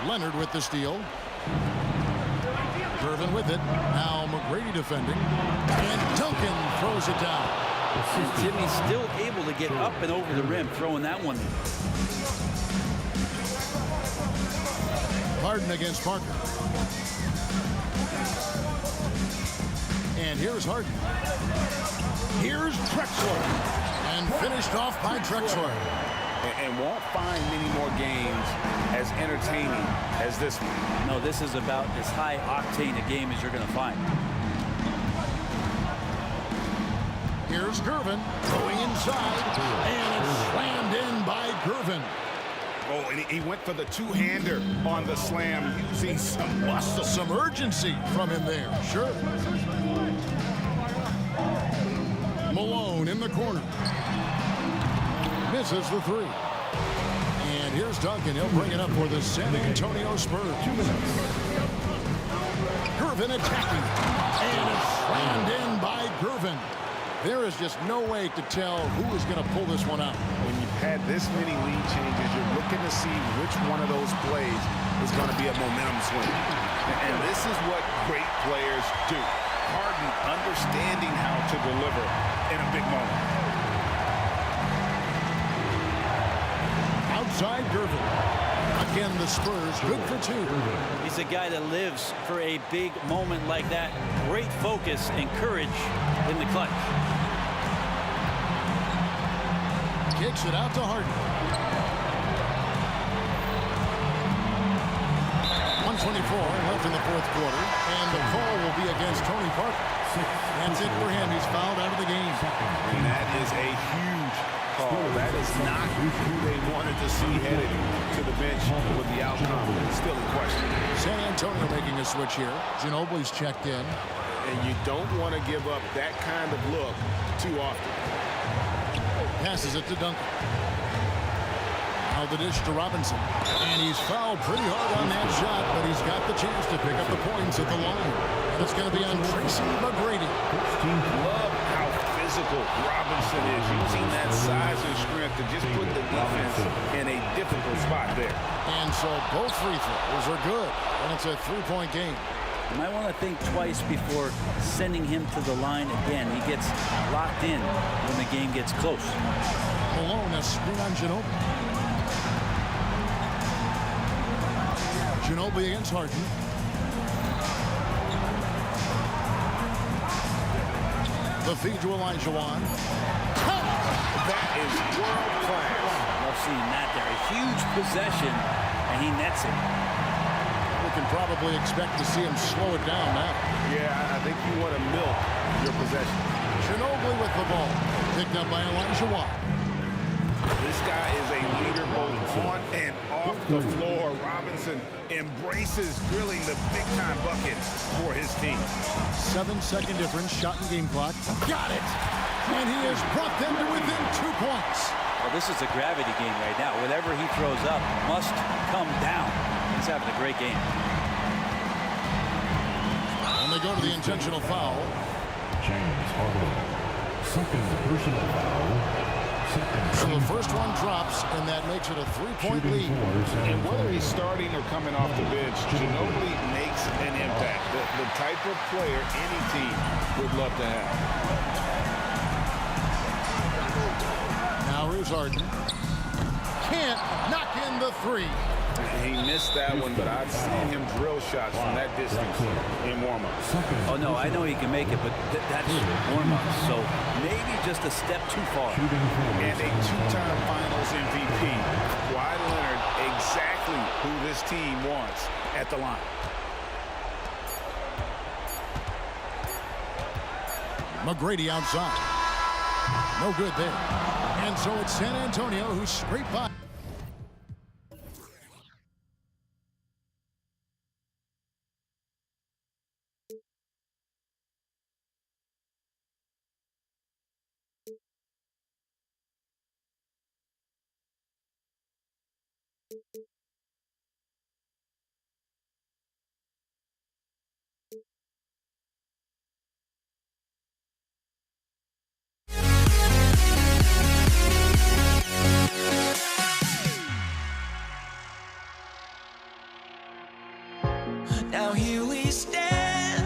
[SPEAKER 2] Leonard with the steal. Gervin with it. Now McGrady defending. And Duncan throws it down.
[SPEAKER 4] And Jimmy's still able to get up and over the rim, throwing that one.
[SPEAKER 2] Harden against Parker. And here's Harden. Here's Drexler. And finished off by Drexler.
[SPEAKER 3] And won't find many more games as entertaining as this one.
[SPEAKER 4] No, this is about as high octane a game as you're going to find.
[SPEAKER 2] Here's Gervin going inside, and it's slammed in by Gervin.
[SPEAKER 3] Oh, and he went for the 2-hander on the slam, using some muscle.
[SPEAKER 2] Some urgency from him there, sure. Malone in the corner. Misses the 3. And here's Duncan. He'll bring it up for the San Antonio Spurs. 2 minutes. Gervin attacking. And it's slammed in by Gervin. There is just no way to tell who is going to pull this one out.
[SPEAKER 3] When you've had this many lead changes, you're looking to see which one of those plays is going to be a momentum swing. And this is what great players do. Harden understanding how to deliver in a big moment.
[SPEAKER 2] Outside Gervin. Again, the Spurs good for 2.
[SPEAKER 4] He's a guy that lives for a big moment like that. Great focus and courage in the clutch.
[SPEAKER 2] Kicks it out to Harden. 124 left in the 4th quarter, and the call will be against Tony Parker. That's it for him. He's fouled out of the game.
[SPEAKER 3] And that is a huge call. That is not who they wanted to see headed to the bench with the outcome. It's still in question.
[SPEAKER 2] San Antonio making a switch here. Ginobili's checked in.
[SPEAKER 3] And you don't want to give up that kind of look too often.
[SPEAKER 2] Passes it to Duncan. Now the dish to Robinson. And he's fouled pretty hard on that shot, but he's got the chance to pick up the points at the line. And it's going to be on Tracy McGrady.
[SPEAKER 3] Love how physical Robinson is, using that size and strength to just put the defense in a difficult spot there.
[SPEAKER 2] And so both free throws are good, and it's a three-point game.
[SPEAKER 4] You might want to think twice before sending him to the line again. He gets locked in when the game gets close.
[SPEAKER 2] Malone has screen on Ginobili. Ginobili against Harden. The feed to Olajuwon.
[SPEAKER 3] That is world class.
[SPEAKER 4] Love seeing that there. A huge possession, and he nets it.
[SPEAKER 2] We can probably expect to see him slow it down now.
[SPEAKER 3] Yeah, I think you want to milk your possession.
[SPEAKER 2] Ginobili with the ball. Picked up by Olajuwon.
[SPEAKER 3] This guy is a leader both on and off the floor. Robinson embraces drilling the big-time bucket for his team.
[SPEAKER 2] 7-second difference, shot and game clock. Got it! And he has brought them to within 2 points.
[SPEAKER 4] Well, this is a gravity game right now. Whatever he throws up must come down. He's having a great game.
[SPEAKER 2] And they go to the intentional foul.
[SPEAKER 16] James Harden. Second personal foul.
[SPEAKER 2] So the first one drops, and that makes it a 3-point lead.
[SPEAKER 3] And whether he's starting or coming off the bench, Ginobili makes an impact. The type of player any team would love to have.
[SPEAKER 2] Now here's Harden. Can't knock in the three.
[SPEAKER 3] He missed that one, but I've seen him drill shots from that distance in warm-ups.
[SPEAKER 4] Oh, no, I know he can make it, but that's warm-up. So maybe just a step too far.
[SPEAKER 3] And a two-time Finals MVP, Kawhi Leonard, exactly who this team wants at the line.
[SPEAKER 2] McGrady outside. No good there. And so it's San Antonio who scraped by.
[SPEAKER 1] Now here we stand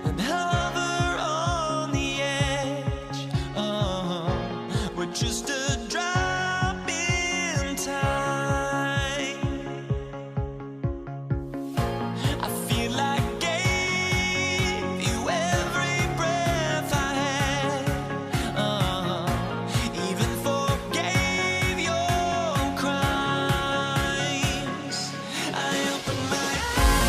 [SPEAKER 1] and hover on the edge. We're just a drop in time. I feel like I gave you every breath I had. Even forgave your crimes. I opened my eyes.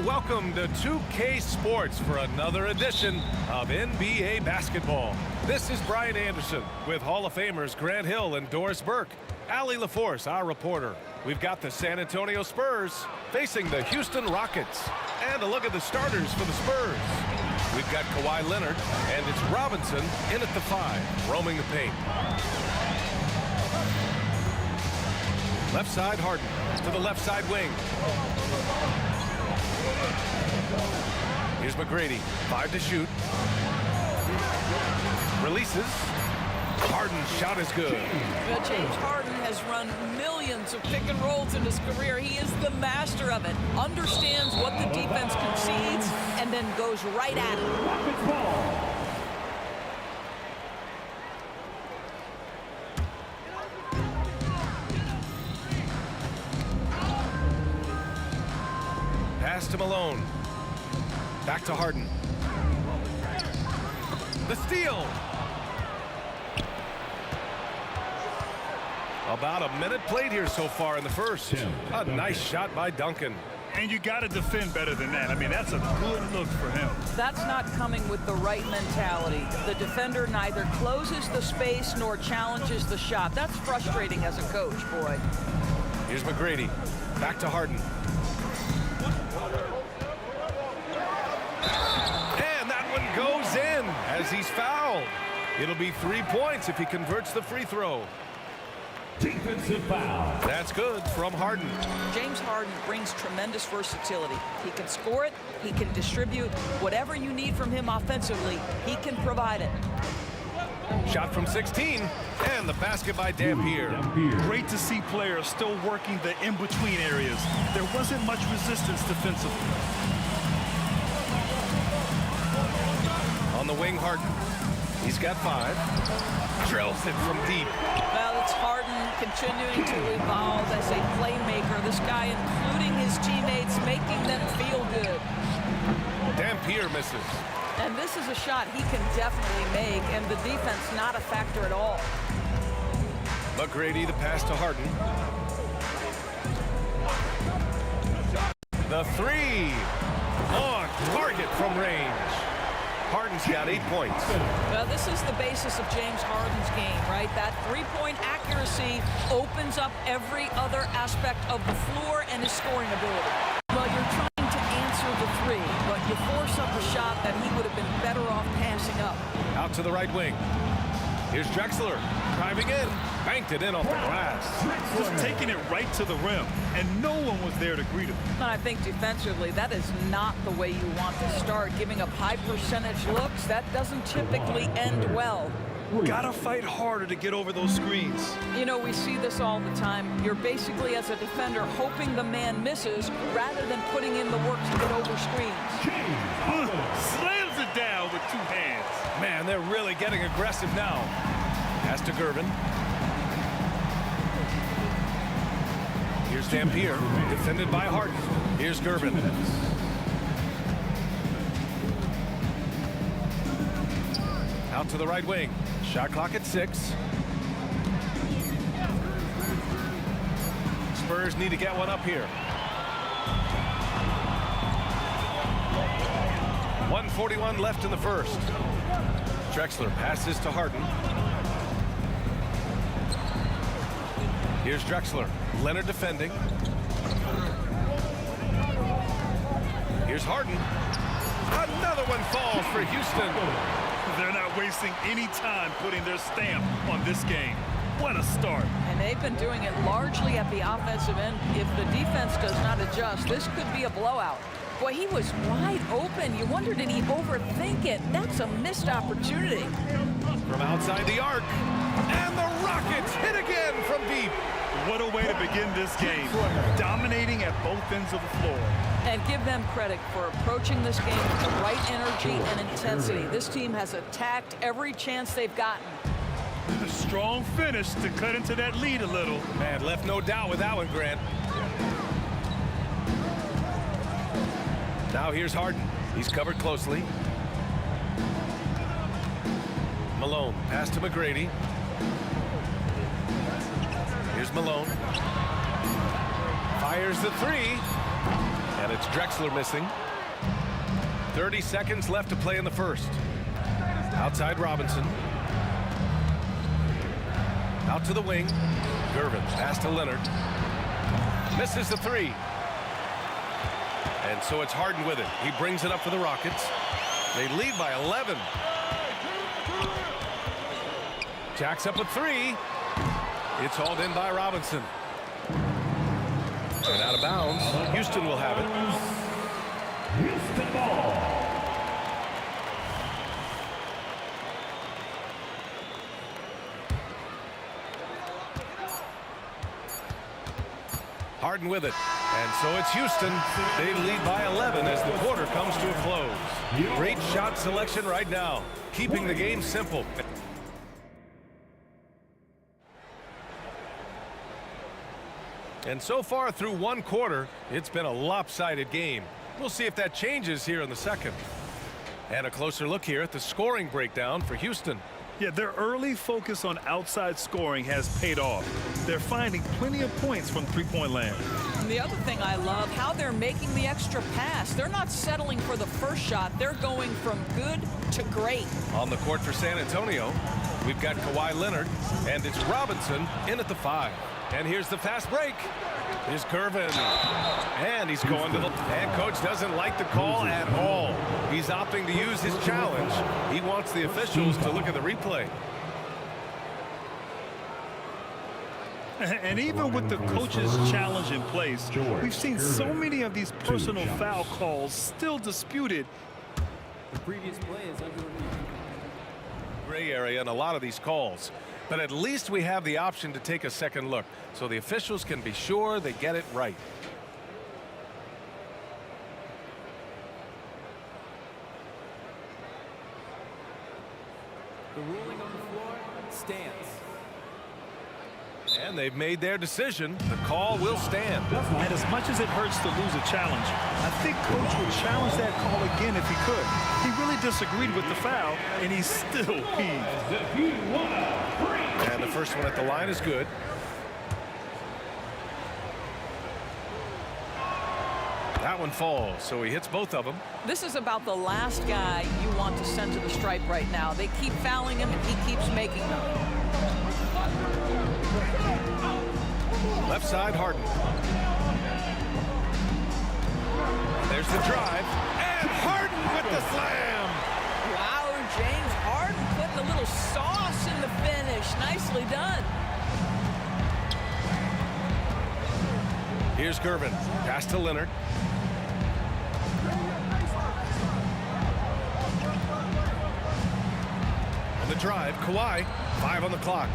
[SPEAKER 7] Welcome to 2K Sports for another edition of NBA basketball. This is Brian Anderson with Hall of Famers Grant Hill and Doris Burke. Allie LaForce, our reporter. We've got the San Antonio Spurs facing the Houston Rockets. And a look at the starters for the Spurs. We've got Kawhi Leonard, and it's Robinson in at the 5, roaming the paint. Left side, Harden to the left side wing. Here's McGrady, 5 to shoot. Releases. Harden's shot is good.
[SPEAKER 8] Well, James Harden has run millions of pick and rolls in his career. He is the master of it. Understands what the defense concedes and then goes right at it.
[SPEAKER 7] Pass to Malone. Back to Harden. The steal. About a minute played here so far in the first. A nice shot by Duncan.
[SPEAKER 13] And you got to defend better than that. I mean, that's a good look for him.
[SPEAKER 8] That's not coming with the right mentality. The defender neither closes the space nor challenges the shot. That's frustrating as a coach, boy.
[SPEAKER 7] Here's McGrady. Back to Harden. And that one goes in as he's fouled. It'll be 3 points if he converts the free throw.
[SPEAKER 16] Defensive foul.
[SPEAKER 7] That's good from Harden.
[SPEAKER 8] James Harden brings tremendous versatility. He can score it, he can distribute. Whatever you need from him offensively, he can provide it.
[SPEAKER 7] Shot from 16, and the basket by Dampier.
[SPEAKER 13] Great to see players still working the in-between areas. There wasn't much resistance defensively.
[SPEAKER 7] On the wing, Harden. He's got 5. Drills it from deep.
[SPEAKER 8] Well, it's Harden continuing to evolve as a playmaker. This guy, including his teammates, making them feel good.
[SPEAKER 7] Dampier misses.
[SPEAKER 8] And this is a shot he can definitely make, and the defense not a factor at all.
[SPEAKER 7] McGrady, the pass to Harden. The 3. On target from range. Harden's got 8 points.
[SPEAKER 8] Well, this is the basis of James Harden's game, right? That three-point accuracy opens up every other aspect of the floor and his scoring ability. Well, you're trying to answer the 3, but you force up a shot that he would have been better off passing up.
[SPEAKER 7] Out to the right wing. Here's Drexler driving in. Banked it in off the glass.
[SPEAKER 13] Just taking it right to the rim, and no one was there to greet him.
[SPEAKER 8] And I think defensively, that is not the way you want to start. Giving up high percentage looks, that doesn't typically end well.
[SPEAKER 13] Gotta fight harder to get over those screens.
[SPEAKER 8] You know, we see this all the time. You're basically, as a defender, hoping the man misses rather than putting in the work to get over screens.
[SPEAKER 13] Slams it down with 2 hands.
[SPEAKER 7] Man, they're really getting aggressive now. Pass to Gervin. Here's Dampier, defended by Harden. Here's Gervin. Out to the right wing. Shot clock at 6. Spurs need to get one up here. 1:41 left in the first. Drexler passes to Harden. Here's Drexler. Leonard defending. Here's Harden. Another one falls for Houston.
[SPEAKER 13] They're not wasting any time putting their stamp on this game. What a start.
[SPEAKER 8] And they've been doing it largely at the offensive end. If the defense does not adjust, this could be a blowout. Boy, he was wide open. You wonder, did he overthink it? That's a missed opportunity.
[SPEAKER 7] From outside the arc. And the Rockets hit again from deep.
[SPEAKER 13] What a way to begin this game. Dominating at both ends of the floor.
[SPEAKER 8] And give them credit for approaching this game with the right energy and intensity. This team has attacked every chance they've gotten.
[SPEAKER 13] A strong finish to cut into that lead a little.
[SPEAKER 7] Man, left no doubt with that one, Grant. Now here's Harden. He's covered closely. Malone, pass to McGrady. Here's Malone. Fires the 3. And it's Drexler missing. 30 seconds left to play in the first. Outside Robinson. Out to the wing. Gervin, pass to Leonard. Misses the 3. And so it's Harden with it. He brings it up for the Rockets. They lead by 11. Jacks up a 3. It's hauled in by Robinson. And out of bounds. Houston will have it.
[SPEAKER 5] Houston ball.
[SPEAKER 7] Harden with it. And so it's Houston. They lead by 11 as the quarter comes to a close. Great shot selection right now, keeping the game simple. And so far through one quarter, it's been a lopsided game. We'll see if that changes here in the second. And a closer look here at the scoring breakdown for Houston.
[SPEAKER 13] Yeah, their early focus on outside scoring has paid off. They're finding plenty of points from three-point land.
[SPEAKER 8] And the other thing I love, how they're making the extra pass. They're not settling for the first shot. They're going from good to great.
[SPEAKER 7] On the court for San Antonio, we've got Kawhi Leonard, and it's Robinson in at the 5. And here's the fast break. Here's Gervin. And he's going to the... And coach doesn't like the call at all. He's opting to use his challenge. He wants the officials to look at the replay.
[SPEAKER 13] And even with the coach's challenge in place, we've seen so many of these personal foul calls still disputed.
[SPEAKER 15] The previous play is under review.
[SPEAKER 7] Gray area in a lot of these calls. But at least we have the option to take a second look, so the officials can be sure they get it right.
[SPEAKER 15] The ruling on the floor stands.
[SPEAKER 7] And they've made their decision. The call will stand.
[SPEAKER 13] And as much as it hurts to lose a challenge, I think coach would challenge that call again if he could. He really disagreed with the foul, and he's still peeved.
[SPEAKER 7] And the first one at the line is good. That one falls, so he hits both of them.
[SPEAKER 8] This is about the last guy you want to send to the stripe right now. They keep fouling him, and he keeps making them.
[SPEAKER 7] Left side, Harden. There's the drive, and Harden with the slam.
[SPEAKER 8] Wow, James Harden putting a little sauce in the finish. Nicely done.
[SPEAKER 7] Here's Gervin. Pass to Leonard. On the The drive, Kawhi, 5 on the clock.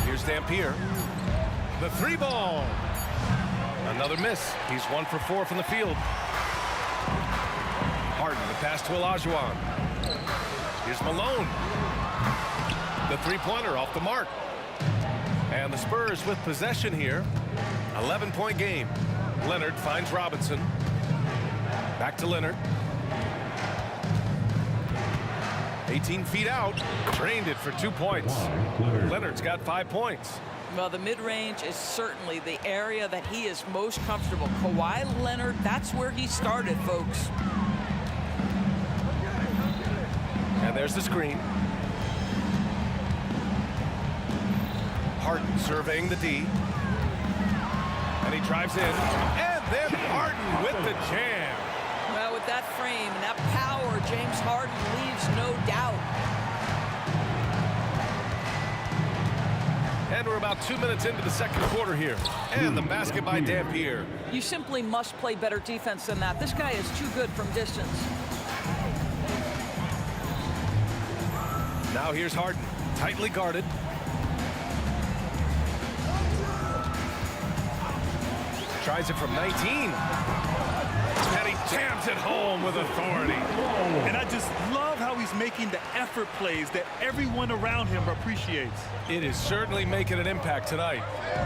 [SPEAKER 7] Here's Dampier. The 3 ball. Another miss. He's 1 for 4 from the field. Harden, the pass to Olajuwon. Here's Malone. The 3-pointer off the mark. And the Spurs with possession here. 11-point game. Leonard finds Robinson. Back to Leonard. 18 feet out. Drained it for 2 points. Leonard's got 5 points.
[SPEAKER 8] Well, the mid-range is certainly the area that he is most comfortable. Kawhi Leonard, that's where he started, folks.
[SPEAKER 7] And there's the screen. Harden surveying the D. And he drives in. And then Harden with the jam.
[SPEAKER 8] Well, with that frame and that power, James Harden leaves no doubt.
[SPEAKER 7] And we're about 2 minutes into the second quarter here. And the basket by Dampier.
[SPEAKER 8] You simply must play better defense than that. This guy is too good from distance.
[SPEAKER 7] Now here's Harden, tightly guarded. Tries it from 19. And he jams it home with authority.
[SPEAKER 13] And I just love how he's making the effort plays that everyone around him appreciates.
[SPEAKER 7] It is certainly making an impact tonight.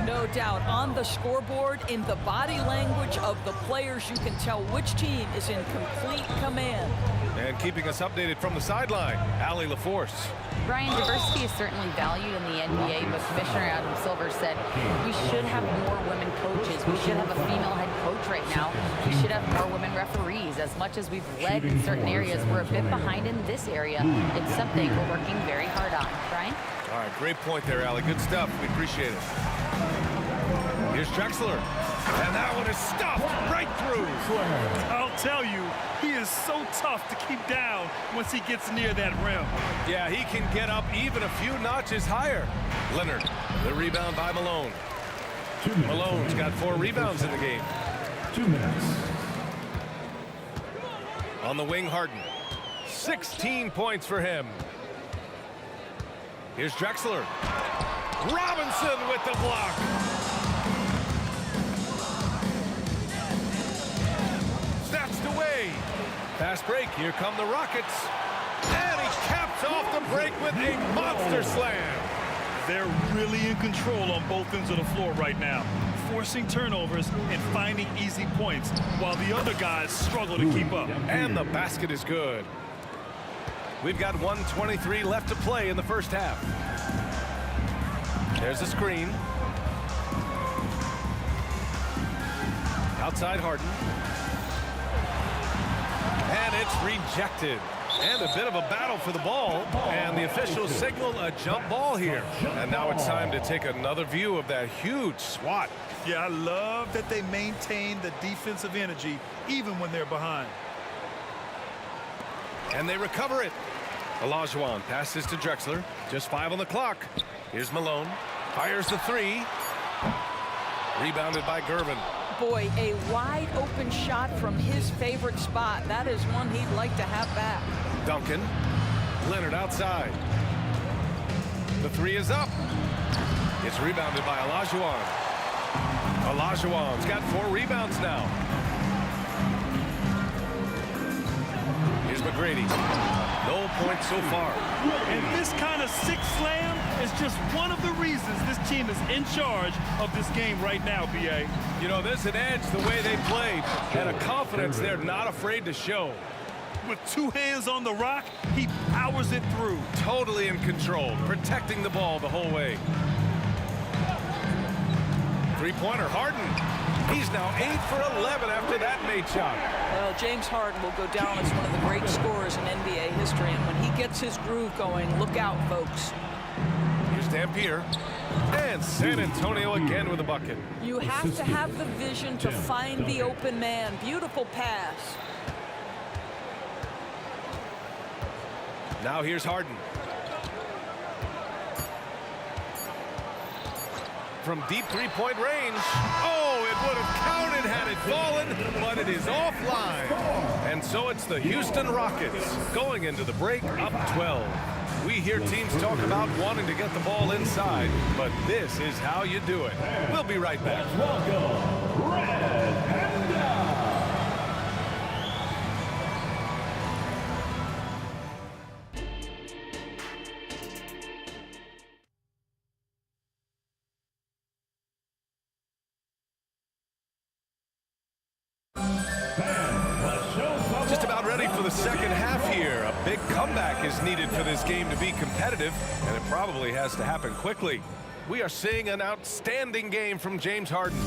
[SPEAKER 8] No doubt. On the scoreboard, in the body language of the players, you can tell which team is in complete command.
[SPEAKER 7] And keeping us updated from the sideline, Allie LaForce.
[SPEAKER 10] Brian, diversity is certainly valued in the NBA, but Commissioner Adam Silver said we should have more women coaches. We should have a female head coach right now. We should have more women referees. As much as we've led in certain areas, we're a bit behind in this area. It's something we're working very hard on. Brian?
[SPEAKER 7] All right, great point there, Allie. Good stuff. We appreciate it. Here's Drexler. And that one is stuffed right through.
[SPEAKER 13] I'll tell you, he is so tough to keep down once he gets near that rim.
[SPEAKER 7] Yeah, he can get up even a few notches higher. Leonard, the rebound by Malone. Malone's got 4 rebounds in the game.
[SPEAKER 16] 2 minutes.
[SPEAKER 7] On the wing, Harden. 16 points for him. Here's Drexler. Robinson with the block. Snatched away. Fast break. Here come the Rockets. And he caps off the break with a monster slam.
[SPEAKER 13] They're really in control on both ends of the floor right now, forcing turnovers and finding easy points, while the other guys struggle to keep up.
[SPEAKER 7] And the basket is good. We've got 1:23 left to play in the first half. There's a screen. Outside Harden. And it's rejected. And a bit of a battle for the ball. And the officials signal a jump ball here. And now it's time to take another view of that huge swat.
[SPEAKER 13] Yeah, I love that they maintain the defensive energy even when they're behind.
[SPEAKER 7] And they recover it. Olajuwon passes to Drexler. Just 5 on the clock. Here's Malone. Fires the 3. Rebounded by Gervin.
[SPEAKER 8] Boy, a wide open shot from his favorite spot. That is one he'd like to have back.
[SPEAKER 7] Duncan. Leonard outside. The 3 is up. It's rebounded by Olajuwon. Olajuwon's got 4 rebounds now. Here's McGrady. No points so far.
[SPEAKER 13] And this kind of sick slam is just one of the reasons this team is in charge of this game right now, B.A.
[SPEAKER 7] You know, there's an edge the way they played and a confidence they're not afraid to show.
[SPEAKER 13] With 2 hands on the rock, he powers it through.
[SPEAKER 7] Totally in control, protecting the ball the whole way. 3-pointer, Harden. He's now 8 for 11 after that made shot.
[SPEAKER 8] Well, James Harden will go down as one of the great scorers in NBA history, and when he gets his groove going, look out, folks.
[SPEAKER 7] Here's Dampier. And San Antonio again with a bucket.
[SPEAKER 8] You have to have the vision to find the open man. Beautiful pass.
[SPEAKER 7] Now here's Harden. From deep 3-point range. Oh, it would have counted had it fallen, but it is offline. And so it's the Houston Rockets going into the break up 12. We hear teams talk about wanting to get the ball inside, but this is how you do it. We'll be right back.
[SPEAKER 5] Welcome, Red Panda.
[SPEAKER 7] Just about ready for the second half here. A big comeback is needed for this game to be competitive, and it probably has to happen quickly. We are seeing an outstanding game from James Harden.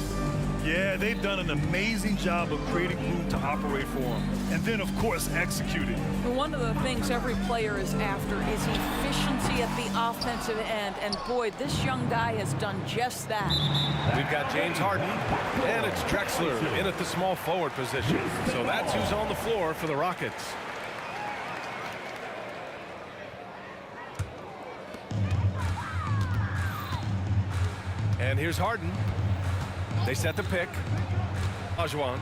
[SPEAKER 13] Yeah, they've done an amazing job of creating room to operate for him. And then, of course, executing.
[SPEAKER 8] One of the things every player is after is efficiency at the offensive end. And boy, this young guy has done just that.
[SPEAKER 7] We've got James Harden, and it's Drexler in at the small forward position. So that's who's on the floor for the Rockets. And here's Harden. They set the pick. Olajuwon.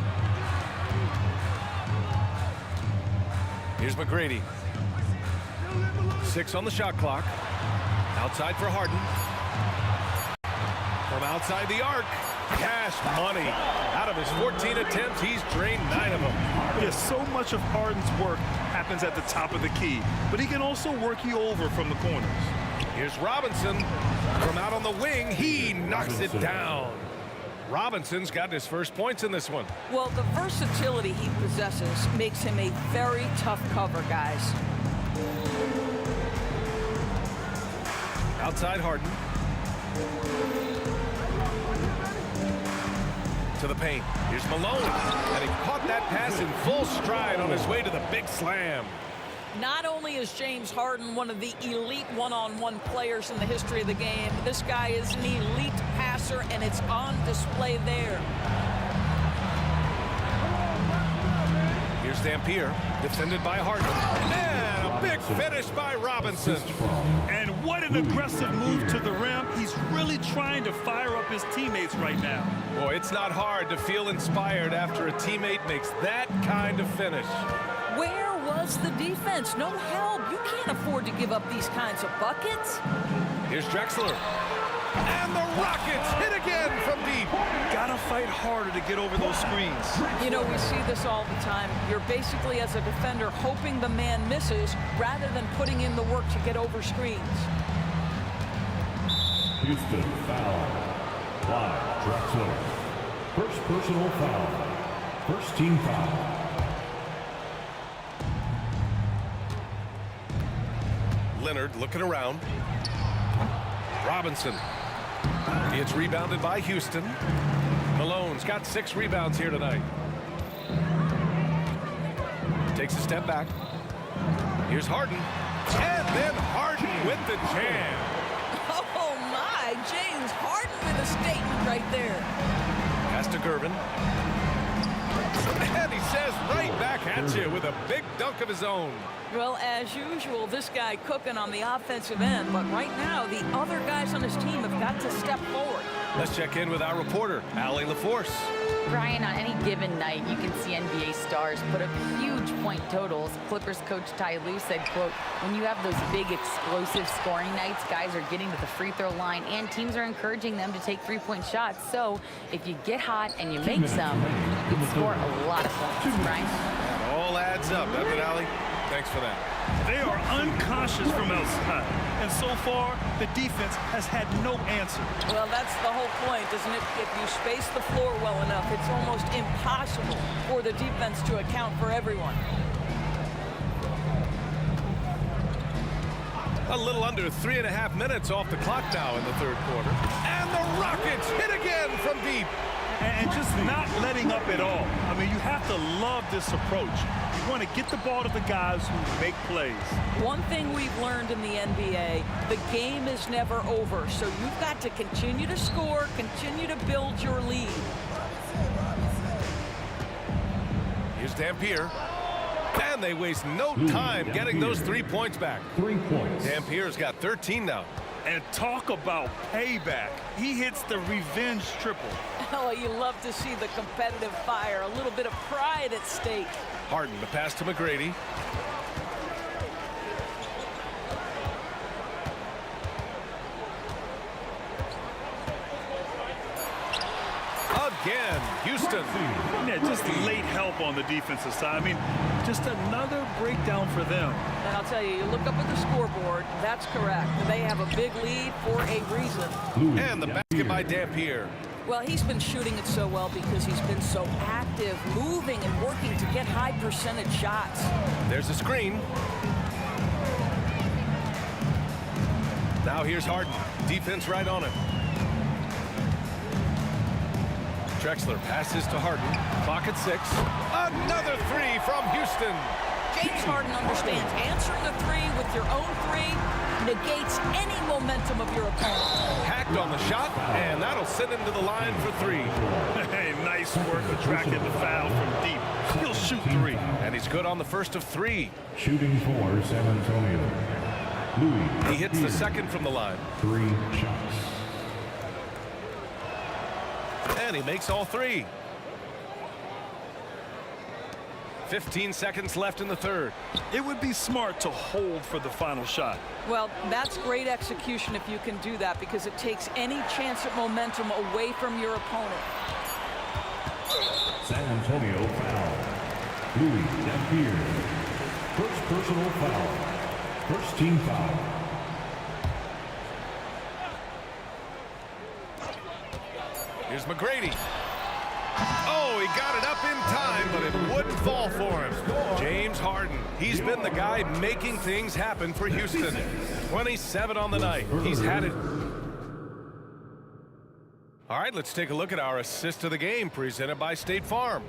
[SPEAKER 7] Here's McGrady. 6 on the shot clock. Outside for Harden. From outside the arc. Cash money. Out of his 14 attempts, he's drained 9 of them.
[SPEAKER 13] Yes, so much of Harden's work happens at the top of the key, but he can also work you over from the corners.
[SPEAKER 7] Here's Robinson. From out on the wing, he knocks it down. Robinson's got his first points in this one.
[SPEAKER 8] Well, the versatility he possesses makes him a very tough cover, guys.
[SPEAKER 7] Outside Harden. To the paint. Here's Malone. And he caught that pass in full stride on his way to the big slam.
[SPEAKER 8] Not only is James Harden one of the elite one-on-one players in the history of the game, this guy is an elite passer, and it's on display there.
[SPEAKER 7] Here's Dampier, defended by Harden. And a big finish by Robinson.
[SPEAKER 13] And what an aggressive move to the rim. He's really trying to fire up his teammates right now.
[SPEAKER 7] Boy, it's not hard to feel inspired after a teammate makes that kind of finish.
[SPEAKER 8] Where was the defense? No help. You can't afford to give up these kinds of buckets.
[SPEAKER 7] Here's Drexler. And the Rockets hit again from deep.
[SPEAKER 13] Gotta fight harder to get over those screens.
[SPEAKER 8] You know, we see this all the time. You're basically, as a defender, hoping the man misses rather than putting in the work to get over screens.
[SPEAKER 16] Houston foul. Clyde Drexler. First personal foul. First team foul.
[SPEAKER 7] Leonard looking around. Robinson. It's rebounded by Houston. Malone's got 6 rebounds here tonight. Takes a step back. Here's Harden. And then Harden with the jam.
[SPEAKER 8] Oh, my. James Harden with a statement right there.
[SPEAKER 7] Pass to Gervin. And he says right back at you with a big dunk of his own.
[SPEAKER 8] Well, as usual, this guy cooking on the offensive end, but right now the other guys on his team have got to step forward.
[SPEAKER 7] Let's check in with our reporter, Allie LaForce.
[SPEAKER 10] Brian, on any given night, you can see NBA stars put up huge point totals. Clippers coach Ty Lue said, quote, when you have those big explosive scoring nights, guys are getting to the free throw line and teams are encouraging them to take 3-point shots. So if you get hot and you make some, you can score a lot of points, Brian.
[SPEAKER 7] It all adds up, doesn't it, Allie? Thanks for that.
[SPEAKER 13] They are unconscious from outside. And so far, the defense has had no answer.
[SPEAKER 8] Well, that's the whole point, isn't it? If you space the floor well enough, it's almost impossible for the defense to account for everyone.
[SPEAKER 7] A little under 3.5 minutes off the clock now in the third quarter. And the Rockets hit again from deep.
[SPEAKER 13] And just not letting up at all. I mean, you have to love this approach. You want to get the ball to the guys who make plays.
[SPEAKER 8] One thing we've learned in the NBA, the game is never over. So you've got to continue to score, continue to build your lead.
[SPEAKER 7] Here's Dampier. And they waste no time getting those 3 points back.
[SPEAKER 16] 3 points.
[SPEAKER 7] Dampier's got 13 now.
[SPEAKER 13] And talk about payback. He hits the revenge triple.
[SPEAKER 8] Oh, you love to see the competitive fire. A little bit of pride at stake.
[SPEAKER 7] Harden, the pass to McGrady. again. Houston.
[SPEAKER 13] Yeah, just late help on the defensive side. I mean, just another breakdown for them.
[SPEAKER 8] And I'll tell you, you look up at the scoreboard, that's correct. They have a big lead for a reason.
[SPEAKER 7] And the basket by Dampier.
[SPEAKER 8] Well, he's been shooting it so well because he's been so active, moving and working to get high percentage shots.
[SPEAKER 7] There's a screen. Now here's Harden. Defense right on him. Drexler passes to Harden. Clock at 6. Another three from Houston.
[SPEAKER 8] James Harden understands answering a three with your own three negates any momentum of your opponent.
[SPEAKER 7] Hacked on the shot, and that'll send him to the line for 3.
[SPEAKER 13] Hey, nice work attracting the foul from deep. He'll shoot 3.
[SPEAKER 7] And he's good on the first of 3.
[SPEAKER 16] Shooting for San Antonio. Louis.
[SPEAKER 7] He hits the second from the line.
[SPEAKER 16] 3 shots.
[SPEAKER 7] And he makes all 3. 15 seconds left in the third.
[SPEAKER 13] It would be smart to hold for the final shot.
[SPEAKER 8] Well, that's great execution if you can do that because it takes any chance at momentum away from your opponent.
[SPEAKER 16] San Antonio foul. Louis Dampier. First personal foul. First team foul.
[SPEAKER 7] Here's McGrady. Oh, he got it up in time, but it wouldn't fall for him. James Harden. He's been the guy making things happen for Houston. 27 on the night. He's had it. All right, let's take a look at our assist of the game presented by State Farm.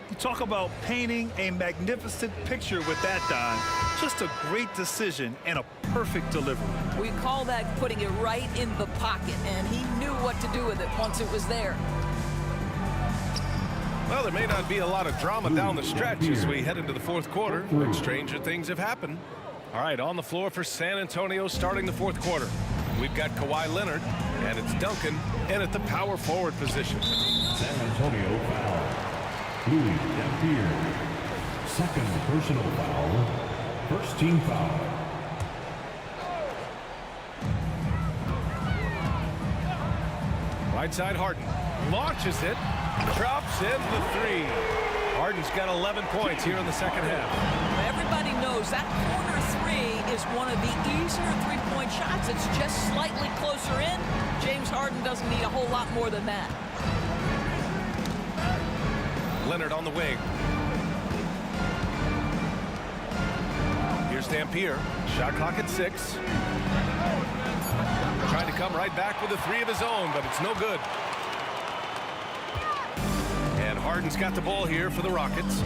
[SPEAKER 13] You talk about painting a magnificent picture with that, Don. Just a great decision and a perfect delivery.
[SPEAKER 8] We call that putting it right in the pocket, and he knew what to do with it once it was there.
[SPEAKER 7] Well, there may not be a lot of drama down the stretch as we head into the fourth quarter, but stranger things have happened. All right, on the floor for San Antonio starting the fourth quarter. We've got Kawhi Leonard, and it's Duncan, and at the power forward position.
[SPEAKER 16] San Antonio foul. Louis Dampier. Second personal foul. First team foul.
[SPEAKER 7] Right side Harden. Launches it. Drops in the 3. Harden's got 11 points here in the second half.
[SPEAKER 8] Everybody knows that corner 3 is one of the easier three-point shots. It's just slightly closer in. James Harden doesn't need a whole lot more than that.
[SPEAKER 7] Leonard on the wing. Here's Dampier. Shot clock at 6. Trying to come right back with a 3 of his own, but it's no good. And Harden's got the ball here for the Rockets.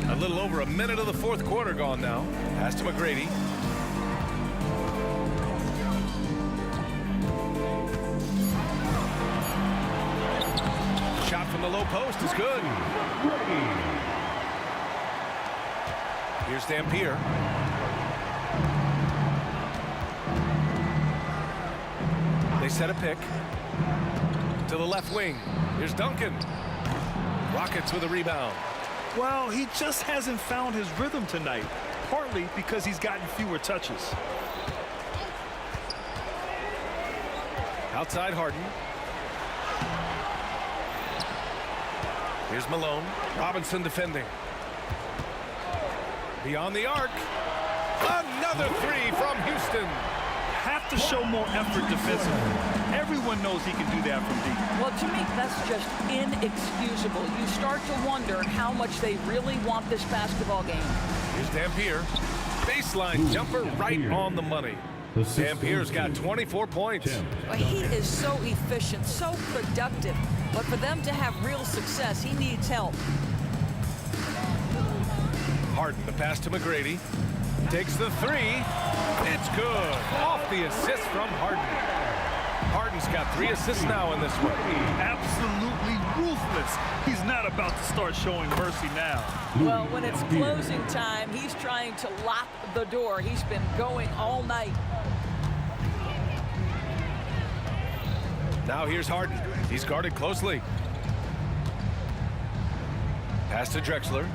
[SPEAKER 7] A little over a minute of the fourth quarter gone now. Pass to McGrady. Shot from the low post is good. Here's Dampier. They set a pick to the left wing. Here's Duncan. Rockets with a rebound.
[SPEAKER 13] Well, he just hasn't found his rhythm tonight, partly because he's gotten fewer touches.
[SPEAKER 7] Outside Harden. Here's Malone. Robinson defending. Beyond the arc. Another 3 from Houston.
[SPEAKER 13] Have to show more effort defensively. Everyone knows he can do that from deep.
[SPEAKER 8] Well, to me, that's just inexcusable. You start to wonder how much they really want this basketball game.
[SPEAKER 7] Here's Dampier. Baseline jumper right on the money. Dampier's got 24 points.
[SPEAKER 8] Well, he is so efficient, so productive. But for them to have real success, he needs help.
[SPEAKER 7] Harden, the pass to McGrady. Takes the 3. It's good. Off the assist from Harden. Harden's got 3 assists now in this one.
[SPEAKER 13] Absolutely ruthless. He's not about to start showing mercy now.
[SPEAKER 8] Well, when it's closing time, he's trying to lock the door. He's been going all night.
[SPEAKER 7] Now here's Harden. He's guarded closely. Pass to Drexler.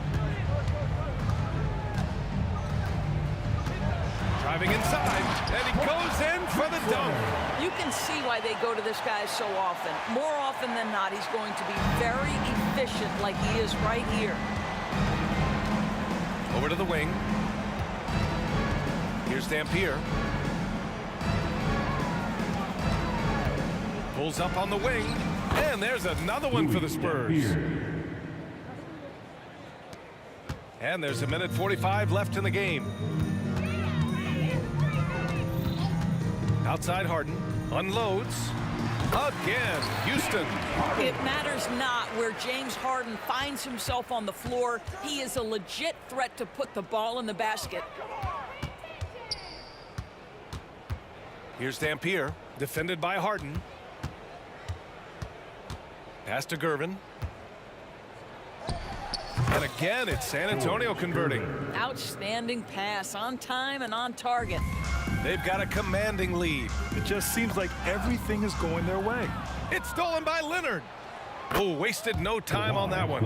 [SPEAKER 7] Driving inside, and he goes in for the dunk.
[SPEAKER 8] You can can see why they go to this guy so often. More often than not, he's going to be very efficient like he is right here.
[SPEAKER 7] Over to the wing. Here's Dampier. Pulls up on the wing. And there's another one for the Spurs. And there's 1:45 left in the game. Outside Harden. Unloads. Again, Houston.
[SPEAKER 8] It matters not where James Harden finds himself on the floor. He is a legit threat to put the ball in the basket.
[SPEAKER 7] Here's Dampier, defended by Harden. Pass to Gervin. And again, it's San Antonio converting.
[SPEAKER 8] Outstanding pass, on time and on target.
[SPEAKER 7] They've got a commanding lead.
[SPEAKER 13] It just seems like everything is going their way.
[SPEAKER 7] It's stolen by Leonard. Oh, wasted no time on that one.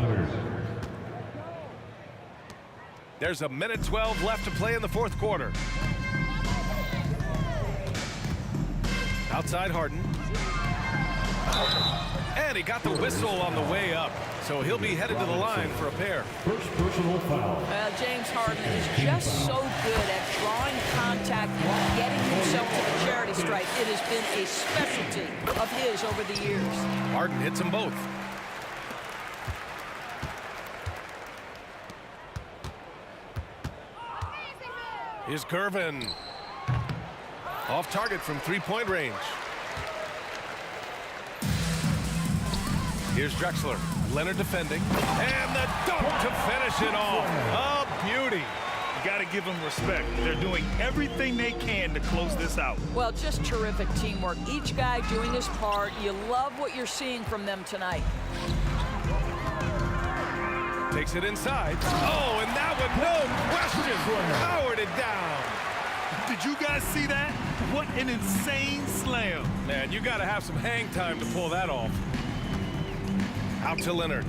[SPEAKER 7] There's 1:12 left to play in the fourth quarter. Outside Harden. And he got the whistle on the way up. So he'll be headed to the line for a pair.
[SPEAKER 16] First personal foul.
[SPEAKER 8] Well, James Harden is just so good at drawing contact and getting himself to the charity stripe. It has been a specialty of his over the years.
[SPEAKER 7] Harden hits them both. Here's Gervin. Off target from three-point range. Here's Drexler. Leonard defending. And the dunk to finish it off. A beauty.
[SPEAKER 13] You got to give them respect. They're doing everything they can to close this out.
[SPEAKER 8] Well, just terrific teamwork. Each guy doing his part. You love what you're seeing from them tonight.
[SPEAKER 7] Takes it inside. Oh, and that one, no question, powered it down.
[SPEAKER 13] Did you guys see that? What an insane slam.
[SPEAKER 7] Man, you got to have some hang time to pull that off. Out to Leonard.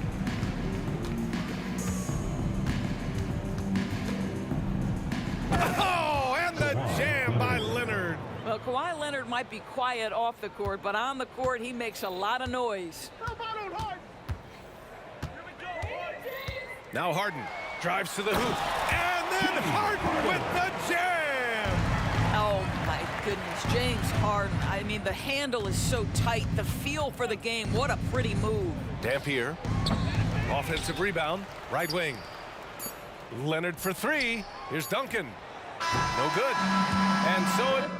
[SPEAKER 7] Oh, and the jam by Leonard.
[SPEAKER 8] Well, Kawhi Leonard might be quiet off the court, but on the court, he makes a lot of noise.
[SPEAKER 7] Now Harden drives to the hoop. And then Harden with the jam.
[SPEAKER 8] Oh, my goodness. James Harden. I mean, the handle is so tight. The feel for the game. What a pretty move.
[SPEAKER 7] Dampier. Offensive rebound. Right wing. Leonard for three. Here's Duncan. No good. And so it...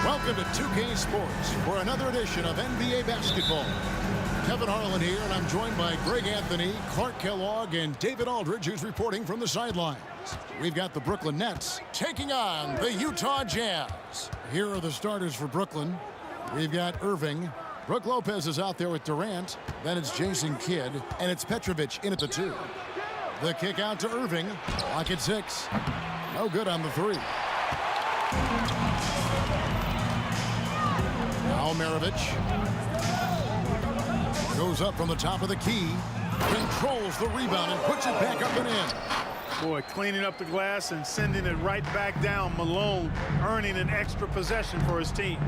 [SPEAKER 2] Welcome to 2K Sports for another edition of NBA basketball. Kevin Harlan here, and I'm joined by Greg Anthony, Clark Kellogg, and David Aldridge, who's reporting from the sidelines. We've got the Brooklyn Nets taking on the Utah Jazz. Here are the starters for Brooklyn. We've got Irving. Brook Lopez is out there with Durant. Then it's Jason Kidd, and it's Petrovic in at the 2. The kick out to Irving. Clock at 6. No good on the 3. Now Maravich goes up from the top of the key, controls the rebound and puts it back up and in.
[SPEAKER 9] Boy, cleaning up the glass and sending it right back down. Malone earning an extra possession for his team.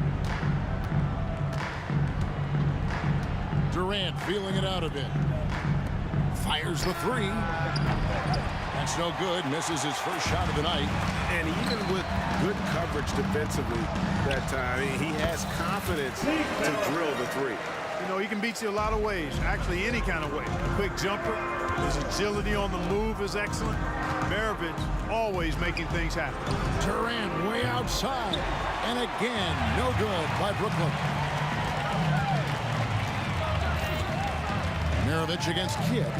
[SPEAKER 2] Durant feeling it out a bit. Fires the 3. That's no good. Misses his first shot of the night.
[SPEAKER 3] And even with good coverage defensively that time, he has confidence to drill the 3.
[SPEAKER 9] You know, he can beat you a lot of ways, actually any kind of way. A quick jumper, his agility on the move is excellent. Maravich always making things happen.
[SPEAKER 2] Durant way outside. And again, no good by Brooklyn. Maravich against Kidd.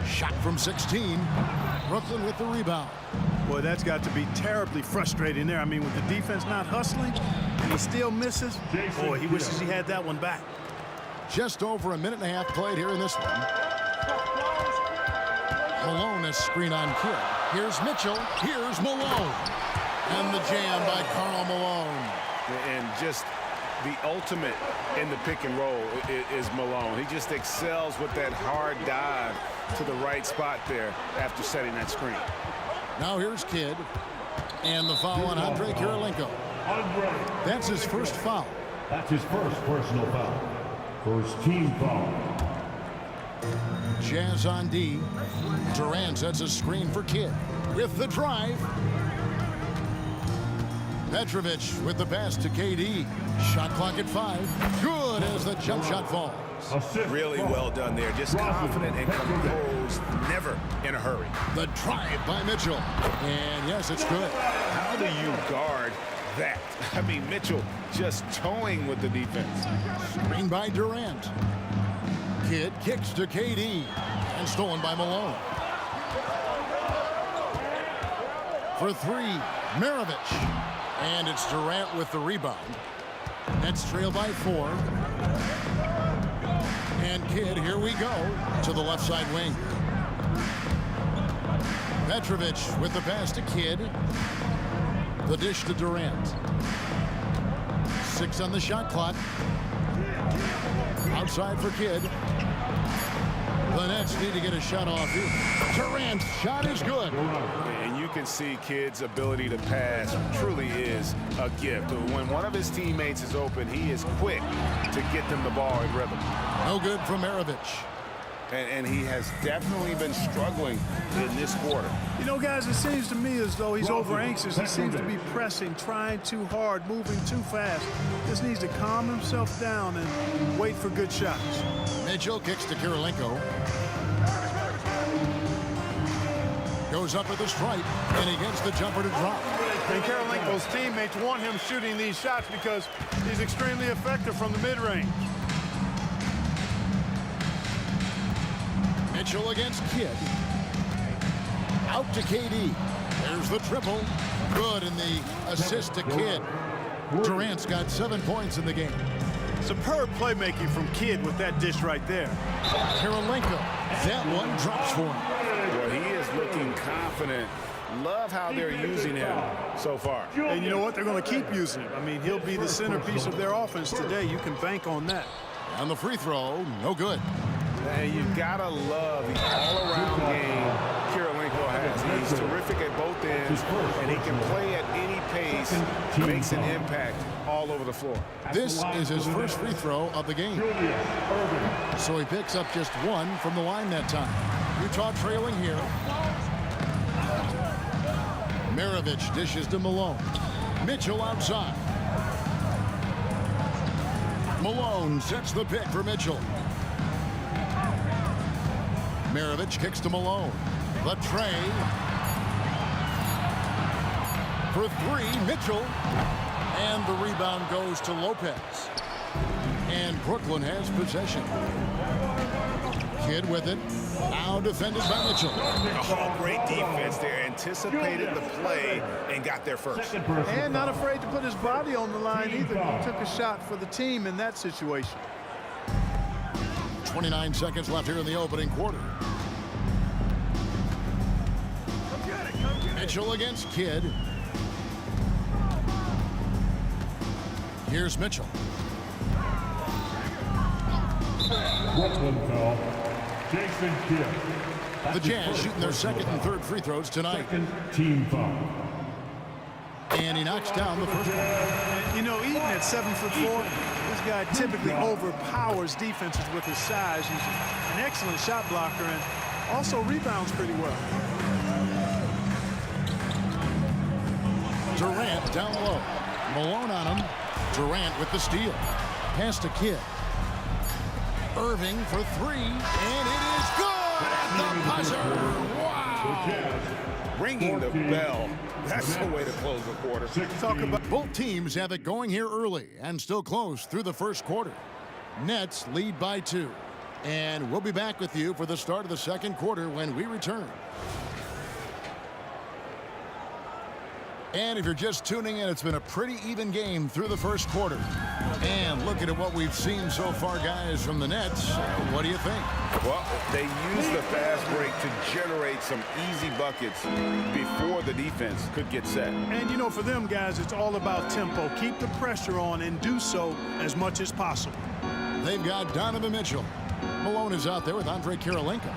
[SPEAKER 2] Shot from 16. Brooklyn with the rebound.
[SPEAKER 9] Boy, that's got to be terribly frustrating there. I mean, with the defense not hustling, and he still misses. Boy, he wishes he had that one back.
[SPEAKER 2] Just over a minute and a half played here in this one. Malone has screen on Kidd. Here's Mitchell. Here's Malone. And the jam by Karl Malone.
[SPEAKER 3] And just the ultimate in the pick and roll is Malone. He just excels with that hard dive to the right spot there after setting that screen.
[SPEAKER 2] Now here's Kidd. And the foul on Andre Kirilenko. That's his first foul.
[SPEAKER 16] That's his first personal foul. First team foul.
[SPEAKER 2] Jazz on D. Durant sets a screen for Kidd. With the drive. Petrovic with the pass to KD. Shot clock at 5. Good as the jump shot falls.
[SPEAKER 3] Really well done there. Just confident and composed. Never in a hurry.
[SPEAKER 2] The drive by Mitchell. And yes, it's good.
[SPEAKER 3] How do you guard that? I mean, Mitchell just towing with the defense.
[SPEAKER 2] Screen by Durant. Kidd kicks to KD. And stolen by Malone. For 3, Maravich. And it's Durant with the rebound. Nets trail by 4. And Kidd, here we go, to the left side wing. Petrovic with the pass to Kidd. The dish to Durant. 6 on the shot clock. Outside for Kidd. The Nets need to get a shot off here. Durant's shot is good.
[SPEAKER 3] And you can see Kidd's ability to pass truly is a gift. When one of his teammates is open, he is quick to get them the ball in rhythm.
[SPEAKER 2] No good from Maravich.
[SPEAKER 3] And he has definitely been struggling in this quarter.
[SPEAKER 9] You know, guys, it seems to me as though he's over anxious. He seems to be pressing, trying too hard, moving too fast. Just needs to calm himself down and wait for good shots.
[SPEAKER 2] Mitchell kicks to Kirilenko. Goes up at the stripe, and he gets the jumper to drop.
[SPEAKER 9] And Kirilenko's teammates want him shooting these shots because he's extremely effective from the mid-range.
[SPEAKER 2] Mitchell against Kidd. Out to KD. There's the triple. Good, and the assist to Kidd. Durant's got 7 points in the game.
[SPEAKER 9] Superb playmaking from Kidd with that dish right there.
[SPEAKER 2] Kirilenko. That one drops for him.
[SPEAKER 3] Well, he is looking confident. Love how they're using him so far.
[SPEAKER 9] And you know what? They're going to keep using him. I mean, he'll be the centerpiece of their offense today. You can bank on that.
[SPEAKER 2] On the free throw, no good.
[SPEAKER 3] And you've got to love the all-around game Kirilenko has. He's terrific at both ends, and he can play at any pace, makes an impact all over the floor.
[SPEAKER 2] This is his first free throw of the game. So he picks up just 1 from the line that time. Utah trailing here. Maravich dishes to Malone. Mitchell outside. Malone sets the pick for Mitchell. Maravich kicks to Malone. The tray. For three, Mitchell. And the rebound goes to Lopez. And Brooklyn has possession. Kidd with it. Now defended by Mitchell.
[SPEAKER 3] Oh, great defense there. Anticipated the play and got there first.
[SPEAKER 9] And not afraid to put his body on the line either. He took a shot for the team in that situation.
[SPEAKER 2] 29 seconds left here in the opening quarter. Mitchell against Kidd. Here's Mitchell.
[SPEAKER 16] Brooklyn foul. Jason Kidd.
[SPEAKER 2] The Jazz shooting their second and third free throws tonight.
[SPEAKER 16] Second team foul.
[SPEAKER 2] And he knocks down the first one.
[SPEAKER 9] You know, Eaton at 7'4", this guy typically overpowers defenses with his size. He's an excellent shot blocker and also rebounds pretty well.
[SPEAKER 2] Durant down low. Malone on him. Durant with the steal. Pass to Kidd. Irving for three, and it is good at the buzzer. Wow!
[SPEAKER 3] Ringing the bell. That's the way to close the quarter.
[SPEAKER 2] Talk about both teams have it going here early and still close through the first quarter. Nets lead by 2. And we'll be back with you for the start of the second quarter when we return. And if you're just tuning in, it's been a pretty even game through the first quarter. And looking at what we've seen so far, guys, from the Nets, what do you think?
[SPEAKER 3] Well, they used the fast break to generate some easy buckets before the defense could get set.
[SPEAKER 9] And, you know, for them guys, it's all about tempo. Keep the pressure on and do so as much as possible.
[SPEAKER 2] They've got Donovan Mitchell. Malone is out there with Andre Kirilenko.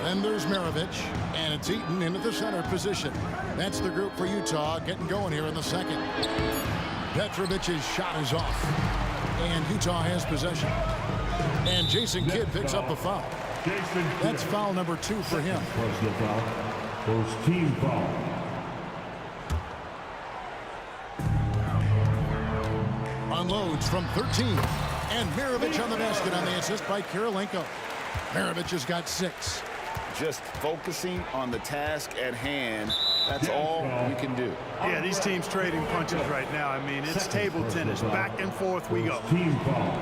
[SPEAKER 2] Then there's Maravich, and it's Eaton into the center position. That's the group for Utah getting going here in the second. Petrovic's shot is off, and Utah has possession. And Jason Kidd picks up the foul. That's foul number 2 for him.
[SPEAKER 16] Personal foul. First team foul.
[SPEAKER 2] Unloads from 13. And Maravich on the basket on the assist by Kirilenko. Maravich has got 6.
[SPEAKER 3] Just focusing on the task at hand, that's all we can do.
[SPEAKER 9] Yeah, these teams trading punches right now. I mean, it's table tennis. Back and forth we go.
[SPEAKER 16] Team foul.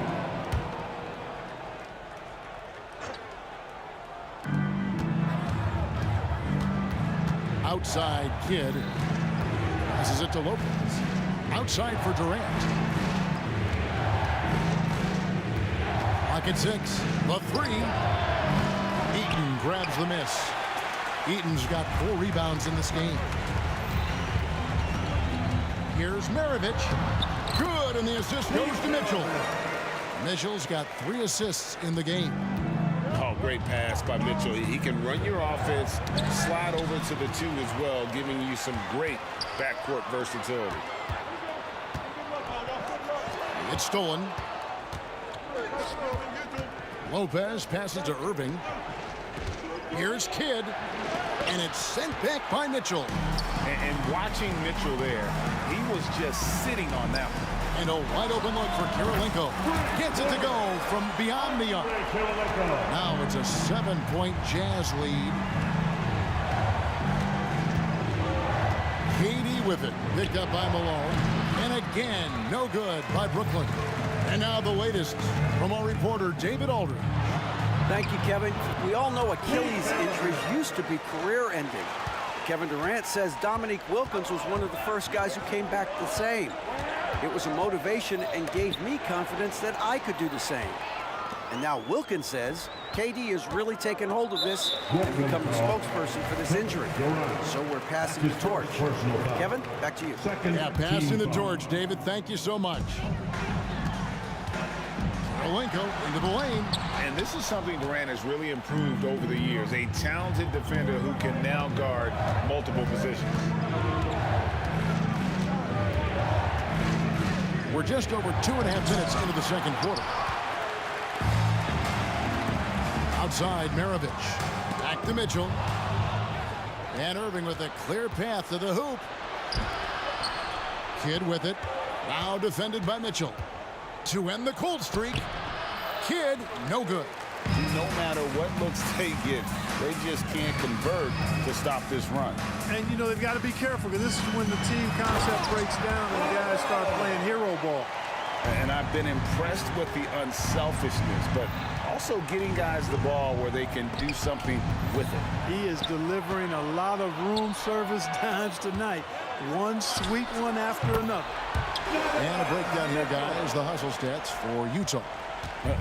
[SPEAKER 2] Outside Kidd. Passes it to Lopez. Outside for Durant. Lock at 6. The 3. Eaton grabs the miss. Eaton's got 4 rebounds in this game. Here's Maravich. Good, and the assist goes to Mitchell. Mitchell's got 3 assists in the game.
[SPEAKER 3] Oh, great pass by Mitchell. He can run your offense, slide over to the 2 as well, giving you some great backcourt versatility.
[SPEAKER 2] It's stolen. Lopez passes to Irving. Here's Kidd, and it's sent back by Mitchell.
[SPEAKER 3] And watching Mitchell there, he was just sitting on that one.
[SPEAKER 2] And a wide open look for Kirilenko. Gets it to go from beyond the arc. Now it's a 7-point Jazz lead. KD with it. Picked up by Malone. And again, no good by Brooklyn. And now the latest from our reporter, David Aldridge.
[SPEAKER 6] Thank you, Kevin. We all know Achilles injuries used to be career-ending. Kevin Durant says Dominique Wilkins was one of the first guys who came back the same. It was a motivation and gave me confidence that I could do the same. And now Wilkins says KD has really taken hold of this and become the spokesperson for this injury. So we're passing the torch. Kevin, back to you.
[SPEAKER 2] Yeah, passing the torch, David. Thank you so much. Kirilenko into the lane.
[SPEAKER 3] And this is something Durant has really improved over the years. A talented defender who can now guard multiple positions.
[SPEAKER 2] We're just over 2.5 minutes into the second quarter. Outside, Maravich. Back to Mitchell. And Irving with a clear path to the hoop. Kidd with it. Now defended by Mitchell. To end the cold streak. Kidd, no good.
[SPEAKER 3] No matter what looks they get, They just can't convert to stop this run.
[SPEAKER 9] And, you know, they've got to be careful because this is when the team concept breaks down and guys start playing hero ball.
[SPEAKER 3] And I've been impressed with the unselfishness, but also getting guys the ball where they can do something with it.
[SPEAKER 9] He is delivering a lot of room service dimes tonight. One sweet one after another.
[SPEAKER 2] And a breakdown here, guys. The hustle stats for Utah.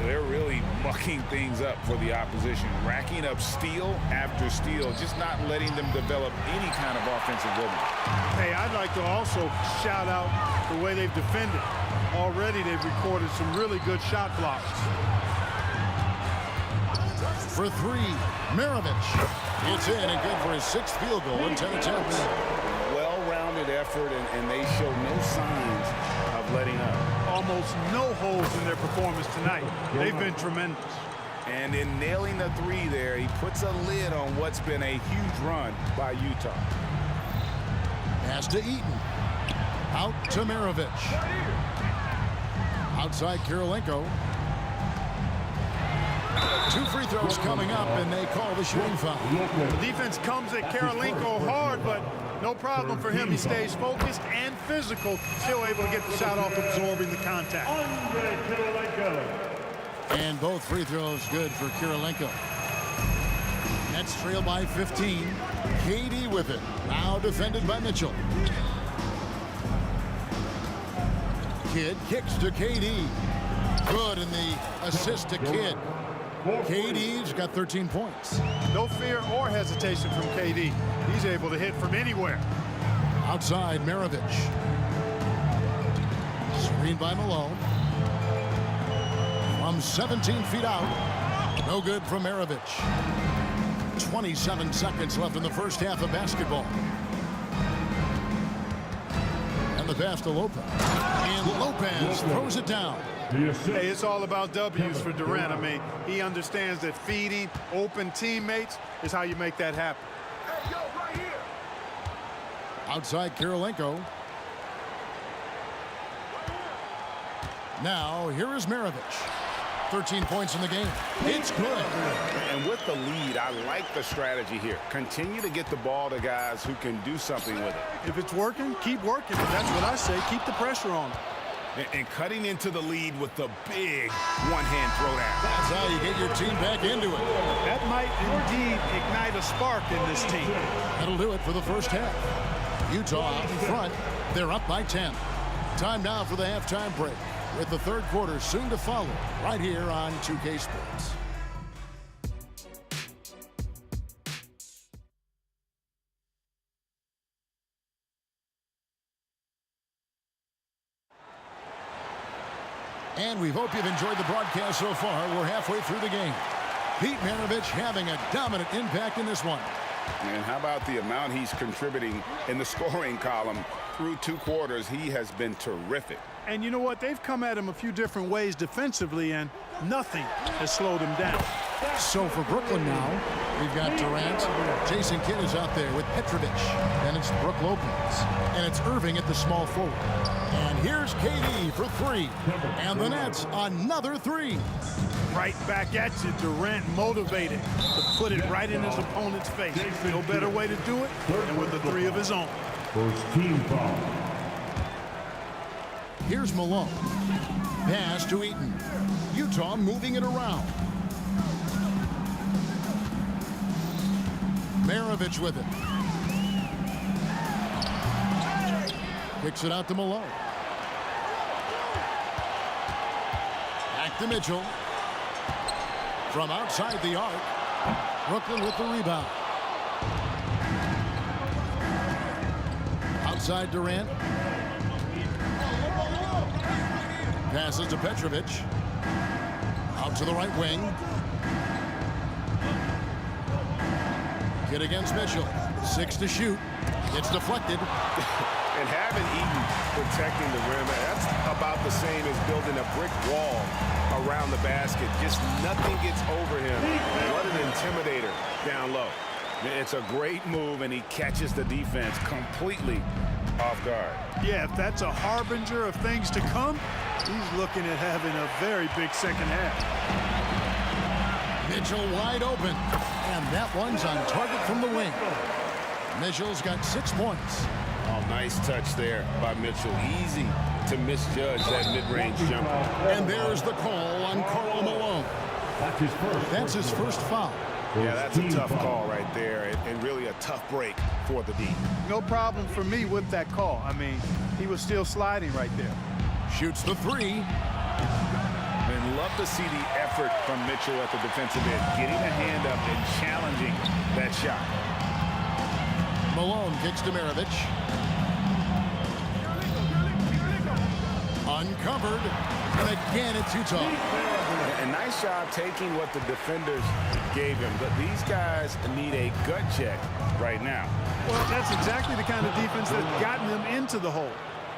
[SPEAKER 3] They're really mucking things up for the opposition, racking up steal after steal, just not letting them develop any kind of offensive rhythm.
[SPEAKER 9] Hey, I'd like to also shout out the way they've defended. Already they've recorded some really good shot blocks.
[SPEAKER 2] For three, Maravich. It's in and good for his 6th field goal in 10 attempts.
[SPEAKER 3] Well-rounded effort, and they show no signs of letting up.
[SPEAKER 9] Almost no holes in their performance tonight. They've been tremendous.
[SPEAKER 3] And in nailing the 3 there, he puts a lid on what's been a huge run by Utah.
[SPEAKER 2] Pass to Eaton. Out to Maravich. Outside Kirilenko. 2 free throws coming up, and they call the shooting foul.
[SPEAKER 9] The defense comes at Kirilenko hard, but no problem for him. He stays focused and physical, still able to get the shot off, absorbing the contact.
[SPEAKER 2] And both free throws good for Kirilenko. Nets trail by 15. KD with it. Now defended by Mitchell. Kidd kicks to KD. Good in the assist to Kidd. KD's got 13 points.
[SPEAKER 9] No fear or hesitation from KD. He's able to hit from anywhere.
[SPEAKER 2] Outside, Maravich. Screen by Malone. From 17 feet out. No good from Maravich. 27 seconds left in the first half of basketball. And the pass to Lopez. And Lopez throws it down.
[SPEAKER 9] Hey, it's all about W's for Durant. I mean, he understands that feeding open teammates is how you make that happen.
[SPEAKER 3] Hey, yo, right here.
[SPEAKER 2] Outside Kirilenko. Now, here is Maravich. 13 points in the game. It's good.
[SPEAKER 3] And with the lead, I like the strategy here. Continue to get the ball to guys who can do something with it.
[SPEAKER 9] If it's working, keep working. That's what I say. Keep the pressure on.
[SPEAKER 3] And cutting into the lead with the big one-hand throwdown.
[SPEAKER 2] That's how you get your team back into it.
[SPEAKER 9] That might indeed ignite a spark in this team.
[SPEAKER 2] That'll do it for the first half. Utah out in front. They're up by 10. Time now for the halftime break, with the third quarter soon to follow right here on 2K Sports. And we hope you've enjoyed the broadcast so far. We're halfway through the game. Pete Maravich having a dominant impact in this one.
[SPEAKER 3] And how about the amount he's contributing in the scoring column through 2 quarters? He has been terrific.
[SPEAKER 9] And you know what? They've come at him a few different ways defensively, and nothing has slowed him down.
[SPEAKER 2] So for Brooklyn now, we've got Durant. Jason Kidd is out there with Petrovich. And it's Brook Lopez. And it's Irving at the small forward. And here's KD for 3. And the Nets another 3.
[SPEAKER 9] Right back at you, Durant motivated to put it right in his opponent's face. No better way to do it than with the 3 of his own.
[SPEAKER 16] First team foul.
[SPEAKER 2] Here's Malone. Pass to Eaton. Utah moving it around. Maravich with it. Kicks it out to Malone. Back to Mitchell. From outside the arc. Brooklyn with the rebound. Outside Durant. Passes to Petrovich. Out to the right wing. Kidd against Mitchell. 6 to shoot. It's deflected.
[SPEAKER 3] And having Eaton protecting the rim, that's about the same as building a brick wall around the basket. Just nothing gets over him. What an intimidator down low. It's a great move, and he catches the defense completely off guard.
[SPEAKER 9] Yeah, if that's a harbinger of things to come, he's looking at having a very big second half.
[SPEAKER 2] Mitchell wide open. And that one's on target from the wing. Mitchell's got 6 points.
[SPEAKER 3] Oh, nice touch there by Mitchell. Easy to misjudge that mid-range jumper.
[SPEAKER 2] And there's the call on Karl Malone. That's his first foul.
[SPEAKER 3] Yeah, that's a tough call right there, and really a tough break for the D.
[SPEAKER 9] No problem for me with that call. I mean, he was still sliding right there.
[SPEAKER 2] Shoots the 3.
[SPEAKER 3] And love to see the effort from Mitchell at the defensive end, getting a hand up and challenging that shot.
[SPEAKER 2] Malone kicks to Maravich. Uncovered. And again, it's Utah.
[SPEAKER 3] A nice job taking what the defenders gave him. But these guys need a gut check right now.
[SPEAKER 9] Well, that's exactly the kind of defense that's gotten them into the hole.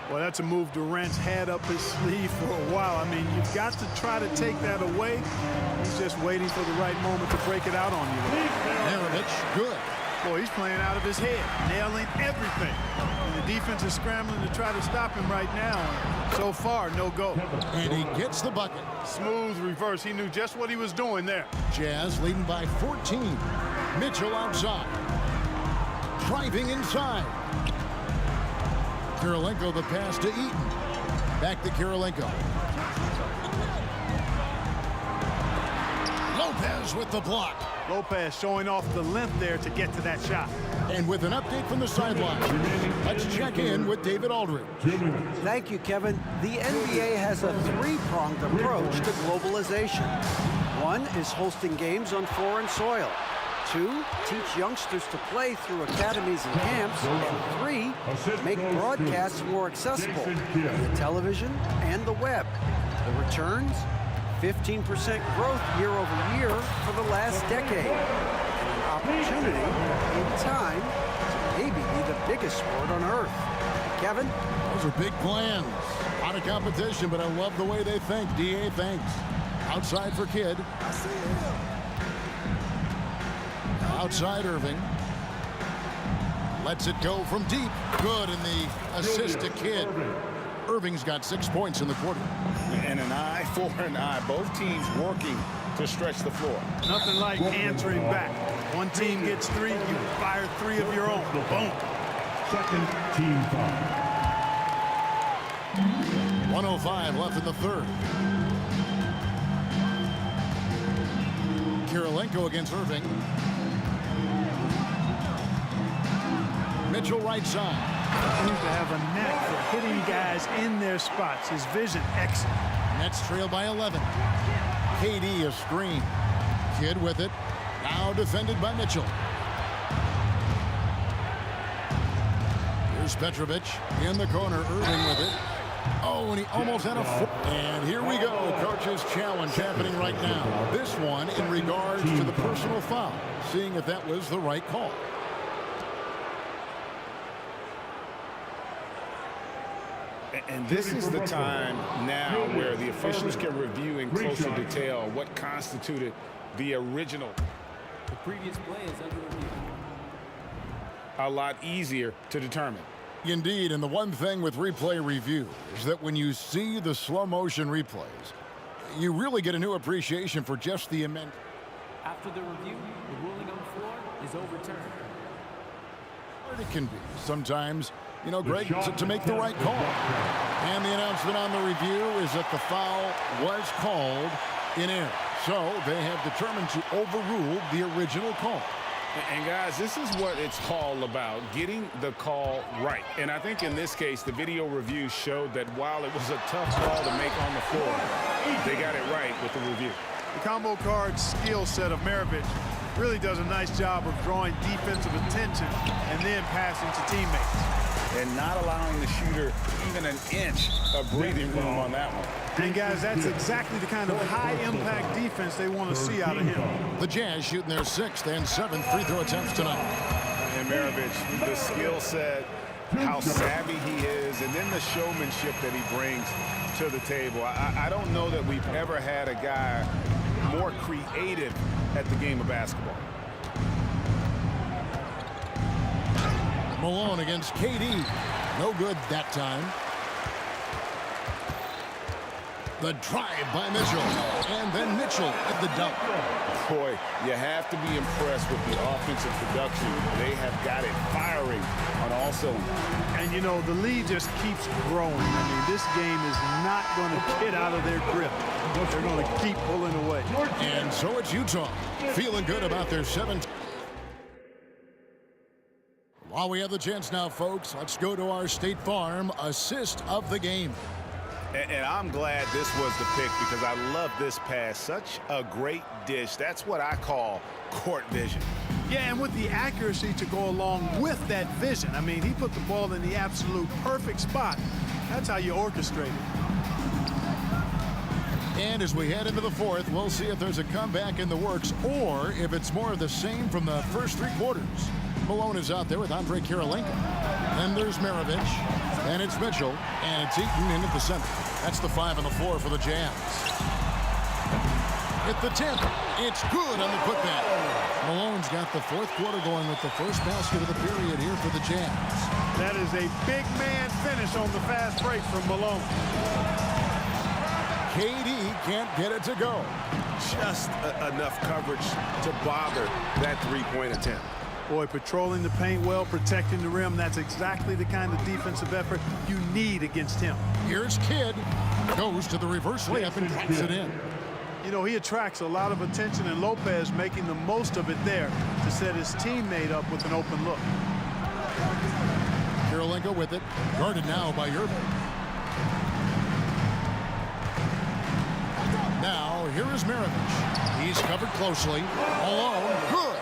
[SPEAKER 9] Well, that's a move Durant's had up his sleeve for a while. I mean, you've got to try to take that away. He's just waiting for the right moment to break it out on you.
[SPEAKER 2] Maravich, good.
[SPEAKER 9] Boy, he's playing out of his head, nailing everything. And the defense is scrambling to try to stop him right now. So far, no go.
[SPEAKER 2] And he gets the bucket.
[SPEAKER 9] Smooth reverse. He knew just what he was doing there.
[SPEAKER 2] Jazz leading by 14. Mitchell outside. Driving inside. Kirilenko the pass to Eaton. Back to Kirilenko. Lopez with the block.
[SPEAKER 9] Lopez showing off the length there to get to that shot.
[SPEAKER 2] And with an update from the sideline, let's check in with David Aldridge.
[SPEAKER 6] Thank you, Kevin. The NBA has a three-pronged approach to globalization. One is hosting games on foreign soil. 2, teach youngsters to play through academies and camps. And 3, make broadcasts more accessible via television and the web. The returns? 15% growth year over year for the last decade. And an opportunity in time to maybe be the biggest sport on earth. Kevin?
[SPEAKER 2] Those are big plans. Out of competition, but I love the way they think. DA thanks. Outside for Kidd. Outside Irving. Lets it go from deep. Good in the assist to Kidd. Irving's got 6 points in the quarter.
[SPEAKER 3] And an eye for an eye. Both teams working to stretch the floor.
[SPEAKER 9] Nothing like answering back. One team gets 3, you fire 3 of your own. Boom.
[SPEAKER 16] Second team foul.
[SPEAKER 2] 1:05 left in the third. Kirilenko against Irving. Mitchell right side.
[SPEAKER 9] He seems to have a knack for hitting guys in their spots. His vision excellent.
[SPEAKER 2] Nets trail by 11. KD a screen. Kidd with it. Now defended by Mitchell. Here's Petrovic in the corner. Irving with it. Oh, and he almost had a foot. And here we go. Coach's challenge happening right now. This one in regards to the personal foul. Seeing if that was the right call.
[SPEAKER 3] And this is the time now where the officials can review in closer detail what constituted the original.
[SPEAKER 15] The previous play is under review.
[SPEAKER 3] A lot easier to determine.
[SPEAKER 2] Indeed, and the one thing with replay review is that when you see the slow motion replays, you really get a new appreciation for just the immense.
[SPEAKER 15] After the review, the ruling on the floor is overturned.
[SPEAKER 2] It can be sometimes, you know, Greg, to make the right call. And the announcement on the review is that the foul was called in error. So they have determined to overrule the original call.
[SPEAKER 3] And guys, this is what it's all about, getting the call right. And I think in this case, the video review showed that while it was a tough call to make on the floor, they got it right with the review.
[SPEAKER 9] The combo guard skill set of Maravich really does a nice job of drawing defensive attention and then passing to teammates.
[SPEAKER 3] And not allowing the shooter even an inch of breathing room on that one.
[SPEAKER 9] And guys, that's exactly the kind of high-impact defense they want to see out of him.
[SPEAKER 2] The Jazz shooting their 6th and 7th free throw attempts tonight.
[SPEAKER 3] And Maravich, the skill set, how savvy he is, and then the showmanship that he brings to the table. I don't know that we've ever had a guy more creative at the game of basketball.
[SPEAKER 2] Malone against KD. No good that time. The drive by Mitchell. And then Mitchell at the dunk.
[SPEAKER 3] Boy, you have to be impressed with the offensive production. They have got it firing on all cylinders.
[SPEAKER 9] And, you know, the lead just keeps growing. I mean, this game is not going to get out of their grip. They're going to keep pulling away.
[SPEAKER 2] And so it's Utah, feeling good about their 7th. While we have the chance now, folks, let's go to our State Farm assist of the game.
[SPEAKER 3] And I'm glad this was the pick because I love this pass. Such a great dish. That's what I call court vision.
[SPEAKER 9] Yeah, and with the accuracy to go along with that vision. I mean, he put the ball in the absolute perfect spot. That's how you orchestrate it.
[SPEAKER 2] And as we head into the 4th, we'll see if there's a comeback in the works or if it's more of the same from the first 3 quarters. Malone is out there with Andre Kirilenko. Then there's Maravich. And it's Mitchell. And it's Eaton in at the center. That's the 5 on the floor for the Jazz. At the 10th, it's good on the putback. Malone's got the 4th quarter going with the first basket of the period here for the Jazz.
[SPEAKER 9] That is a big man finish on the fast break from Malone.
[SPEAKER 2] KD can't get it to go.
[SPEAKER 3] Just enough coverage to bother that 3-point attempt.
[SPEAKER 9] Boy, patrolling the paint well, protecting the rim. That's exactly the kind of defensive effort you need against him.
[SPEAKER 2] Here's Kidd. Goes to the reverse layup and drops it in.
[SPEAKER 9] You know, he attracts a lot of attention, and Lopez making the most of it there to set his teammate up with an open look.
[SPEAKER 2] Kirilenko with it. Guarded now by Irving. Now, here is Maravich. He's covered closely. Malone, good.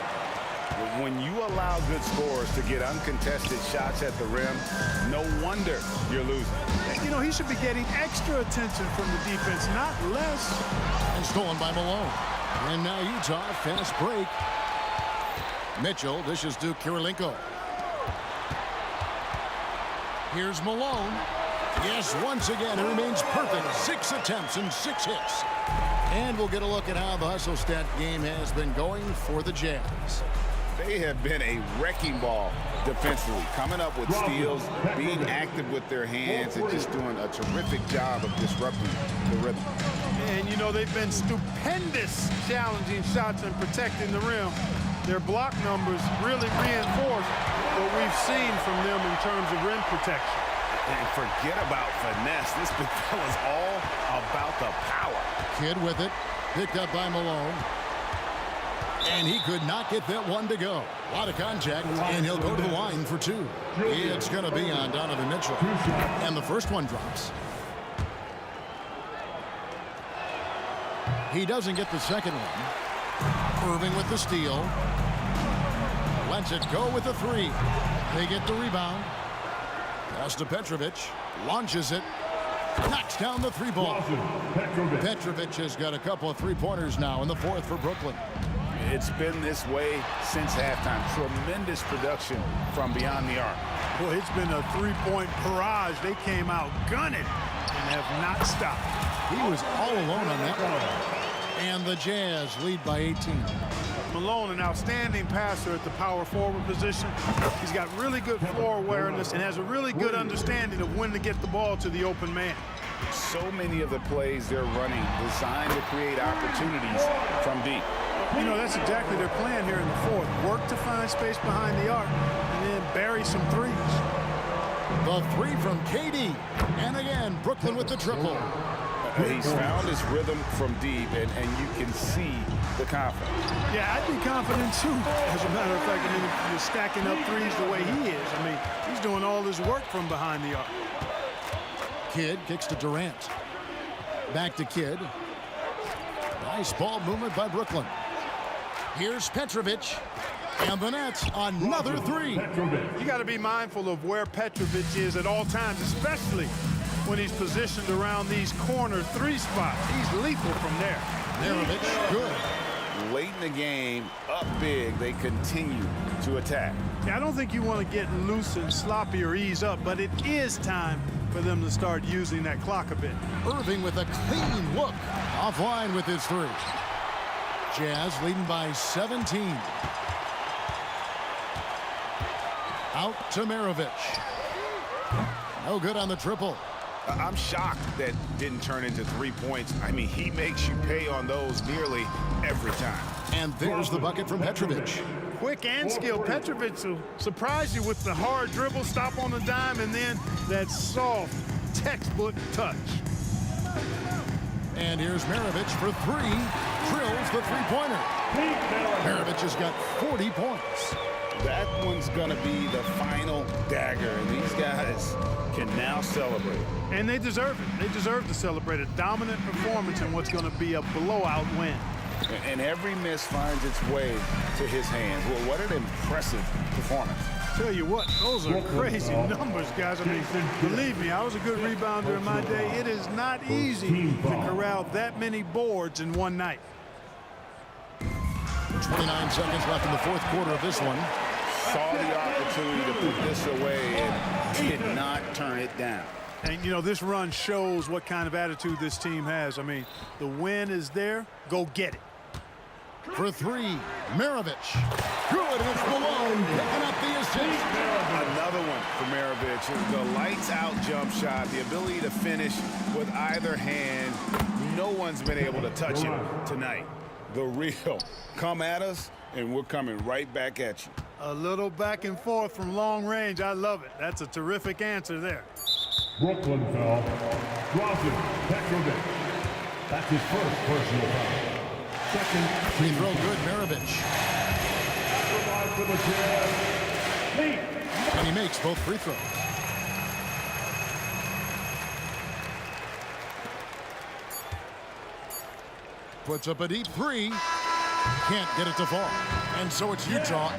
[SPEAKER 3] When you allow good scorers to get uncontested shots at the rim, no wonder you're losing.
[SPEAKER 9] You know, he should be getting extra attention from the defense, not less.
[SPEAKER 2] And stolen by Malone. And now Utah, fast break. Mitchell dishes to Kirilenko. Here's Malone. Yes, once again, it remains perfect. 6 attempts and 6 hits. And we'll get a look at how the hustle stat game has been going for the Jazz.
[SPEAKER 3] They have been a wrecking ball defensively, coming up with steals, being active with their hands, and just doing a terrific job of disrupting the rhythm.
[SPEAKER 9] And, you know, they've been stupendous challenging shots and protecting the rim. Their block numbers really reinforce what we've seen from them in terms of rim protection.
[SPEAKER 3] And forget about finesse. This big fella's all about the power.
[SPEAKER 2] Kidd with it, picked up by Malone. And he could not get that one to go. A lot of contact, and he'll go to the line for 2. It's going to be on Donovan Mitchell. And the first one drops. He doesn't get the second one. Irving with the steal. Lets it go with the 3. They get the rebound. Pass to Petrovic. Launches it. Knocks down the 3-ball. Petrovic has got a couple of 3-pointers now in the 4th for Brooklyn.
[SPEAKER 3] It's been this way since halftime. Tremendous production from beyond the arc.
[SPEAKER 9] Boy, it's been a 3-point barrage. They came out gunning and have not stopped.
[SPEAKER 2] He was all alone on that one. And the Jazz lead by 18.
[SPEAKER 9] Malone, an outstanding passer at the power forward position. He's got really good floor awareness and has a really good understanding of when to get the ball to the open man.
[SPEAKER 3] So many of the plays they're running designed to create opportunities from deep.
[SPEAKER 9] You know, that's exactly their plan here in the 4th. Work to find space behind the arc and then bury some 3s.
[SPEAKER 2] The 3 from KD. And again, Brooklyn with the triple.
[SPEAKER 3] He's found his rhythm from deep, and you can see the confidence.
[SPEAKER 9] Yeah, I'd be confident too. As a matter of fact, I mean, if you're stacking up 3s the way he is, I mean, he's doing all his work from behind the arc.
[SPEAKER 2] Kidd kicks to Durant. Back to Kidd. Nice ball movement by Brooklyn. Here's Petrovic. And the Nets, another 3.
[SPEAKER 9] You got to be mindful of where Petrovic is at all times, especially when he's positioned around these corner 3 spots. He's lethal from there.
[SPEAKER 2] Maravich, good.
[SPEAKER 3] Late in the game, up big, they continue to attack.
[SPEAKER 9] Yeah, I don't think you want to get loose and sloppy or ease up, but it is time for them to start using that clock a bit.
[SPEAKER 2] Irving with a clean look. Offline with his 3. Jazz leading by 17. Out to Maravich. No good on the triple.
[SPEAKER 3] I'm shocked that didn't turn into 3 points. I mean, he makes you pay on those nearly every time.
[SPEAKER 2] And there's the bucket from Petrovic.
[SPEAKER 9] Quick and skilled. Petrovic will surprise you with the hard dribble, stop on the dime, and then that soft textbook touch.
[SPEAKER 2] And here's Maravich for three. Drills the three-pointer. Maravich has got 40 points.
[SPEAKER 3] That one's going to be the final dagger, and these guys can now celebrate.
[SPEAKER 9] And they deserve it. They deserve to celebrate a dominant performance in what's going to be a blowout win.
[SPEAKER 3] And every miss finds its way to his hands. Well, what an impressive performance.
[SPEAKER 9] Tell you what, those are crazy numbers, guys. I mean, believe me, I was a good rebounder in my day. It is not easy to corral that many boards in one night.
[SPEAKER 2] 29 seconds left in the fourth quarter of this one.
[SPEAKER 3] Saw the opportunity to put this away and did not turn it down.
[SPEAKER 9] And, you know, this run shows what kind of attitude this team has. I mean, the win is there. Go get it.
[SPEAKER 2] For three, Maravich. Good, and it's Malone picking up the assist.
[SPEAKER 3] Another one for Maravich. The lights-out jump shot, the ability to finish with either hand. No one's been able to touch him tonight. The real. Come at us, and we're coming right back at you.
[SPEAKER 9] A little back and forth from long range. I love it. That's a terrific answer there.
[SPEAKER 16] Brooklyn foul. Drazen Petrovic. That's his first personal foul. Second.
[SPEAKER 2] Free throw good, Maravich. And he makes both free throws. Puts up a deep three. Can't get it to fall. And so it's Utah.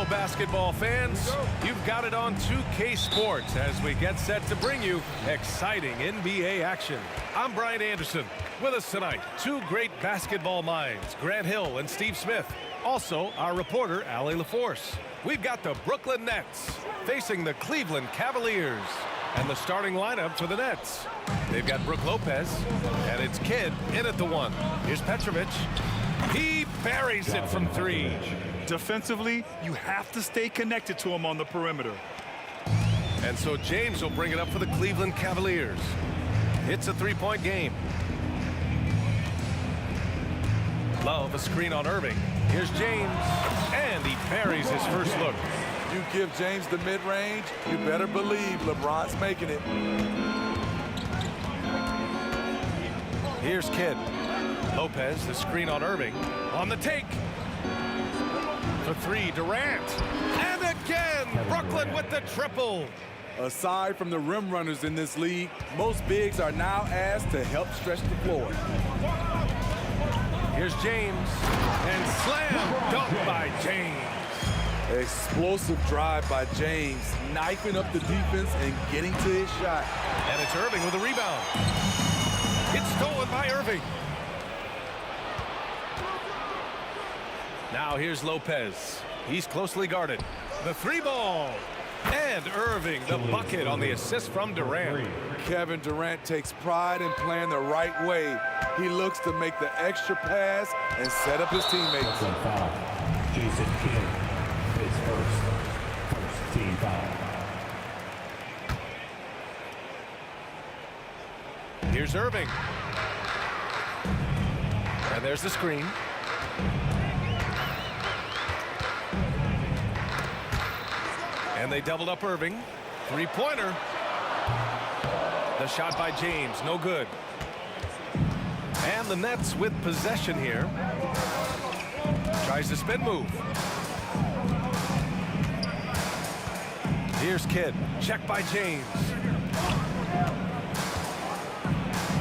[SPEAKER 7] basketball fans. You've got it on 2K Sports as we get set to bring you exciting NBA action. I'm Brian Anderson. With us tonight, two great basketball minds, Grant Hill and Steve Smith. Also, our reporter, Allie LaForce. We've got the Brooklyn Nets facing the Cleveland Cavaliers. And the starting lineup for the Nets. They've got Brook Lopez, and it's Kidd in at the one. Here's Petrovic. He buries it from three.
[SPEAKER 13] Defensively, you have to stay connected to him on the perimeter.
[SPEAKER 7] And so James will bring it up for the Cleveland Cavaliers. It's a three-point game. Love a screen on Irving. Here's James, and he buries his first look.
[SPEAKER 12] You give James the mid-range, you better believe LeBron's making it.
[SPEAKER 7] Here's Kidd. Lopez, the screen on Irving. On the take. For three, Durant. And again, Brooklyn with the triple.
[SPEAKER 12] Aside from the rim runners in this league, most bigs are now asked to help stretch the floor.
[SPEAKER 7] Here's James. And slam dunk by James.
[SPEAKER 12] Explosive drive by James, knifing up the defense and getting to his shot.
[SPEAKER 7] And it's Irving with a rebound. It's stolen by Irving. Now here's Lopez. He's closely guarded. The three ball. And Irving, the bucket on the assist from Durant.
[SPEAKER 12] Kevin Durant takes pride in playing the right way. He looks to make the extra pass and set up his teammates.
[SPEAKER 16] Jason Kidd. His first team foul.
[SPEAKER 7] Here's Irving. And there's the screen. And they doubled up Irving. Three-pointer. The shot by James, no good. And the Nets with possession here. Tries the spin move. Here's Kidd. Check by James.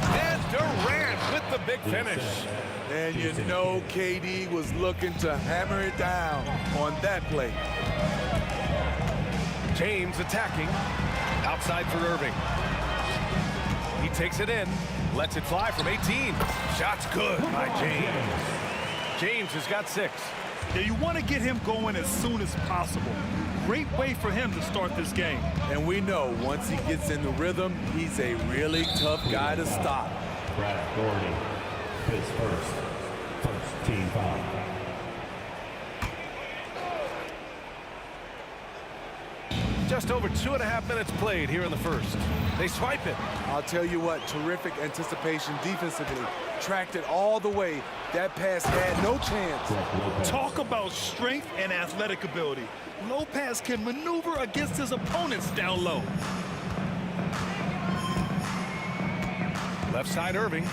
[SPEAKER 7] And Durant with the big finish.
[SPEAKER 12] And you know KD was looking to hammer it down on that play.
[SPEAKER 7] James attacking. Outside for Irving. He takes it in. Lets it fly from 18. Shot's good by James. James has got 6.
[SPEAKER 13] Yeah, you want to get him going as soon as possible. Great way for him to start this game.
[SPEAKER 12] And we know once he gets in the rhythm, he's a really tough guy to stop.
[SPEAKER 16] Brad Gordon, his first team foul.
[SPEAKER 7] Just over 2.5 minutes played here in the first. They swipe it.
[SPEAKER 12] I'll tell you what, terrific anticipation defensively. Tracked it all the way. That pass had no chance.
[SPEAKER 13] Talk about strength and athletic ability. Lopez can maneuver against his opponents down low.
[SPEAKER 7] Left side Irving.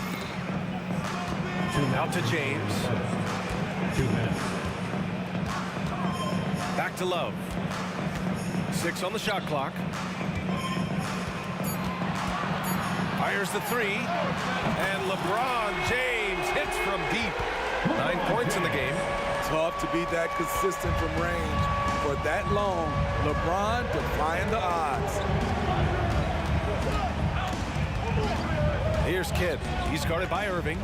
[SPEAKER 7] Out to James.
[SPEAKER 16] 2 minutes.
[SPEAKER 7] Back to Love. 6 on the shot clock. Fires the three. And LeBron James hits from deep. 9 points in the game.
[SPEAKER 12] Tough to be that consistent from range. For that long, LeBron defying the odds.
[SPEAKER 7] Here's Kidd. He's guarded by Irving.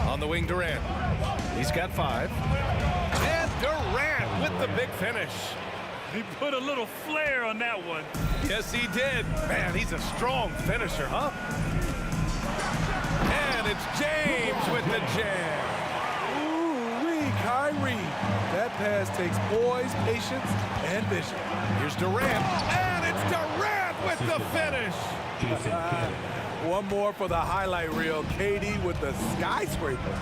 [SPEAKER 7] On the wing, Durant. He's got 5. And Durant with the big finish.
[SPEAKER 13] He put a little flair on that one.
[SPEAKER 7] Yes, he did. Man, he's a strong finisher, huh? And it's James with the jam.
[SPEAKER 12] Ooh-wee, Kyrie. That pass takes poise, patience, and vision.
[SPEAKER 7] Here's Durant. And it's Durant with the finish.
[SPEAKER 12] One more for the highlight reel. KD with the skyscraper.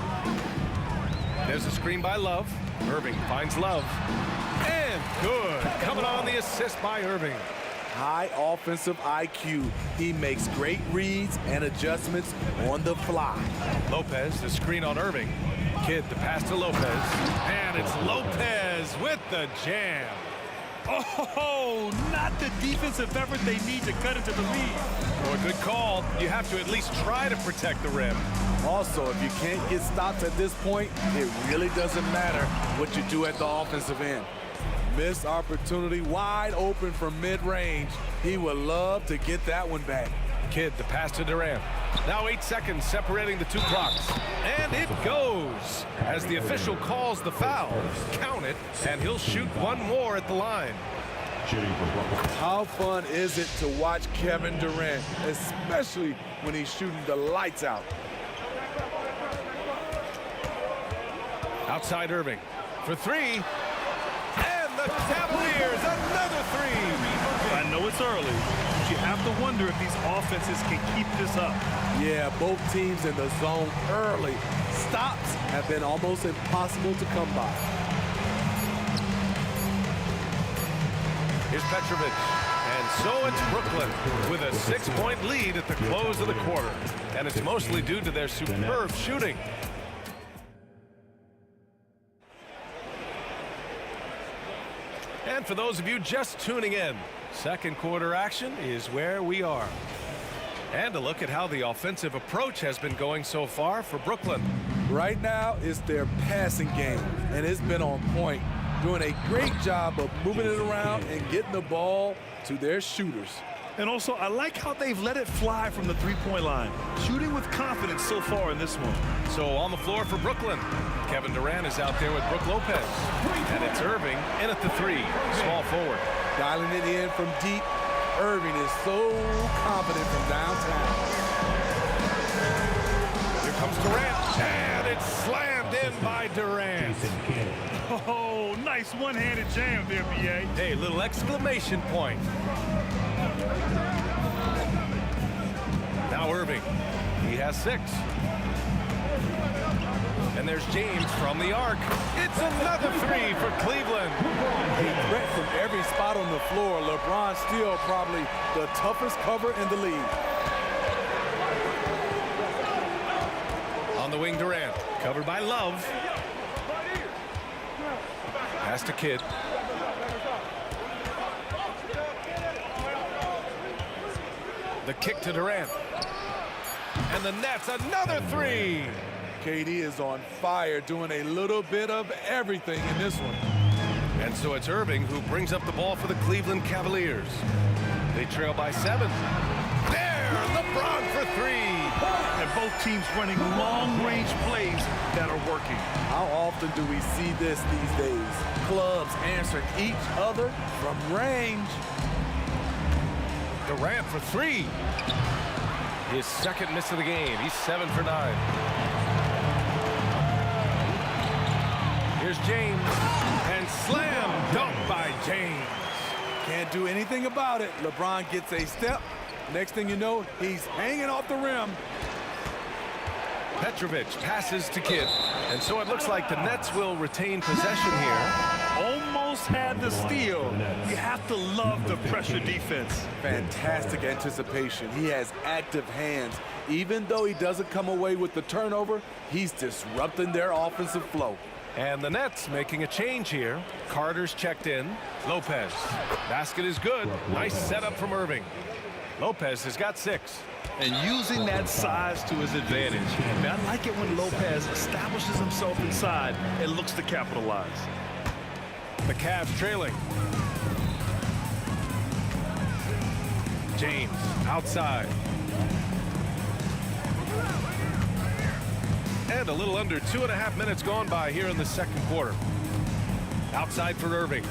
[SPEAKER 7] There's a screen by Love. Irving finds Love. And good. Coming on the assist by Irving.
[SPEAKER 12] High offensive IQ. He makes great reads and adjustments on the fly.
[SPEAKER 7] Lopez, the screen on Irving. Kidd, the pass to Lopez. And it's Lopez with the jam.
[SPEAKER 13] Oh, not the defensive effort they need to cut into the lead.
[SPEAKER 7] Well, good call. You have to at least try to protect the rim.
[SPEAKER 12] Also, if you can't get stops at this point, it really doesn't matter what you do at the offensive end. Missed opportunity, wide open from mid-range. He would love to get that one back.
[SPEAKER 7] Kidd, the pass to Durant. Now 8 seconds separating the two clocks. And it goes as the official calls the foul. Count it, and he'll shoot one more at the line.
[SPEAKER 12] How fun is it to watch Kevin Durant, especially when he's shooting the lights out?
[SPEAKER 7] Outside Irving for three. And the Cavaliers, another three.
[SPEAKER 13] I know it's early, but you have to wonder if these offenses can keep this up.
[SPEAKER 12] Yeah, both teams in the zone early. Stops have been almost impossible to come by.
[SPEAKER 7] Here's Petrovic. And so it's Brooklyn with a 6-point lead at the close of the quarter. And it's mostly due to their superb shooting. And for those of you just tuning in, second quarter action is where we are. And a look at how the offensive approach has been going so far for Brooklyn.
[SPEAKER 12] Right now, it's their passing game, and it's been on point. Doing a great job of moving it around and getting the ball to their shooters.
[SPEAKER 13] And also, I like how they've let it fly from the three-point line. Shooting with confidence so far in this one.
[SPEAKER 7] So on the floor for Brooklyn, Kevin Durant is out there with Brook Lopez. And it's Irving in at the three, small forward.
[SPEAKER 12] Dialing it in from deep. Irving is so confident from downtown.
[SPEAKER 7] Here comes Durant, and it's slammed in by Durant.
[SPEAKER 13] Oh, nice one-handed jam there, B.A.
[SPEAKER 7] Hey, little exclamation point. Now Irving, he has 6. And there's James from the arc. It's another three for Cleveland.
[SPEAKER 12] A threat from every spot on the floor. LeBron still probably the toughest cover in the league.
[SPEAKER 7] On the wing, Durant, covered by Love. Pass to Kidd. The kick to Durant. And the Nets, another three.
[SPEAKER 12] KD is on fire, doing a little bit of everything in this one.
[SPEAKER 7] And so it's Irving who brings up the ball for the Cleveland Cavaliers. They trail by 7. There, LeBron for 3.
[SPEAKER 13] And both teams running long-range plays that are working.
[SPEAKER 12] How often do we see this these days? Clubs answering each other from range.
[SPEAKER 7] Durant for 3. His second miss of the game. He's 7 for 9. Here's James. And slam dunk by James.
[SPEAKER 12] Can't do anything about it. LeBron gets a step. Next thing you know, he's hanging off the rim.
[SPEAKER 7] Petrovic passes to Kidd. And so it looks like the Nets will retain possession here.
[SPEAKER 13] Almost had the steal. You have to love the pressure defense.
[SPEAKER 12] Fantastic anticipation. He has active hands. Even though he doesn't come away with the turnover, he's disrupting their offensive flow.
[SPEAKER 7] And the Nets making a change here. Carter's checked in. Lopez. Basket is good. Nice setup from Irving. Lopez has got 6.
[SPEAKER 13] And using that size to his advantage. And I like it when Lopez establishes himself inside and looks to capitalize.
[SPEAKER 7] The Cavs trailing. James outside. And a little under 2.5 minutes gone by here in the second quarter. Outside for Irving.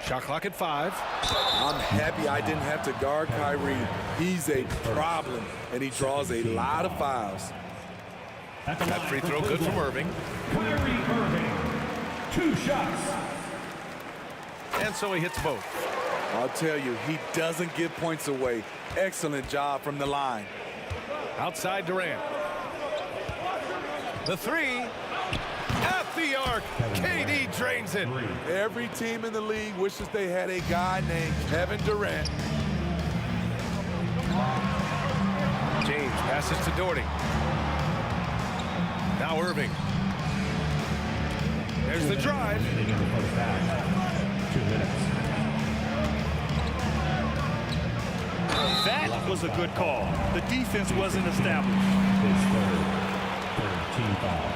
[SPEAKER 7] Shot clock at 5.
[SPEAKER 12] I'm happy I didn't have to guard Kyrie. He's a problem, and he draws a lot of fouls.
[SPEAKER 7] That free throw good from Irving.
[SPEAKER 16] Kyrie Irving, 2 shots.
[SPEAKER 7] And so he hits both.
[SPEAKER 12] I'll tell you, he doesn't give points away. Excellent job from the line.
[SPEAKER 7] Outside Durant. The 3. At the arc. KD drains it.
[SPEAKER 12] Every team in the league wishes they had a guy named Kevin Durant.
[SPEAKER 7] James passes to Doherty. Now Irving. There's the drive.
[SPEAKER 16] In the first half. 2 minutes.
[SPEAKER 13] That was a good call. The defense wasn't established.
[SPEAKER 16] His third team foul.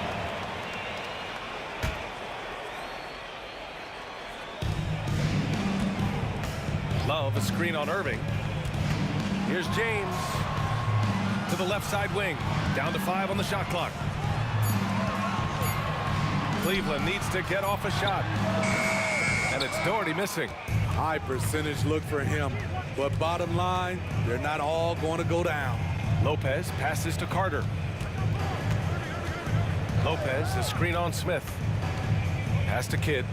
[SPEAKER 7] Love, a screen on Irving. Here's James to the left side wing. Down to 5 on the shot clock. Cleveland needs to get off a shot. And it's Doherty missing.
[SPEAKER 12] High percentage look for him. But bottom line, they're not all going to go down.
[SPEAKER 7] Lopez passes to Carter. Lopez, a screen on Smith. Pass to Kidd.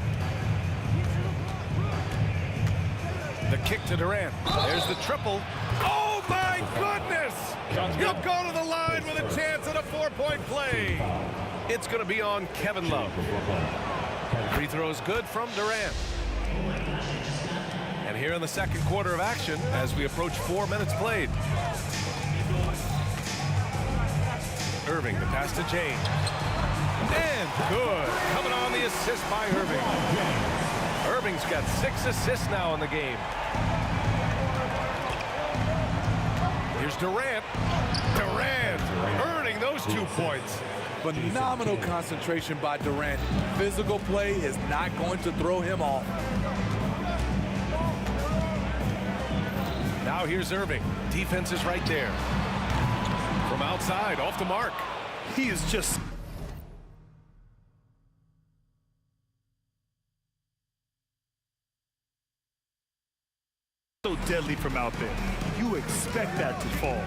[SPEAKER 7] The kick to Durant. There's the triple. Oh, my goodness! He'll go to the line with a chance at a 4-point play. It's going to be on Kevin Love. Free throws good from Durant. And here in the second quarter of action, as we approach 4 minutes played. Irving, the pass to James. And good. Coming on the assist by Irving. Irving's got 6 assists now in the game. Here's Durant. Durant earning those 2 points.
[SPEAKER 12] Phenomenal concentration by Durant. Physical play is not going to throw him off.
[SPEAKER 7] Now here's Irving. Defense is right there. From outside, off the mark.
[SPEAKER 13] He is just so deadly from out there. You expect that to fall.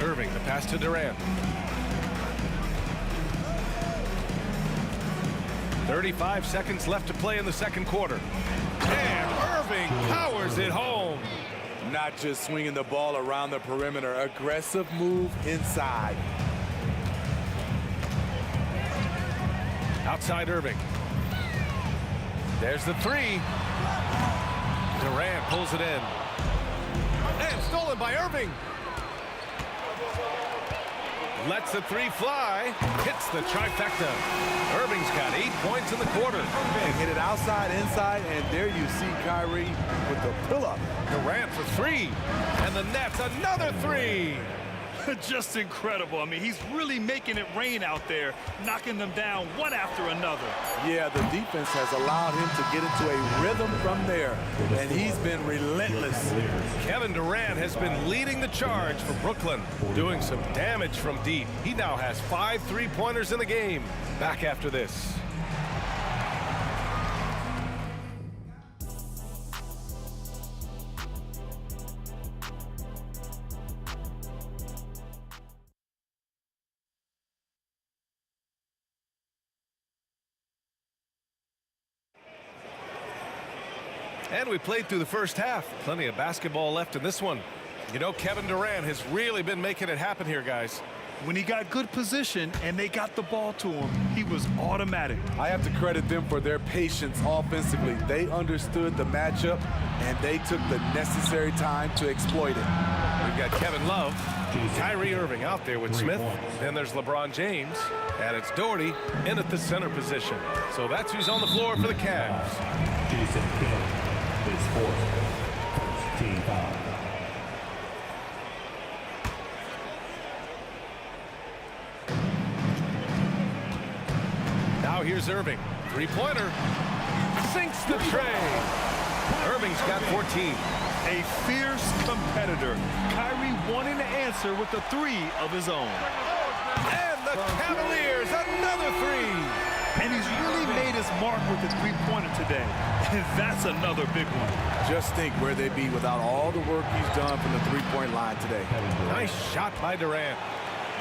[SPEAKER 7] Irving, the pass to Durant. 35 seconds left to play in the second quarter. And Irving powers it home.
[SPEAKER 12] Not just swinging the ball around the perimeter. Aggressive move inside.
[SPEAKER 7] Outside Irving. There's the 3. Durant pulls it in. And stolen by Irving. Lets the 3 fly. Hits the trifecta. Irving's got 8 points in the quarter.
[SPEAKER 12] And hit it outside, inside, and there you see Kyrie with the pull-up.
[SPEAKER 7] Durant for 3. And the Nets another 3.
[SPEAKER 13] Just incredible. I mean, he's really making it rain out there, knocking them down one after another.
[SPEAKER 12] Yeah, the defense has allowed him to get into a rhythm from there, and he's been relentless.
[SPEAKER 7] Kevin Durant has been leading the charge for Brooklyn, doing some damage from deep. He now has 5 3-pointers in the game. Back after this. And we played through the first half. Plenty of basketball left in this one. You know, Kevin Durant has really been making it happen here, guys.
[SPEAKER 13] When he got good position and they got the ball to him, he was automatic.
[SPEAKER 12] I have to credit them for their patience offensively. They understood the matchup, and they took the necessary time to exploit it.
[SPEAKER 7] We've got Kevin Love, Kyrie Irving out there with Smith. Then there's LeBron James, and it's Doherty in at the center position. So that's who's on the floor for the Cavs.
[SPEAKER 16] Jason Kidd, his first team foul.
[SPEAKER 7] Now here's Irving. 3-pointer. Sinks the tray. Irving's got 14.
[SPEAKER 13] A fierce competitor. Kyrie wanting to answer with a 3 of his own.
[SPEAKER 7] And the Cavaliers, another 3.
[SPEAKER 13] And he's really made his mark with the 3-pointer today. And that's another big one.
[SPEAKER 12] Just think where they'd be without all the work he's done from the 3-point line today.
[SPEAKER 7] Nice shot by Durant.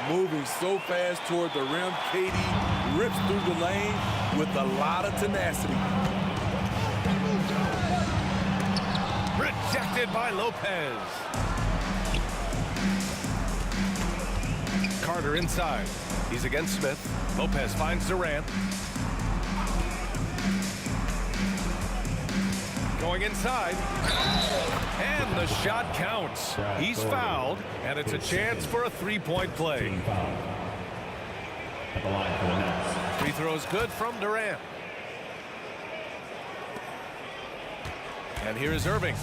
[SPEAKER 12] Moving so fast toward the rim, KD rips through the lane with a lot of tenacity.
[SPEAKER 7] Rejected by Lopez. Carter inside. He's against Smith. Lopez finds Durant. Going inside. And the shot counts. He's fouled, and it's a chance for a 3-point play.
[SPEAKER 16] At the line for the Nets.
[SPEAKER 7] Free throw is good from Durant. And here is Irving.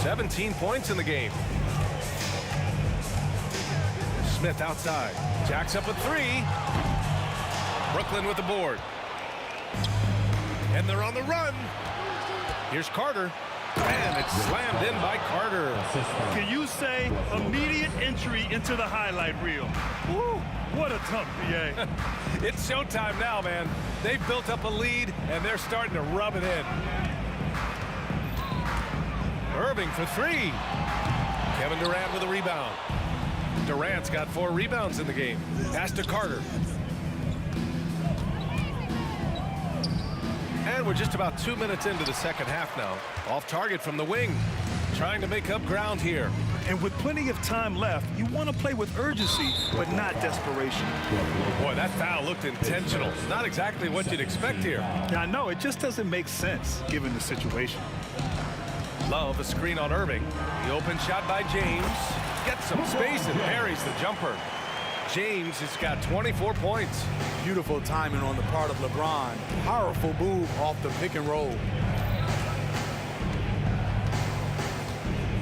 [SPEAKER 7] 17 points in the game. Smith outside. Jacks up a three. Brooklyn with the board. And they're on the run. Here's Carter. And it's slammed in by Carter.
[SPEAKER 13] Can you say immediate entry into the highlight reel? Woo, what a dunk, BA.
[SPEAKER 7] It's showtime now, man. They've built up a lead, and they're starting to rub it in. Irving for three. Kevin Durant with a rebound. Durant's got 4 rebounds in the game. Pass to Carter. And we're just about 2 minutes into the second half now. Off target from the wing. Trying to make up ground here.
[SPEAKER 13] And with plenty of time left, you want to play with urgency, but not desperation.
[SPEAKER 7] Boy, that foul looked intentional. Not exactly what you'd expect here.
[SPEAKER 13] Yeah, I know. It just doesn't make sense, given the situation.
[SPEAKER 7] Love a screen on Irving. The open shot by James. Gets some space and buries the jumper. James has got 24 points.
[SPEAKER 12] Beautiful timing on the part of LeBron. Powerful move off the pick and roll.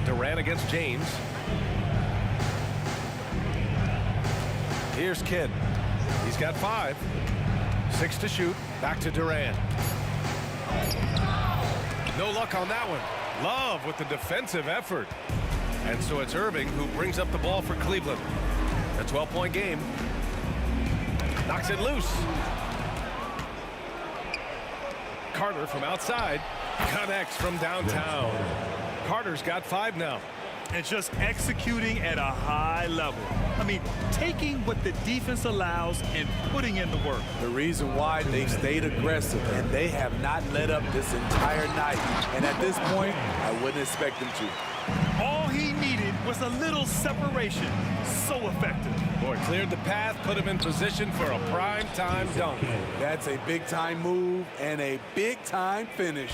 [SPEAKER 7] Durant against James. Here's Kidd. He's got 5. 6 to shoot. Back to Durant. No luck on that one. Love with the defensive effort. And so it's Irving who brings up the ball for Cleveland. A 12-point game. Knocks it loose. Carter from outside. Connects from downtown. Carter's got 5 now.
[SPEAKER 13] And just executing at a high level. I mean, taking what the defense allows and putting in the work.
[SPEAKER 12] The reason why they stayed aggressive, and they have not let up this entire night. And at this point, I wouldn't expect them to.
[SPEAKER 13] All he needed was a little separation. So effective.
[SPEAKER 7] Boy, cleared the path, put him in position for a prime-time dunk.
[SPEAKER 12] That's a big-time move and a big-time finish.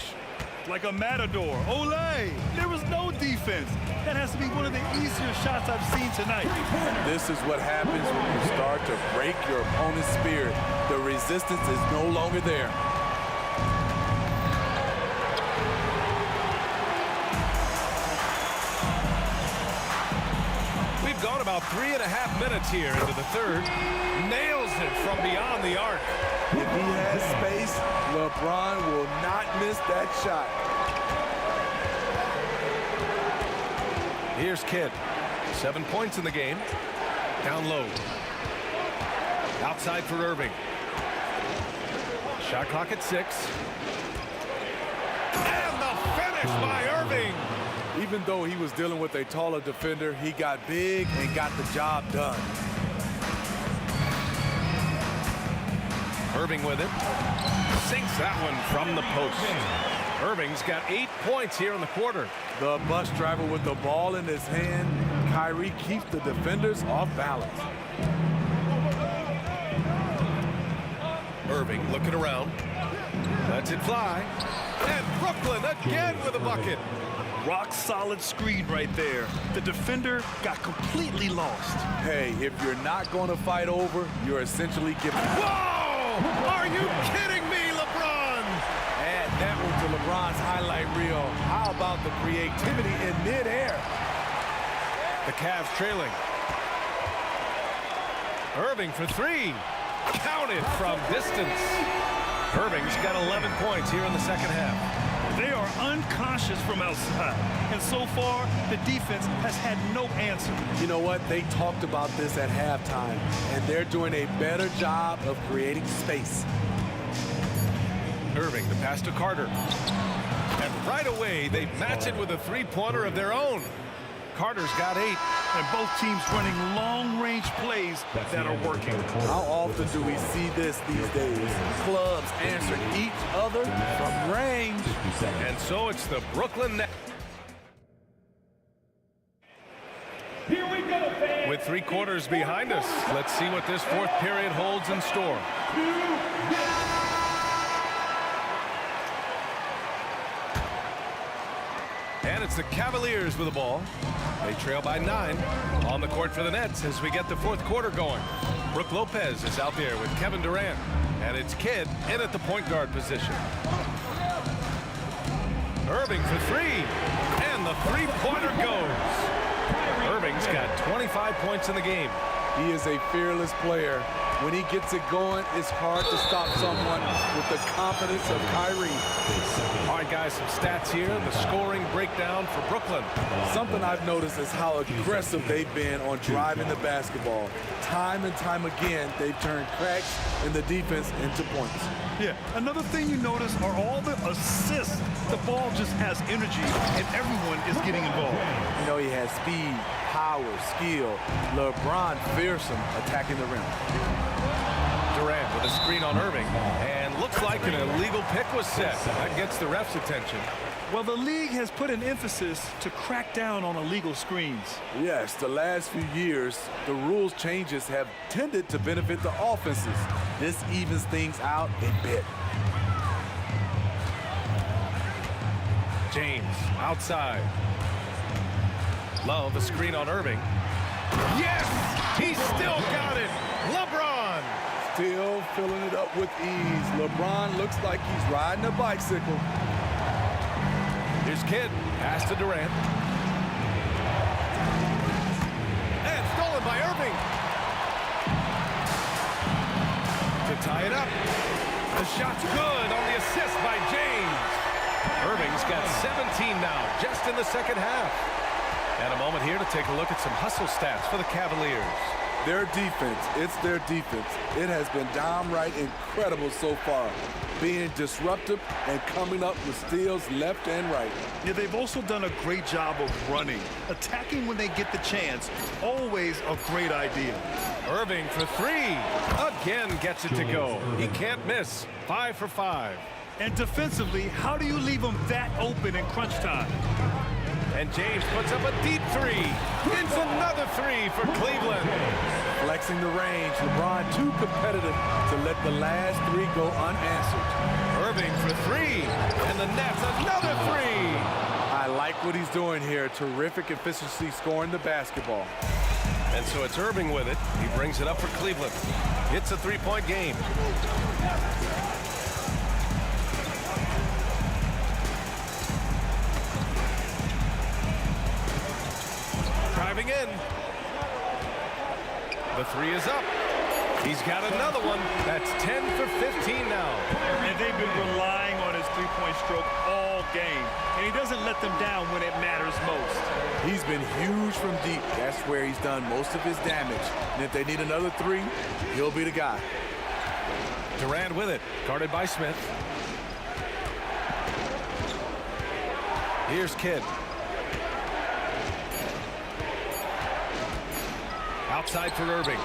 [SPEAKER 13] Like a matador. Olay! There was no defense. That has to be one of the easier shots I've seen tonight.
[SPEAKER 12] This is what happens when you start to break your opponent's spirit. The resistance is no longer there.
[SPEAKER 7] We've gone about 3.5 minutes here into the third. Nails it from beyond the arc.
[SPEAKER 12] If he has space, LeBron will not miss that shot.
[SPEAKER 7] Here's Kidd. 7 points in the game. Down low. Outside for Irving. Shot clock at 6. And the finish by Irving.
[SPEAKER 12] Even though he was dealing with a taller defender, he got big and got the job done.
[SPEAKER 7] Irving with it. Sinks that one from the post. Irving's got 8 points here in the quarter.
[SPEAKER 12] The bus driver with the ball in his hand. Kyrie keeps the defenders off balance.
[SPEAKER 7] Irving looking around. Lets it fly. And Brooklyn again with a bucket.
[SPEAKER 13] Rock solid screen right there. The defender got completely lost.
[SPEAKER 12] Hey, if you're not going to fight over, you're essentially giving.
[SPEAKER 7] Whoa! Are you kidding me, LeBron?
[SPEAKER 12] Add that one to LeBron's highlight reel. How about the creativity in midair?
[SPEAKER 7] The Cavs trailing. Irving for 3. Counted from distance. Irving's got 11 points here in the second half.
[SPEAKER 13] They are unconscious from outside. And so far, the defense has had no answer.
[SPEAKER 12] You know what? They talked about this at halftime, and they're doing a better job of creating space.
[SPEAKER 7] Irving, the pass to Carter. And right away, they match it with a three-pointer of their own. Carter's got 8.
[SPEAKER 13] And both teams running long-range plays that are working.
[SPEAKER 12] How often do we see this these days? Clubs answering each other from range.
[SPEAKER 7] And so it's the Brooklyn Nets.
[SPEAKER 5] Here we go, fans.
[SPEAKER 7] With 3 quarters behind us, let's see what this fourth period holds in store. And it's the Cavaliers with the ball. They trail by 9 on the court for the Nets as we get the fourth quarter going. Brook Lopez is out there with Kevin Durant. And it's Kidd in at the point guard position. Irving for three. And the three-pointer goes. Irving's got 25 points in the game.
[SPEAKER 12] He is a fearless player. When he gets it going, it's hard to stop someone with the confidence of Kyrie.
[SPEAKER 7] All right, guys, some stats here. The scoring breakdown for Brooklyn.
[SPEAKER 12] Something I've noticed is how aggressive they've been on driving the basketball. Time and time again, they've turned cracks in the defense into points.
[SPEAKER 13] Yeah, another thing you notice are all the assists. The ball just has energy, and everyone is getting involved.
[SPEAKER 12] You know, he has speed, power, skill. LeBron fearsome attacking the rim.
[SPEAKER 7] Durant with a screen on Irving, and looks like an illegal pick was set. That gets the ref's attention.
[SPEAKER 13] Well, the league has put an emphasis to crack down on illegal screens.
[SPEAKER 12] Yes, the last few years, the rules changes have tended to benefit the offenses. This evens things out a bit.
[SPEAKER 7] James outside. Love a screen on Irving. Yes! He still got it! LeBron!
[SPEAKER 12] Still filling it up with ease. LeBron looks like he's riding a bicycle.
[SPEAKER 7] Here's Kidd. Pass to Durant. And stolen by Irving. To tie it up. The shot's good on the assist by James. Irving's got 17 now, just in the second half. And a moment here to take a look at some hustle stats for the Cavaliers.
[SPEAKER 12] Their defense, it's their defense. It has been downright incredible so far, being disruptive and coming up with steals left and right.
[SPEAKER 13] Yeah, they've also done a great job of running. Attacking when they get the chance, always a great idea.
[SPEAKER 7] Irving for three. Again gets it to go. He can't miss. 5 for 5.
[SPEAKER 13] And defensively, how do you leave them that open in crunch time?
[SPEAKER 7] And James puts up a deep three. It's another three for Cleveland.
[SPEAKER 12] Flexing the range, LeBron too competitive to let the last three go unanswered.
[SPEAKER 7] Irving for three. And the Nets another three.
[SPEAKER 12] I like what he's doing here. Terrific efficiency scoring the basketball.
[SPEAKER 7] And so it's Irving with it. He brings it up for Cleveland. It's a three-point game. Driving in. The three is up. He's got another one. That's 10 for 15 now.
[SPEAKER 13] And they've been relying on his three-point stroke all game. And he doesn't let them down when it matters most.
[SPEAKER 12] He's been huge from deep. That's where he's done most of his damage. And if they need another three, he'll be the guy.
[SPEAKER 7] Durant with it. Guarded by Smith. Here's Kidd. Outside for Irving.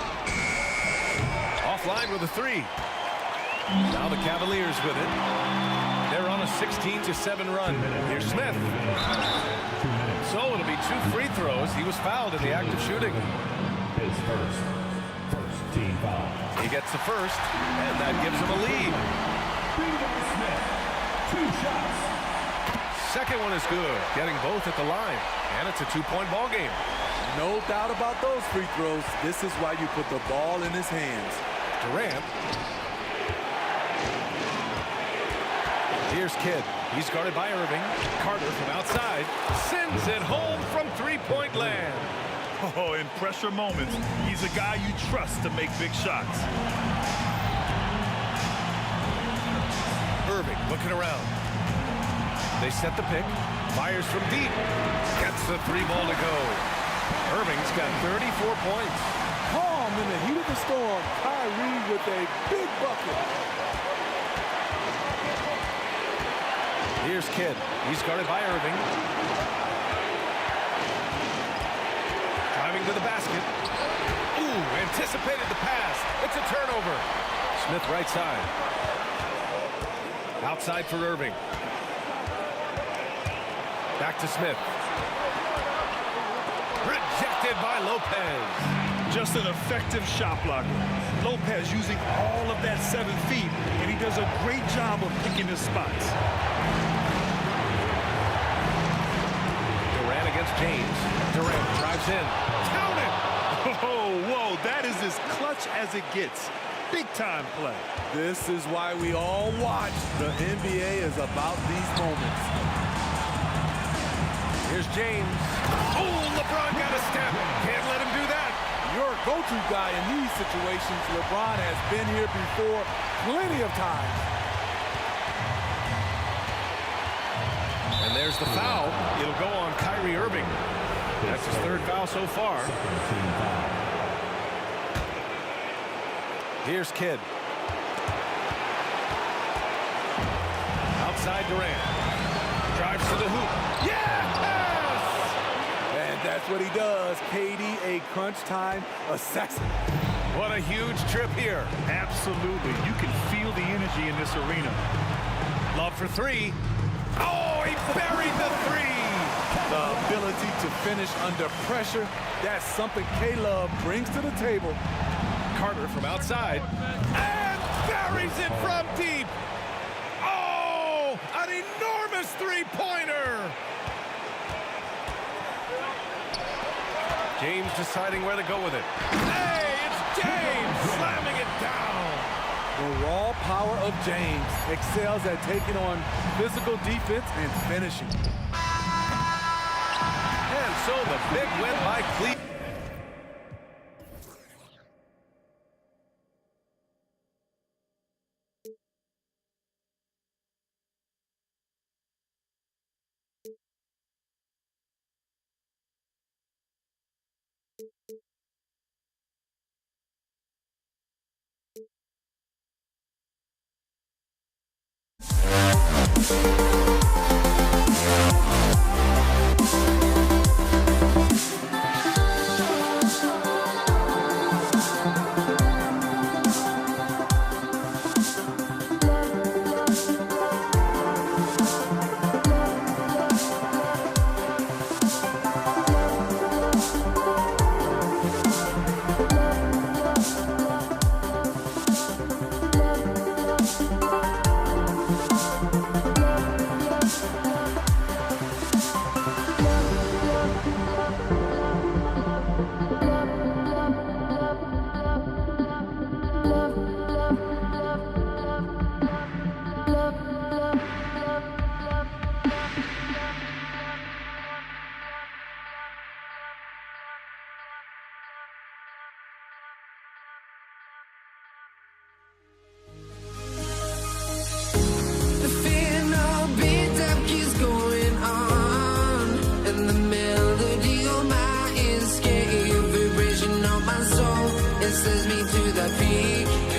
[SPEAKER 7] Offline with a three. Now the Cavaliers with it. They're on a 16-7 run. Here's Smith. So it'll be 2 free throws. He was fouled in the act of shooting.
[SPEAKER 16] His first team foul.
[SPEAKER 7] He gets the first, and that gives him a lead.
[SPEAKER 16] Smith, 2 shots.
[SPEAKER 7] Second one is good, getting both at the line. And it's a 2-point ball game.
[SPEAKER 12] No doubt about those free throws. This is why you put the ball in his hands.
[SPEAKER 7] Durant. Here's Kidd. He's guarded by Irving. Carter from outside sends it home from three-point land.
[SPEAKER 13] Oh, in pressure moments, he's a guy you trust to make big shots.
[SPEAKER 7] Irving looking around. They set the pick. Fires from deep. Gets the three ball to go. Irving's got 34 points.
[SPEAKER 12] Calm in the heat of the storm. Kyrie with a big bucket.
[SPEAKER 7] Here's Kidd. He's guarded by Irving. Driving to the basket. Ooh, anticipated the pass. It's a turnover. Smith right side. Outside for Irving. Back to Smith. Rejected by Lopez.
[SPEAKER 13] Just an effective shot blocker. Lopez using all of that 7 feet, and he does a great job of picking his spots.
[SPEAKER 7] Durant against James. Durant drives in. Count it!
[SPEAKER 13] Whoa, that is as clutch as it gets. Big time play.
[SPEAKER 12] This is why we all watch. The NBA is about these moments.
[SPEAKER 7] Here's James. Oh, LeBron got a step. Can't let him do that.
[SPEAKER 12] Your go-to guy in these situations, LeBron has been here before plenty of times.
[SPEAKER 7] And there's the foul. It'll go on Kyrie Irving. That's his third foul so far. Here's Kidd. Outside Durant. Drives to the hoop. Yes!
[SPEAKER 12] And that's what he does. KD, a crunch time assassin.
[SPEAKER 7] What a huge trip here.
[SPEAKER 13] Absolutely. You can feel the energy in this arena.
[SPEAKER 7] Love for three. Oh, he buried the three.
[SPEAKER 12] The ability to finish under pressure, that's something K-Love brings to the table.
[SPEAKER 7] Carter from outside. And buries it from deep. Oh, an enormous three-pointer. James deciding where to go with it. Hey, it's James slamming it down.
[SPEAKER 12] The raw power of James excels at taking on physical defense and finishing.
[SPEAKER 7] And so the big win by Cleveland.
[SPEAKER 1] Sends me to the peak.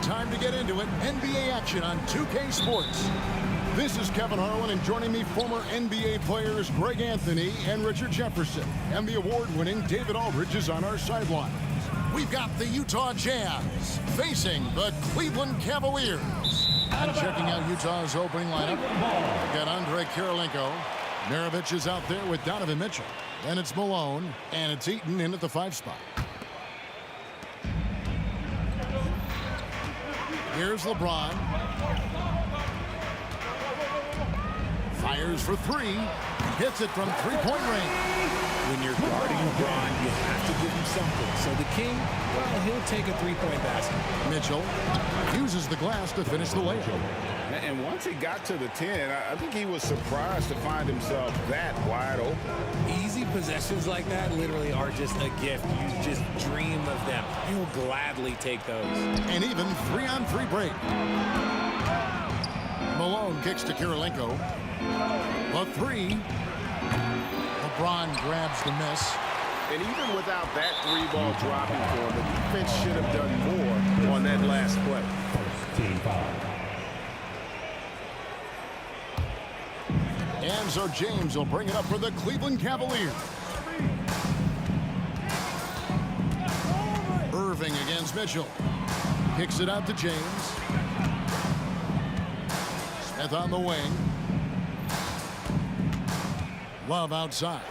[SPEAKER 2] time to get into it. NBA action on 2K Sports. This is Kevin Harlan, and joining me, former NBA players Greg Anthony and Richard Jefferson. And the award-winning David Aldridge is on our sideline. We've got the Utah Jazz facing the Cleveland Cavaliers. And checking out Utah's opening lineup, we've got Andrei Kirilenko. Maravich is out there with Donovan Mitchell. Then it's Malone, and it's Eaton in at the 5 spot. Here's LeBron. Fires for 3. Hits it from three-point range.
[SPEAKER 14] When you're guarding LeBron, you have to give him something. So the King, well, he'll take a three-point basket.
[SPEAKER 2] Mitchell uses the glass to finish the layup.
[SPEAKER 3] And once he got to the 10, I think he was surprised to find himself that wide open.
[SPEAKER 14] Easy possessions like that literally are just a gift. You just dream of them. You'll gladly take those.
[SPEAKER 2] And even 3-on-3 break. Malone kicks to Kirilenko. The 3. LeBron grabs the miss.
[SPEAKER 3] And even without that 3-ball dropping for him, the defense should have done more on that last play.
[SPEAKER 16] Team foul.
[SPEAKER 2] And so James will bring it up for the Cleveland Cavaliers. Irving against Mitchell. Kicks it out to James. Smith on the wing. Love outside.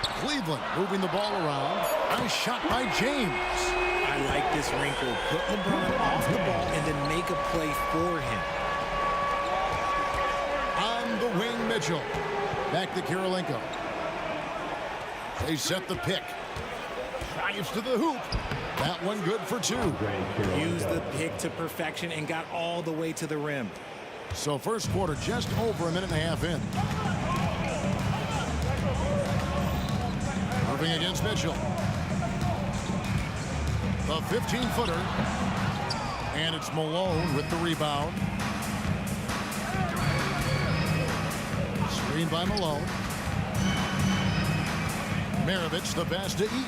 [SPEAKER 2] Cleveland moving the ball around. Nice shot by James.
[SPEAKER 14] I like this wrinkle. Put LeBron off the ball and then make a play for him.
[SPEAKER 2] On the wing, Mitchell. Back to Kirilenko. They set the pick. Drives to the hoop. That one good for 2.
[SPEAKER 14] Use the pick to perfection and got all the way to the rim.
[SPEAKER 2] So first quarter just over a minute and a half in. Irving against Mitchell. The 15-footer. And it's Malone with the rebound. Screen by Malone. Maravich the pass to Eaton.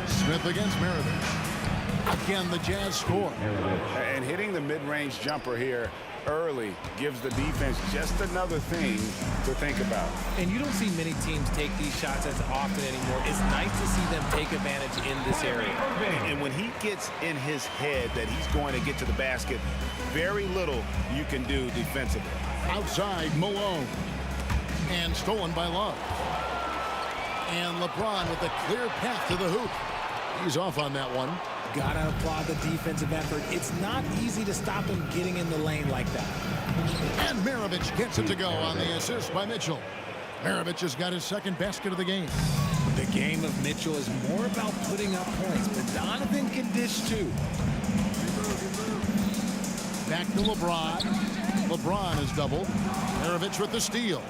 [SPEAKER 2] Smith against Maravich. Again, the Jazz score.
[SPEAKER 3] And hitting the mid-range jumper here early gives the defense just another thing to think about.
[SPEAKER 14] And you don't see many teams take these shots as often anymore. It's nice to see them take advantage in this area.
[SPEAKER 3] And when he gets in his head that he's going to get to the basket, very little you can do defensively.
[SPEAKER 2] Outside, Malone. And stolen by Love. And LeBron with a clear path to the hoop. He's off on that one.
[SPEAKER 14] Gotta applaud the defensive effort. It's not easy to stop him getting in the lane like that.
[SPEAKER 2] And Maravich gets it to go on the assist by Mitchell. Maravich has got his second basket of the game.
[SPEAKER 14] The game of Mitchell is more about putting up points, but Donovan can dish too.
[SPEAKER 2] Back to LeBron. LeBron is doubled. Maravich with the steal.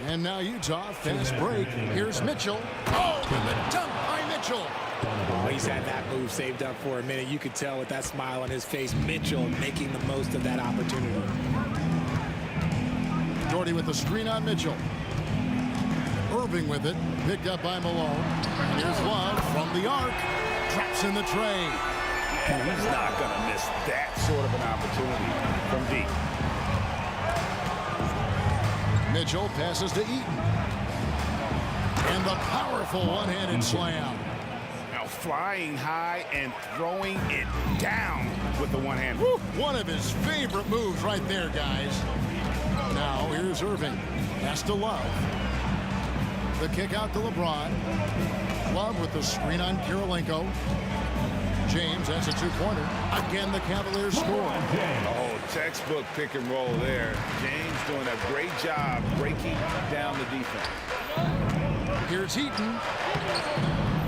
[SPEAKER 2] And now Utah, fast break. Here's Mitchell. Oh, and the dunk by Mitchell.
[SPEAKER 14] Oh, he's had that move saved up for a minute. You could tell with that smile on his face, Mitchell making the most of that opportunity.
[SPEAKER 2] Doherty with the screen on Mitchell. Irving with it. Picked up by Malone. And here's Love from the arc. Traps in the tray.
[SPEAKER 3] And he's not going to miss that sort of an opportunity from deep.
[SPEAKER 2] Mitchell passes to Eaton. And the powerful one-handed slam.
[SPEAKER 3] Flying high and throwing it down with the one hand.
[SPEAKER 2] One of his favorite moves right there, guys. Now here's Irving. Pass to Love. The kick out to LeBron. Love with the screen on Kirilenko. James has a 2-pointer. Again, the Cavaliers score.
[SPEAKER 3] Oh, textbook pick and roll there. James doing a great job breaking down the defense.
[SPEAKER 2] Here's Eaton.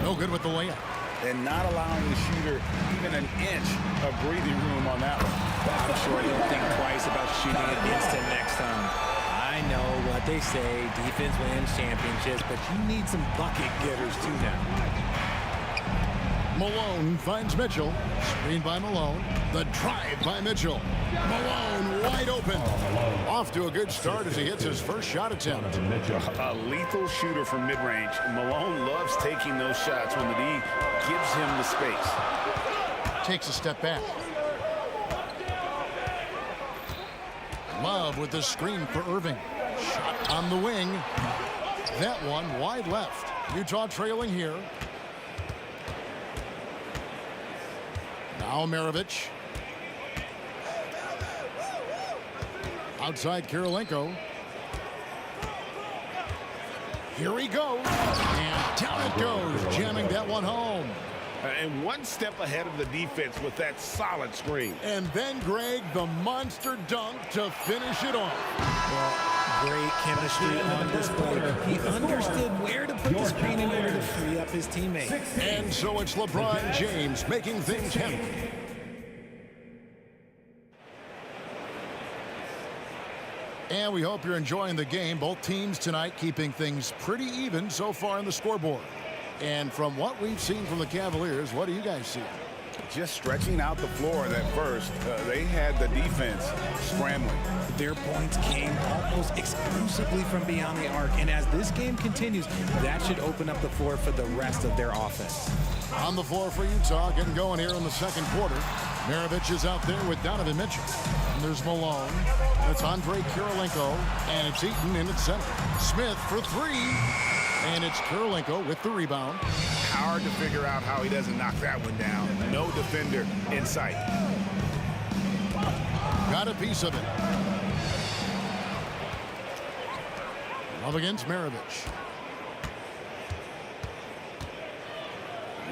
[SPEAKER 2] No good with the layup.
[SPEAKER 3] And not allowing the shooter even an inch of breathing room on that one.
[SPEAKER 14] I'm sure he'll think twice about shooting it instant next time. I know what they say, defense wins championships, but you need some bucket getters too now.
[SPEAKER 2] Malone finds Mitchell. Screen by Malone. The drive by Mitchell. Malone wide open. Off to a good start as he hits his first shot attempt.
[SPEAKER 3] A lethal shooter from mid-range. Malone loves taking those shots when the D gives him the space.
[SPEAKER 2] Takes a step back. Love with the screen for Irving. Shot on the wing. That one wide left. Utah trailing here. Now Maravich. Outside Kirilenko. Here he goes. And down it goes, jamming that one home.
[SPEAKER 3] And one step ahead of the defense with that solid screen.
[SPEAKER 2] And then, Greg, the monster dunk to finish it off.
[SPEAKER 14] Great chemistry on display. He understood where to put the screen in order to free up his teammate.
[SPEAKER 2] And so it's LeBron James making things happen. And we hope you're enjoying the game. Both teams tonight keeping things pretty even so far in the scoreboard. And from what we've seen from the Cavaliers, what do you guys see?
[SPEAKER 3] Just stretching out the floor at first. They had the defense scrambling.
[SPEAKER 14] Their points came almost exclusively from beyond the arc. And as this game continues, that should open up the floor for the rest of their offense.
[SPEAKER 2] On the floor for Utah, getting going here in the second quarter. Maravich is out there with Donovan Mitchell. And there's Malone. That's Andre Kirilenko. And it's Eaton in its center. Smith for three. And it's Kirilenko with the rebound.
[SPEAKER 3] Hard to figure out how he doesn't knock that one down. No defender in sight.
[SPEAKER 2] Got a piece of it. Love against Maravich.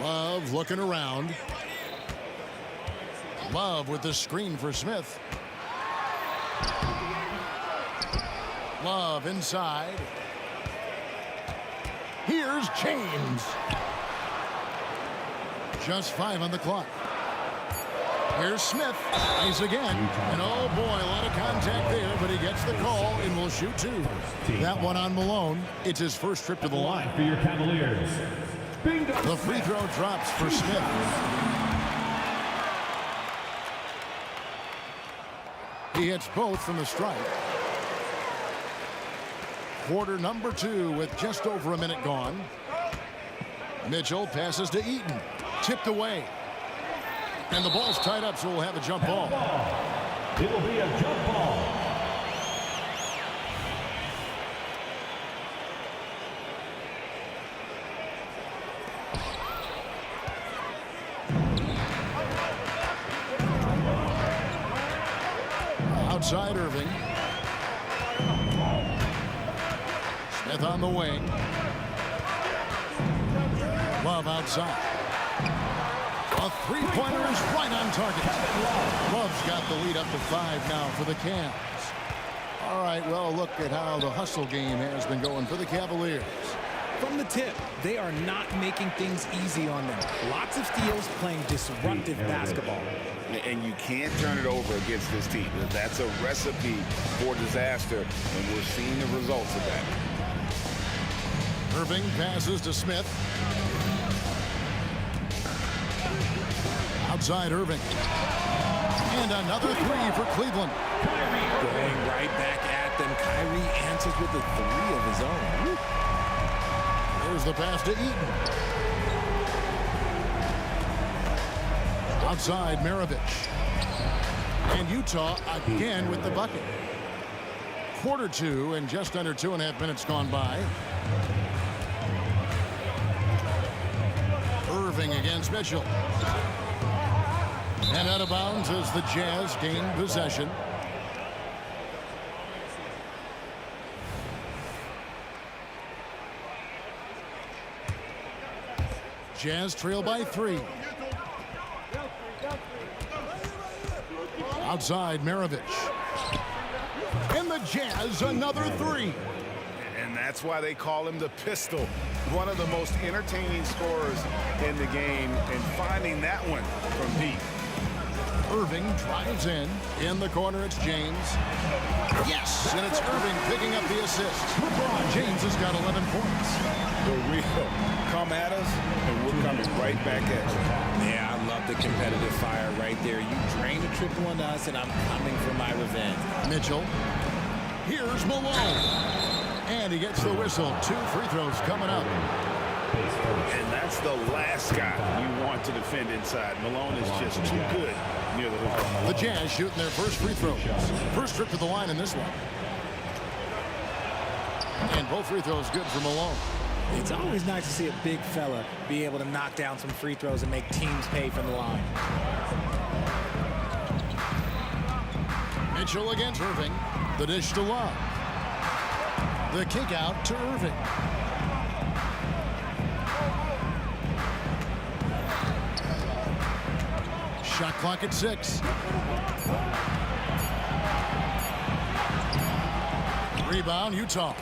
[SPEAKER 2] Love looking around. Love with the screen for Smith. Love inside. Here's James. Just 5 on the clock. Here's Smith. Nice again. And oh boy, a lot of contact there, but he gets the call and will shoot two. That one on Malone. It's his first trip to the line.
[SPEAKER 16] For your Cavaliers.
[SPEAKER 2] The free throw drops for Smith. He hits both from the stripe. Quarter number 2 with just over a minute gone. Mitchell passes to Eaton. Tipped away. And the ball's tied up, so we'll have a jump ball.
[SPEAKER 16] It will be a jump ball.
[SPEAKER 2] Outside Irving. Smith on the wing. Love outside. A three-pointer is right on target. Love's got the lead up to 5 now for the Cavs. All right, well, look at how the hustle game has been going for the Cavaliers.
[SPEAKER 14] From the tip, they are not making things easy on them. Lots of steals, playing disruptive basketball.
[SPEAKER 3] And you can't turn it over against this team. That's a recipe for disaster, and we're seeing the results of that.
[SPEAKER 2] Irving passes to Smith. Outside Irving. And another three for Cleveland.
[SPEAKER 14] Going right back at them. Kyrie answers with a 3 of his own. Woo.
[SPEAKER 2] There's the pass to Eaton. Outside Maravich. And Utah again with the bucket. Quarter 2 and just under 2.5 minutes gone by. Irving against Mitchell. And out of bounds as the Jazz gain possession. Jazz trail by 3. Outside Maravich. And the Jazz another 3.
[SPEAKER 3] And that's why they call him the Pistol. One of the most entertaining scorers in the game, and finding that one from deep.
[SPEAKER 2] Irving drives in. In the corner, it's James. Yes, and it's Irving picking up the assist. LeBron James has got 11 points.
[SPEAKER 3] the real come at us, and we're coming right back at you.
[SPEAKER 14] Yeah, I love the competitive fire right there. You drain a triple on us, and I'm coming for my revenge.
[SPEAKER 2] Mitchell. Here's Malone. And he gets the whistle. 2 free throws coming up.
[SPEAKER 3] And that's the last guy you want to defend inside. Malone is just too good near the hoop.
[SPEAKER 2] The Jazz shooting their first free throws. First trip to the line in this one. And both free throws good for Malone.
[SPEAKER 14] It's always nice to see a big fella be able to knock down some free throws and make teams pay from the line.
[SPEAKER 2] Mitchell against Irving. The dish to Love. The kick out to Irving. Shot clock at 6. Rebound, Utah.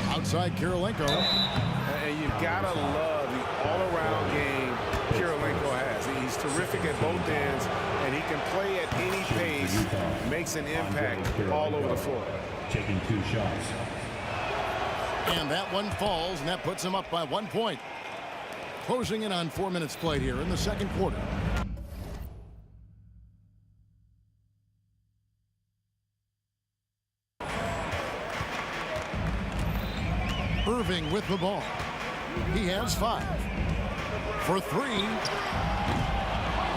[SPEAKER 2] Outside Kirilenko.
[SPEAKER 3] And you've got to love the all-around game Kirilenko has. He's terrific at both ends, and he can play at any pace, makes an impact all over the floor.
[SPEAKER 16] Taking 2 shots.
[SPEAKER 2] And that one falls, and that puts him up by 1 point. Closing in on 4 minutes played here in the second quarter. Irving with the ball. He has 5. For 3.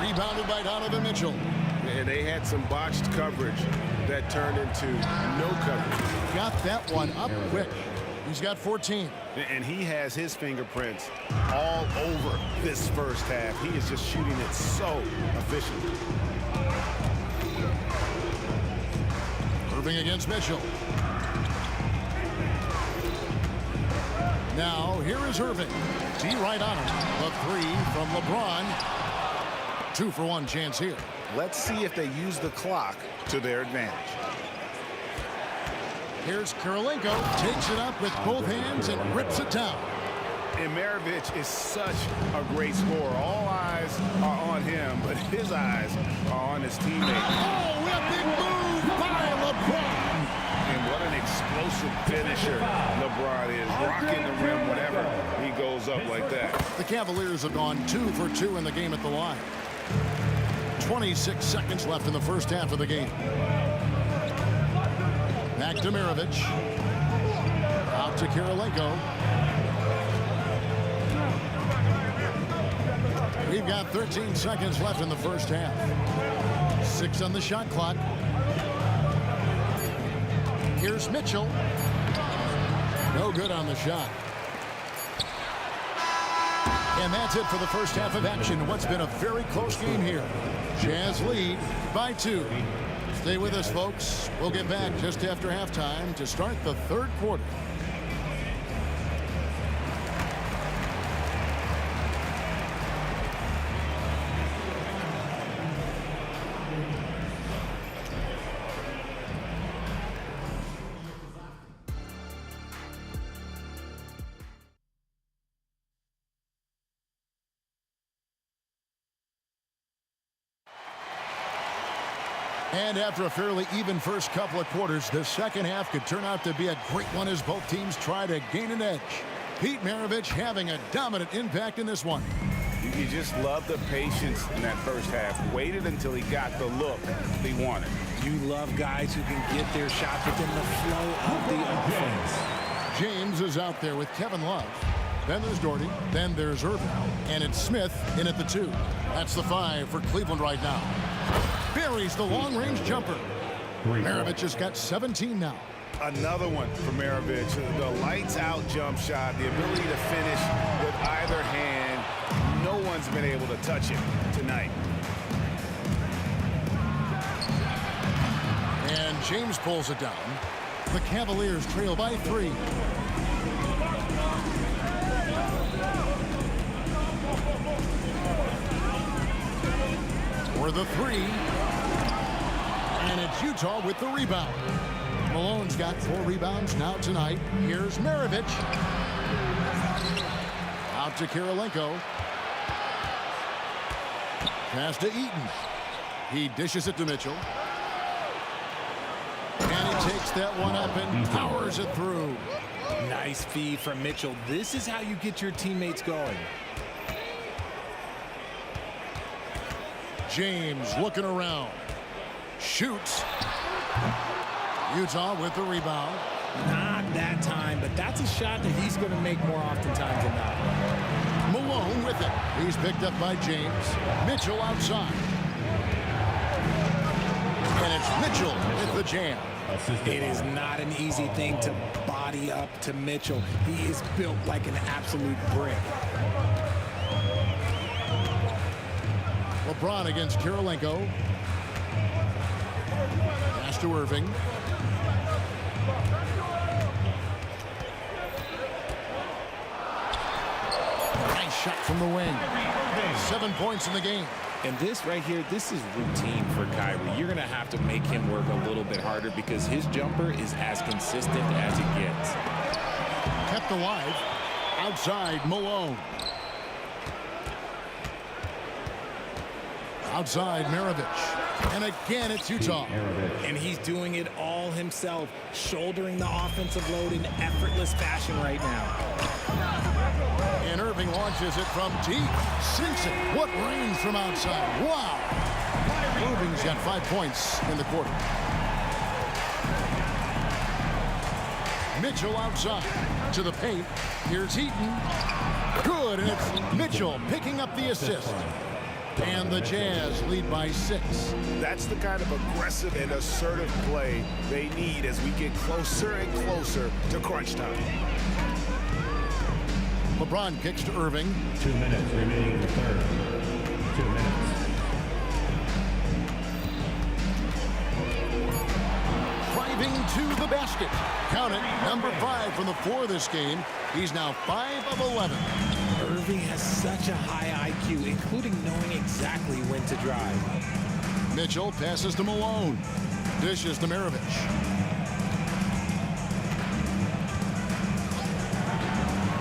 [SPEAKER 2] Rebounded by Donovan Mitchell.
[SPEAKER 3] And they had some botched coverage that turned into no coverage.
[SPEAKER 2] Got that one up quick. He's got 14.
[SPEAKER 3] And he has his fingerprints all over this first half. He is just shooting it so efficiently.
[SPEAKER 2] Irving against Mitchell. Now, here is Irving. D right on him. The 3 from LeBron. 2-for-1 chance here.
[SPEAKER 3] Let's see if they use the clock to their advantage.
[SPEAKER 2] Here's Kirilenko. Takes it up with both hands and rips it down.
[SPEAKER 3] And Maravich is such a great scorer. All eyes are on him, but his eyes are on his teammate.
[SPEAKER 2] Oh, what a big move by LeBron.
[SPEAKER 3] And what an explosive finisher LeBron is. Rocking the rim whenever he goes up like that.
[SPEAKER 2] The Cavaliers have gone 2 for 2 in the game at the line. 26 seconds left in the first half of the game. Back to Maravich. Out to Kirilenko. We've got 13 seconds left in the first half. 6 on the shot clock. Here's Mitchell. No good on the shot. And that's it for the first half of action. What's been a very close game here. Jazz lead by 2. Stay with us, folks. We'll get back just after halftime to start the third quarter. And after a fairly even first couple of quarters, the second half could turn out to be a great one as both teams try to gain an edge. Pete Maravich having a dominant impact in this one.
[SPEAKER 3] You just love the patience in that first half. Waited until he got the look he wanted.
[SPEAKER 14] You love guys who can get their shots within the flow of the offense.
[SPEAKER 2] James is out there with Kevin Love. Then there's Doherty. Then there's Irving. And it's Smith in at the 2. That's the 5 for Cleveland right now. Buries the long-range jumper. Maravich has got 17 now.
[SPEAKER 3] Another one for Maravich. The lights-out jump shot, the ability to finish with either hand. No one's been able to touch it tonight.
[SPEAKER 2] And James pulls it down. The Cavaliers trail by 3. For the 3. And it's Utah with the rebound. Malone's got 4 rebounds now tonight. Here's Maravich. Out to Kirilenko. Pass to Eaton. He dishes it to Mitchell. And he takes that one up and powers it through.
[SPEAKER 14] Nice feed from Mitchell. This is how you get your teammates going.
[SPEAKER 2] James looking around. Shoots. Utah with the rebound.
[SPEAKER 14] Not that time, but that's a shot that he's going to make more oftentimes than not.
[SPEAKER 2] Malone with it. He's picked up by James. Mitchell outside. And it's Mitchell with the jam.
[SPEAKER 14] It is not an easy thing to body up to Mitchell. He is built like an absolute brick.
[SPEAKER 2] LeBron against Kirilenko. Pass to Irving. Nice shot from the wing. 7 points in the game.
[SPEAKER 14] And this right here, this is routine for Kyrie. You're going to have to make him work a little bit harder because his jumper is as consistent as it gets.
[SPEAKER 2] Kept alive. Outside, Malone. Outside, Maravich. And again, it's Utah.
[SPEAKER 14] And he's doing it all himself, shouldering the offensive load in effortless fashion right now.
[SPEAKER 2] And Irving launches it from deep. Sinks it. What range from outside. Wow. Irving's got 5 points in the quarter. Mitchell outside to the paint. Here's Heaton. Good, and it's Mitchell picking up the assist. And the Jazz lead by 6.
[SPEAKER 3] That's the kind of aggressive and assertive play they need as we get closer and closer to crunch time.
[SPEAKER 2] LeBron kicks to Irving.
[SPEAKER 16] 2 minutes remaining in the third. 2 minutes.
[SPEAKER 2] Driving to the basket. Count it. Number 5 from the floor this game. He's now 5 of 11.
[SPEAKER 14] Irving has such a high IQ, including knowing exactly when to drive.
[SPEAKER 2] Mitchell passes to Malone. Dishes to Maravich.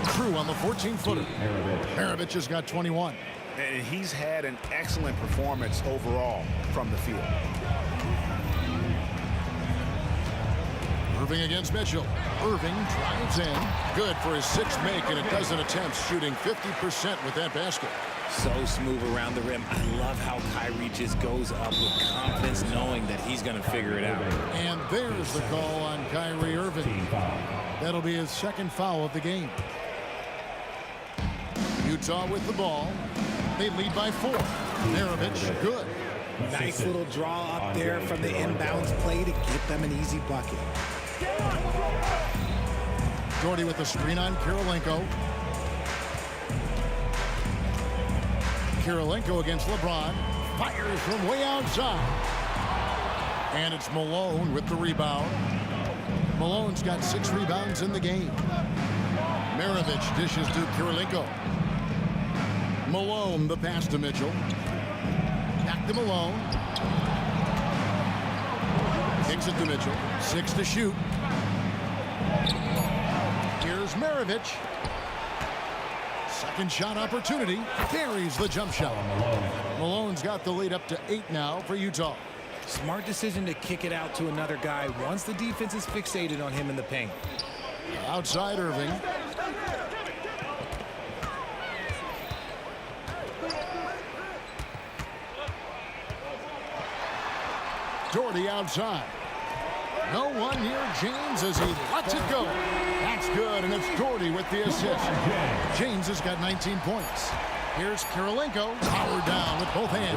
[SPEAKER 2] Crew on the 14-footer. Maravich has got 21.
[SPEAKER 3] And he's had an excellent performance overall from the field.
[SPEAKER 2] Irving against Mitchell. Irving drives in. Good for his 6th make and a dozen attempts, shooting 50% with that basket.
[SPEAKER 14] So smooth around the rim. I love how Kyrie just goes up with confidence, knowing that he's going to figure it out.
[SPEAKER 2] And there's the call on Kyrie Irving. That'll be his 2nd foul of the game. Utah with the ball. They lead by 4. Maravich, good.
[SPEAKER 14] Nice little draw up there from the inbounds play to get them an easy bucket.
[SPEAKER 2] Jordy with the screen on Kirilenko. Kirilenko against LeBron. Fires from way outside. And it's Malone with the rebound. Malone's got 6 rebounds in the game. Maravich dishes to Kirilenko. Malone, the pass to Mitchell. Back to Malone. Kicks it to Mitchell. 6 to shoot. Here's Maravich. Second shot opportunity. Buries the jump shot. Malone's got the lead up to 8 now for Utah.
[SPEAKER 14] Smart decision to kick it out to another guy once the defense is fixated on him in the paint.
[SPEAKER 2] Outside Irving. Doherty outside. No one near James as he lets it go. That's good, and it's Doherty with the assist. James has got 19 points. Here's Kirilenko, powered down with both hands.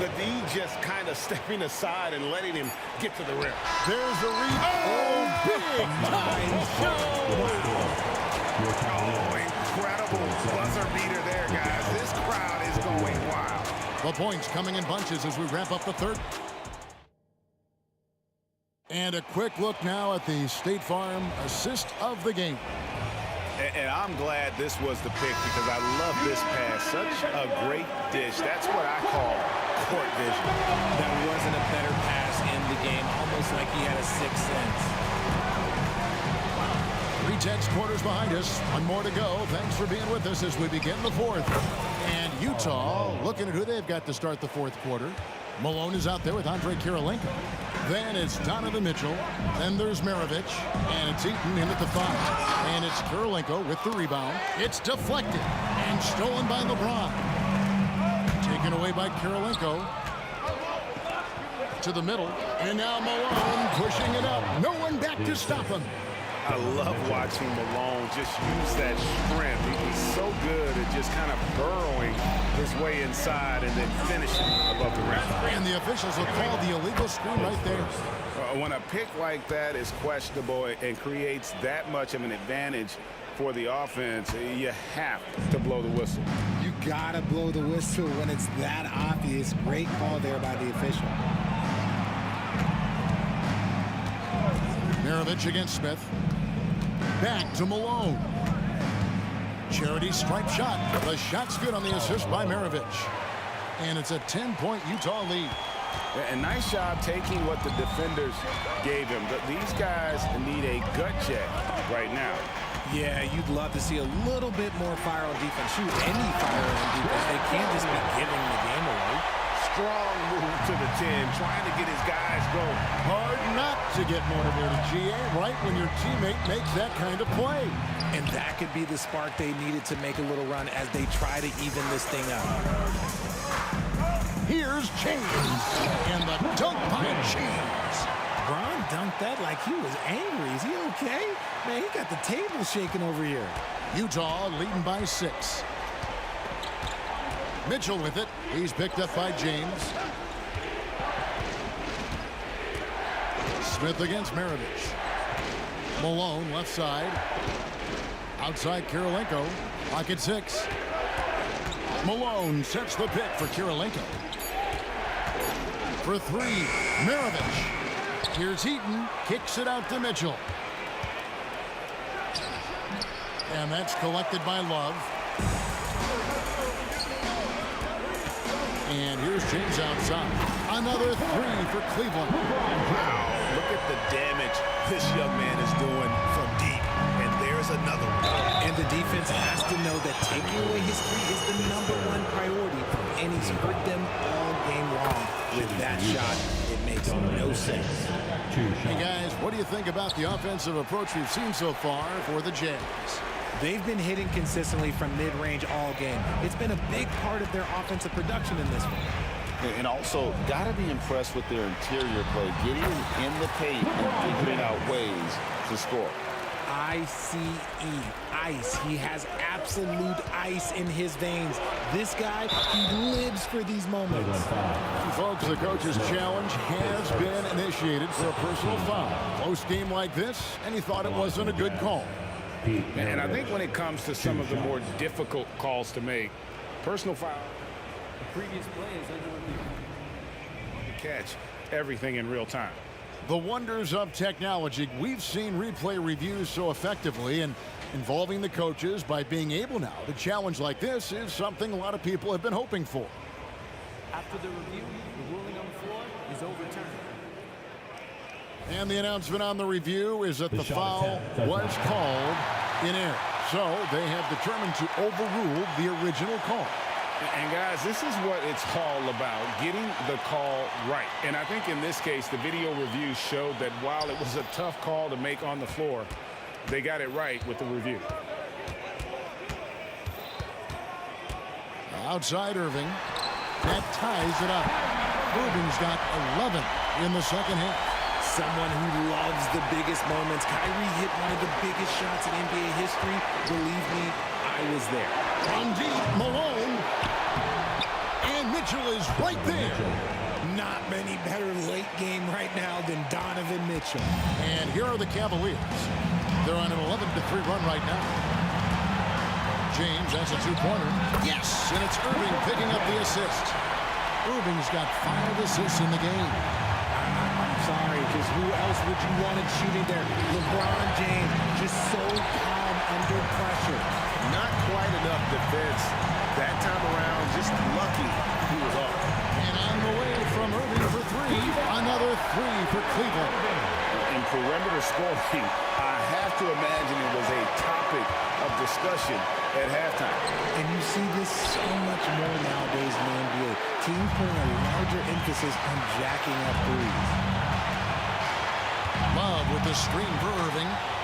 [SPEAKER 3] The D just kind of stepping aside and letting him get to the rim.
[SPEAKER 2] There's the rebound. Oh, big time shot.
[SPEAKER 3] Oh, incredible buzzer beater there, guys. This crowd is going wild.
[SPEAKER 2] The points coming in bunches as we wrap up the third. And a quick look now at the State Farm assist of the game.
[SPEAKER 3] And I'm glad this was the pick because I love this pass. Such a great dish. That's what I call court vision.
[SPEAKER 14] That wasn't a better pass in the game, almost like he had a 6th sense.
[SPEAKER 2] 3 quarters behind us. 1 more to go. Thanks for being with us as we begin the 4th. And Utah looking at who they've got to start the 4th quarter. Malone is out there with Andre Kirilenko. Then it's Donovan Mitchell. Then there's Maravich. And it's Eaton in at the 5. And it's Kirilenko with the rebound. It's deflected and stolen by LeBron. Taken away by Kirilenko. To the middle. And now Malone pushing it up. No one back to stop him.
[SPEAKER 3] I love watching Malone just use that strength. He's so good at just kind of burrowing his way inside and then finishing above the rim.
[SPEAKER 2] And the officials will call the illegal screen right there.
[SPEAKER 3] When a pick like that is questionable and creates that much of an advantage for the offense, you have to blow the whistle.
[SPEAKER 14] You gotta blow the whistle when it's that obvious. Great call there by the official.
[SPEAKER 2] Maravich against Smith. Back to Malone. Charity stripe shot. The shot's good on the assist by Maravich. And it's a 10-point Utah lead.
[SPEAKER 3] A nice job taking what the defenders gave him. But these guys need a gut check right now.
[SPEAKER 14] Yeah, you'd love to see a little bit more fire on defense. Shoot, any fire on defense. They can't just be giving the game away.
[SPEAKER 3] Strong move to the 10, trying to get his guys going.
[SPEAKER 2] Hard not to get motivated, GA, right when your teammate makes that kind of play.
[SPEAKER 14] And that could be the spark they needed to make a little run as they try to even this thing up.
[SPEAKER 2] Here's James. And the dunk by James.
[SPEAKER 14] Bron dunked that like he was angry. Is he okay? Man, he got the table shaking over here.
[SPEAKER 2] Utah leading by 6. Mitchell with it. He's picked up by James. Smith against Maravich. Malone left side. Outside Kirilenko. Pocket 6. Malone sets the pick for Kirilenko. For 3, Maravich. Here's Eaton. Kicks it out to Mitchell. And that's collected by Love. And here's James outside. Another 3 for Cleveland.
[SPEAKER 3] Wow, look at the damage this young man is doing from deep. And there's another one.
[SPEAKER 14] And the defense has to know that taking away his 3 is the #1 priority. And he's hurt them all game long with that shot. It makes no sense.
[SPEAKER 2] Hey guys, what do you think about the offensive approach we've seen so far for the Jazz?
[SPEAKER 14] They've been hitting consistently from mid-range all game. It's been a big part of their offensive production in this one.
[SPEAKER 17] And also, got to be impressed with their interior play, getting in the paint and figuring out ways to score.
[SPEAKER 14] I-C-E, ice. He has absolute ice in his veins. This guy, he lives for these moments.
[SPEAKER 2] Folks, the coach's challenge has been initiated for a personal foul. Close game like this, and he thought it wasn't a good call.
[SPEAKER 3] And I think when it comes to some of the more difficult calls to make, personal foul,
[SPEAKER 15] The previous play is under review.
[SPEAKER 3] catch everything in real time.
[SPEAKER 2] The wonders of technology. We've seen replay reviews so effectively, and involving the coaches by being able now to challenge like this is something a lot of people have been hoping for.
[SPEAKER 15] After the review, the ruling on the floor is overturned.
[SPEAKER 2] And the announcement on the review is that the foul was called in error. So they have determined to overrule the original call.
[SPEAKER 3] And guys, this is what it's all about, getting the call right. And I think in this case, the video review showed that while it was a tough call to make on the floor, they got it right with the review.
[SPEAKER 2] Outside Irving. That ties it up. Irving's got 11 in the second half.
[SPEAKER 14] Someone who loves the biggest moments. Kyrie hit one of the biggest shots in NBA history. Believe me, I was there.
[SPEAKER 2] From deep, Malone. And Mitchell is right there.
[SPEAKER 14] Not many better late game right now than Donovan Mitchell.
[SPEAKER 2] And here are the Cavaliers. They're on an 11-3 run right now. James has a 2-pointer. Yes! And it's Irving picking up the assist. Irving's got 5 assists in the game.
[SPEAKER 14] Sorry, because who else would you want it shooting there? LeBron James, just so calm under pressure.
[SPEAKER 3] Not quite enough defense that time around. Just lucky he was off.
[SPEAKER 2] And on the way from Irving for 3. Another 3 for Cleveland.
[SPEAKER 3] In perimeter scoring, I have to imagine it was a topic of discussion at halftime.
[SPEAKER 14] And you see this so much more nowadays in the NBA. Teams putting a larger emphasis on jacking up threes.
[SPEAKER 2] with the screen for Irving.